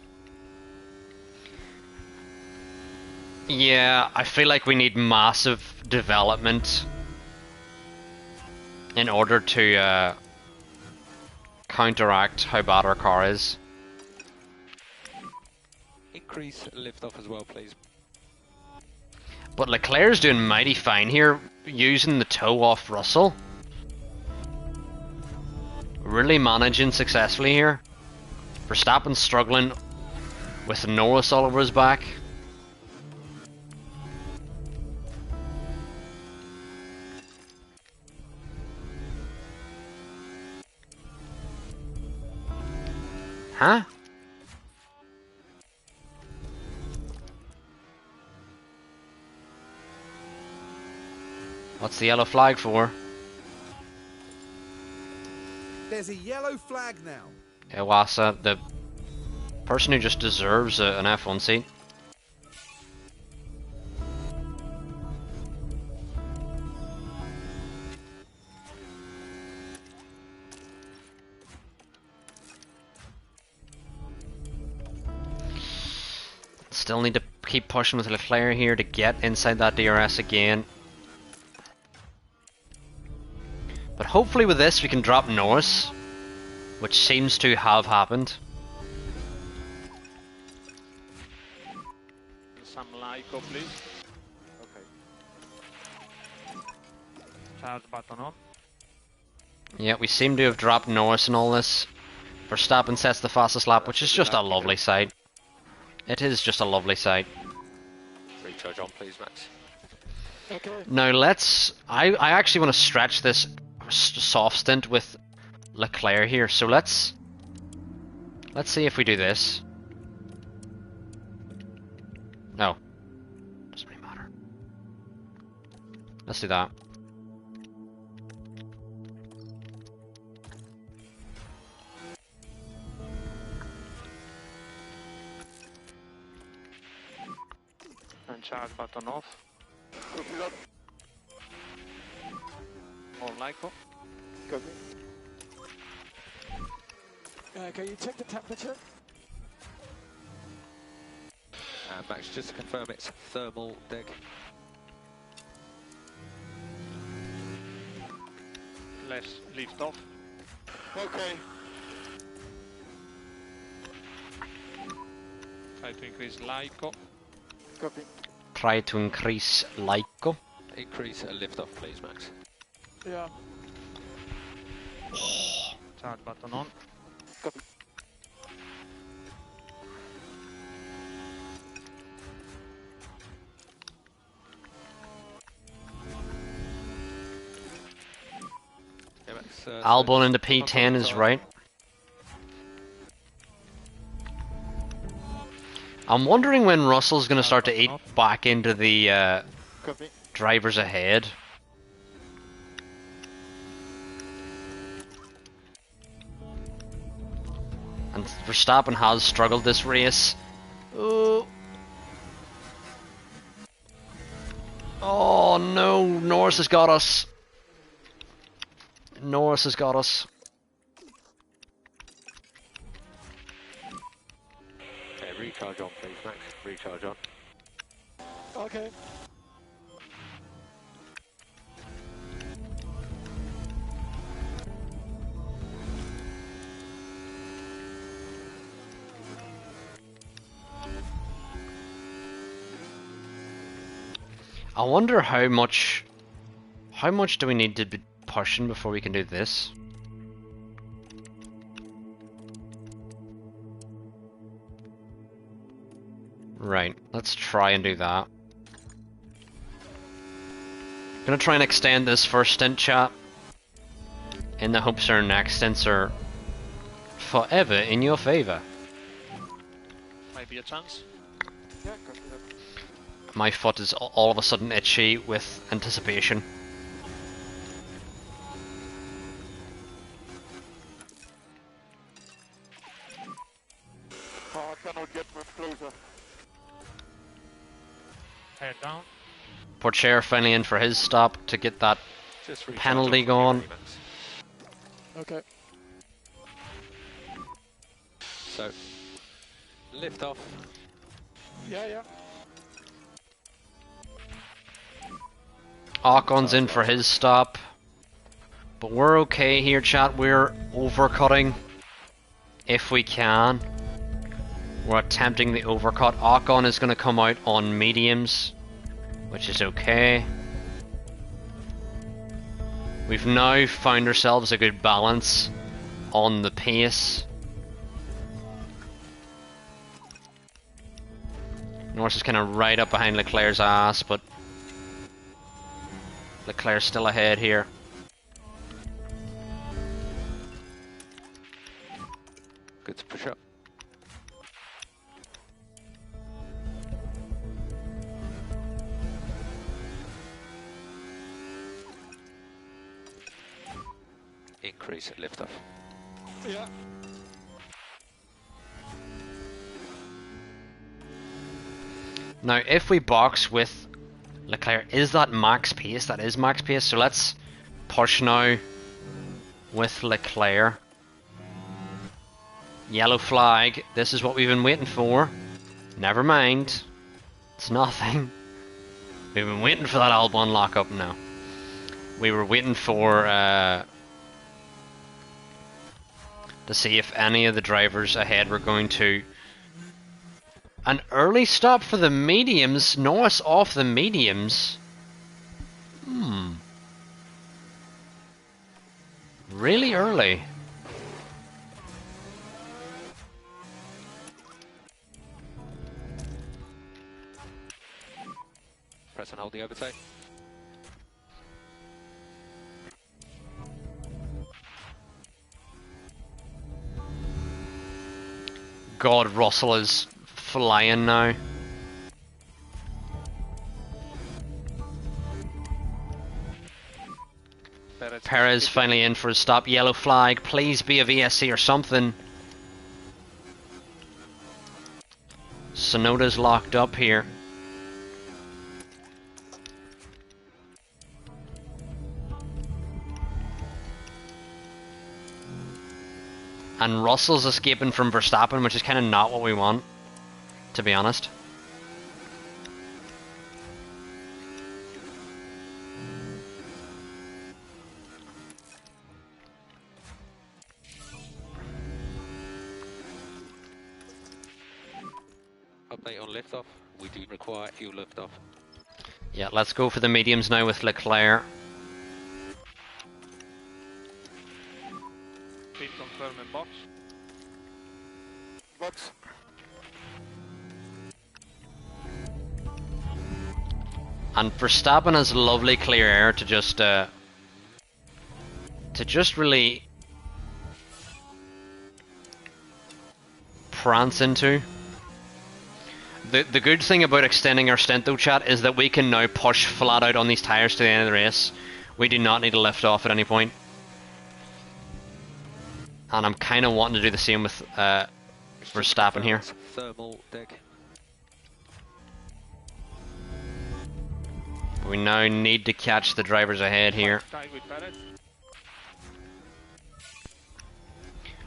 Yeah, I feel like we need massive development in order to counteract how bad our car is. Increase liftoff as well, please. But Leclerc's doing mighty fine here, using the toe off Russell. Really managing successfully here. Verstappen's struggling with Norris all over his back. Huh? What's the yellow flag for? There's a yellow flag now. Iwasa, the person who just deserves an F1 seat. Still need to keep pushing with Leclerc here to get inside that DRS again. But hopefully with this we can drop Norris, which seems to have happened. Some Lyco, please. Okay. Charge button on. Yeah, we seem to have dropped Norris in all this. Verstappen sets the fastest lap, which is just a lovely sight. It is just a lovely sight. Recharge on, please, Max. Okay. Now let's... I actually want to stretch this soft stint with Leclerc here, so let's see if we do this. No. Doesn't really matter. Let's do that. And charge button off. Copy that. On Lyco. Copy. Can you check the temperature? Max, just to confirm it's thermal deg. Less lift off. Okay. Try to increase Lyco. Copy. Try to increase Lyco. Increase liftoff, please, Max. Yeah. Charge button on. Copy. Yeah, Max, Albon into P10 is right. I'm wondering when Russell's going to start to eat back into the Copy. drivers ahead. And Verstappen has struggled this race. Oh, oh no, Norris has got us. Norris has got us. Okay, recharge on, please, Max. Recharge on. Okay. I wonder how much do we need to be pushing before we can do this? Right, let's try and do that. Gonna try and extend this first stint, chat, in the hopes our next stints are forever in your favour. Might be a chance. Yeah, copy that. My foot is all of a sudden itchy with anticipation. Oh, I cannot get much closer. Head down. Chair finally in for his stop to get that Just recharge penalty off going. Ferrari, Max. Okay. So, lift off. Yeah, yeah. Ocon's in for his stop. But we're okay here, chat. We're overcutting if we can. We're attempting the overcut. Ocon is going to come out on mediums, which is okay. We've now found ourselves a good balance on the pace. Norris is kind of right up behind Leclerc's ass, but Leclerc's still ahead here. Good to push up. Increase at lift off. Yeah. Now, if we box with Leclerc, is that max pace? That is max pace. So let's push now with Leclerc. Yellow flag. This is what we've been waiting for. Never mind. It's nothing. We've been waiting for that Albon lockup now. We were waiting for to see if any of the drivers ahead were going to. An early stop for the mediums. Norris off the mediums. Really early. Press and hold the overtake. God, Russell is flying now. Perez finally in for a stop. Yellow flag. Please be a VSC or something. Sonoda's locked up here. And Russell's escaping from Verstappen, which is kind of not what we want, to be honest. Update on lift off. We do require fuel lift off. Yeah, let's go for the mediums now with Leclerc. Speed confirm in box. Box. And Verstappen has lovely clear air to just really prance into. The good thing about extending our stint though, chat, is that we can now push flat out on these tyres to the end of the race. We do not need to lift off at any point. And I'm kind of wanting to do the same with Verstappen here. Thermal deck. We now need to catch the drivers ahead here. Tied with Perez.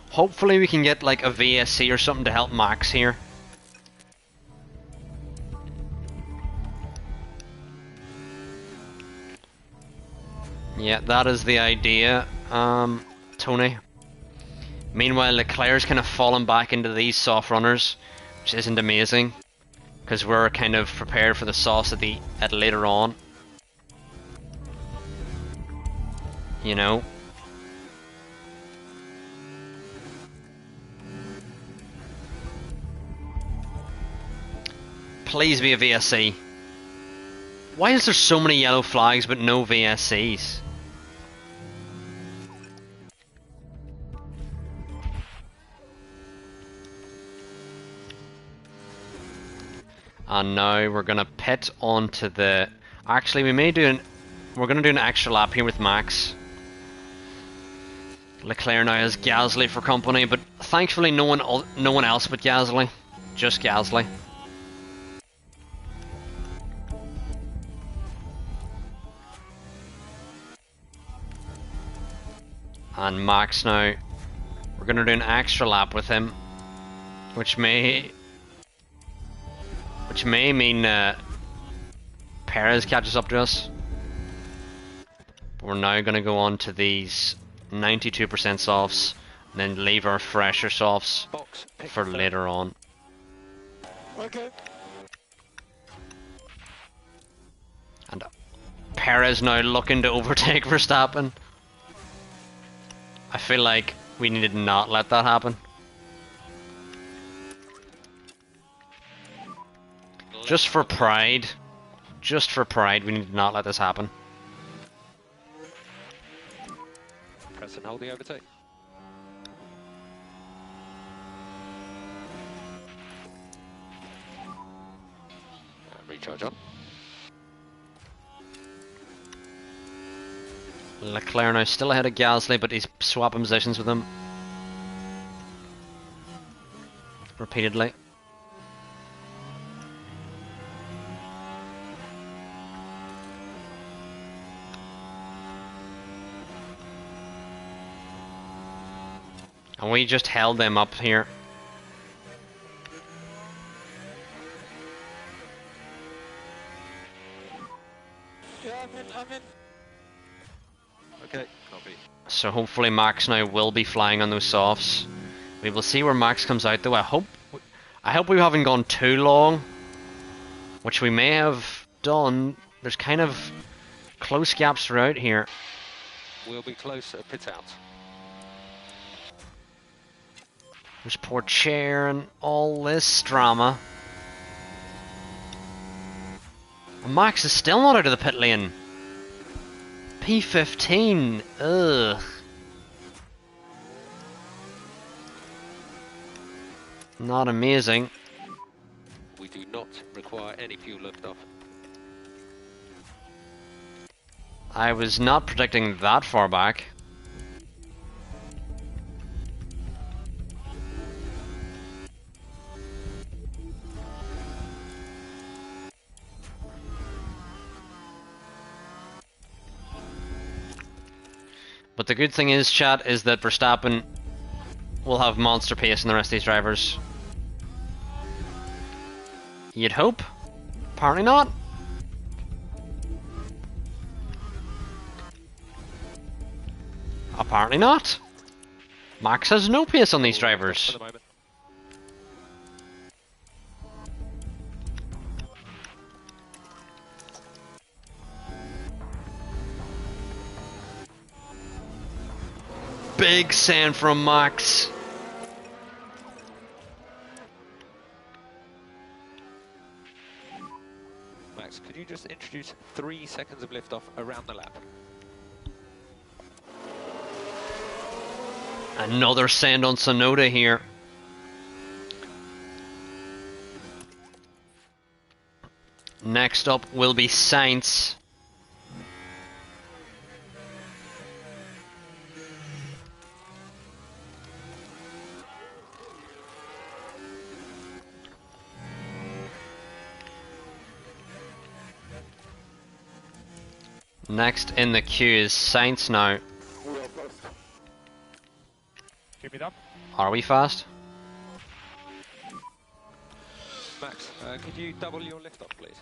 Hopefully we can get like a VSC or something to help Max here. Yeah, that is the idea, Tony. Meanwhile, Leclerc's kind of fallen back into these soft runners, which isn't amazing, because we're kind of prepared for the sauce at later on. You know. Please be a VSC. Why is there so many yellow flags but no VSCs? And now we're gonna pit onto the. Actually, we may do an. We're gonna do an extra lap here with Max. Leclerc now has Gasly for company, but thankfully no one else but Gasly, just Gasly. And Max now, we're going to do an extra lap with him, which may mean Perez catches up to us. But we're now going to go on to these 92% softs, and then leave our fresher softs for later on. Okay. And Perez now looking to overtake Verstappen. I feel like we need to not let that happen. Just for pride, we need to not let this happen. Press and hold the overtake. Recharge on. Leclerc now still ahead of Gasly, but he's swapping positions with him repeatedly. And we just held them up here. Yeah, I'm in. Okay, copy. So hopefully Max now will be flying on those softs. We will see where Max comes out though. I hope we haven't gone too long, which we may have done. There's kind of close gaps throughout here. We'll be close at pit out. There's poor chair and all this drama. And Max is still not out of the pit lane. P15, ugh. Not amazing. We do not require any fuel liftoff. I was not predicting that far back. But the good thing is, chat, is that Verstappen will have monster pace in the rest of these drivers. You'd hope. Apparently not. Apparently not. Max has no pace on these drivers. Big send from Max. Max, could you just introduce 3 seconds of liftoff around the lap? Another send on Sonoda here. Next up will be Sainz. Next in the queue is Sainz now. Keep it up. Are we fast? Max, could you double your liftoff, please?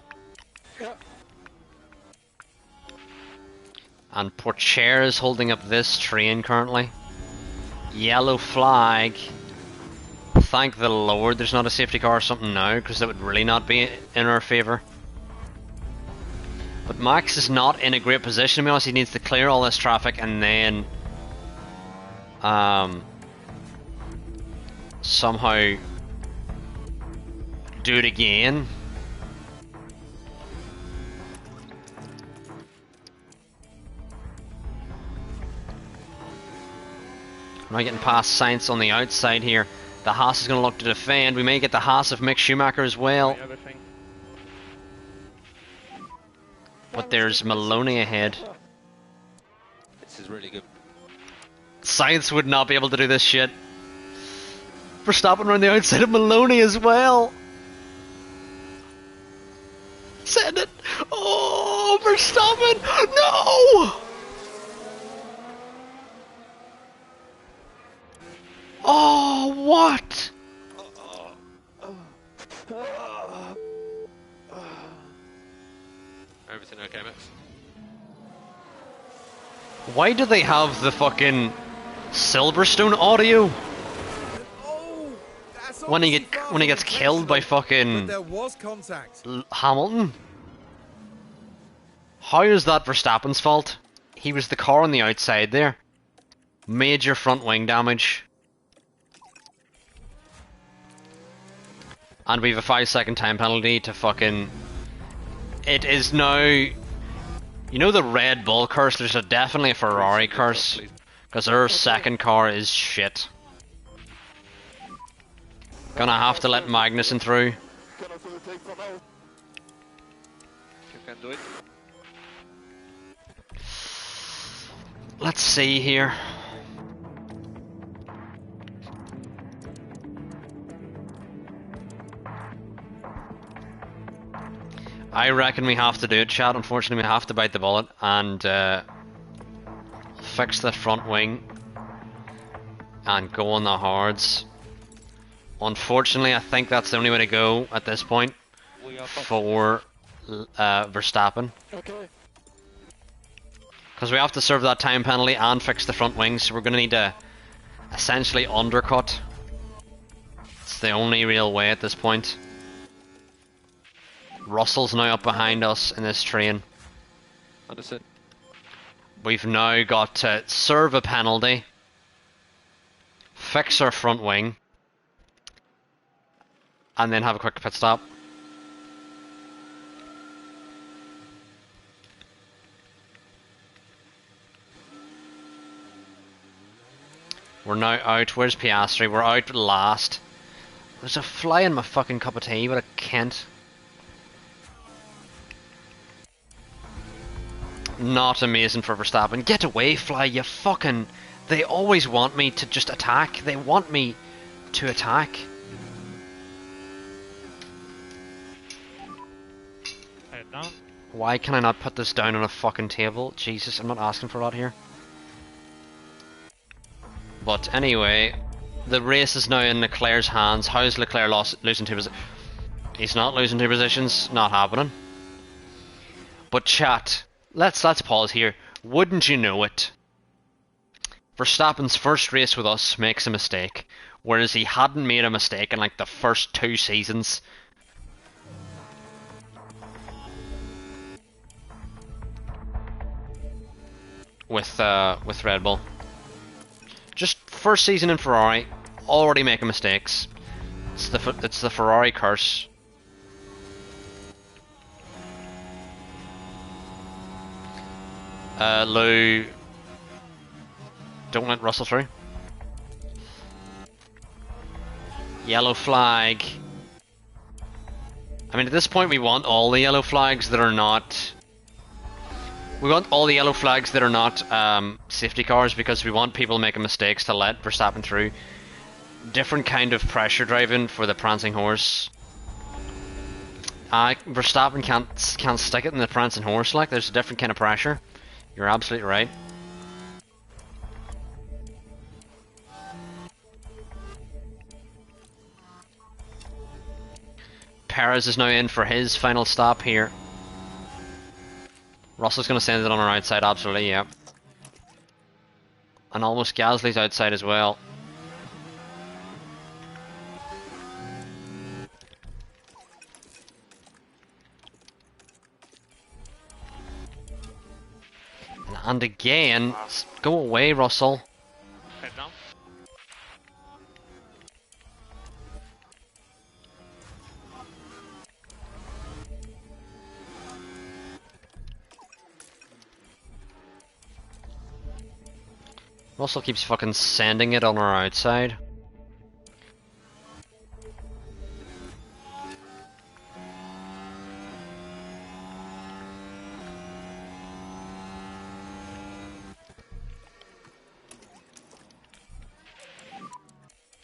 Yeah. And Pourchaire is holding up this train currently. Yellow flag. Thank the Lord there's not a safety car or something now, because that would really not be in our favour. But Max is not in a great position, to be honest. He needs to clear all this traffic and then somehow do it again. We're now getting past Sainz on the outside here. The Haas is going to look to defend. We may get the Haas of Mick Schumacher as well. Everything. But there's Maloney ahead. This is really good. Sainz would not be able to do this shit. Verstappen around the outside of Maloney as well. Send it. Oh, Verstappen. No! Oh, what? Everything okay, Max? Why do they have the fucking Silverstone audio Oh, that's when he obviously far when he from gets killed by intentional, fucking but there was contact. Hamilton? How is that Verstappen's fault? He was the car on the outside there. Major front wing damage. And we have a 5-second time penalty to fucking... It is now... You know the Red Bull curse? There's definitely a Ferrari curse. Because their second car is shit. Gonna have to let Magnussen through. You can do it. Let's see here. I reckon we have to do it, chat. Unfortunately, we have to bite the bullet and fix the front wing and go on the hards. Unfortunately, I think that's the only way to go at this point for Verstappen. Okay. Because we have to serve that time penalty and fix the front wing, so we're going to need to essentially undercut. It's the only real way at this point. Russell's now up behind us in this train. Understood. We've now got to serve a penalty, fix our front wing, and then have a quick pit stop. We're now out. Where's Piastri? We're out last. There's a fly in my fucking cup of tea, what a Kent. Not amazing for Verstappen. Get away, fly, you fucking... They always want me to just attack. They want me to attack. Head down. Why can I not put this down on a fucking table? Jesus, I'm not asking for a lot here. But anyway, the race is now in Leclerc's hands. How is Leclerc losing 2 positions? He's not losing 2 positions. Not happening. But chat, let's pause here. Wouldn't you know it? Verstappen's first race with us makes a mistake, whereas he hadn't made a mistake in like the first 2 seasons. With Red Bull. Just first season in Ferrari, already making mistakes. It's the Ferrari curse. Lou, don't let Russell through. Yellow flag. I mean, at this point, we want all the yellow flags that are not. We want all the yellow flags that are not safety cars, because we want people making mistakes to let Verstappen through. Different kind of pressure driving for the prancing horse. Verstappen can't stick it in the prancing horse. Like, there's a different kind of pressure. You're absolutely right. Perez is now in for his final stop here. Russell's going to send it on our outside, absolutely, yeah. And almost Gasly's outside as well. And again, go away, Russell. Head down. Russell keeps fucking sending it on our outside.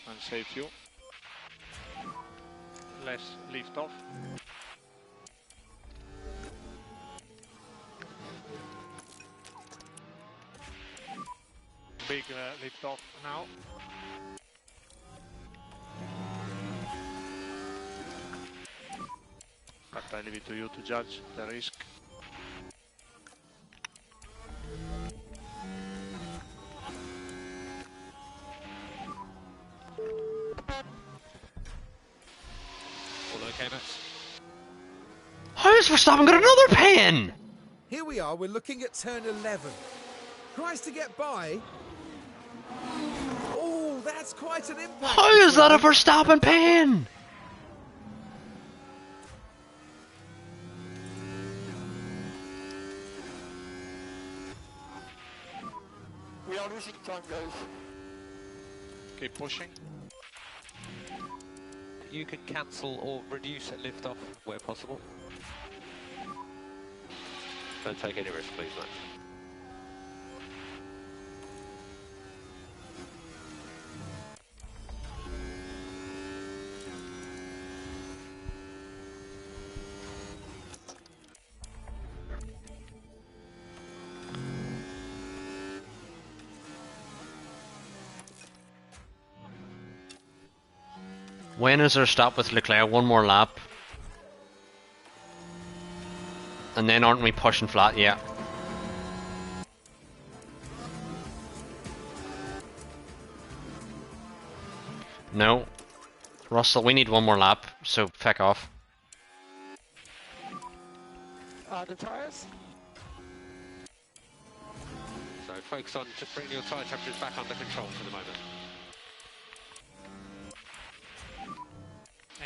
Unsafe fuel. Less lift off. Big lift off now. I leave it to you to judge the risk. All okay, Max? How is Verstappen got another pin? Here we are, we're looking at turn 11. Tries to get by. Oh, that's quite an impact. How is that a Verstappen pin? We are losing time, guys. Keep pushing. You can cancel or reduce at liftoff where possible. Don't take any risk, please, Max. When is there a stop with Leclerc? One more lap. And then aren't we pushing flat? Yeah. No. Russell, we need one more lap, so feck off. The tires? So focus on just bringing your tyre temperatures back under control for the moment.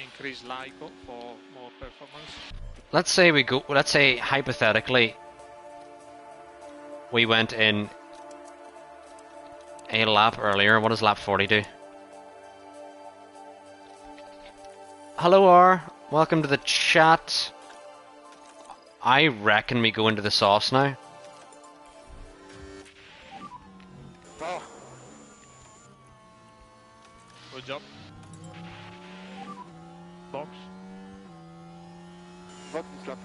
Increase LICO for more performance. Let's say we go. Let's say hypothetically, we went in a lap earlier. What does lap 40 do? Hello, R. Welcome to the chat. I reckon we go into the sauce now. Oh, Good job. Box. not this lap.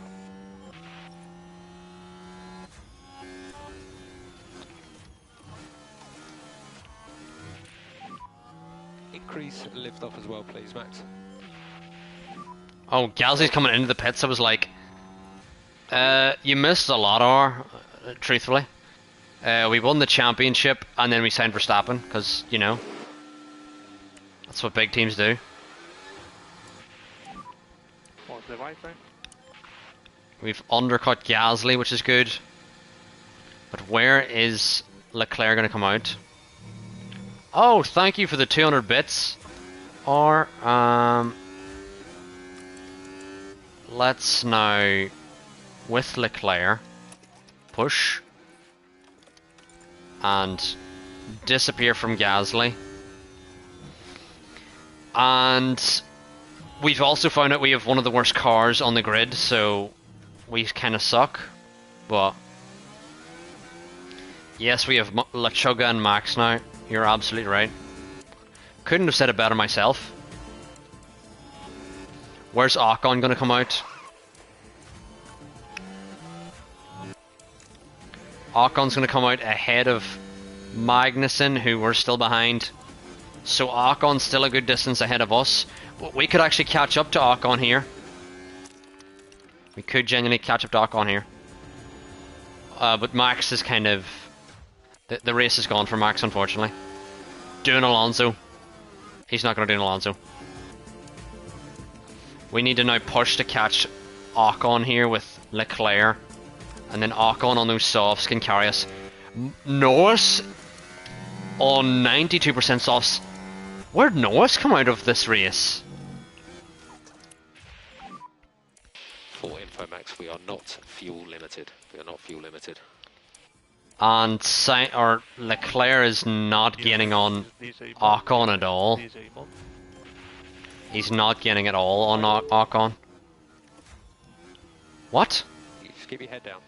Increase liftoff as well, please, Max. Oh, Galsey's coming into the pits. I was like, you missed a lot, R. Truthfully, we won the championship and then we signed Verstappen because you know that's what big teams do. What's the Wi-Fi? We've undercut Gasly, which is good. But where is Leclerc going to come out? Oh, thank you for the 200 bits. Or, let's now, with Leclerc, push and disappear from Gasly. And we've also found out we have one of the worst cars on the grid, so we kind of suck. But yes, we have Lachuga and Max now. You're absolutely right. Couldn't have said it better myself. Where's Ocon going to come out? Ocon's going to come out ahead of Magnussen, who we're still behind. So Ocon's still a good distance ahead of us. We could actually catch up to Ocon here. We could genuinely catch up to Ocon here. But Max is kind of... The race is gone for Max, unfortunately. Doing Alonso. He's not going to do an Alonso. We need to now push to catch Ocon here with Leclerc. And then Ocon on those softs can carry us. Norris on 92% softs. Where'd Norris come out of this race? For info, Max, we are not fuel limited. We are not fuel limited. And Leclerc is not gaining on Ocon at all. He's not gaining at all on Ocon. What? You just keep your head down.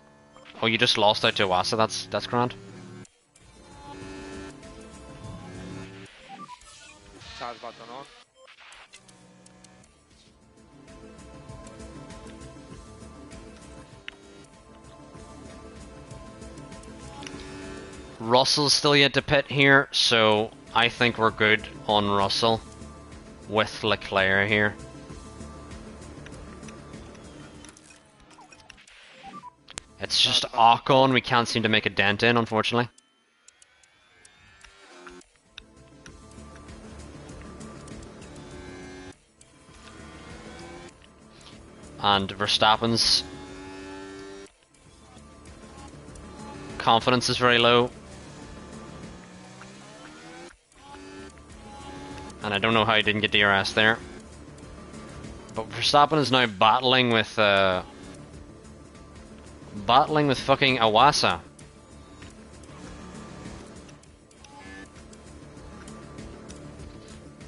Oh, you just lost out to Wasa. That's grand. Charge button on. Russell's still yet to pit here, so I think we're good on Russell with Leclerc here. It's just Ocon we can't seem to make a dent in, unfortunately. And Verstappen's confidence is very low. And I don't know how he didn't get DRS there. But Verstappen is now battling with fucking Awasa.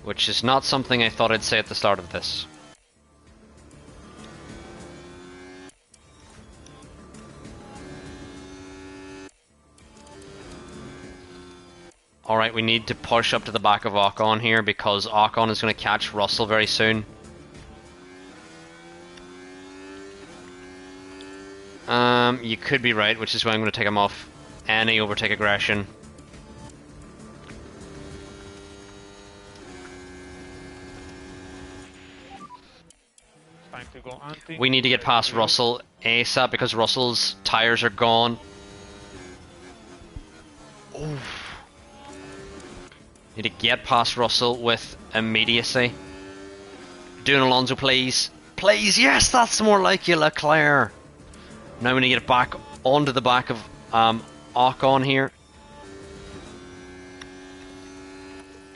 Which is not something I thought I'd say at the start of this. Alright, we need to push up to the back of Ocon here because Ocon is going to catch Russell very soon. You could be right, which is why I'm going to take him off any overtake aggression. Time to go anti. We need to get past Russell ASAP because Russell's tires are gone. Oof. Need to get past Russell with immediacy. Do an Alonso, please. Please, yes, that's more like you, Leclerc. Now we need to get back onto the back of Ocon here.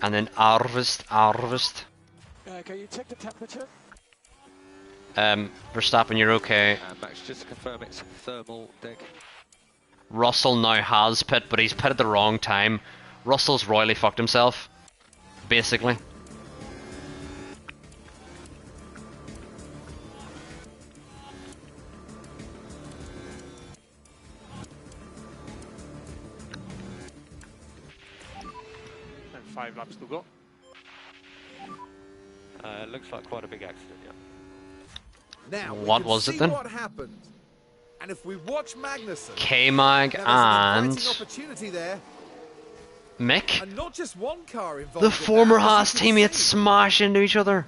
And then Arvist. Can you check the temperature? Verstappen, you're okay. Max, just to confirm it's thermal dig. Russell now has pit, but he's pit at the wrong time. Russell's royally fucked himself, basically. And 5 laps to go. Looks like quite a big accident, yeah. Now, What was it then? What happened? And if we watch Magnussen, K-Mag there was an and exciting opportunity there, Mick, and not just one car involved. the in former that, Haas as you can teammates, see. smash into each other.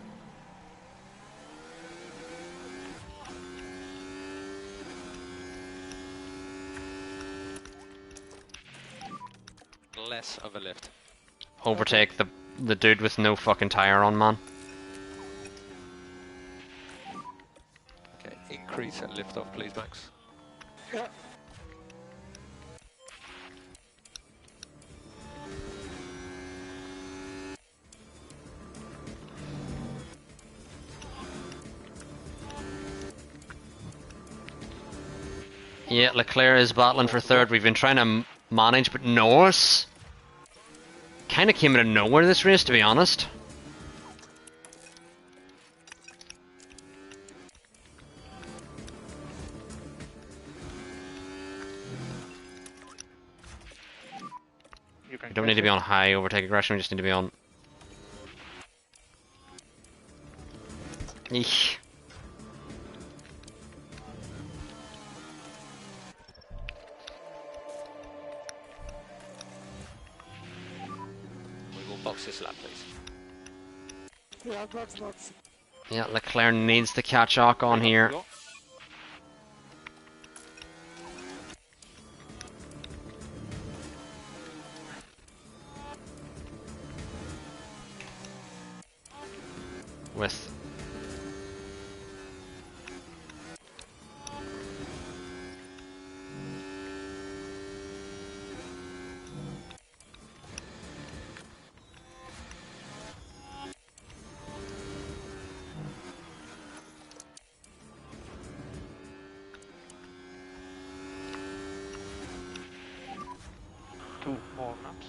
Less of a lift. Overtake the dude with no fucking tire on, man. Okay, increase and lift off, please, Max. Yeah. Yeah, Leclerc is battling for third. We've been trying to manage, but Norris kind of came out of nowhere this race, to be honest. You can We don't need to be on high overtake aggression, we just need to be on... Eesh. We will box this lap, please. Yeah, box. Yeah, Leclerc needs to catch Ocon here. Go. With... Two more laps.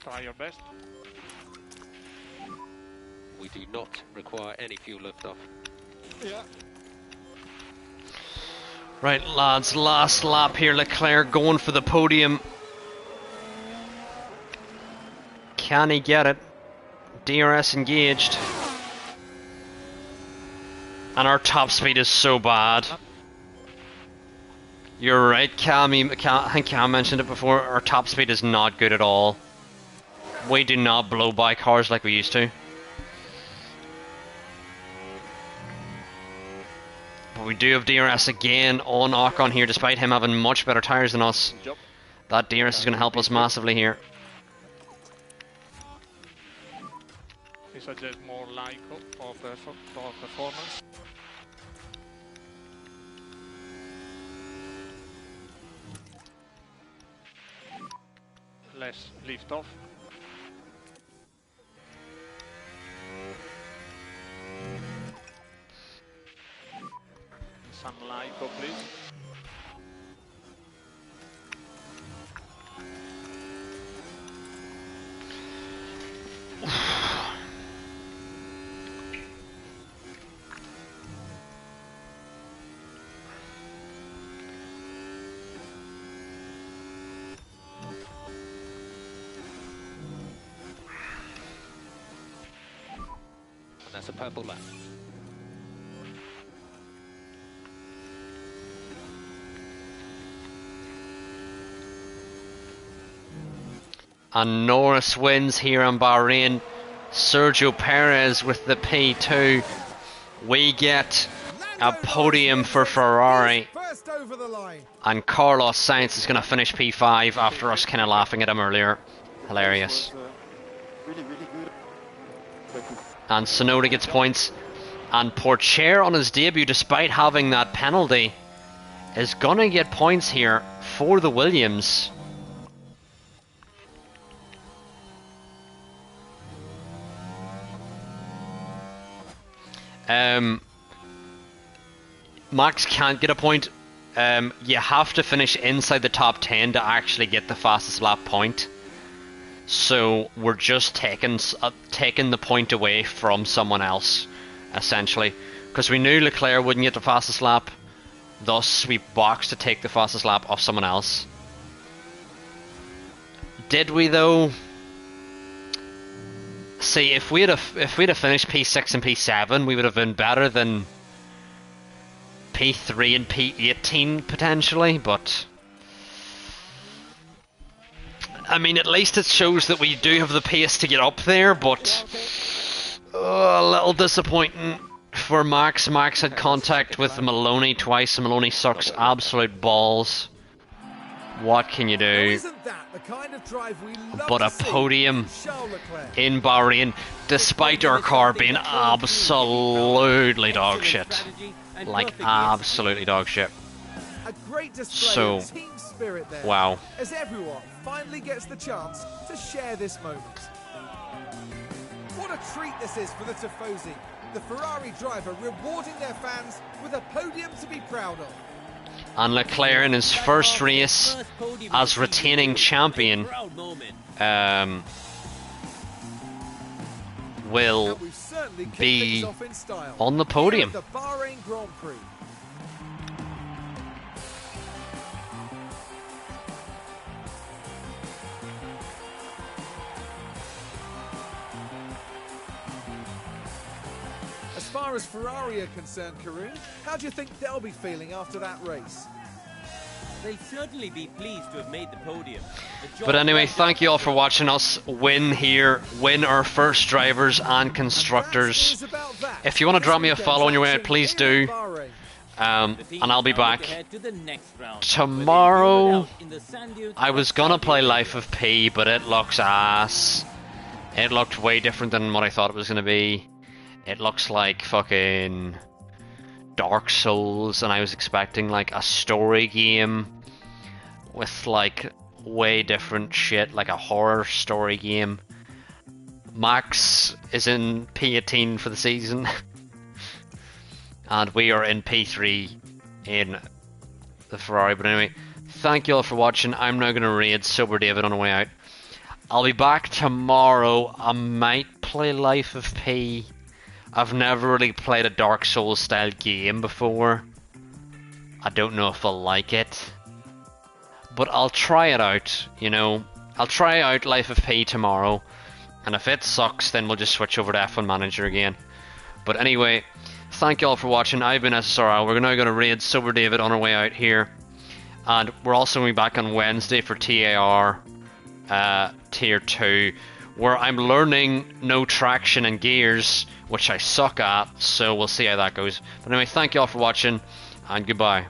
Try your best. We do not require any fuel lift off. Yeah. Right, lads, last lap here. Leclerc going for the podium. Can he get it? DRS engaged. And our top speed is so bad. You're right, Cam. I think Cam mentioned it before. Our top speed is not good at all. We do not blow by cars like we used to. But we do have DRS again on Ocon here, despite him having much better tyres than us. That DRS is going to help us massively here. He suggests more Lyco for performance. Less lift off. Some Lyco, please. That's a purple lap. And Norris wins here on Bahrain. Sergio Perez with the P2. We get a podium for Ferrari. First over the line. And Carlos Sainz is going to finish P5 after us kind of laughing at him earlier. Hilarious. Really good. And Tsunoda gets points. And Pourchaire on his debut, despite having that penalty, is going to get points here for the Williams. Max can't get a point. You have to finish inside the top 10 to actually get the fastest lap point. So we're just taking the point away from someone else, essentially. Because we knew Leclerc wouldn't get the fastest lap, thus we boxed to take the fastest lap off someone else. Did we though? See, if we'd have finished P6 and P7, we would have been better than P3 and P18 potentially, but I mean, at least it shows that we do have the pace to get up there, but a little disappointing for Max. Max had contact with Maloney twice, and Maloney sucks absolute balls. What can you do? Isn't that the kind of drive we love But a to see podium from Charles Leclerc? in Bahrain, despite our car being absolutely dog shit. Like, absolutely dog shit. A great display So, of team spirit there. wow. As everyone finally gets the chance to share this moment. What a treat this is for the Tifosi. The Ferrari driver rewarding their fans with a podium to be proud of. And Leclerc in his first race as retaining champion will And we've certainly kicked be things off in style. on the podium. Here at the Bahrain Grand Prix. As far as Ferrari are concerned, Karun, how do you think they'll be feeling after that race? They'll certainly be pleased to have made the podium. But anyway, thank you all for watching us win here, win our first drivers and constructors. If you want to drop me a follow on your way out, please do. And I'll be back tomorrow. I was gonna play Life of P, but it looks ass. It looked way different than what I thought it was gonna be. It looks like fucking Dark Souls, and I was expecting like a story game with like way different shit, like a horror story game. Max is in P18 for the season and we are in P3 in the Ferrari. But anyway, thank you all for watching. I'm now going to raid Sober David on the way out. I'll be back tomorrow. I might play Life of P. I've never really played a Dark Souls style game before. I don't know if I'll like it. But I'll try it out, you know. I'll try out Life of P tomorrow. And if it sucks, then we'll just switch over to F1 Manager again. But anyway, thank you all for watching. I've been SSRL. We're now going to raid Sober David on our way out here. And we're also going to be back on Wednesday for TAR Tier 2, where I'm learning no traction and gears, which I suck at. So we'll see how that goes. But anyway, thank you all for watching, and goodbye.